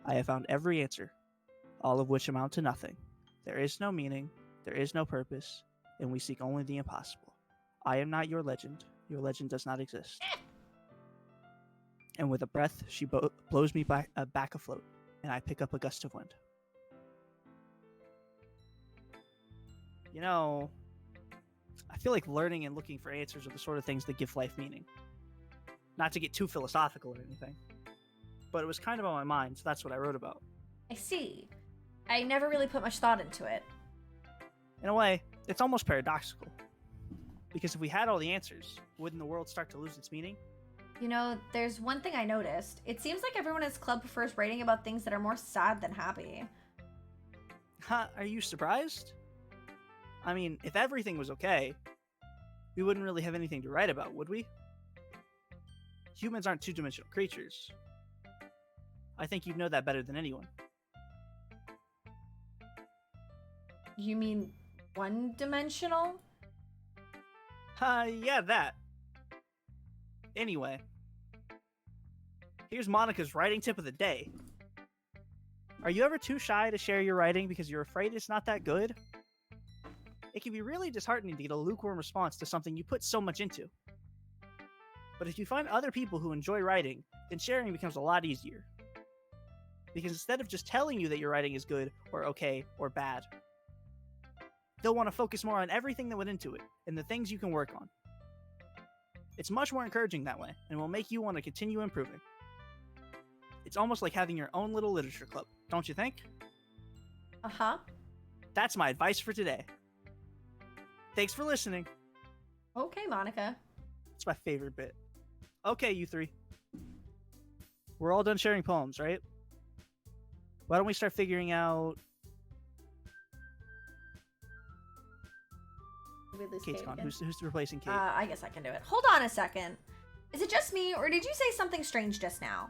I have found every answer, all of which amount to nothing. There is no meaning, there is no purpose, and we seek only the impossible. I am not your legend does not exist. And with a breath, she blows me back afloat, and I pick up a gust of wind. You know, I feel like learning and looking for answers are the sort of things that give life meaning. Not to get too philosophical or anything, but it was kind of on my mind, so that's what I wrote about. I see. I never really put much thought into it. In a way, it's almost paradoxical. Because if we had all the answers, wouldn't the world start to lose its meaning? You know, there's one thing I noticed. It seems like everyone in this club prefers writing about things that are more sad than happy. Huh, are you surprised? I mean, if everything was okay, we wouldn't really have anything to write about, would we? Humans aren't two-dimensional creatures. I think you'd know that better than anyone. You mean one-dimensional? Yeah, that. Anyway, here's Monica's writing tip of the day. Are you ever too shy to share your writing because you're afraid it's not that good? It can be really disheartening to get a lukewarm response to something you put so much into. But if you find other people who enjoy writing, then sharing becomes a lot easier. Because instead of just telling you that your writing is good or okay or bad, they'll want to focus more on everything that went into it and the things you can work on. It's much more encouraging that way and will make you want to continue improving. It's almost like having your own little literature club, don't you think? Uh-huh. That's my advice for today. Thanks for listening. Okay, Monica. It's my favorite bit. Okay, you three. We're all done sharing poems, right? Why don't we start figuring out... Did we lose Kate's Kate gone. again? Who's replacing Kate? I guess I can do it. Hold on a second. Is it just me, or did you say something strange just now?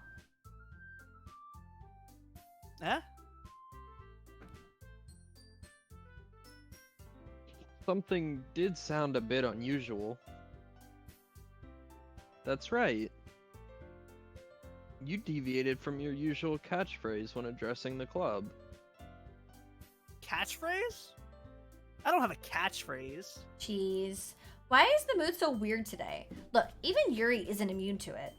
Eh? Something did sound a bit unusual. That's right. You deviated from your usual catchphrase when addressing the club. Catchphrase? I don't have a catchphrase. Jeez. Why is the mood so weird today? Look, even Yuri isn't immune to it.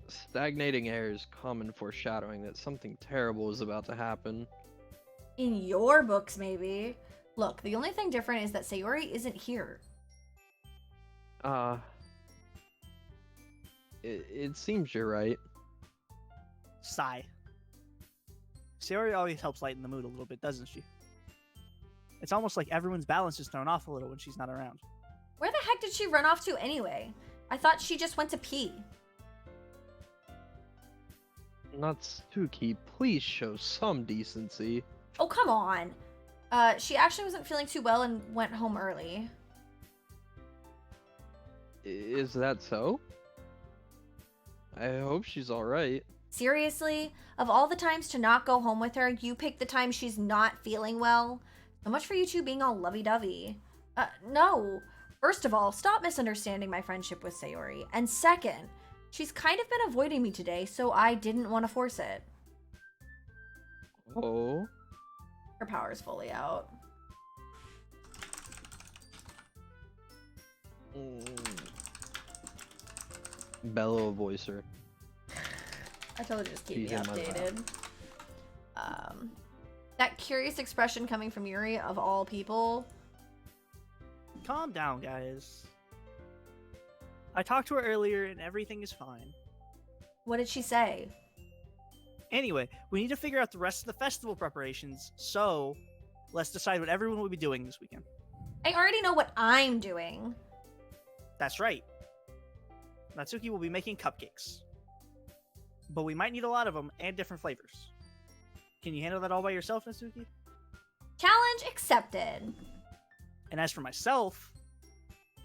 Stagnating air is common foreshadowing that something terrible is about to happen. In your books, maybe. Look, the only thing different is that Sayori isn't here. It seems you're right. Sigh. Sayori always helps lighten the mood a little bit, doesn't she? It's almost like everyone's balance is thrown off a little when she's not around. Where the heck did she run off to anyway? I thought she just went to pee. Natsuki, please show some decency. Oh, come on. She actually wasn't feeling too well and went home early. Is that so? I hope she's alright. Seriously? Of all the times to not go home with her, you picked the time she's not feeling well? So much for you two being all lovey-dovey. No. First of all, stop misunderstanding my friendship with Sayori. And second, she's kind of been avoiding me today, so I didn't want to force it. Oh? Her power's fully out. Bellow voicer. I told her to just keep She's me in my updated. That curious expression coming from Yuri, of all people. Calm down, guys. I talked to her earlier and everything is fine. What did she say? Anyway, we need to figure out the rest of the festival preparations, so let's decide what everyone will be doing this weekend. I already know what I'm doing. That's right. Natsuki will be making cupcakes. But we might need a lot of them and different flavors. Can you handle that all by yourself, Natsuki? Challenge accepted. And as for myself,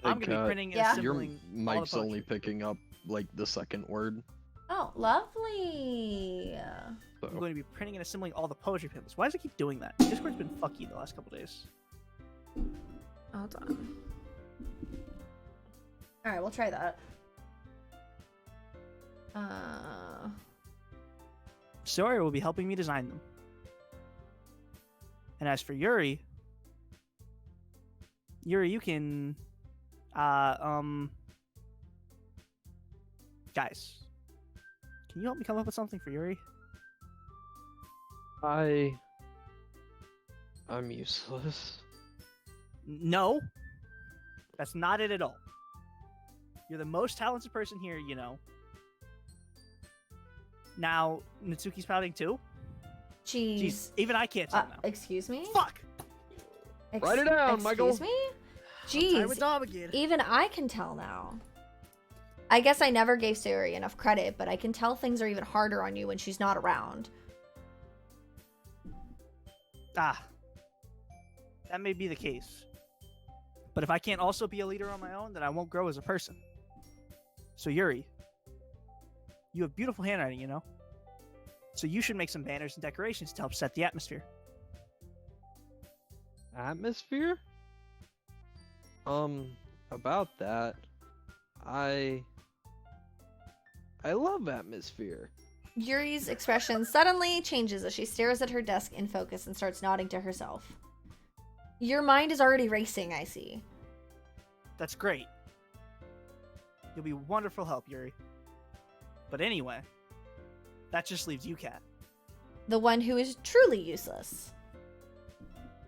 I'm going to be printing and Yeah. Your assembling all the mic's only poetry. picking up, like, the second word. Oh, lovely. So. I'm going to be printing and assembling all the poetry pamphlets. Why does it keep doing that? Discord's been fucky the last couple days. Hold on. Alright, we'll try that. Sayori will be helping me design them. And as for Yuri, you can, guys, can you help me come up with something for Yuri? I'm useless. No, that's not it at all. You're the most talented person here, you know. Now, Natsuki's pouting too? Jeez. Jeez, even I can't tell now. Excuse me? Fuck! Write it down, Michael. Excuse me? Time with Jeez. Dom again. Even I can tell now. I guess I never gave Sayori enough credit, but I can tell things are even harder on you when she's not around. Ah, that may be the case. But if I can't also be a leader on my own, then I won't grow as a person. So Yuri, you have beautiful handwriting, you know? So you should make some banners and decorations to help set the atmosphere. Atmosphere? About that, I love atmosphere. Yuri's expression suddenly changes as she stares at her desk in focus and starts nodding to herself. Your mind is already racing, I see. That's great. You'll be wonderful help, Yuri. But anyway, that just leaves you, Kat. The one who is truly useless.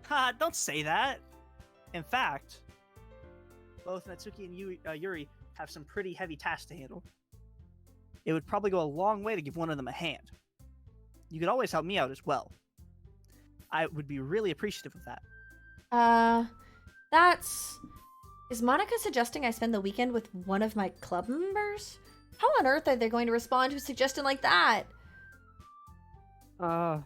Ha! Don't say that. In fact, both Natsuki and Yuri have some pretty heavy tasks to handle. It would probably go a long way to give one of them a hand. You could always help me out as well. I would be really appreciative of that. That's... Is Monica suggesting I spend the weekend with one of my club members? How on earth are they going to respond to a suggestion like that? I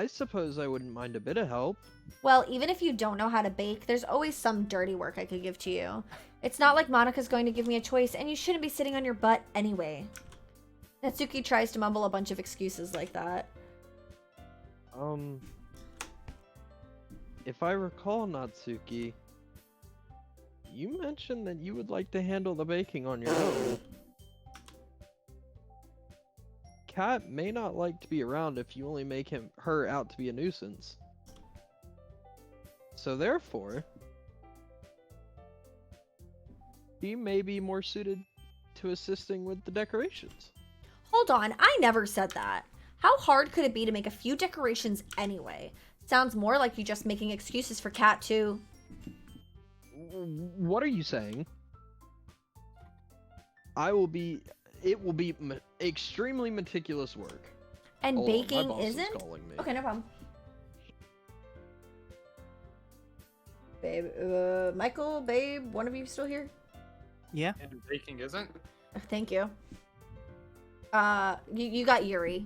suppose I wouldn't mind a bit of help. Well, even if you don't know how to bake, there's always some dirty work I could give to you. It's not like Monica's going to give me a choice, and you shouldn't be sitting on your butt anyway. Natsuki tries to mumble a bunch of excuses like that. If I recall, Natsuki, you mentioned that you would like to handle the baking on your own. Kat may not like to be around if you only make her out to be a nuisance. So therefore, she may be more suited to assisting with the decorations. Hold on, I never said that. How hard could it be to make a few decorations anyway? Sounds more like you just making excuses for Kat too. What are you saying? It will be extremely meticulous work. And Hold on, my baking boss is isn't? calling me. Okay, no problem. Babe, Michael, babe, one of you still here? Yeah. And baking isn't? Thank you. You got Yuri.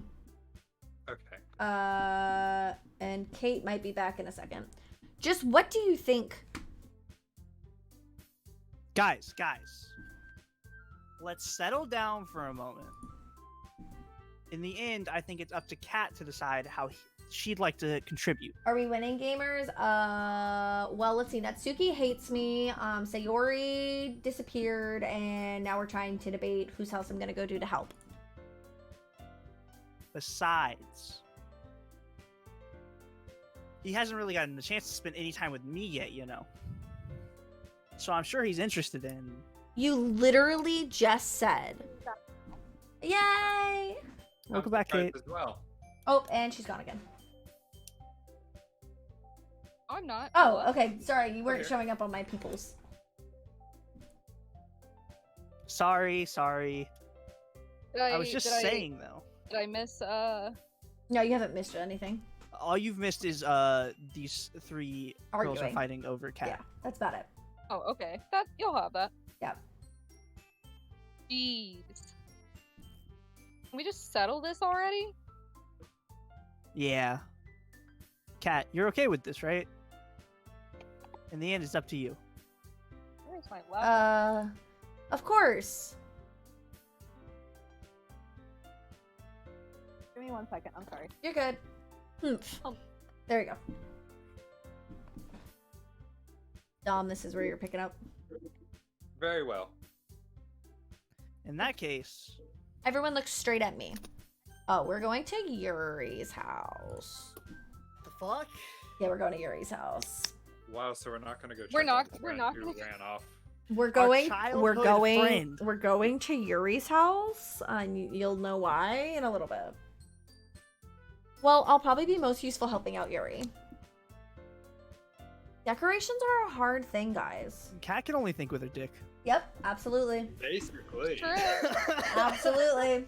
Okay. And Kate might be back in a second. Just what do you think? Guys. Let's settle down for a moment. In the end, I think it's up to Kat to decide how she'd like to contribute. Are we winning, gamers? Well, let's see. Natsuki hates me. Sayori disappeared, and now we're trying to debate whose house I'm gonna go to help. Besides, he hasn't really gotten the chance to spend any time with me yet, you know. So I'm sure he's interested in... You literally just said. Yay! Welcome back, Kate. As well. Oh, and she's gone again. I'm not. Oh, okay. Sorry, you weren't Okay. showing up on my peoples. Sorry. Did I was just saying, though. Did I miss, No, you haven't missed anything. All you've missed is these three girls are Arguing. fighting over Kat. Yeah, that's about it. Oh, okay. That you'll have that. Yeah. Jeez. Can we just settle this already? Yeah. Kat, you're okay with this, right? In the end, it's up to you. Where's my laptop? Of course. Give me 1 second. I'm sorry. You're good. Oh. There you go. Dom, this is where you're picking up. Very well. In that case, Everyone looks straight at me. Oh, we're going to Yuri's house. the fuck? Yeah, we're going to Yuri's house. Wow, so we're not gonna go. We're check not- on the we're friend not who gonna- ran off. We're going childhood friend. to Yuri's house, and you'll know why in a little bit. Well, I'll probably be most useful helping out Yuri. Decorations are a hard thing, guys. Kat can only think with her dick. Yep, absolutely. Basically. True. Absolutely.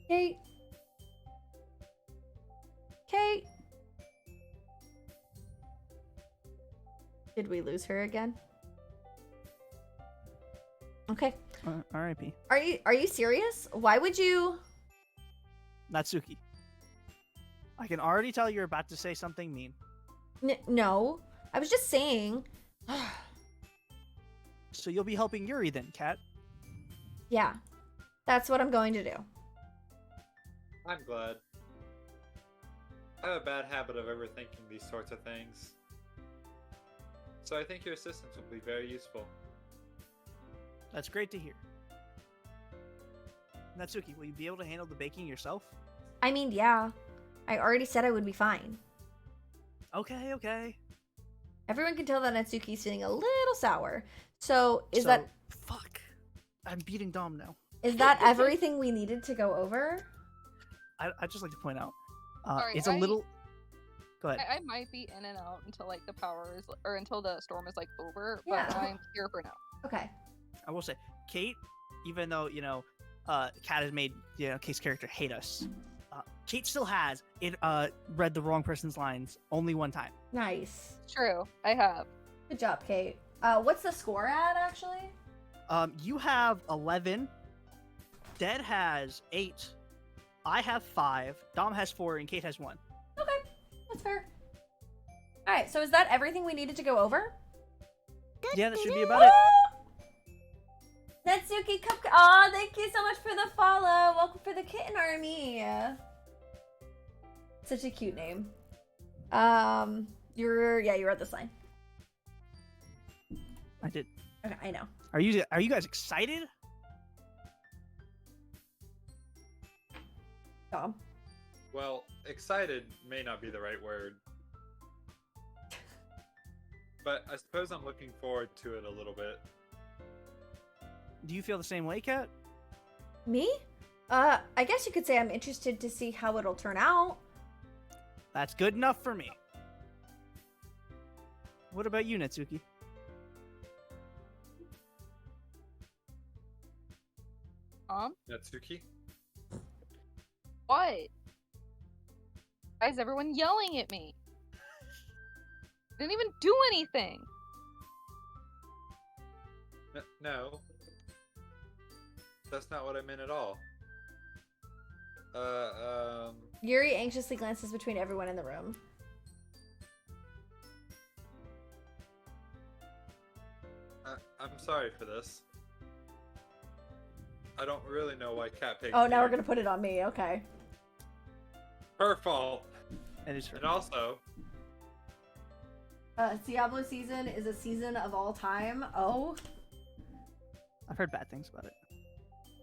Kate. Kate. Did we lose her again? Okay. R.I.P. Are you serious? Why would you? Natsuki. I can already tell you're about to say something mean. No. I was just saying. So you'll be helping Yuri then, Kat. Yeah. That's what I'm going to do. I'm glad. I have a bad habit of overthinking these sorts of things. So I think your assistance will be very useful. That's great to hear. Natsuki, will you be able to handle the baking yourself? I mean, yeah. I already said I would be fine. Okay. Everyone can tell that Natsuki's feeling a little sour. So is fuck? I'm beating Dom now. that everything we needed to go over? I'd just like to point out, Sorry, it's a little. Go ahead. I might be in and out until like the power is, or until the storm is like over, Yeah. but I'm here for now. Okay. I will say, Kate, even though Kat has made Kate's character hate us, Kate still has it. Read the wrong person's lines only one time. Nice. True, I have. Good job, Kate. What's the score at actually? You have 11. Dead has 8. I have 5. Dom has 4, and Kate has 1. Okay, that's fair. All right. So is that everything we needed to go over? Yeah, that should be about it. Natsuki Cupcake. Oh, thank you so much for the follow. Welcome for the kitten army. Such a cute name. You read this line. I did. Okay, I know. Are you guys excited? Dom. Well, excited may not be the right word. But I suppose I'm looking forward to it a little bit. Do you feel the same way, Kat? Me? I guess you could say I'm interested to see how it'll turn out. That's good enough for me. What about you, Natsuki? Natsuki? What? Why is everyone yelling at me? I didn't even do anything. No. That's not what I meant at all. Yuri anxiously glances between everyone in the room. I'm sorry for this. I don't really know why Kat picked Oh, me. now we're gonna put it on me. Okay. Her fault. And it's her. And also, Diablo season is a season of all time. Oh, I've heard bad things about it.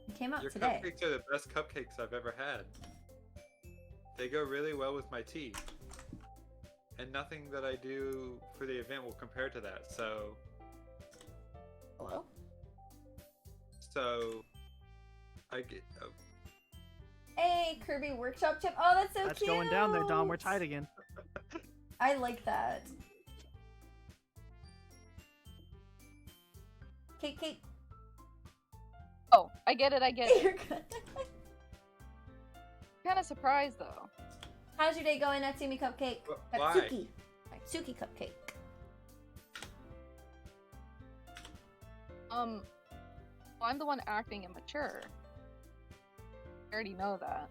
it came out your today. cupcakes are the best cupcakes I've ever had. They go really well with my tea. And nothing that I do for the event will compare to that, so... Hello? So... I get... Hey, Kirby Workshop Chip. Oh, that's so That's cute. going down there, Dom. We're tied again. I like that. Kate. Oh, I get it. You're good. Kind of surprised though. How's your day going, Natsumi Cupcake? Why? Natsuki Cupcake. Well, I'm the one acting immature. I already know that.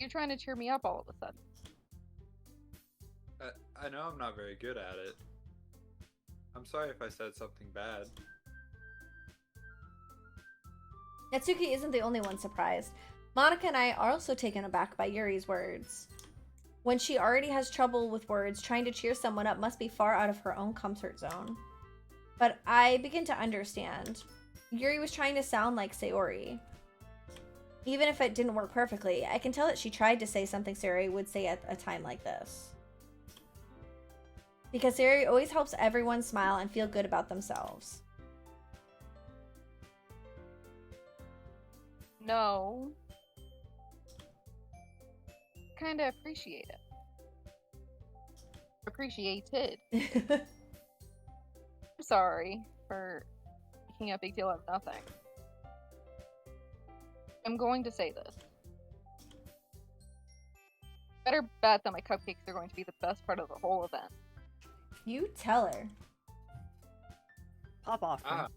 You're trying to cheer me up all of a sudden. I know I'm not very good at it. I'm sorry if I said something bad. Natsuki isn't the only one surprised. Monica and I are also taken aback by Yuri's words. When she already has trouble with words, trying to cheer someone up must be far out of her own comfort zone. But I begin to understand. Yuri was trying to sound like Sayori. Even if it didn't work perfectly, I can tell that she tried to say something Sayori would say at a time like this. Because Sayori always helps everyone smile and feel good about themselves. No. Kinda appreciate it. Appreciated. I'm sorry for making a big deal out of nothing. I'm going to say this. Better bet that my cupcakes are going to be the best part of the whole event. You tell her. Pop off. Ah,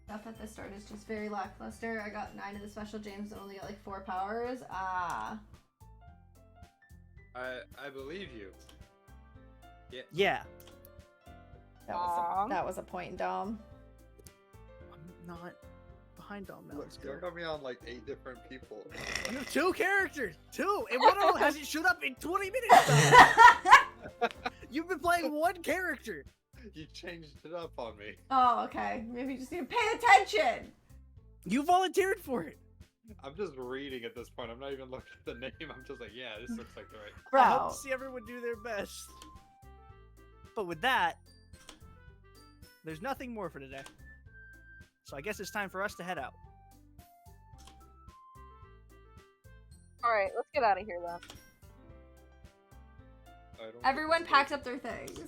Stuff at the start is just very lackluster. I got 9 of the special James and only got like 4 powers. I believe you. Yeah. Dom. That was a point, Dom. I'm not behind Dom now. Look, you got me on like 8 different people. You have 2 characters! 2! And one of them hasn't showed up in 20 minutes! You've been playing 1 character! You changed it up on me. Oh, okay. Maybe you just need to pay attention. You volunteered for it! I'm just reading at this point. I'm not even looking at the name. I'm just like, yeah, this looks like the right. I hope Bro. to see everyone do their best. But with that, there's nothing more for today. So I guess it's time for us to head out. Alright, let's get out of here then. Everyone packs up their things.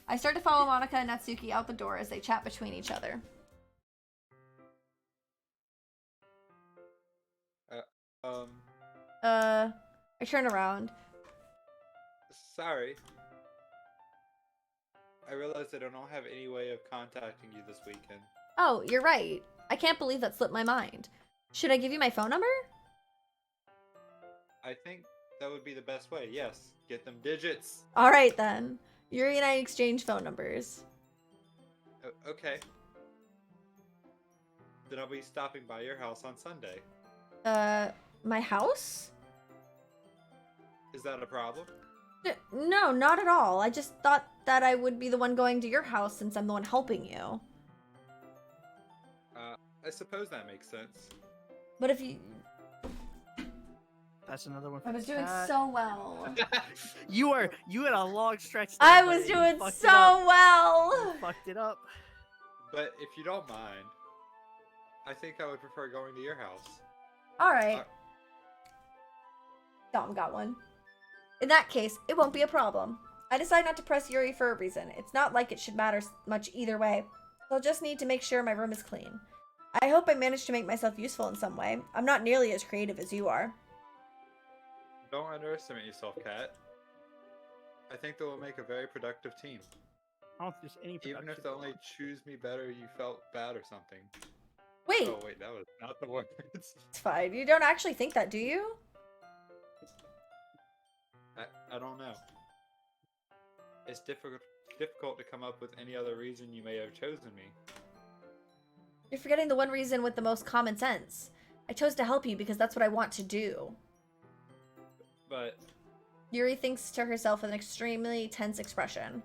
I start to follow Monica and Natsuki out the door as they chat between each other. I turn around. Sorry. I realized I don't have any way of contacting you this weekend. Oh, you're right. I can't believe that slipped my mind. Should I give you my phone number? I think that would be the best way. Yes, get them digits. Alright then. Yuri and I exchange phone numbers. Okay. Then I'll be stopping by your house on Sunday. My house? Is that a problem? No, not at all. I just thought that I would be the one going to your house since I'm the one helping you. I suppose that makes sense. But if you... That's another one. For I was the doing chat. so well. You had a long stretch. There, I buddy. was You doing fucked it so up. well. You fucked it up. But if you don't mind, I think I would prefer going to your house. Alright. Dom got one. In that case, it won't be a problem. I decide not to press Yuri for a reason. It's not like it should matter much either way. I'll just need to make sure my room is clean. I hope I managed to make myself useful in some way. I'm not nearly as creative as you are. Don't underestimate yourself, Kat. I think that will make a very productive team. I don't think there's any Even if production. they only choose me better, you felt bad or something. Wait, Oh wait, that was not the words. it's fine. You don't actually think that, do you? I don't know. It's difficult to come up with any other reason you may have chosen me. You're forgetting the one reason with the most common sense. I chose to help you because that's what I want to do. But Yuri thinks to herself with an extremely tense expression.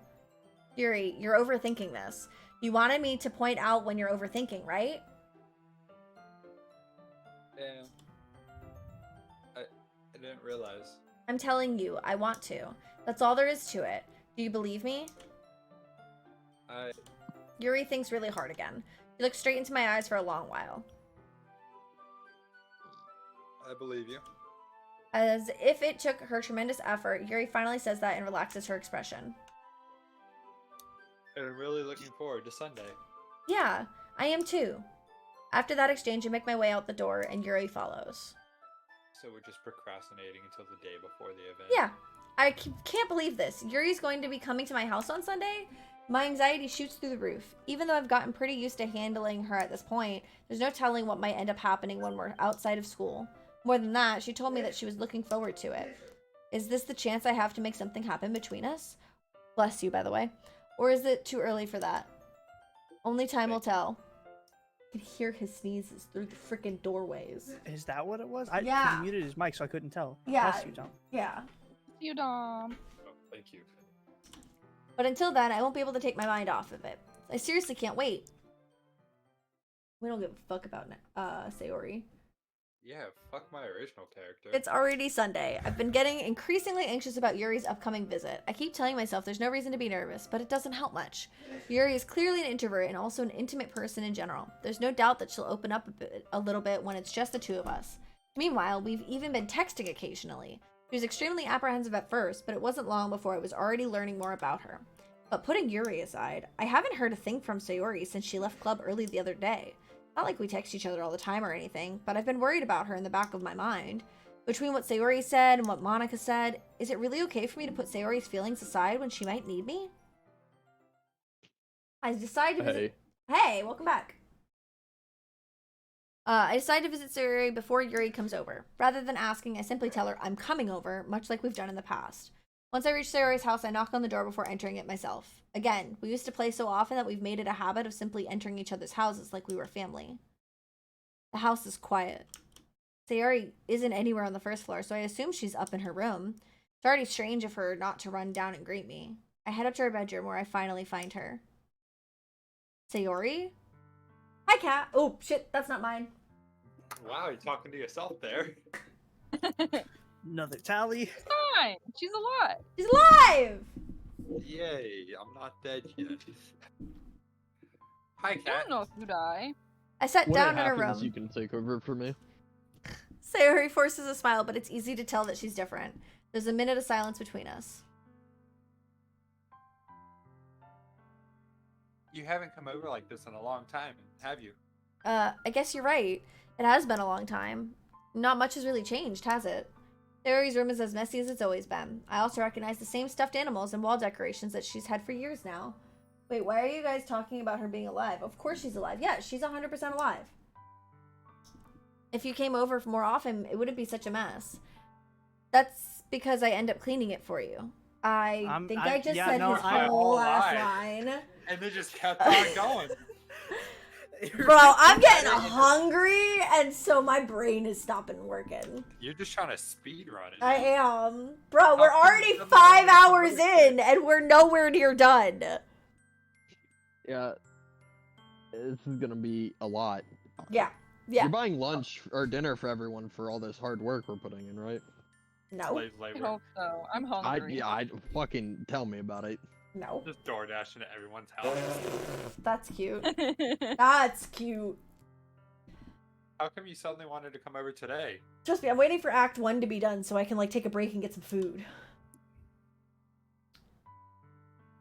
Yuri, you're overthinking this. You wanted me to point out when you're overthinking, right? yeah, I didn't realize. I'm telling you, I want to. That's all there is to it. Do you believe me? Yuri thinks really hard again. She looks straight into my eyes for a long while. I believe you. As if it took her tremendous effort, Yuri finally says that and relaxes her expression. And I'm really looking forward to Sunday. Yeah, I am too. After that exchange, I make my way out the door and Yuri follows. So we're just procrastinating until the day before the event. Yeah, I can't believe this. Yuri's going to be coming to my house on Sunday? My anxiety shoots through the roof. Even though I've gotten pretty used to handling her at this point, there's no telling what might end up happening when we're outside of school. More than that, she told me that she was looking forward to it. Is this the chance I have to make something happen between us? Bless you, by the way. Or is it too early for that? Only time will tell. I can hear his sneezes through the freaking doorways. Is that what it was? Yeah. He muted his mic, so I couldn't tell. Yeah. Bless you, Tom. Yeah. You Dom. Oh, thank you. But until then, I won't be able to take my mind off of it. I seriously can't wait. We don't give a fuck about Sayori. Yeah, fuck my original character. It's already Sunday. I've been getting increasingly anxious about Yuri's upcoming visit. I keep telling myself there's no reason to be nervous, but it doesn't help much. Yuri is clearly an introvert and also an intimate person in general. There's no doubt that she'll open up a little bit when it's just the two of us. Meanwhile, we've even been texting occasionally. She was extremely apprehensive at first, but it wasn't long before I was already learning more about her. But putting Yuri aside, I haven't heard a thing from Sayori since she left club early the other day. Not like we text each other all the time or anything, but I've been worried about her in the back of my mind. Between what Sayori said and what Monica said, is it really okay for me to put Sayori's feelings aside when she might need me? I decided to visit... Hey, welcome back. I decided to visit Sayori before Yuri comes over. Rather than asking, I simply tell her I'm coming over, much like we've done in the past. Once I reach Sayori's house, I knock on the door before entering it myself. Again, we used to play so often that we've made it a habit of simply entering each other's houses like we were family. The house is quiet. Sayori isn't anywhere on the first floor, so I assume she's up in her room. It's already strange of her not to run down and greet me. I head up to her bedroom where I finally find her. Sayori? Hi, cat. Oh, shit, that's not mine. Wow, you're talking to yourself there. Another tally. Fine. She's alive. She's alive! Yay, I'm not dead yet. Hi, I Cat. don't know if you die. I sat When down it in her happens, you room. can take over for me. Sayori forces a smile, but it's easy to tell that she's different. There's a minute of silence between us. You haven't come over like this in a long time, have you? I guess you're right. It has been a long time. Not much has really changed, has it? Sayori's room is as messy as it's always been. I also recognize the same stuffed animals and wall decorations that she's had for years now. Wait, why are you guys talking about her being alive? Of course she's alive. Yeah, she's 100% alive. If you came over more often, it wouldn't be such a mess. That's because I end up cleaning it for you. I just said his whole last line. And they just kept on going. Bro, I'm getting hungry, and so my brain is stopping working. You're just trying to speed run it. I am. Bro, we're already 5 hours in, and we're nowhere near done. Yeah. This is gonna be a lot. Yeah. Yeah. You're buying lunch or dinner for everyone for all this hard work we're putting in, right? No. Slave I labor. hope so. I'm hungry. I fucking tell me about it. No. Just door dashing to everyone's house. That's cute. That's cute. How come you suddenly wanted to come over today? Trust me, I'm waiting for Act 1 to be done so I can, like, take a break and get some food.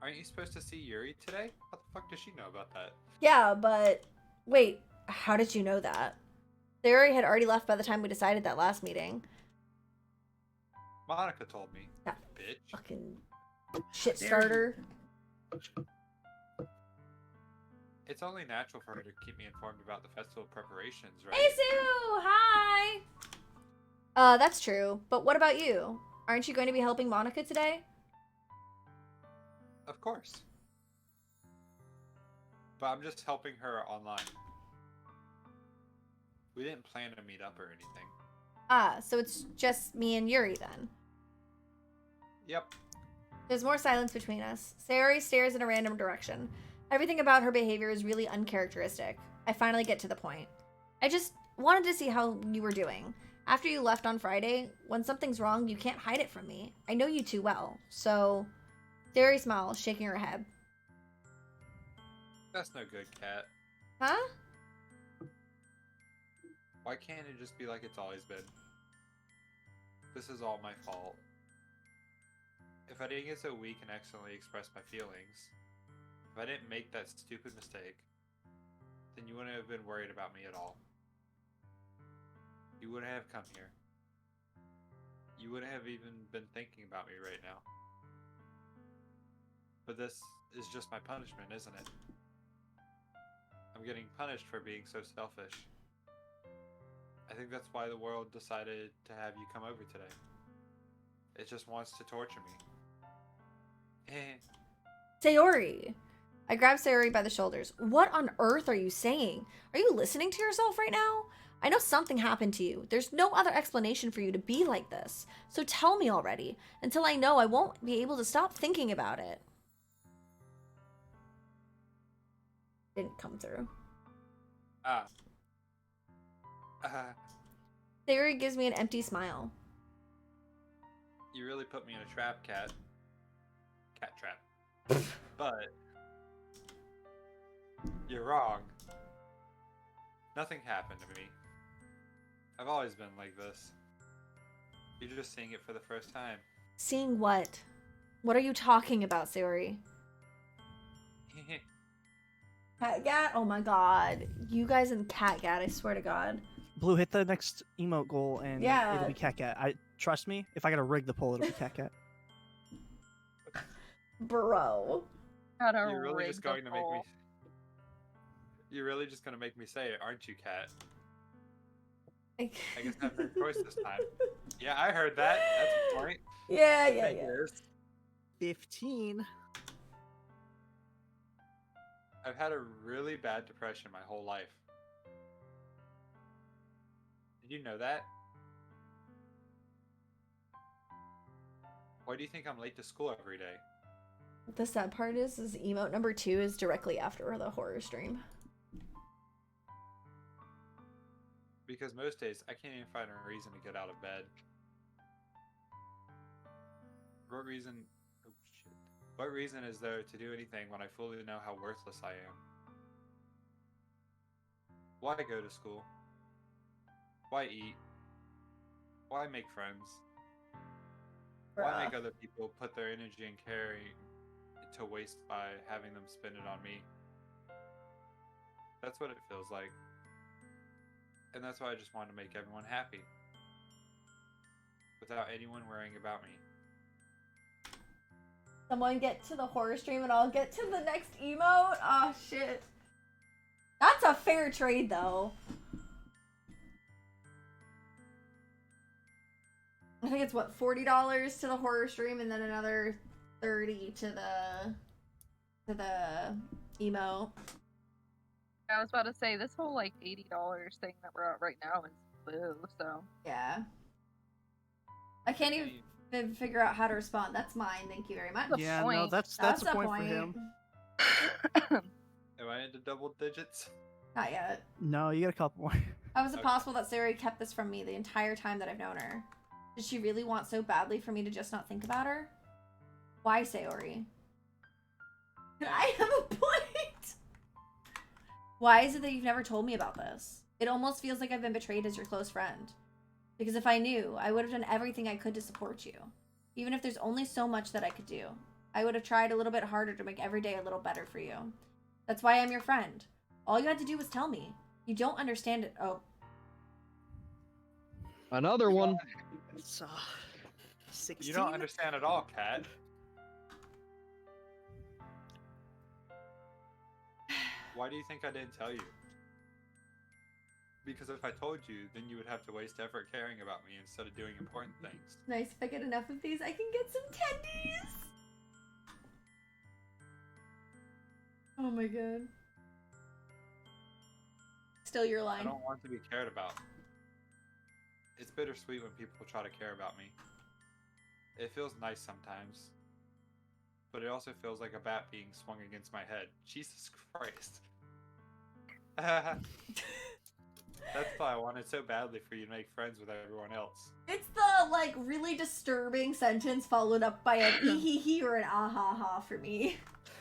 Aren't you supposed to see Yuri today? How the fuck does she know about that? Yeah, but... Wait, how did you know that? Sayori had already left by the time we decided that last meeting. Monica told me. That Bitch. fucking shit starter. It's only natural for her to keep me informed about the festival preparations, right? Hey, Sue! Hi! That's true. But what about you? Aren't you going to be helping Monica today? Of course. But I'm just helping her online. We didn't plan to meet up or anything. Ah, so it's just me and Yuri then. Yep. There's more silence between us. Sayori stares in a random direction. Everything about her behavior is really uncharacteristic. I finally get to the point. I just wanted to see how you were doing. After you left on Friday, when something's wrong, you can't hide it from me. I know you too well, so... Sayori smiles, shaking her head. That's no good, Cat. Huh? Why can't it just be like it's always been? This is all my fault. If I didn't get so weak and accidentally express my feelings, if I didn't make that stupid mistake, then you wouldn't have been worried about me at all. You wouldn't have come here. You wouldn't have even been thinking about me right now. But this is just my punishment, isn't it? I'm getting punished for being so selfish. I think that's why the world decided to have you come over today. It just wants to torture me. Sayori! I grab Sayori by the shoulders. What on earth are you saying? Are you listening to yourself right now? I know something happened to you. There's no other explanation for you to be like this. So tell me already. Until I know, I won't be able to stop thinking about it. Didn't come through. Sayori gives me an empty smile. You really put me in a trap, Cat. Cat trap. But you're wrong. Nothing happened to me. I've always been like this. You're just seeing it for the first time. Seeing what? What are you talking about, Sayori? Catgat? Oh my god. You guys and Catgat, I swear to god. Blue, hit the next emote goal and Yeah. it'll be Catcat. Trust me, if I gotta rig the poll, it'll be Catcat. Bro. You're really just going to make me. You're really just gonna make me say it, aren't you, Cat? I guess I have no choice this time. Yeah, I heard that. That's a point. Yeah. 15. I've had a really bad depression my whole life. Did you know that? Why do you think I'm late to school every day? The sad part is emote number 2 is directly after the horror stream. Because most days, I can't even find a reason to get out of bed. What reason... Oh, shit. What reason is there to do anything when I fully know how worthless I am? Why go to school? Why eat? Why make friends? Why make other people put their energy and caring to waste by having them spend it on me? That's what it feels like. And that's why I just want to make everyone happy. Without anyone worrying about me. Someone get to the horror stream and I'll get to the next emote? Oh, shit. That's a fair trade, though. I think it's, what, $40 to the horror stream and then another $30 to the emote. I was about to say, this whole, like, $80 thing that we're at right now is blue, so... Yeah. I can't even figure out how to respond. That's mine, thank you very much. Yeah, no, point. that's a point for him. Am I into double digits? Not yet. No, you got a couple more. How is it possible that Sayori kept this from me the entire time that I've known her? Did she really want so badly for me to just not think about her? Why, Sayori? I have a point! Why is it that you've never told me about this? It almost feels like I've been betrayed as your close friend. Because if I knew, I would have done everything I could to support you. Even if there's only so much that I could do. I would have tried a little bit harder to make every day a little better for you. That's why I'm your friend. All you had to do was tell me. You don't understand it. Oh. Another one. It's 16. You don't understand at all, Kat. Why do you think I didn't tell you? Because if I told you, then you would have to waste effort caring about me instead of doing important things. Nice. If I get enough of these, I can get some tendies. Oh my god. Still your I line. don't want to be cared about. It's bittersweet when people try to care about me. It feels nice sometimes. But it also feels like a bat being swung against my head. Jesus Christ. That's why I wanted so badly for you to make friends with everyone else. It's the, like, really disturbing sentence followed up by an ee-hee-hee or an ah-ha-ha for me.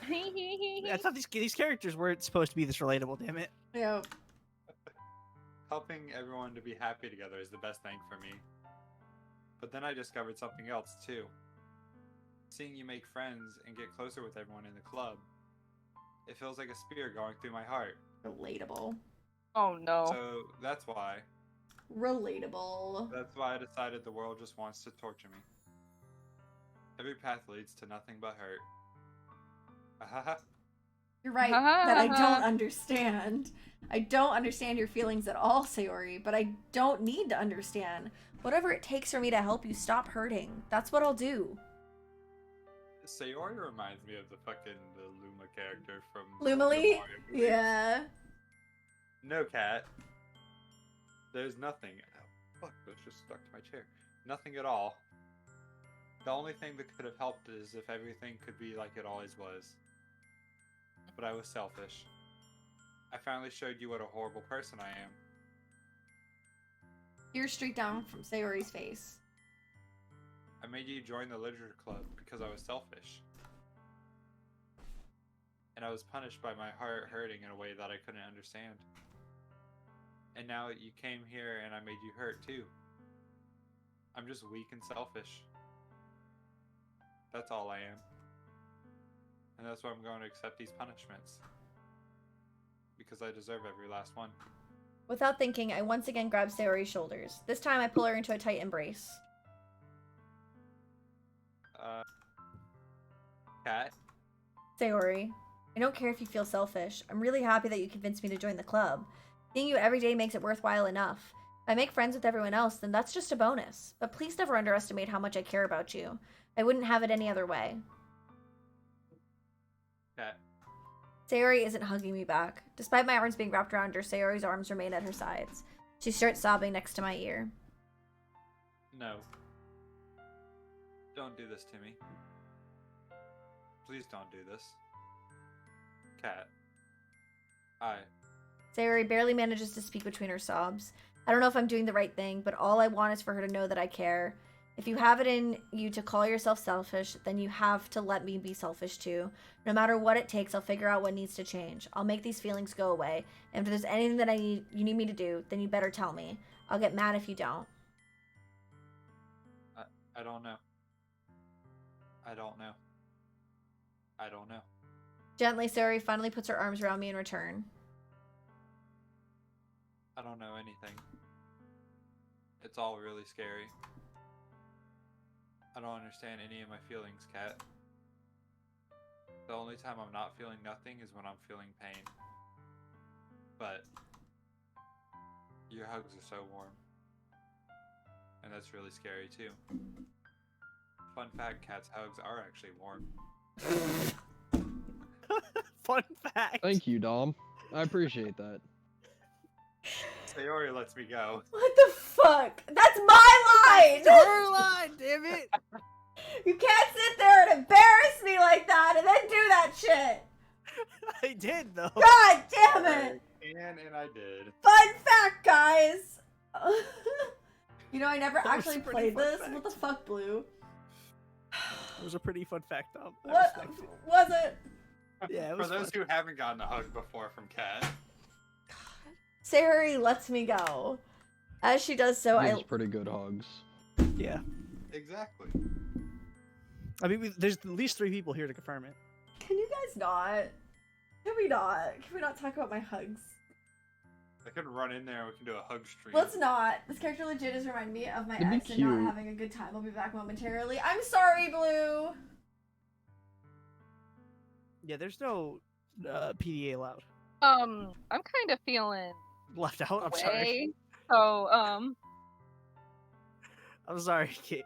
I thought these characters weren't supposed to be this relatable, damn it. Yeah. Helping everyone to be happy together is the best thing for me. But then I discovered something else, too. Seeing you make friends and get closer with everyone in the club, it feels like a spear going through my heart. Relatable. Oh no. So that's why. Relatable. That's why I decided the world just wants to torture me. Every path leads to nothing but hurt. Ahaha. You're right that I don't understand. I don't understand your feelings at all, Sayori, but I don't need to understand. Whatever it takes for me to help you stop hurting, that's what I'll do. Sayori reminds me of the Luma character from Lumily? the Mario movies. Yeah. No, Cat. There's nothing. Oh, fuck, that's just stuck to my chair. Nothing at all. The only thing that could have helped is if everything could be like it always was. But I was selfish. I finally showed you what a horrible person I am. Tears streak down from Sayori's face. I made you join the literature club because I was selfish. And I was punished by my heart hurting in a way that I couldn't understand. And now you came here and I made you hurt too. I'm just weak and selfish. That's all I am. And that's why I'm going to accept these punishments. Because I deserve every last one. Without thinking, I once again grab Sayori's shoulders. This time I pull her into a tight embrace. Cat? Sayori, I don't care if you feel selfish. I'm really happy that you convinced me to join the club. Seeing you every day makes it worthwhile enough. If I make friends with everyone else, then that's just a bonus. But please never underestimate how much I care about you. I wouldn't have it any other way. Cat? Sayori isn't hugging me back. Despite my arms being wrapped around her, Sayori's arms remain at her sides. She starts sobbing next to my ear. No. Don't do this to me. Please don't do this. Cat. Sayori barely manages to speak between her sobs. I don't know if I'm doing the right thing, but all I want is for her to know that I care. If you have it in you to call yourself selfish, then you have to let me be selfish too. No matter what it takes, I'll figure out what needs to change. I'll make these feelings go away. And if there's anything that you need me to do, then you better tell me. I'll get mad if you don't. I don't know. I don't know. I don't know. Gently, Sayori finally puts her arms around me in return. I don't know anything. It's all really scary. I don't understand any of my feelings, Kat. The only time I'm not feeling nothing is when I'm feeling pain. But your hugs are so warm. And that's really scary too. Fun fact, Kat's hugs are actually warm. Fun fact. Thank you, Dom. I appreciate that. Sayori lets me go. What the fuck? That's my line! Her line, damn it! You can't sit there and embarrass me like that and then do that shit! I did though. God damn it! And I did. Fun fact, guys! You know, I never That was actually a pretty played fun this. fact. What the fuck, Blue? It was a pretty fun fact, Dom. I What respect it. was it? Yeah, it For was those fun. who haven't gotten a hug before from Kat. Sayori lets me go. As she does so, Gives pretty good hugs. Yeah. Exactly. I mean, there's at least 3 people here to confirm it. Can you guys not? Can we not? Can we not talk about my hugs? I could run in there and we can do a hug stream. Let's not. This character legit is reminding me of my It'd be ex and not cute. having a good time. I'll be back momentarily. I'm sorry, Blue! Yeah, there's no PDA allowed. I'm kind of feeling Left out. I'm sorry. away. So, I'm sorry, Kate.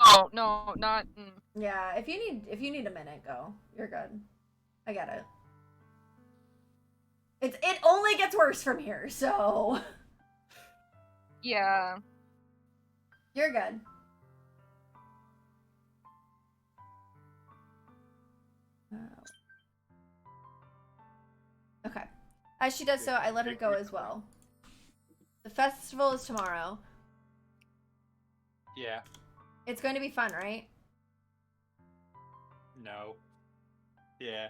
oh no, not. Yeah, if you need a minute, go. You're good. I get it. It only gets worse from here, so Yeah. you're good. Okay. As she does so, I let her go as well. The festival is tomorrow. Yeah. It's going to be fun, right? No. Yeah.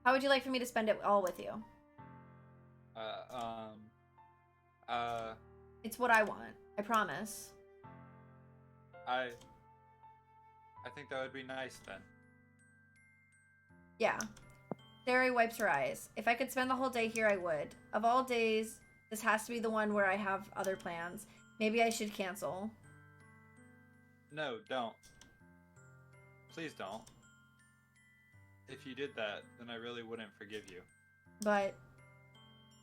How would you like for me to spend it all with you? It's what I want. I promise. I think that would be nice then. Yeah. Sayori wipes her eyes. If I could spend the whole day here, I would. Of all days, this has to be the one where I have other plans. Maybe I should cancel. No, don't. Please don't. If you did that, then I really wouldn't forgive you. But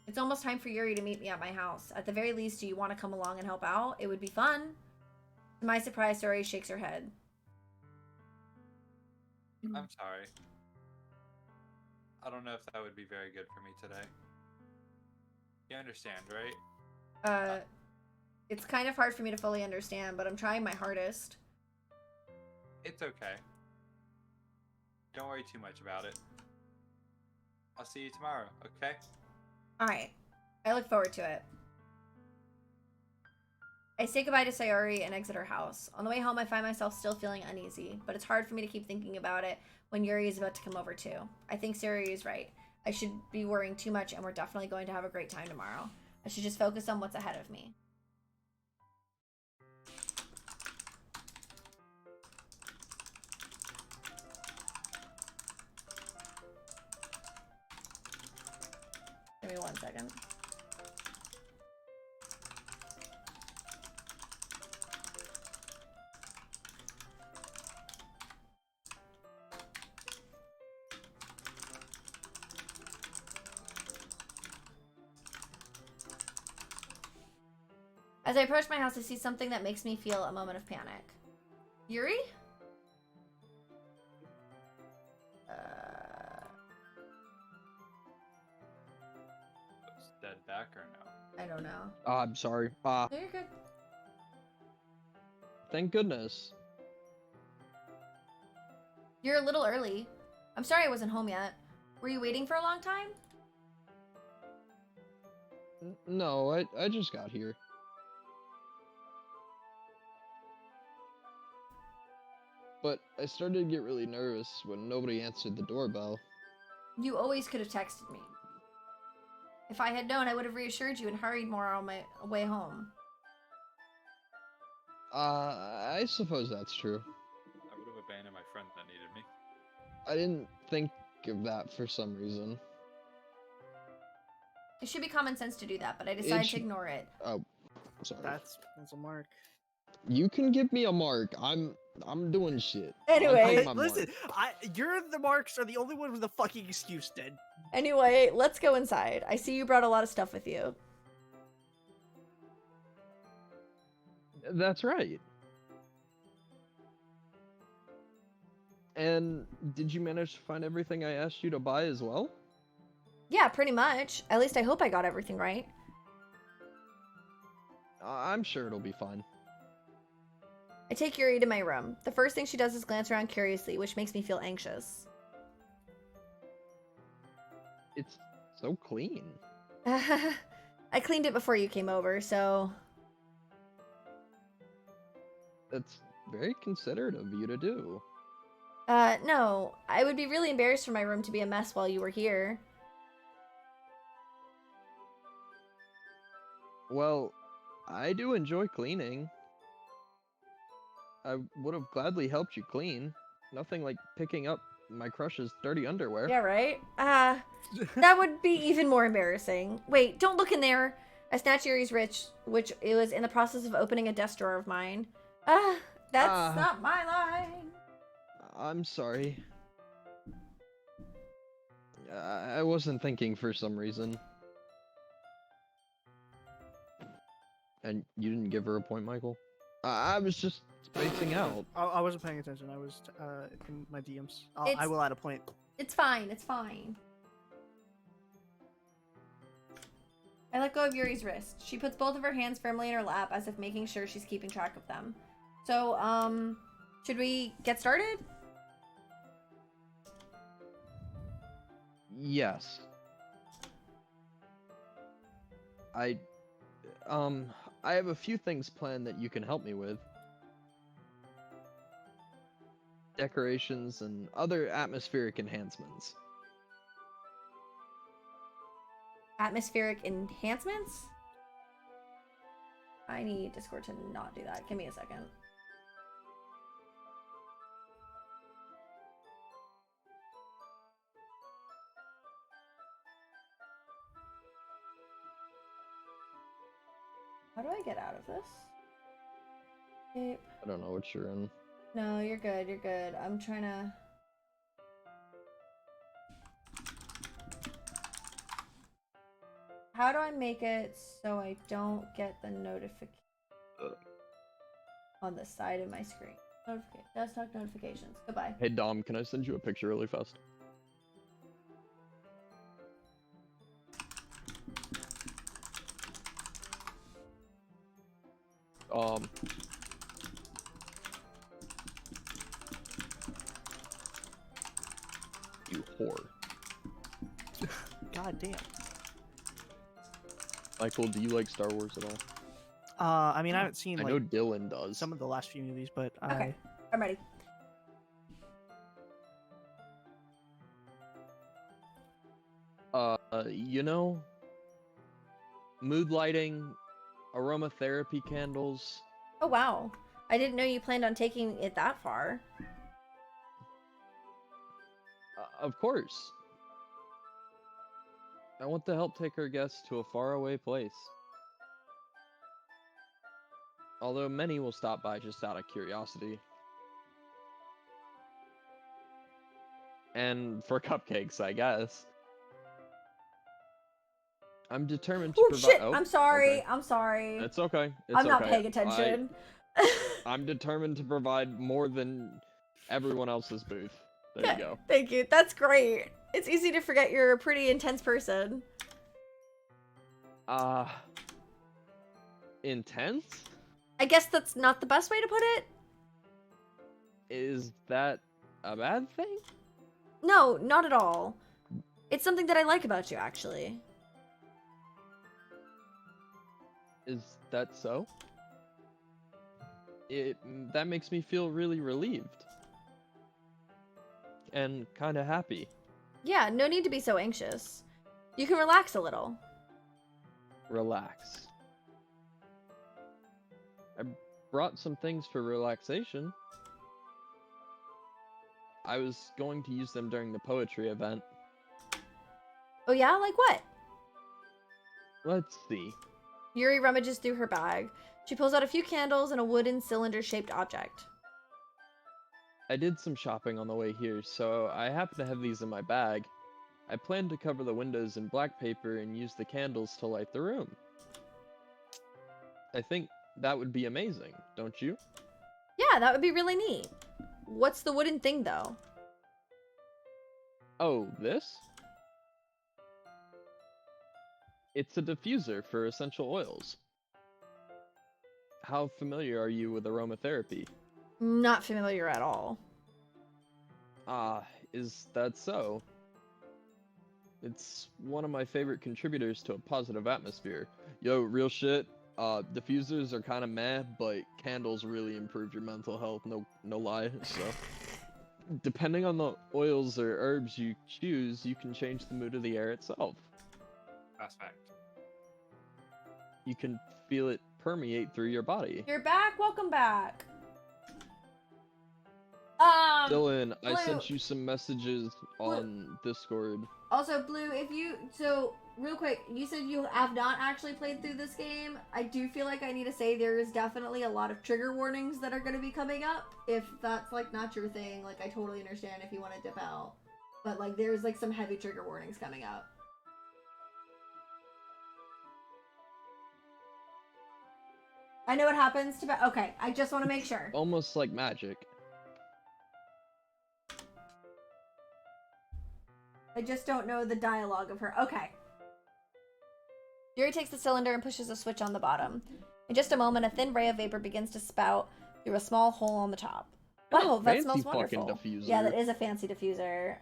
it's almost time for Yuri to meet me at my house. At the very least, do you want to come along and help out? It would be fun. To my surprise, Sayori shakes her head. I'm sorry. I don't know if that would be very good for me today. You understand, right? It's kind of hard for me to fully understand, but I'm trying my hardest. It's okay. Don't worry too much about it. I'll see you tomorrow, okay? Alright. I look forward to it. I say goodbye to Sayori and exit her house. On the way home, I find myself still feeling uneasy, but it's hard for me to keep thinking about it when Yuri is about to come over too. I think Sayori is right. I should be worrying too much, and we're definitely going to have a great time tomorrow. I should just focus on what's ahead of me. Give me 1 second. As I approach my house, I see something that makes me feel a moment of panic. Yuri? It's dead back or no? I don't know. I'm sorry. No, you're good. Thank goodness. You're a little early. I'm sorry I wasn't home yet. Were you waiting for a long time? No, I just got here. But I started to get really nervous when nobody answered the doorbell. You always could have texted me. If I had known, I would have reassured you and hurried more on my way home. I suppose that's true. I would have abandoned my friend that needed me. I didn't think of that for some reason. It should be common sense to do that, but I decided to ignore it. Oh, sorry. That's a mark. You can give me a mark. I'm doing shit. Anyway. I'll take my Listen, mark. you're the marks are the only one with a fucking excuse, then. Anyway, let's go inside. I see you brought a lot of stuff with you. That's right. And did you manage to find everything I asked you to buy as well? Yeah, pretty much. At least I hope I got everything right. I'm sure it'll be fine. I take Yuri to my room. The first thing she does is glance around curiously, which makes me feel anxious. It's so clean. I cleaned it before you came over, so... That's very considerate of you to do. No. I would be really embarrassed for my room to be a mess while you were here. Well, I do enjoy cleaning. I would have gladly helped you clean. Nothing like picking up my crush's dirty underwear. Yeah, right? That would be even more embarrassing. Wait, don't look in there. I snatched Yuri's wrist, which it was in the process of opening a desk drawer of mine. That's not my line. I'm sorry. I wasn't thinking for some reason. And you didn't give her a point, Michael? I was just spacing out. I wasn't paying attention. I was in my DMs. I It's- will add a point. It's fine, it's fine. I let go of Yuri's wrist. She puts both of her hands firmly in her lap as if making sure she's keeping track of them. So, should we get started? Yes. I have a few things planned that you can help me with. Decorations and other atmospheric enhancements. Atmospheric enhancements? I need Discord to not do that. Give me a second. How do I get out of this? Escape. I don't know what you're in. No, you're good. You're good. I'm trying to... How do I make it so I don't get the notification on the side of my screen? Desktop notifications. Goodbye. Hey Dom, can I send you a picture really fast? You whore. God damn. Michael, do you like Star Wars at all? I mean, I haven't seen I like know Dylan does. some of the last few movies, but Okay, I'm ready. You know, mood lighting, aromatherapy candles. Oh, wow. I didn't know you planned on taking it that far. Of course. I want to help take our guests to a faraway place. Although many will stop by just out of curiosity. And for cupcakes, I guess. I'm determined to Oh, provide. shit! I'm sorry. okay. I'm sorry. It's okay. It's I'm not okay. paying attention. I'm determined to provide more than everyone else's booth. There you go. Thank you. That's great. It's easy to forget you're a pretty intense person. Intense? I guess that's not the best way to put it. Is that a bad thing? No, not at all. It's something that I like about you, actually. Is that so? That makes me feel really relieved. And kind of happy. Yeah, no need to be so anxious. You can relax a little. Relax. I brought some things for relaxation. I was going to use them during the poetry event. Oh yeah, like what? Let's see. Yuri rummages through her bag. She pulls out a few candles and a wooden cylinder-shaped object. I did some shopping on the way here, so I happen to have these in my bag. I plan to cover the windows in black paper and use the candles to light the room. I think that would be amazing, don't you? Yeah, that would be really neat. What's the wooden thing, though? Oh, this? It's a diffuser for essential oils. How familiar are you with aromatherapy? Not familiar at all. Ah, is that so? It's one of my favorite contributors to a positive atmosphere. Yo, real shit, diffusers are kind of meh, but candles really improve your mental health, no lie, so. Depending on the oils or herbs you choose, you can change the mood of the air itself. That's fact. You can feel it permeate through your body. You're back. Welcome back. Dylan, I Blue. sent you some messages on Discord. Also, Blue, so real quick, you said you have not actually played through this game. I do feel like I need to say there is definitely a lot of trigger warnings that are going to be coming up. If that's like not your thing, like I totally understand if you want to dip out. But like there's like some heavy trigger warnings coming up. I know what happens to okay, I just want to make sure. Almost like magic. I just don't know the dialogue of her. Okay. Yuri takes the cylinder and pushes a switch on the bottom. In just a moment, a thin ray of vapor begins to spout through a small hole on the top. Wow, that smells wonderful. Diffuser. Yeah, that is a fancy diffuser.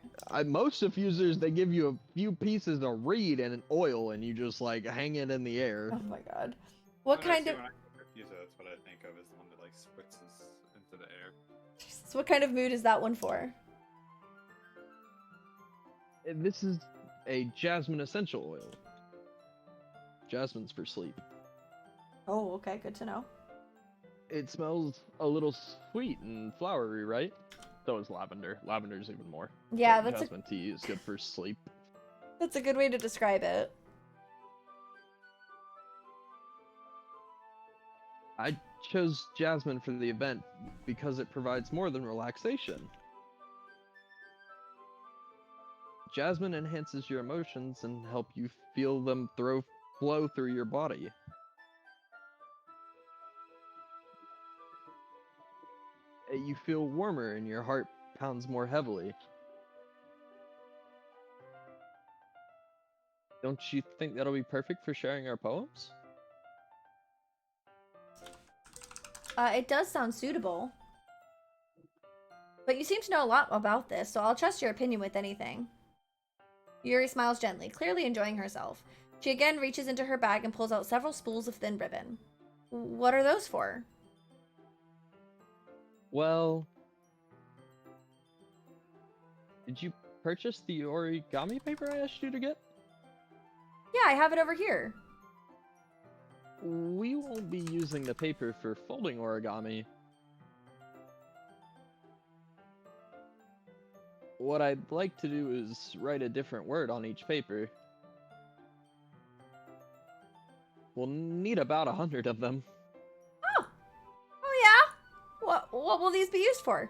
Most diffusers, they give you a few pieces of reed and an oil, and you just like hang it in the air. Oh my god. What kind of... When I think diffuser, that's what I think of, is the one that like spritzes into the air. Jesus, what kind of mood is that one for? This is a jasmine essential oil. Jasmine's for sleep. Oh, okay, good to know. It smells a little sweet and flowery, right? So is lavender. Lavender's even more. Yeah, but jasmine tea is good for sleep. That's a good way to describe it. I chose jasmine for the event because it provides more than relaxation. Jasmine enhances your emotions and help you feel them flow through your body. You feel warmer and your heart pounds more heavily. Don't you think that'll be perfect for sharing our poems? It does sound suitable. But you seem to know a lot about this, so I'll trust your opinion with anything. Yuri smiles gently, clearly enjoying herself. She again reaches into her bag and pulls out several spools of thin ribbon. What are those for? Well... Did you purchase the origami paper I asked you to get? Yeah, I have it over here. We won't be using the paper for folding origami. What I'd like to do is write a different word on each paper. We'll need about 100 of them. Oh! Oh yeah? What will these be used for?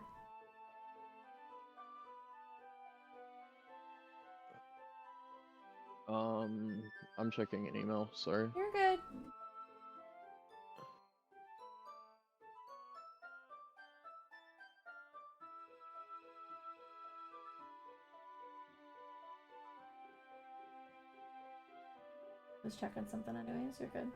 I'm checking an email, sorry. You're good. I was checking something anyways, you're good.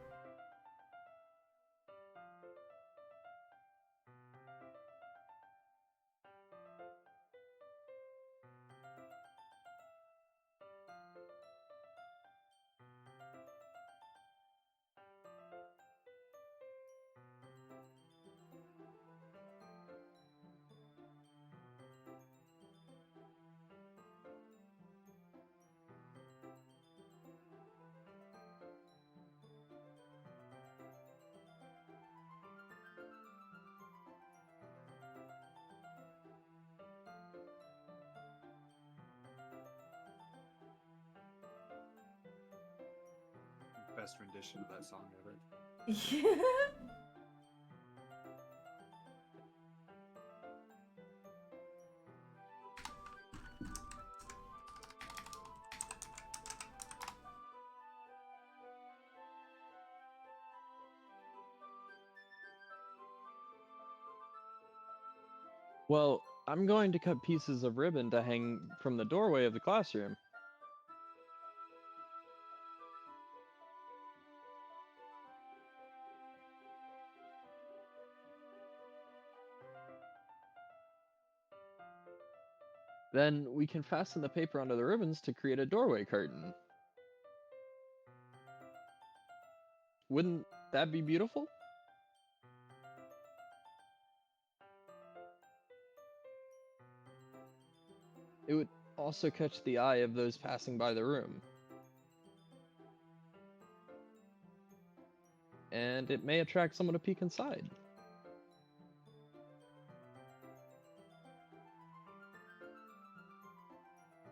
best rendition of that song ever. Yeah. Well, I'm going to cut pieces of ribbon to hang from the doorway of the classroom. Then we can fasten the paper onto the ribbons to create a doorway curtain. Wouldn't that be beautiful? It would also catch the eye of those passing by the room. And it may attract someone to peek inside.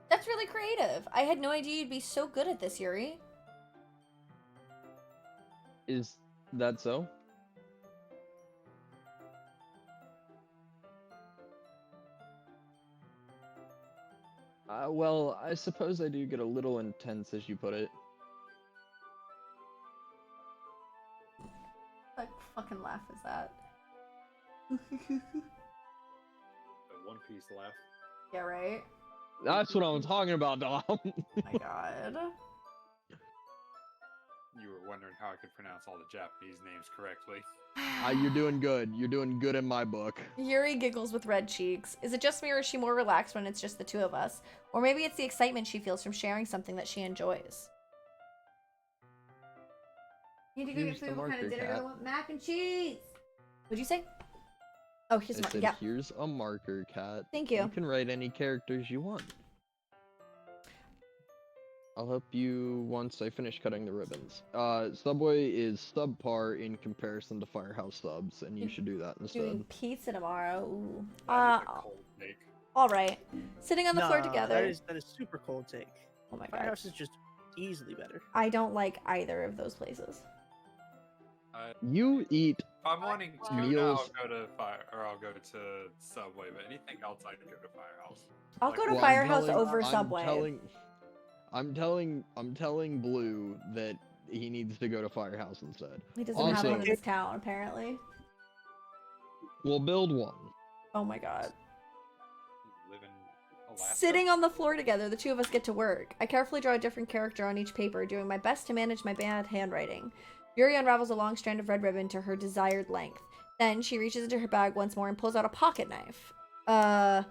That's really creative. I had no idea you'd be so good at this, Yuri. Is that so? Well, I suppose I do get a little intense, as you put it. What fucking laugh is that? The One Piece laugh. Yeah, right? That's what I'm talking about, Dom. Oh my god. You were wondering how I could pronounce all the Japanese names correctly. You're doing good. You're doing good in my book. Yuri giggles with red cheeks. Is it just me or is she more relaxed when it's just the two of us? Or maybe it's the excitement she feels from sharing something that she enjoys. You need to go Here's get the food. What kind of marker, dinner do I Cat. want? Mac and cheese. What'd you say? Oh, here's I the marker. said, Yeah. here's a marker, Cat. Thank you. You can write any characters you want. I'll help you once I finish cutting the ribbons. Subway is subpar in comparison to Firehouse subs, and you should do that instead. Doing pizza tomorrow. Ooh. That is a cold take. All right. Sitting on the floor Nah, together. That is super cold take. Oh my god. Firehouse is just easily better. I don't like either of those places. You eat If I'm wanting to meals. I'll go to I'll go to Subway, but anything else I'd go to Firehouse. I'll Like, go to Well, Firehouse over I'm Subway. I'm telling Blue that he needs to go to Firehouse instead. He doesn't have Also- one in this town, apparently. We'll build one. Oh my god. Live in Alaska. Sitting on the floor together, the two of us get to work. I carefully draw a different character on each paper, doing my best to manage my bad handwriting. Yuri unravels a long strand of red ribbon to her desired length. Then she reaches into her bag once more and pulls out a pocket knife. The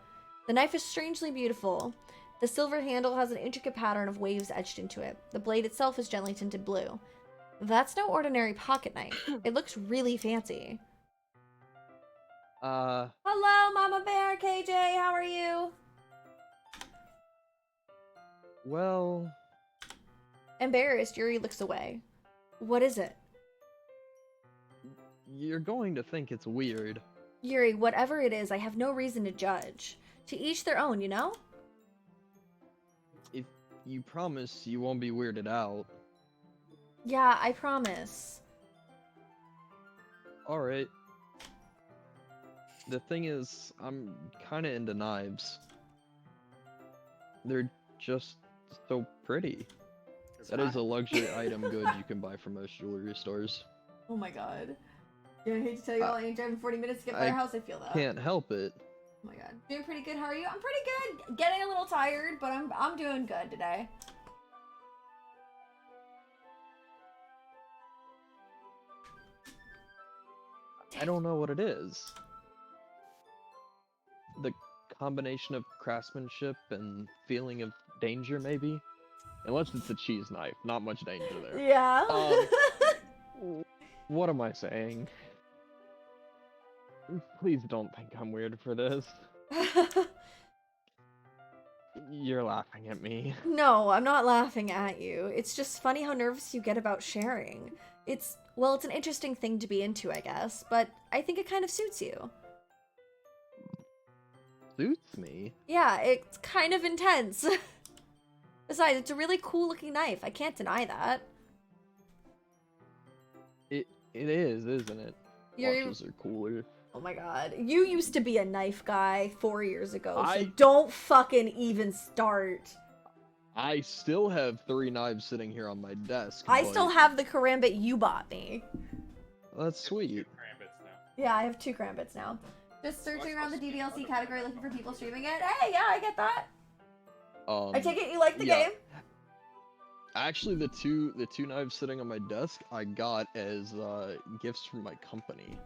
knife is strangely beautiful. The silver handle has an intricate pattern of waves etched into it. The blade itself is gently tinted blue. That's no ordinary pocket knife. It looks really fancy. Hello, Mama Bear, KJ, how are you? Well, Embarrassed, Yuri looks away. What is it? you're going to think it's weird. Yuri, whatever it is, I have no reason to judge. To each their own, you know? If you promise you won't be weirded out. Yeah, I promise. Alright. The thing is, I'm kinda into knives. They're just so pretty. That is a luxury item good you can buy from most jewelry stores. Oh my god. Yeah, I hate to tell you all, I ain't driving 40 minutes to get by I your house, I feel that. Can't help it. Oh my god. Doing pretty good, how are you? I'm pretty good. Getting a little tired, but I'm doing good today. I don't know what it is. The combination of craftsmanship and feeling of danger, maybe? Unless it's a cheese knife, not much danger there. Yeah. What am I saying? Please don't think I'm weird for this. You're laughing at me. No, I'm not laughing at you. It's just funny how nervous you get about sharing. It's an interesting thing to be into, I guess, but I think it kind of suits you. Suits me? Yeah, it's kind of intense. Besides, it's a really cool looking knife. I can't deny that. It is, isn't it? You're- Watches are cooler. Oh my god. You used to be a knife guy 4 years ago, so I- don't fucking even start. I still have 3 knives sitting here on my desk. I but still have the karambit you bought me. That's sweet. Karambits now. Yeah, I have 2 karambits now. Just searching around the supposed to be DDLC another category one. looking for people streaming it. Hey, yeah, I get that. I take it you like the yeah. game? Actually, the two knives sitting on my desk I got as gifts from my company.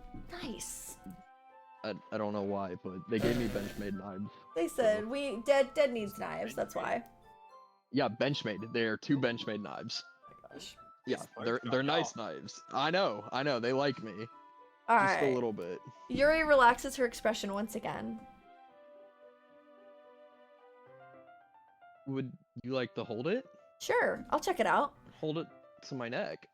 Nice. I don't know why, but they gave me Benchmade knives. They said we dead needs knives. That's why. Yeah, Benchmade. They're 2 Benchmade knives. Oh my gosh. Yeah, These they're fucks nice y'all. knives. I know. They like me. All Just right. a little bit. Yuri relaxes her expression once again. Would you like to hold it? Sure, I'll check it out. Hold it to my neck.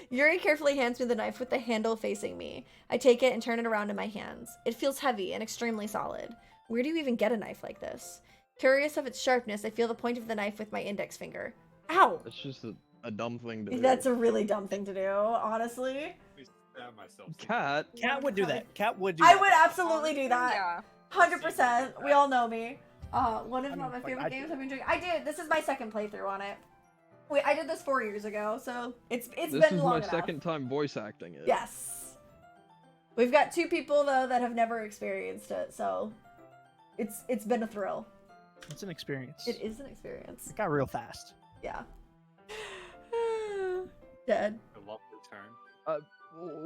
Yuri carefully hands me the knife with the handle facing me. I take it and turn it around in my hands. It feels heavy and extremely solid. Where do you even get a knife like this? Curious of its sharpness, I feel the point of the knife with my index finger. Ow! That's just a dumb thing to do. That's a really dumb thing to do, honestly. I stab myself. Cat. Cat would do that. Cat would do I that. would absolutely do that. Yeah. 100%. We all know me. One of I mean, my like, favorite I games do. I've been doing. I did. This is my second playthrough on it. Wait, I did this 4 years ago, so it's This been is long my enough. second time voice acting it. Yes. We've got 2 people though that have never experienced it, so it's been a thrill. It's an experience. It is an experience. It got real fast. Yeah. Dead. I love the turn.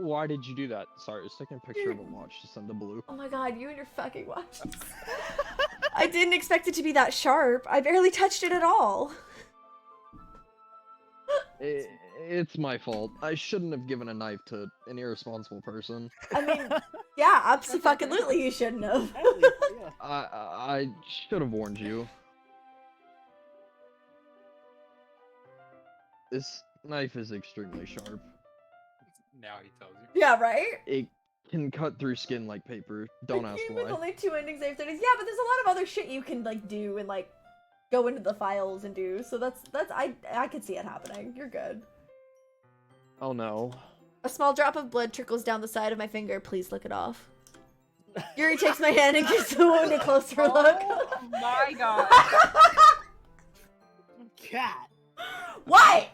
Why did you do that? Sorry, I was taking a picture of a watch to send to Blue. Oh my god, you and your fucking watches. I didn't expect it to be that sharp. I barely touched it at all. It's my fault. I shouldn't have given a knife to an irresponsible person. I mean, yeah, absolutely you shouldn't have. Yeah. I should have warned you. This knife is extremely sharp. Now he tells you. Yeah, right? It can cut through skin like paper. Don't A ask game with why. only 2 endings, save 30s. Yeah, but there's a lot of other shit you can like do and like go into the files and do. So that's I could see it happening. You're good. Oh no. A small drop of blood trickles down the side of my finger. Please lick it off. Yuri takes my hand and gives the wound a closer look. Oh my god. Cat, What?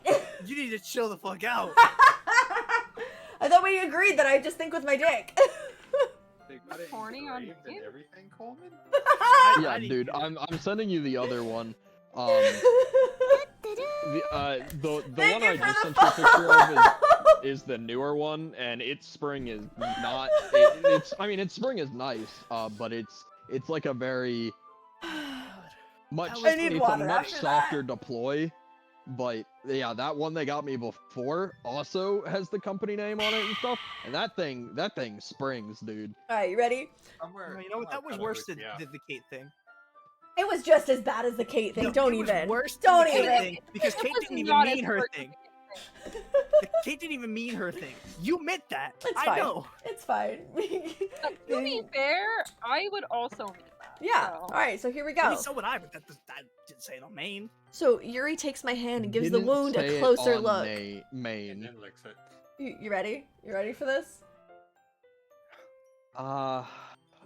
you need to chill the fuck out. I thought we agreed that I just think with my dick. They got it Horny on engraved and you? everything, Coleman? Yeah, I need dude, you. I'm sending you the other one. The Thank one you I for just the sent you a picture of follow. is the newer one, and its spring is not. Its spring is nice, but it's like a very much. I need It's water a much after softer deploy. But yeah, that one they got me before also has the company name on it and stuff. And that thing springs, dude. Alright, you ready? Somewhere, You know what? That was somewhere worse than yeah. the Kate thing. It was just as bad as the Kate thing. No, Don't it was even. worse Don't than the Kate even. thing because Kate was didn't even not mean as her worse thing. as Kate didn't even mean her thing. You meant that. It's I fine. know. It's fine. To be fair, I would also mean that. Yeah. so. Alright, so here we I go. mean, so would I, but that didn't say it on main. So Yuri takes my hand and gives the Didn't wound say a it closer on look. And Main. then licks it. You ready? You ready for this?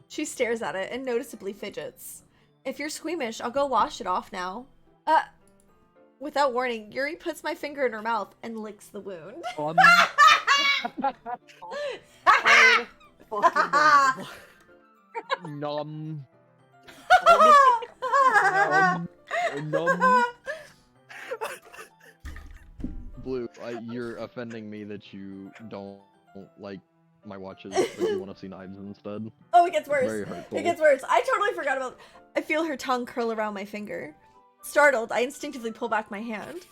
She stares at it and noticeably fidgets. If you're squeamish, I'll go wash it off now. Without warning, Yuri puts my finger in her mouth and licks the wound. Num. Blue, you're offending me that you don't like my watches, but you want to see knives instead. Oh, it gets worse. Very hurtful. It gets worse. I totally forgot about. I feel her tongue curl around my finger. Startled, I instinctively pull back my hand.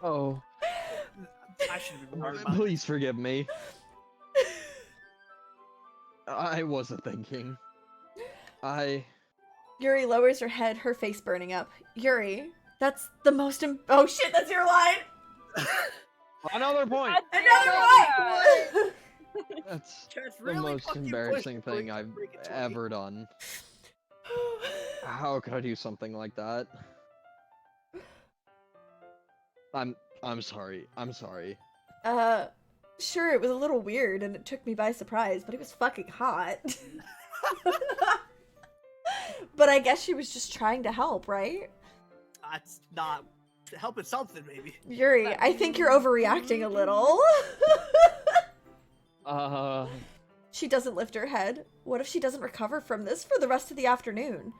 Oh, I should have been worried about it. please forgive me. I wasn't thinking. Yuri lowers her head, her face burning up. Yuri, that's the most. Oh shit, that's your line. Another point. Another one. That's Cat's the really most fucking embarrassing pushing thing for it to I've break it to me. ever done. How could I do something like that? I'm I'm sorry. I'm sorry. Sure, it was a little weird and it took me by surprise, but it was fucking hot. But I guess she was just trying to help, right? That's not helping something, maybe. Yuri, I think you're overreacting a little. She doesn't lift her head. What if she doesn't recover from this for the rest of the afternoon?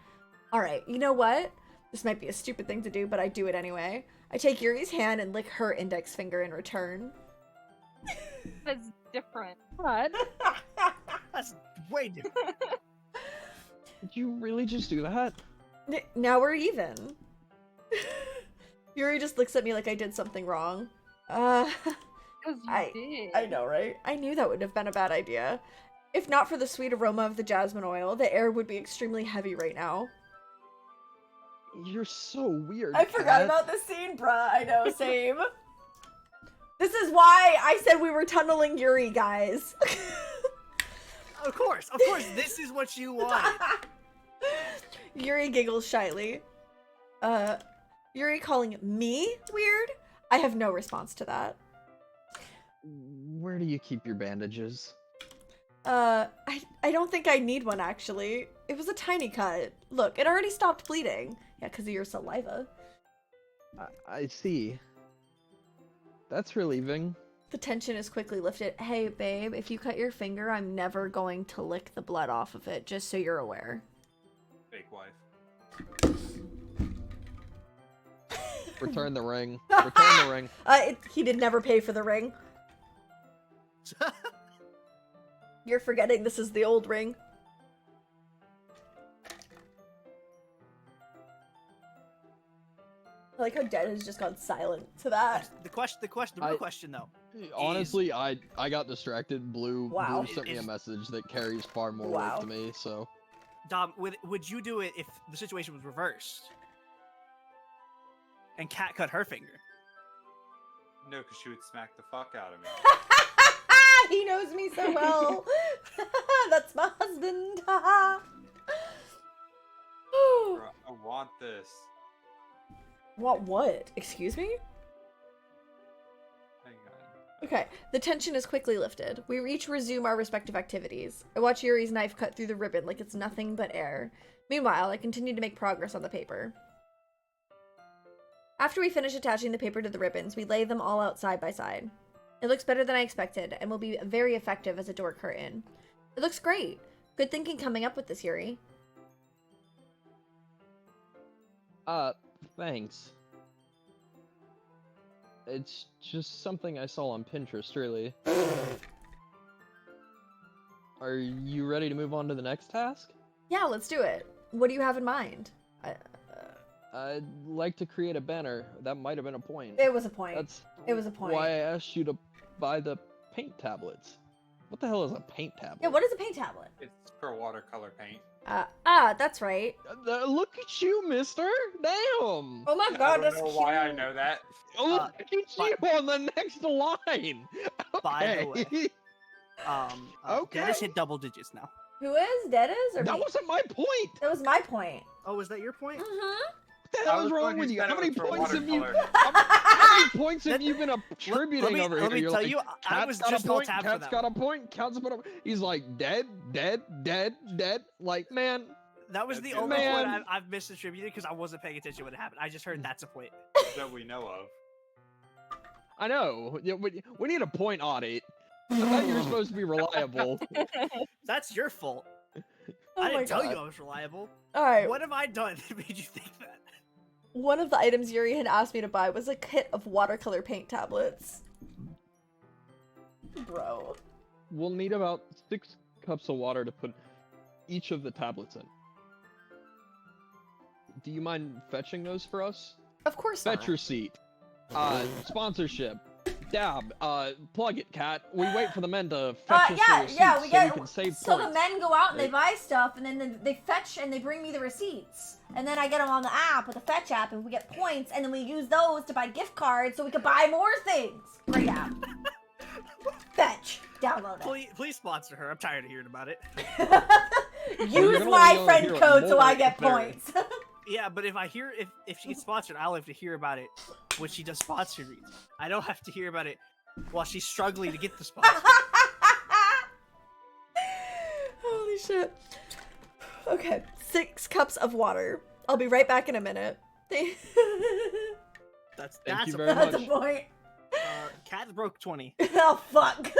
Alright, you know what? This might be a stupid thing to do, but I do it anyway. I take Yuri's hand and lick her index finger in return. That's different. What? That's way different. Did you really just do that? Now we're even. Yuri just looks at me like I did something wrong. Because you did. I know, right? I knew that would have been a bad idea. If not for the sweet aroma of the jasmine oil, the air would be extremely heavy right now. You're so weird. I forgot about this scene, bruh. I know, same. This is why I said we were tunneling Yuri, guys. Of course, this is what you wanted. Yuri giggles shyly. Yuri calling me weird? I have no response to that. Where do you keep your bandages? I don't think I need one, actually. It was a tiny cut. Look, it already stopped bleeding. Yeah, because of your saliva. I see. That's relieving. The tension is quickly lifted. Hey, babe, if you cut your finger, I'm never going to lick the blood off of it, just so you're aware. Fake wife. Return the ring. Return the ring. He did never pay for the ring. You're forgetting this is the old ring. I like how Dead has just gone silent to that. The real question though. Honestly, I got distracted. Blue sent me a Is- message that carries far more Wow. weight to me, so... Dom, would you do it if the situation was reversed? And Kat cut her finger. No, because she would smack the fuck out of me. He knows me so well. That's my husband. Bro, I want this. What? Excuse me? Hang on. Okay, the tension is quickly lifted. We each resume our respective activities. I watch Yuri's knife cut through the ribbon like it's nothing but air. Meanwhile, I continue to make progress on the paper. After we finish attaching the paper to the ribbons, we lay them all out side by side. It looks better than I expected, and will be very effective as a door curtain. It looks great. Good thinking coming up with this, Yuri. Thanks. It's just something I saw on Pinterest, really. Are you ready to move on to the next task? Yeah, let's do it. What do you have in mind? I'd like to create a banner. That might have been a point. It was a point. That's It was a point. why I asked you to buy the paint tablets. What the hell is a paint tablet? Yeah, what is a paint tablet? It's for watercolor paint. That's right. Look at you, mister! Damn! Oh my I god, don't that's know cute. why I know that. Look at you on the next line! By the Okay. way, Okay. Dennis hit double digits now. Who is? Dead is? Or That me? wasn't my point! That was my point. Oh, was that your point? Mm-hmm. What the I hell is was wrong going with to you? say How it many was for points have you? watercolor. How many points have you been attributing me- over let here? me You're tell like, you, I Cat's was got just a on point. tab for Cat's that got a point. Cat's got a. He's like dead. Like, man, That was the That's only man. point I've misattributed because I wasn't paying attention when it happened. I just heard that's a point. That we know of. I know. Yeah, we need a point audit. I thought you were supposed to be reliable. That's your fault. Oh I my didn't tell God. you I was reliable. Alright, What have I done that made you think that? one of the items Yuri had asked me to buy was a kit of watercolor paint tablets. Bro. We'll need about 6 cups of water to put each of the tablets in. Do you mind fetching those for us? Of course Fetch not. receipt. Sponsorship. Dab. Plug it, Cat. We wait for the men to fetch us the receipts so we can save so points. the men go out and they Right. buy stuff, and then they fetch and they bring me the receipts, and then I get them on the app with the fetch app, and we get points, and then we use those to buy gift cards so we can buy more things. Great app. Fetch. Download it. Please sponsor her. I'm tired of hearing about it. You're Use gonna my only friend hear code so more I get if they're- points. Yeah, but if she gets sponsored, I'll have to hear about it when she does sponsored reads. I don't have to hear about it while she's struggling to get the sponsor. Holy shit. Okay, 6 cups of water. I'll be right back in a minute. That's you a very That's much. a point. Cat broke 20. Oh, fuck.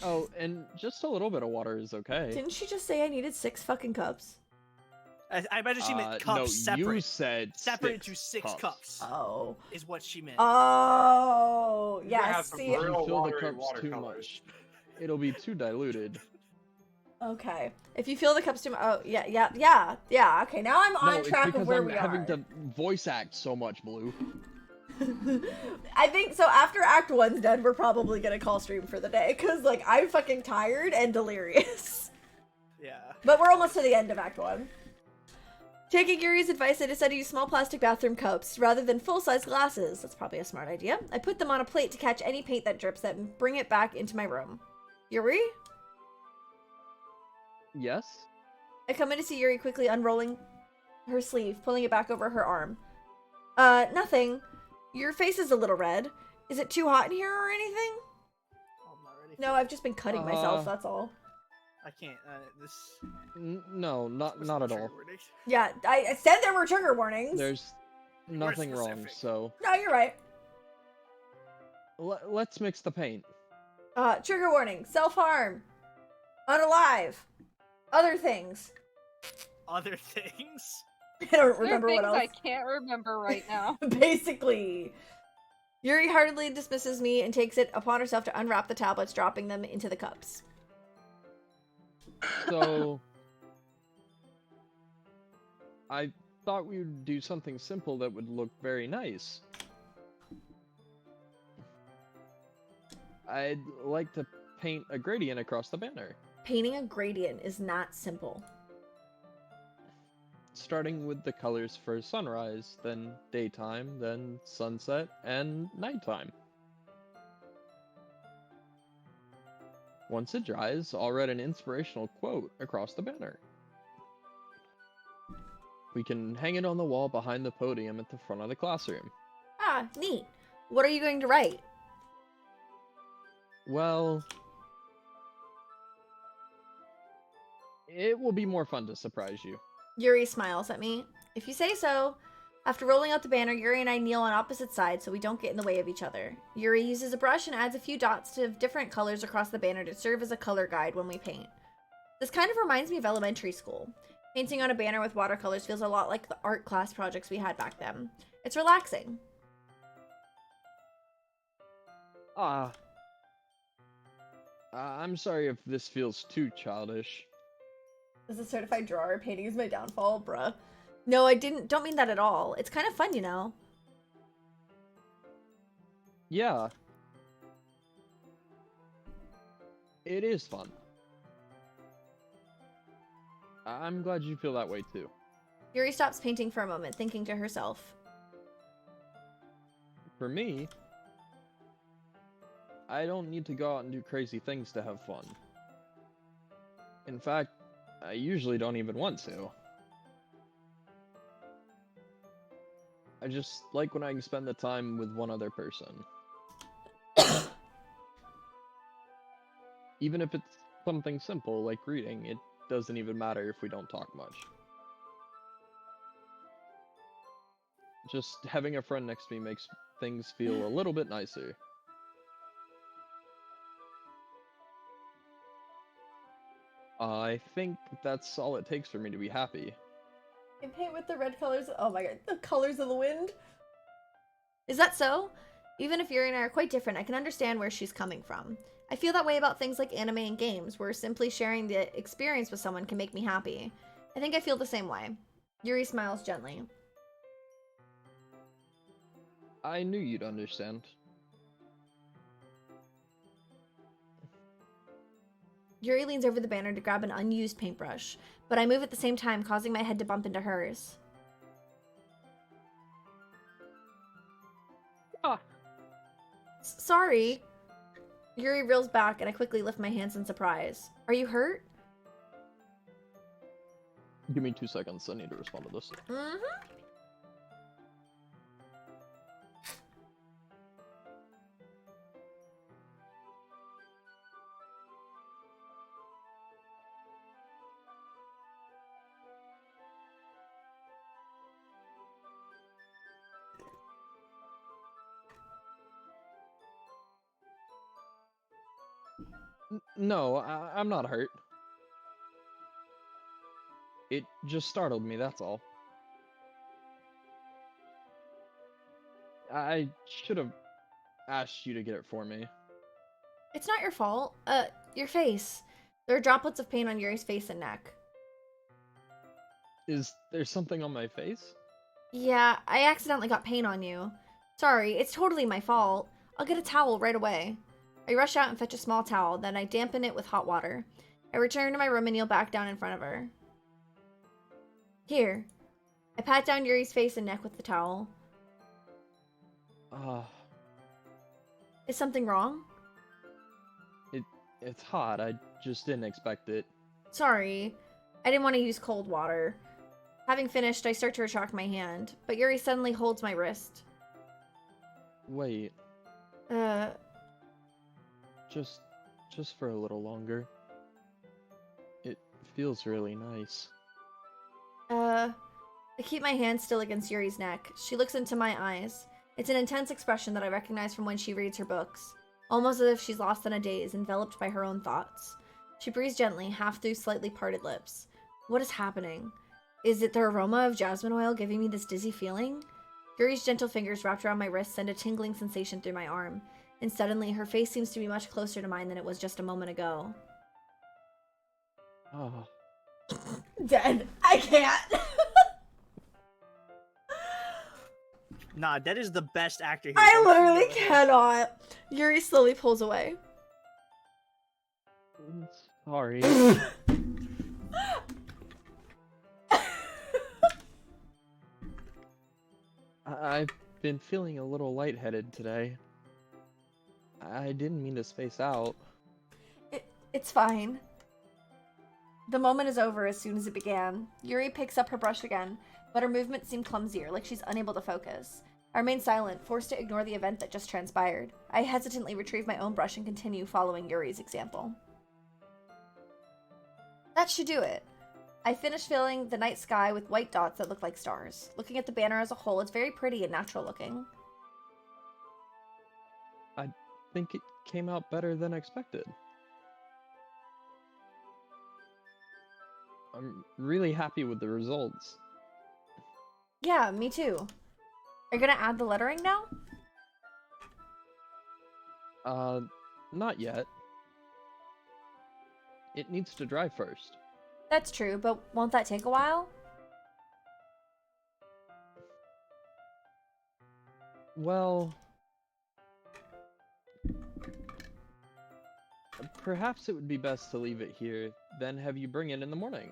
Oh, and just a little bit of water is okay. Didn't she just say I needed 6 fucking cups? I imagine she meant cups no, separate. you said Separate into 6 cups. Oh. Is what she meant. Oh. You're gonna Yeah, have some see. If you real fill the watery cups too watercolors. much, it'll be too diluted. Okay. If you fill the cups too much. Oh, yeah. Okay, now I'm on it's track because of where I'm we having are. to voice act so much, Blue. I think so. After Act 1's done, we're probably gonna call stream for the day because, like, I'm fucking tired and delirious. Yeah. But we're almost to the end of Act 1. Taking Yuri's advice, I decided to use small plastic bathroom cups rather than full-size glasses. That's probably a smart idea. I put them on a plate to catch any paint that drips and bring it back into my room. Yuri? Yes? I come in to see Yuri quickly unrolling her sleeve, pulling it back over her arm. Nothing. Your face is a little red. Is it too hot in here or anything? Oh, I'm not ready. No, I've just been cutting myself, that's all. I can't. This. No, not at all. Yeah, I said there were trigger warnings. There's nothing wrong, specific. so No, you're right. let's mix the paint. Trigger warning, self-harm, unalive, other things. Other things. I don't There are remember what things else. I can't remember right now. Basically. Yuri heartily dismisses me and takes it upon herself to unwrap the tablets, dropping them into the cups. So I thought we would do something simple that would look very nice. I'd like to paint a gradient across the banner, Painting a gradient is not simple. starting with the colors for sunrise, then daytime, then sunset, and nighttime. Once it dries, I'll write an inspirational quote across the banner. We can hang it on the wall behind the podium at the front of the classroom. Ah, neat. What are you going to write? Well, it will be more fun to surprise you. Yuri smiles at me. If you say so. After rolling out the banner, Yuri and I kneel on opposite sides so we don't get in the way of each other. Yuri uses a brush and adds a few dots of different colors across the banner to serve as a color guide when we paint. This kind of reminds me of elementary school. Painting on a banner with watercolors feels a lot like the art class projects we had back then. It's relaxing. I'm sorry if this feels too childish. Is a certified drawer? Painting is my downfall, bruh. No, I don't mean that at all. It's kind of fun, you know. Yeah. It is fun. I'm glad you feel that way too. Yuri stops painting for a moment, thinking to herself. For me, I don't need to go out and do crazy things to have fun. In fact, I usually don't even want to. I just like when I can spend the time with one other person. Even if it's something simple like reading, it doesn't even matter if we don't talk much. Just having a friend next to me makes things feel a little bit nicer. I think that's all it takes for me to be happy. I paint with the red colors. Oh my god, the colors of the wind. Is that so? Even if Yuri and I are quite different, I can understand where she's coming from. I feel that way about things like anime and games, where simply sharing the experience with someone can make me happy. I think I feel the same way. Yuri smiles gently. I knew you'd understand. Yuri leans over the banner to grab an unused paintbrush, but I move at the same time, causing my head to bump into hers. Ah. Sorry. Yuri reels back, and I quickly lift my hands in surprise. Are you hurt? Give me 2 seconds. I need to respond to this. Mm-hmm. No, I'm not hurt. It just startled me, that's all. I should have asked you to get it for me. It's not your fault. Your face. There are droplets of paint on Yuri's face and neck. Is there something on my face? Yeah, I accidentally got paint on you. Sorry, it's totally my fault. I'll get a towel right away. I rush out and fetch a small towel, then I dampen it with hot water. I return to my room and kneel back down in front of her. Here. I pat down Yuri's face and neck with the towel. Is something wrong? It's hot. I just didn't expect it. Sorry. I didn't want to use cold water. Having finished, I start to retract my hand, but Yuri suddenly holds my wrist. Wait, just for a little longer. It feels really nice. I keep my hand still against Yuri's neck. She looks into my eyes. It's an intense expression that I recognize from when she reads her books, almost as if she's lost in a daze, enveloped by her own thoughts. She breathes gently, half through slightly parted lips. What is happening? Is it the aroma of jasmine oil giving me this dizzy feeling? Yuri's gentle fingers wrapped around my wrist send a tingling sensation through my arm, and suddenly her face seems to be much closer to mine than it was just a moment ago. Oh. Dead. I can't. Nah, that is the best actor here. I literally cannot. Yuri slowly pulls away. Sorry. I've been feeling a little lightheaded today. I didn't mean to space out. It's fine. The moment is over as soon as it began. Yuri picks up her brush again, but her movements seem clumsier, like she's unable to focus. I remain silent, forced to ignore the event that just transpired. I hesitantly retrieve my own brush and continue following Yuri's example. That should do it. I finish filling the night sky with white dots that look like stars. Looking at the banner as a whole, it's very pretty and natural looking. I think it came out better than expected. I'm really happy with the results. Yeah, me too. Are you gonna add the lettering now? Not yet. It needs to dry first. That's true, but won't that take a while? Well, perhaps it would be best to leave it here, then have you bring it in the morning.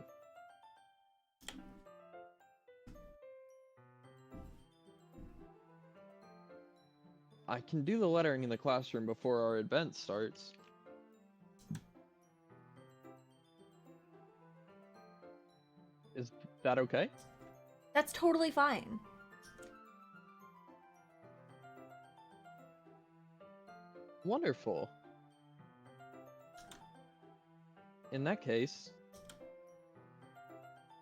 I can do the lettering in the classroom before our event starts. Is that okay? That's totally fine. Wonderful. In that case,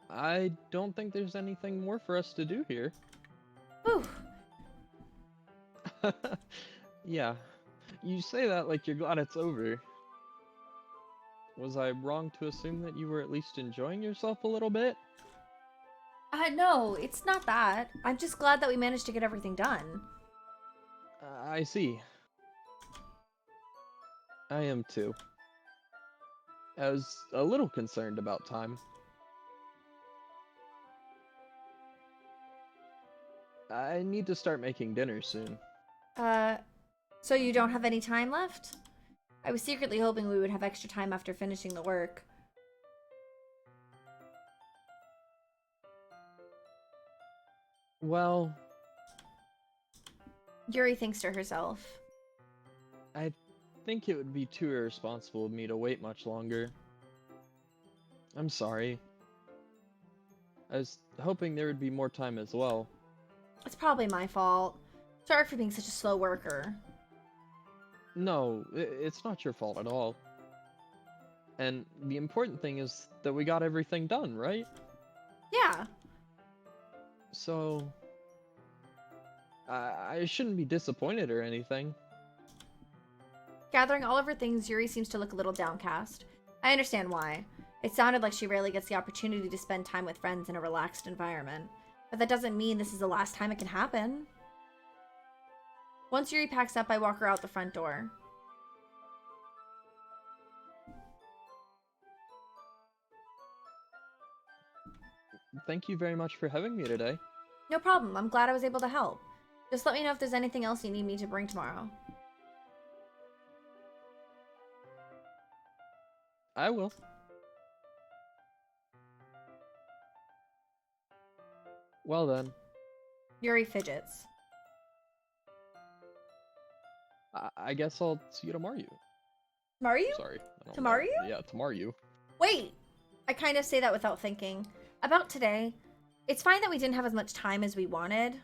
I don't think there's anything more for us to do here. Whew. Yeah, you say that like you're glad it's over. Was I wrong to assume that you were at least enjoying yourself a little bit? No, it's not that. I'm just glad that we managed to get everything done. I see. I am too. I was a little concerned about time. I need to start making dinner soon. So you don't have any time left? I was secretly hoping we would have extra time after finishing the work. Well, Yuri thinks to herself. I think it would be too irresponsible of me to wait much longer. I'm sorry. I was hoping there would be more time as well. It's probably my fault. Sorry for being such a slow worker. No, it's not your fault at all. And the important thing is that we got everything done, right? Yeah. So... I shouldn't be disappointed or anything. Gathering all of her things, Yuri seems to look a little downcast. I understand why. It sounded like she rarely gets the opportunity to spend time with friends in a relaxed environment. But that doesn't mean this is the last time it can happen. Once Yuri packs up, I walk her out the front door. Thank you very much for having me today. No problem. I'm glad I was able to help. Just let me know if there's anything else you need me to bring tomorrow. I will. Well then. Yuri fidgets. I guess I'll see you tomorrow. Tomorrow? Sorry. I don't Tomorrow? know. Yeah, tomorrow. Wait! I kind of say that without thinking. About today, it's fine that we didn't have as much time as we wanted.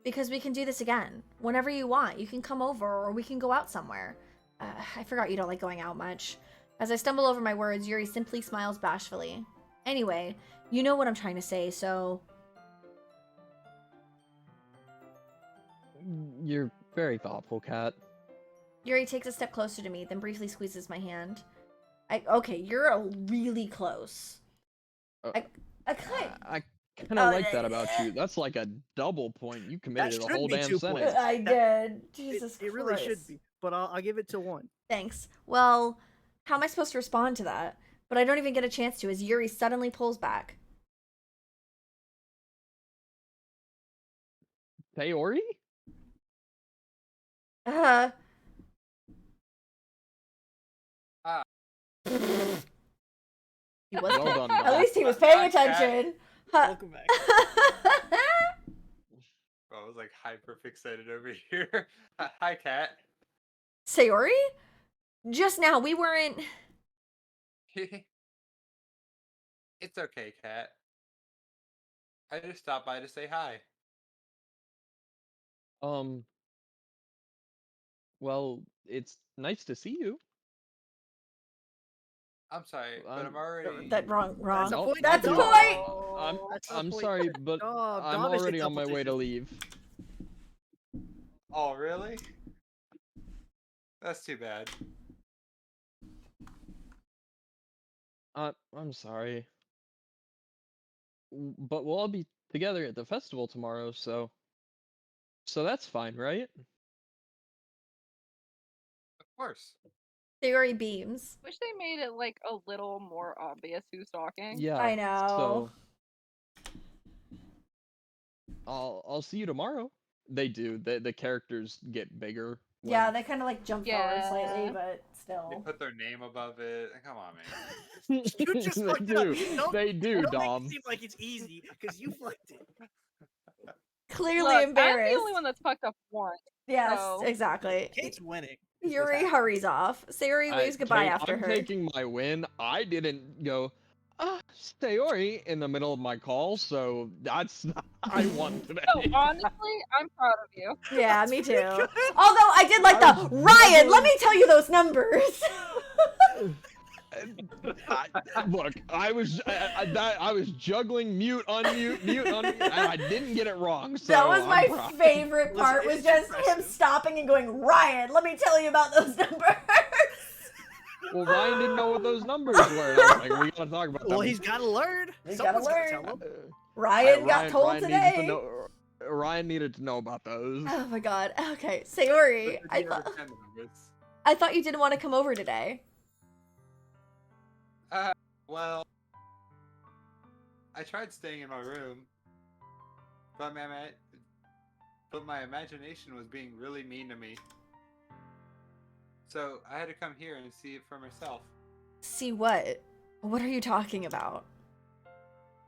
Because we can do this again. Whenever you want. You can come over or we can go out somewhere. I forgot you don't like going out much. As I stumble over my words, Yuri simply smiles bashfully. Anyway, you know what I'm trying to say, so... You're very thoughtful, Kat. Yuri takes a step closer to me, then briefly squeezes my hand. Okay, you're really close. I kind of like that about you. That's like a double point. You committed a whole damn sentence. I did. Jesus It Christ. really should be, but I'll give it to 1. Thanks. Well, how am I supposed to respond to that? But I don't even get a chance to as Yuri suddenly pulls back. Sayori? He was Well done, At Dom. least he was paying attention. Welcome back. I was like hyper fixated over here. Hi, Kat. Sayori? Just now, we weren't... It's okay, Kat. I just stopped by to say hi. Well, it's nice to see you. I'm sorry, but I'm already. That wrong. That's a point. That's a Dom. point! That's a I'm point. sorry, but Dom, I'm Dom is already the on my way to competition. leave. Oh, really? That's too bad. I'm sorry. But we'll all be together at the festival tomorrow, so that's fine, right? Of course. Sayori beams. Wish they made it like a little more obvious who's talking. Yeah. I know. So I'll see you tomorrow. They do. The characters get bigger. Yeah, they kind of like jump forward slightly, Yeah. but They still. put their name above it. Come on, man. You just they fucked it up. do. Don't- They do, Don't make Dom. it seem like it's easy, because you fucked it. Clearly Look, embarrassed. I'm the only one that's fucked up once. Yes, so- exactly. Kate's winning. Yuri hurries off. Sayori waves goodbye Kate, after I'm her. taking my win. I didn't go, Sayori in the middle of my call, so that's I won today. No, honestly, I'm proud of you. Yeah, me too. Although I did like the Ryan. Let me tell you those numbers. Look, I was juggling mute, unmute, mute, unmute, and I didn't get it wrong. So That was I'm my proud. favorite part. Was It's just him impressive. stopping and going, Ryan. Let me tell you about those numbers. Well, Ryan didn't know what those numbers were. And I was like, we gotta talk about Well, them. he's got to learn. He's gotta Someone's gotta learn. tell him. Ryan got told Ryan today. Needed to know, Ryan needed to know about those. Oh my god. Okay, Sayori, But I you thought understand the numbers. you didn't want to come over today. Well, I tried staying in my room, but my imagination was being really mean to me. So I had to come here and see it for myself. See what? What are you talking about?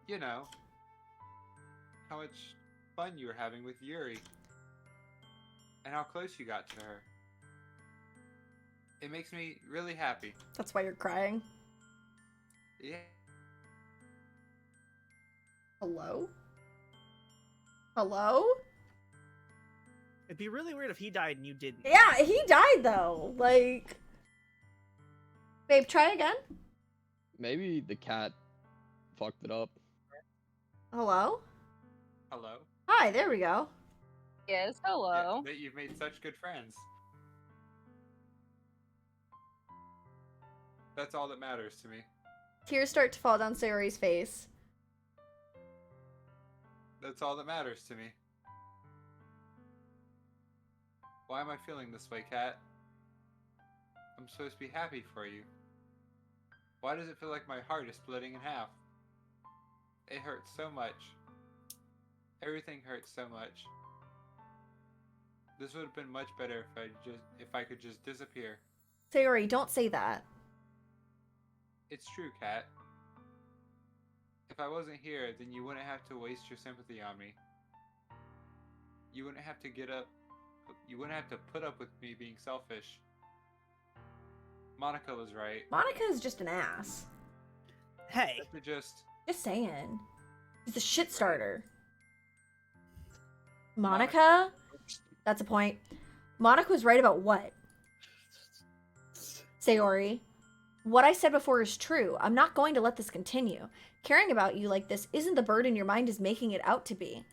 You know, how much fun you were having with Yuri, and how close you got to her. It makes me really happy. That's why you're crying. Yeah. Hello? Hello? It'd be really weird if he died and you didn't. Yeah, he died though. Like, babe, try again. Maybe the cat fucked it up. Hello? Hello? Hi, there we go. Yes, Yeah, hello. that you've made such good friends. That's all that matters to me. Tears start to fall down Sayori's face. That's all that matters to me. Why am I feeling this way, Kat? I'm supposed to be happy for you. Why does it feel like my heart is splitting in half? It hurts so much. Everything hurts so much. This would have been much better if I could just disappear. Sayori, don't say that. It's true, Kat. If I wasn't here, then you wouldn't have to waste your sympathy on me. You wouldn't have to get up. You wouldn't have to put up with me being selfish. Monica was right. Monica is just an ass. Hey, I could just... Just saying. He's a shit starter. Monica? That's a point. Monica was right about what? Sayori. What I said before is true. I'm not going to let this continue. Caring about you like this isn't the burden your mind is making it out to be.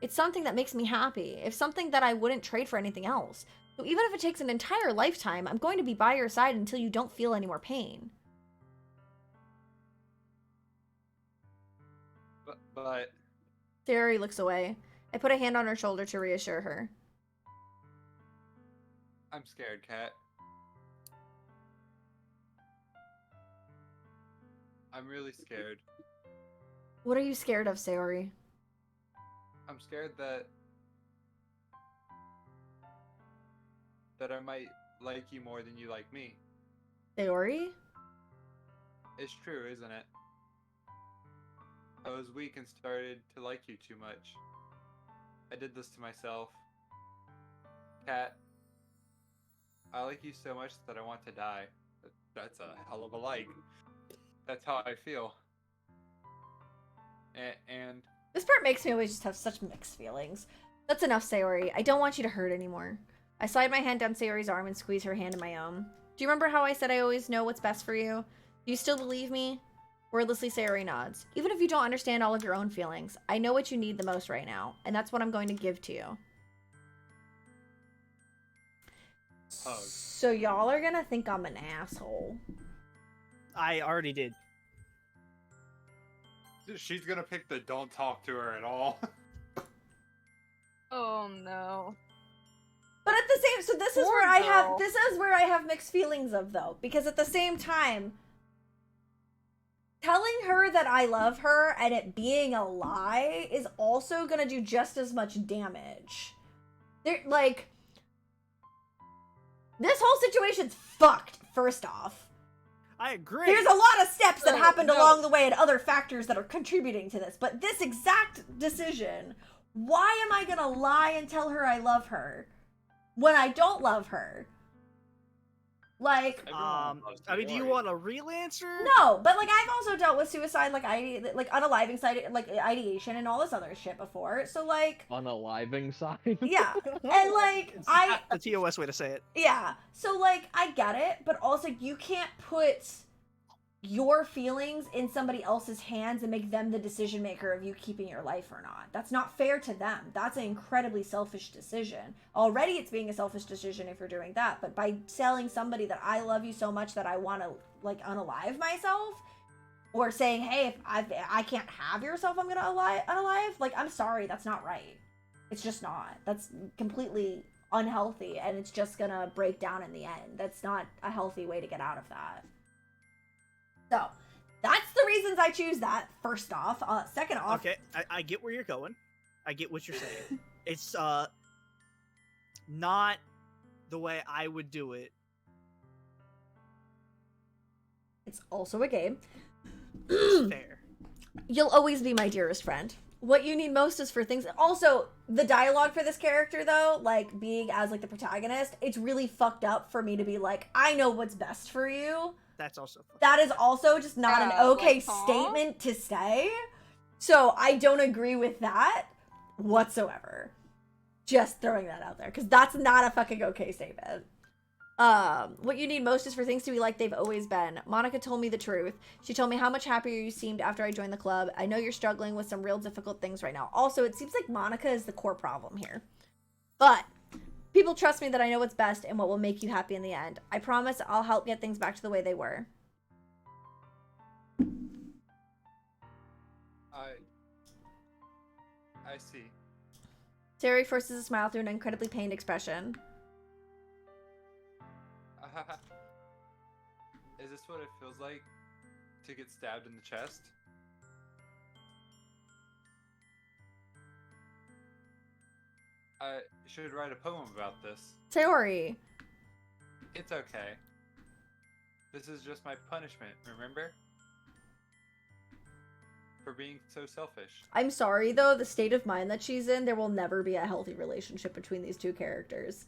It's something that makes me happy. It's something that I wouldn't trade for anything else. So even if it takes an entire lifetime, I'm going to be by your side until you don't feel any more pain. But... Sayori looks away. I put a hand on her shoulder to reassure her. I'm scared, Kat. I'm really scared. What are you scared of, Sayori? I'm scared that I might like you more than you like me. Sayori? It's true, isn't it? I was weak and started to like you too much. I did this to myself. Kat, I like you so much that I want to die. That's a hell of a like. That's how I feel. And This part makes me always just have such mixed feelings. That's enough, Sayori. I don't want you to hurt anymore. I slide my hand down Sayori's arm and squeeze her hand in my own. Do you remember how I said I always know what's best for you? Do you still believe me? Wordlessly, Sayori nods. Even if you don't understand all of your own feelings, I know what you need the most right now, and that's what I'm going to give to you. hug. So y'all are gonna think I'm an asshole. I already did. She's gonna pick the don't talk to her at all. Oh no. But at the same, so this is Poor where I have, girl. this is where I have mixed feelings of though, because at the same time, telling her that I love her and it being a lie is also gonna do just as much damage. They're like, this whole situation's fucked, first off. I agree. There's a lot of steps that No, happened no. along the way and other factors that are contributing to this, but this exact decision, why am I gonna lie and tell her I love her when I don't love her? Like, Everyone loves I mean, do you Sayori. want a real answer? no, but like I've also dealt with suicide, like unaliving side, like ideation and all this other shit before. So like, Unaliving side. yeah, and like I, The TOS way to say it. yeah. So like I get it, but also you can't put your feelings in somebody else's hands and make them the decision maker of you keeping your life or not. That's not fair to them. That's an incredibly selfish decision. Already it's being a selfish decision if you're doing that, but by telling somebody that I love you so much that I want to like unalive myself, or saying, hey, if I can't have yourself, I'm gonna unalive, like, I'm sorry, that's not right. It's just not. That's completely unhealthy, and it's just gonna break down in the end. That's not a healthy way to get out of that. So, that's the reasons I choose that, first off. Second off, Okay, I get where you're going. I get what you're saying. It's not the way I would do it. it's also a game. It's fair. You'll always be my dearest friend. What you need most is for things. Also, the dialogue for this character, though, like being as like the protagonist, it's really fucked up for me to be like, I know what's best for you. That's also fun. That is also just not an Yeah, okay like, huh? statement to say. So I don't agree with that whatsoever. Just throwing that out there, because that's not a fucking okay statement. What you need most is for things to be like they've always been. Monica told me the truth. She told me how much happier you seemed after I joined the club. I know you're struggling with some real difficult things right now. Also, it seems like Monica is the core problem here. But people trust me that I know what's best and what will make you happy in the end. I promise I'll help get things back to the way they were. I see. Sayori forces a smile through an incredibly pained expression. Is this what it feels like to get stabbed in the chest? I should write a poem about this. Sayori. It's okay. This is just my punishment, remember? For being so selfish. I'm sorry, though, the state of mind that she's in, there will never be a healthy relationship between these two characters.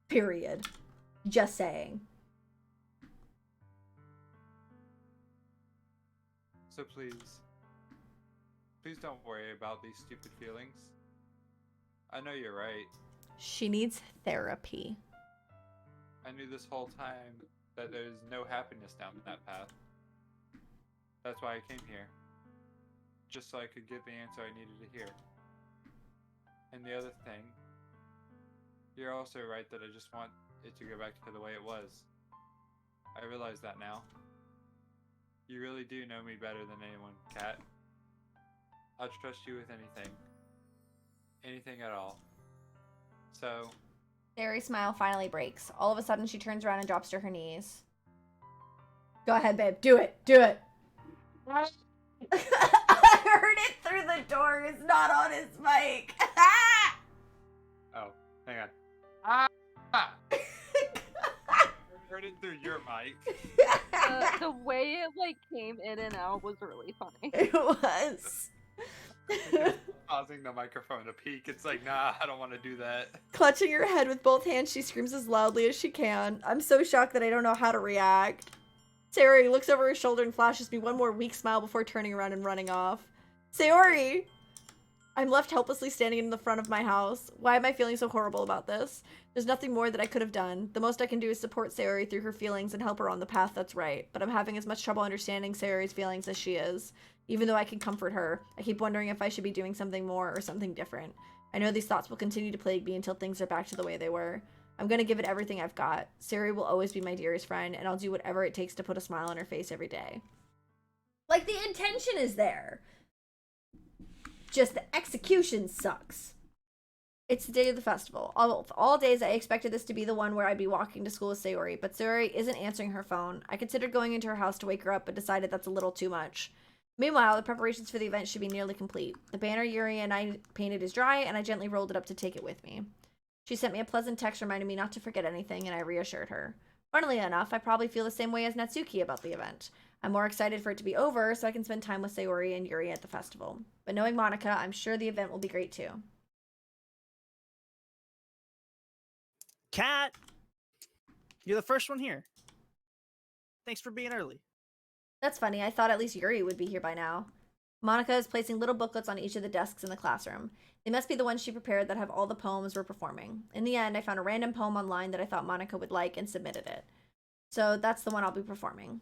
Period. Just saying. So please don't worry about these stupid feelings. I know you're right. She needs therapy. I knew this whole time that there's no happiness down that path. That's why I came here. Just so I could get the answer I needed to hear. And the other thing, you're also right that I just want it to go back to the way it was. I realize that now. You really do know me better than anyone, Kat. I'll trust you with anything. Anything at all. So... Sayori's smile finally breaks. All of a sudden, she turns around and drops to her knees. Go ahead, babe. Do it. Do it. I heard it through the door. It's not on his mic. Oh, hang on. I heard it through your mic. The way it like came in and out was really funny. It was. Causing the microphone to peak. It's like, nah, I don't want to do that. Clutching her head with both hands, she screams as loudly as she can. I'm so shocked that I don't know how to react. Sayori looks over her shoulder and flashes me one more weak smile before turning around and running off. Sayori! I'm left helplessly standing in the front of my house. Why am I feeling so horrible about this? There's nothing more that I could have done. The most I can do is support Sayori through her feelings and help her on the path that's right. But I'm having as much trouble understanding Sayori's feelings as she is. Even though I can comfort her, I keep wondering if I should be doing something more or something different. I know these thoughts will continue to plague me until things are back to the way they were. I'm gonna give it everything I've got. Sayori will always be my dearest friend, and I'll do whatever it takes to put a smile on her face every day. Like, the intention is there. Just the execution sucks. It's the day of the festival. All days I expected this to be the one where I'd be walking to school with Sayori, but Sayori isn't answering her phone. I considered going into her house to wake her up, but decided that's a little too much. Meanwhile, the preparations for the event should be nearly complete. The banner Yuri and I painted is dry, and I gently rolled it up to take it with me. She sent me a pleasant text reminding me not to forget anything, and I reassured her. Funnily enough, I probably feel the same way as Natsuki about the event. I'm more excited for it to be over so I can spend time with Sayori and Yuri at the festival. But knowing Monica, I'm sure the event will be great too. Kat! You're the first one here. Thanks for being early. That's funny, I thought at least Yuri would be here by now. Monica is placing little booklets on each of the desks in the classroom. They must be the ones she prepared that have all the poems we're performing. In the end, I found a random poem online that I thought Monica would like and submitted it. So that's the one I'll be performing.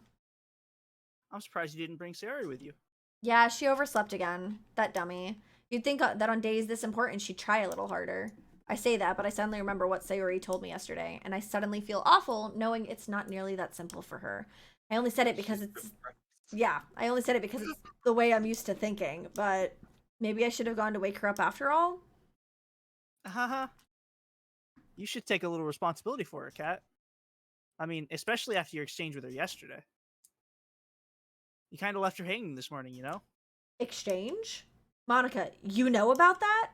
I'm surprised you didn't bring Sayori with you. Yeah, she overslept again. That dummy. You'd think that on days this important she'd try a little harder. I say that, but I suddenly remember what Sayori told me yesterday, and I suddenly feel awful knowing it's not nearly that simple for her. I only said it because it's... Yeah, I only said it because it's the way I'm used to thinking, but maybe I should have gone to wake her up after all? Haha. You should take a little responsibility for her, Kat. I mean, especially after your exchange with her yesterday. You kind of left her hanging this morning, you know? Exchange? Monica, you know about that?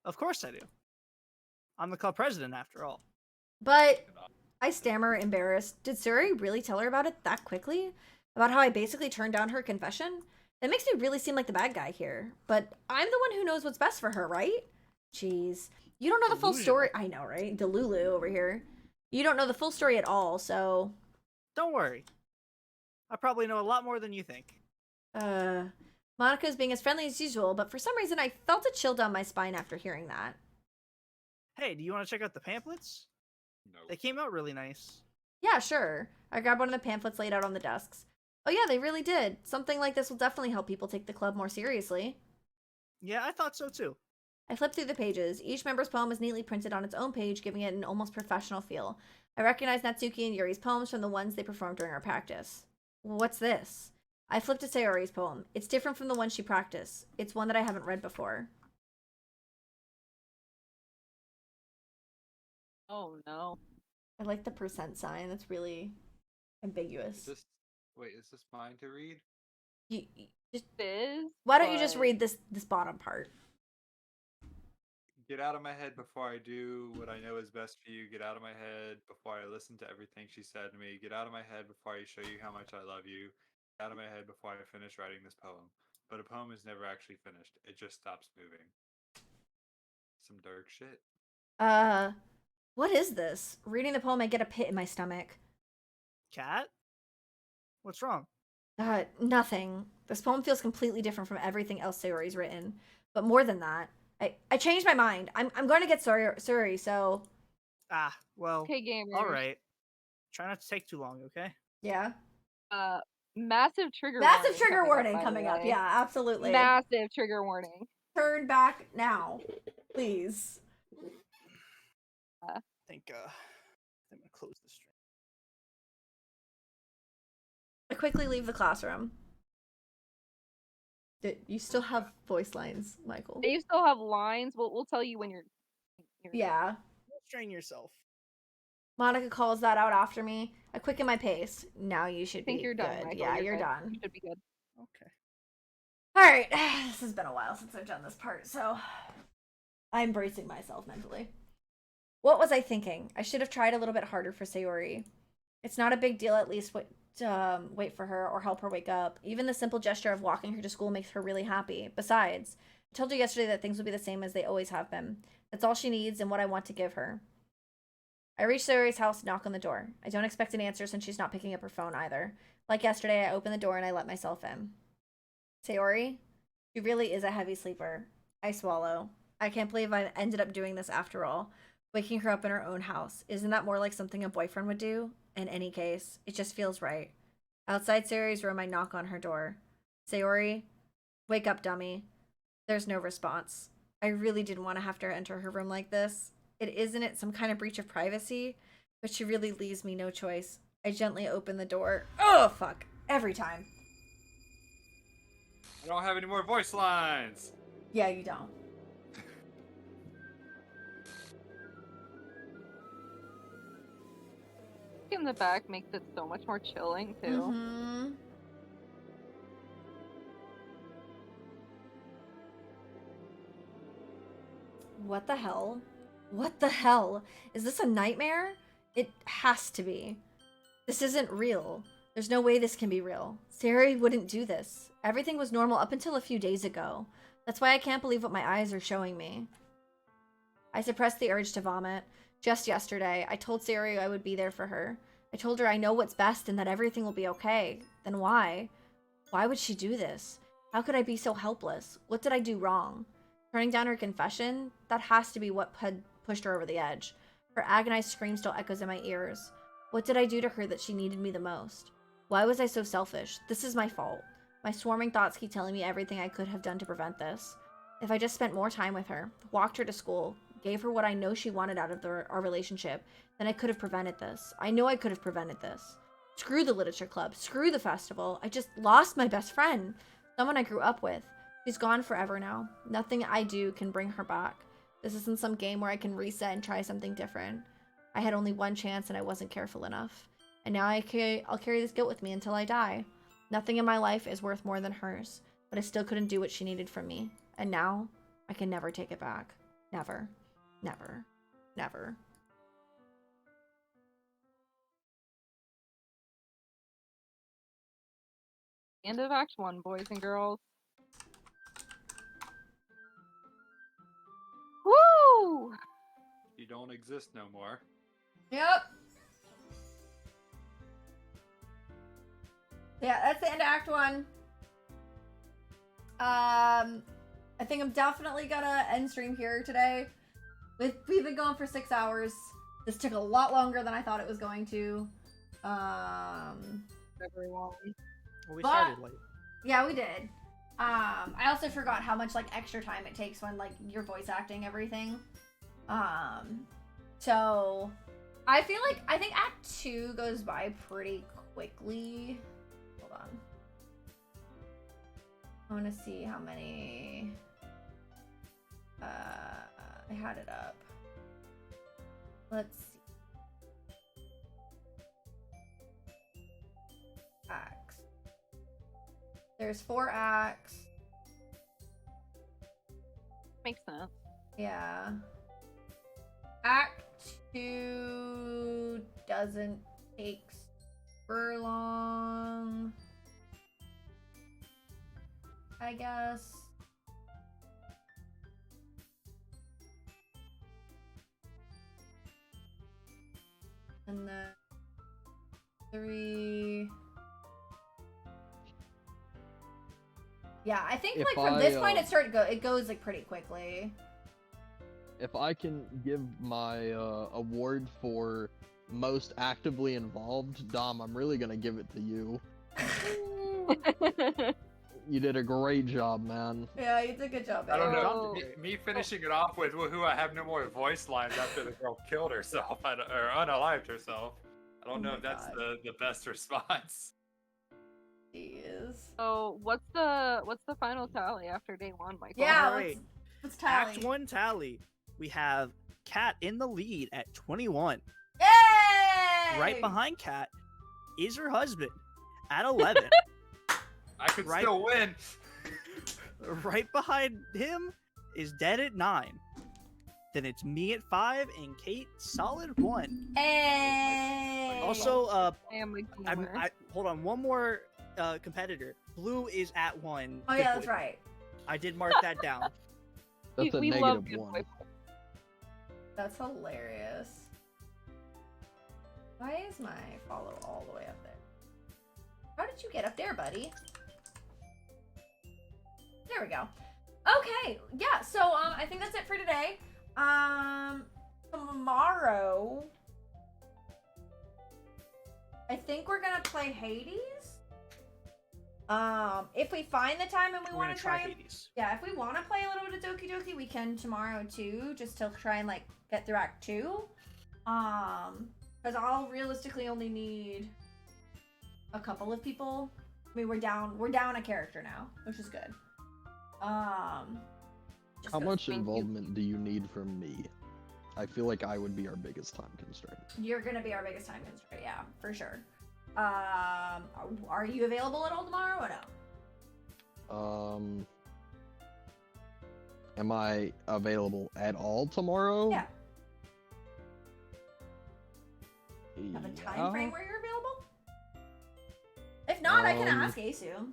Of course I do. I'm the club president, after all. But... I stammer, embarrassed. Did Sayori really tell her about it that quickly? About how I basically turned down her confession? That makes me really seem like the bad guy here. But I'm the one who knows what's best for her, right? Jeez. You don't know the full story. I know, right? Delulu over here. You don't know the full story at all, so... Don't worry. I probably know a lot more than you think. Monica's being as friendly as usual, but for some reason I felt a chill down my spine after hearing that. Hey, do you want to check out the pamphlets? No. They came out really nice. Yeah, sure. I grabbed one of the pamphlets laid out on the desks. Oh yeah, they really did. Something like this will definitely help people take the club more seriously. Yeah, I thought so too. I flipped through the pages. Each member's poem is neatly printed on its own page, giving it an almost professional feel. I recognized Natsuki and Yuri's poems from the ones they performed during our practice. What's this? I flipped to Sayori's poem. It's different from the one she practiced. It's one that I haven't read before. Oh no. I like the percent sign. That's really ambiguous. Is this mine to read? Just, Fizz, why don't you just but- read this bottom part? Get out of my head before I do what I know is best for you. Get out of my head before I listen to everything she said to me. Get out of my head before I show you how much I love you. Get out of my head before I finish writing this poem. But a poem is never actually finished. It just stops moving. Some dark shit. What is this? Reading the poem, I get a pit in my stomach. Cat? What's wrong? Nothing. This poem feels completely different from everything else Sayori's written. But more than that, I changed my mind. I'm going to get Sayori, so... Ah, well, Okay, gamers. alright. Try not to take too long, okay? Yeah. Massive trigger Massive warning trigger coming warning up, by the coming up. way. Yeah, absolutely. Massive trigger warning. Turn back now. Please. I think, I'm gonna close the stream. I quickly leave the classroom. You still have voice lines, Michael. They still have lines. We'll tell you when you're Yeah. Don't strain yourself. Monica calls that out after me. I quicken my pace. Now you should I think be you're done, good. Michael. Yeah, you're good. done. You should be good. Okay. Alright. This has been a while since I've done this part, so I'm bracing myself mentally. What was I thinking? I should have tried a little bit harder for Sayori. It's not a big deal, at least wait for her or help her wake up. Even the simple gesture of walking her to school makes her really happy. Besides, I told her yesterday that things will be the same as they always have been. That's all she needs and what I want to give her. I reach Sayori's house and knock on the door. I don't expect an answer since she's not picking up her phone either. Like yesterday, I open the door and I let myself in. Sayori? She really is a heavy sleeper. I swallow. I can't believe I ended up doing this after all. Waking her up in her own house. Isn't that more like something a boyfriend would do? In any case, it just feels right. Outside Sayori's room, I knock on her door. Sayori? Wake up, dummy. There's no response. I really didn't want to have to enter her room like this. Isn't it some kind of breach of privacy? But she really leaves me no choice. I gently open the door. Oh, fuck. Every time. I don't have any more voice lines. Yeah, you don't. In the back makes it so much more chilling too. Mm-hmm. What the hell? What the hell? Is this a nightmare? It has to be. This isn't real. There's no way this can be real. Sayori wouldn't do this. Everything was normal up until a few days ago. That's why I can't believe what my eyes are showing me. I suppressed the urge to vomit. Just yesterday, I told Sayori I would be there for her. I told her I know what's best and that everything will be okay. Then why? Why would she do this? How could I be so helpless? What did I do wrong? Turning down her confession? That has to be what had pushed her over the edge. Her agonized scream still echoes in my ears. What did I do to her that she needed me the most? Why was I so selfish? This is my fault. My swarming thoughts keep telling me everything I could have done to prevent this. If I just spent more time with her, walked her to school, gave her what I know she wanted out of our relationship, then I could have prevented this. I know I could have prevented this. Screw the literature club. Screw the festival. I just lost my best friend. Someone I grew up with. She's gone forever now. Nothing I do can bring her back. This isn't some game where I can reset and try something different. I had only one chance and I wasn't careful enough. And now I'll carry this guilt with me until I die. Nothing in my life is worth more than hers, but I still couldn't do what she needed from me. And now, I can never take it back. Never. Never. Never. End of Act 1, boys and girls. Woo! You don't exist no more. Yep. Yeah, that's the end of Act 1. I think I'm definitely gonna end stream here today. We've been going for 6 hours. This took a lot longer than I thought it was going to. Everyone. Well, we But- started late. Yeah, we did. I also forgot how much like extra time it takes when like you're voice acting everything. So I feel like I think Act 2 goes by pretty quickly. Hold on. I want to see how many. I had it up. Let's see. Acts. There's 4 acts. Makes sense. Yeah. Act 2 doesn't take super long, I guess. And then 3. Yeah, I think If like from I, this point it goes like pretty quickly. If I can give my award for most actively involved, Dom, I'm really gonna give it to you. You did a great job, man. Yeah, you did a good job. I don't Aaron. know. Me finishing it off with who I have no more voice lines after the girl killed herself or unalived herself. I don't Oh know my if that's God. the best response. Jeez. So what's the final tally after day 1, Michael? Yeah, Alright. let's tally. Act 1 tally. We have Kat in the lead at 21. Yay! Right behind Kat is her husband at 11. I could Right. still win. Right behind him is Dead at 9. Then it's me at 5 and Kate solid 1. Hey. Also, Family hold on, one more competitor. Blue is at 1. Oh Good yeah, that's boy. right. I did mark that down. That's a we love negative good 1. boy. That's hilarious. Why is my follow all the way up there? How did you get up there, buddy? There we go. Okay, yeah, so I think that's it for today. Tomorrow I think we're gonna play Hades. If we find the time and we We're want gonna to try try Hades. yeah, if we want to play a little bit of Doki Doki, we can tomorrow too, just to try and like get through Act 2. Because I'll realistically only need a couple of people. I mean, we're down a character now, which is good. Just How 'cause much thank you. involvement do you need from me? I feel like I would be our biggest time constraint. You're gonna be our biggest time constraint, yeah, for sure. Are you available at all tomorrow or no? Am I available at all tomorrow? Yeah. Have a time frame where you're available? If not, I can ask Asu.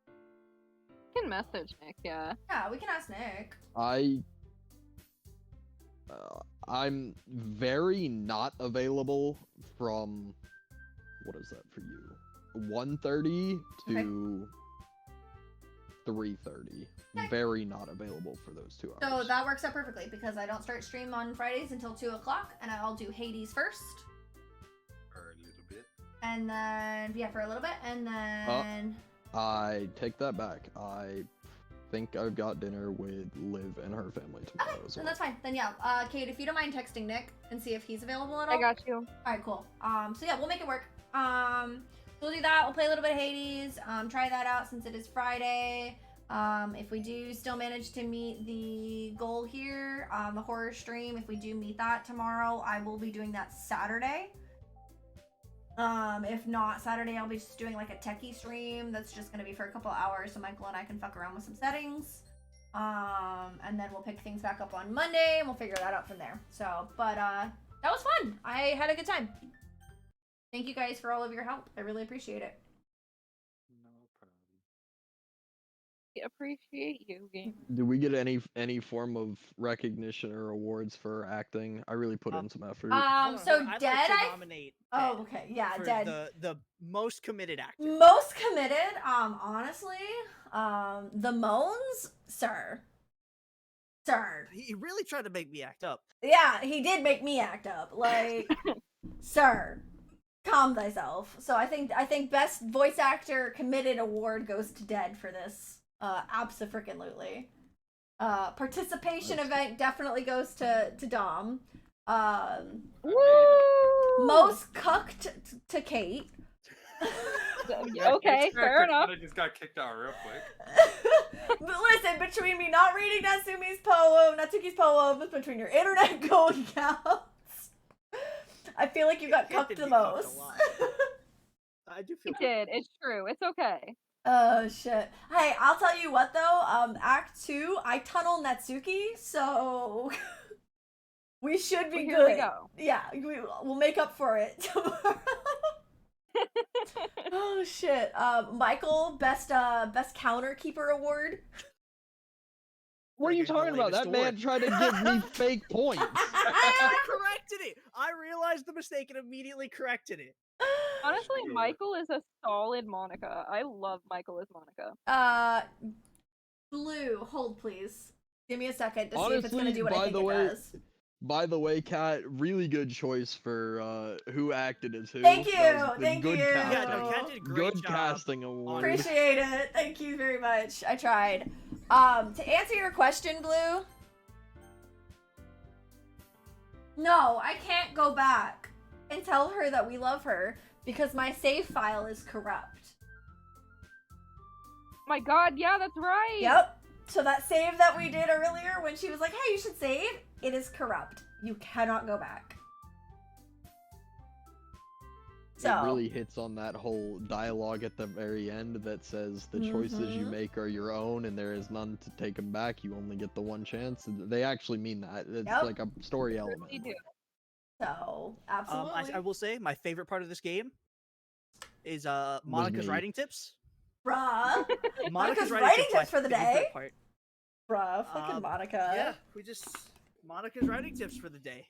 You can message Nick, yeah. Yeah, we can ask Nick. I'm very not available from, what is that for you? 1:30 to 3:30. Okay. Very not available for those 2 hours. So that works out perfectly because I don't start stream on Fridays until 2 o'clock, and I'll do Hades first, For a little bit. and then yeah, for a little bit, and then I take that back. I think I've got dinner with Liv and her family tomorrow okay, as then well. that's fine. Then yeah, Kate, if you don't mind texting Nick and see if he's available at all. I got you. All right, cool. So yeah, we'll make it work. So we'll do that. We'll play a little bit of Hades. Try that out since it is Friday. If we do still manage to meet the goal here, the horror stream, if we do meet that tomorrow, I will be doing that Saturday. If not Saturday, I'll be just doing like a techie stream that's just gonna be for a couple hours so Michael and I can fuck around with some settings. And then we'll pick things back up on Monday and we'll figure that out from there. So, but that was fun. I had a good time. Thank you guys for all of your help. I really appreciate it. No problem. appreciate you, game. Do we get any form of recognition or awards for acting? I really put in some effort. Hold on, So hold on. I'd Dead, like to I. nominate Oh, Dead okay, yeah, for Dead. the most committed actor. Most committed. Honestly, the moans, sir. He really tried to make me act up. Yeah, he did make me act up. Like, sir, calm thyself. So I think best voice actor committed award goes to Dead for this. Abso-freaking-lutely. Participation event definitely goes to Dom. Woo! Most cucked to Kate. Okay, fair enough. I just got kicked out real quick. But listen, between me not reading Natsuki's poems, between your internet going out, I feel like you got Kate cucked did the get cucked a most. lot. I do You feel did. It's true. It's okay. Oh shit. Hey, I'll tell you what though, Act 2, I tunnel Natsuki, so we should be Well, good. here we go. Yeah, we'll make up for it tomorrow. Oh shit. Michael, best counter keeper award. What are you Friggin' talking about? latest That man award. tried to give me fake points. I corrected it. I realized the mistake and immediately corrected it. Honestly, True. Michael is a solid Monica. I love Michael as Monica. Blue, hold please. Give me a second to see if it's Honestly, gonna do what I by think the it way- does. By the way, Kat, really good choice for who acted as who. Thank That you, was thank good you. Casting. Yeah, no, Kat did a great Good job. casting award. Appreciate it. Thank you very much. I tried. To answer your question, Blue. No, I can't go back and tell her that we love her because my save file is corrupt. My God, yeah, that's right. Yep. So that save that we did earlier when she was like, hey, you should save, it is corrupt. You cannot go back. So It really hits on that whole dialogue at the very end that says the choices you make are your own and there is none to take them back. You only get the one chance. They actually mean that. It's Yep. like a story element. You do. So absolutely. I will say my favorite part of this game is Monica's me. writing tips. Bruh. Monica's writing my tips for the favorite day? part. Bruh, fucking Monica. Yeah, Monica's writing tips for the day.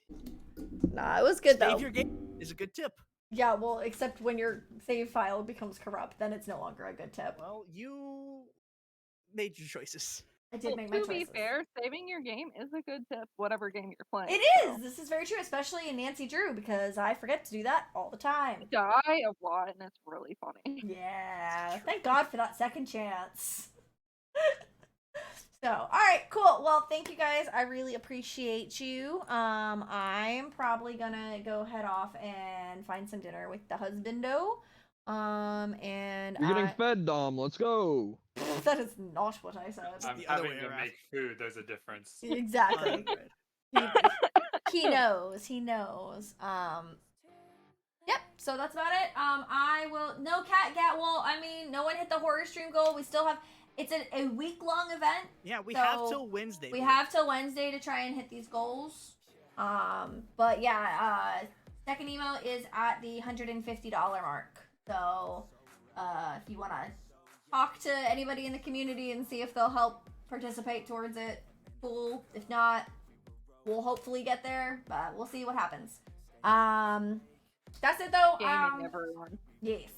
Nah, it was good though. Save your game is a good tip. Yeah, well, except when your save file becomes corrupt, then it's no longer a good tip. Well, you made your choices. I did make my To choices. be fair, saving your game is a good tip, whatever game you're playing. It is! This is very true, especially in Nancy Drew, because I forget to do that all the time. Die a lot, and it's really funny. Yeah, thank God for that second chance. So, alright, cool. Well, thank you guys. I really appreciate you. I'm probably gonna go head off and find some dinner with the husbando. And You're getting fed, Dom. Let's go. that is not what I said. I'm the other having way to around. make food. There's a difference. Exactly. He knows. Yep, so that's about it. I will no cat gat well, I mean, no one hit the horror stream goal. We still have it's a week-long event. Yeah, we So, have till Wednesday. We have till Wednesday to try and hit these goals. But yeah, second emo is at the $150 mark. So, if you want to talk to anybody in the community and see if they'll help participate towards it, cool. If not, we'll hopefully get there, but we'll see what happens. That's it though. Gaming, everyone. Yes.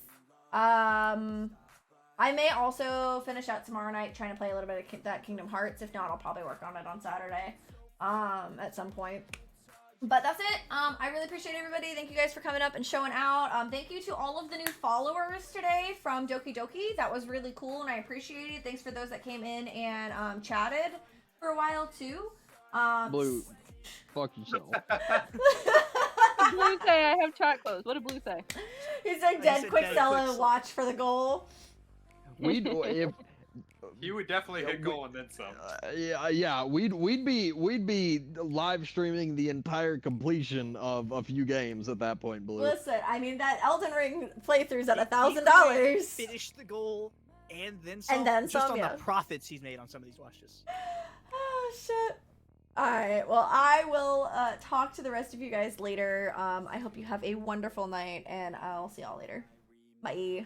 I may also finish out tomorrow night trying to play a little bit of that Kingdom Hearts. If not, I'll probably work on it on Saturday, at some point. But that's it. I really appreciate everybody. Thank you guys for coming up and showing out. Thank you to all of the new followers today from Doki Doki. That was really cool and I appreciate it. Thanks for those that came in and chatted for a while too. Blue, fuck yourself. Blue say I have chat closed. What did Blue say? He said dead Quicksilver watch for the goal. If You would definitely hit goal and then some. yeah, we'd be live streaming the entire completion of a few games at that point, Blue. Listen, I mean that Elden Ring playthrough's at $1,000. Finish the goal and then some. And then just some, on yeah. the profits he's made on some of these watches. Oh shit. Alright, well I will talk to the rest of you guys later. I hope you have a wonderful night and I'll see y'all later. Bye.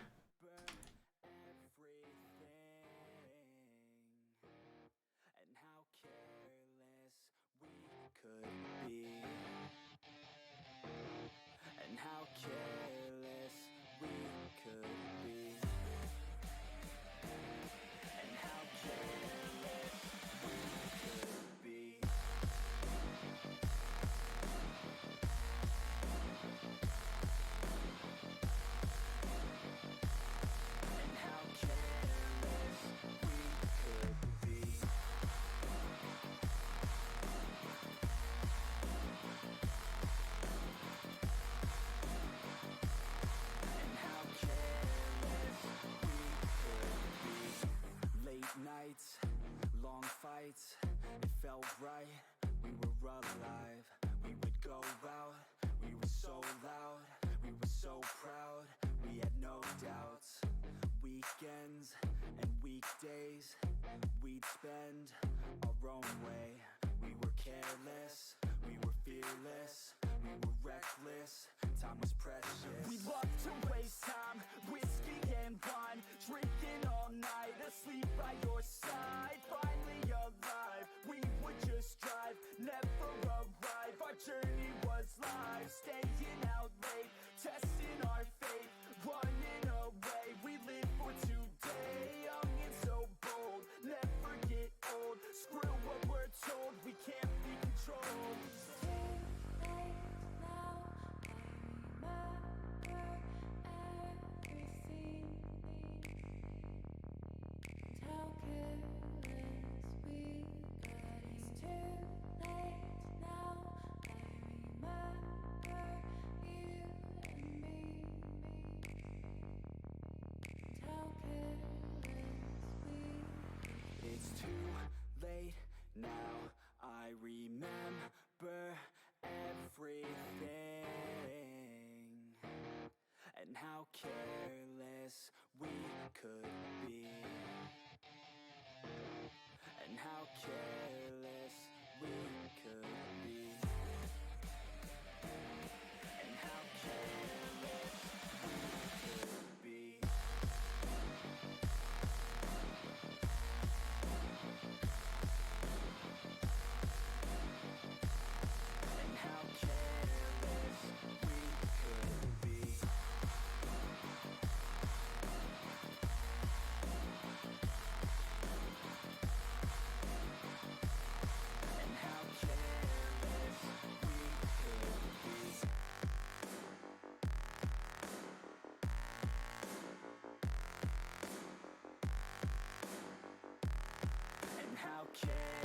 nights, long fights, it felt right, we were alive. We would go out, we were so loud, we were so proud, we had no doubts. Weekends and weekdays, we'd spend our own way. We were careless, we were fearless, we were reckless, time was precious. We loved to waste time, whiskey and wine, drinking all night, asleep by your side. Finally alive, we would just drive, never arrive. Our journey was live, staying out late, testing our fate, running away. We live for today, young and so bold, never get old. Screw what we're told, we can't be controlled. It's too late now, I remember everything, and how careless we could be, and how careless we could be, and how careless we could be. And how careless we could be. And how careless we could be. And how careless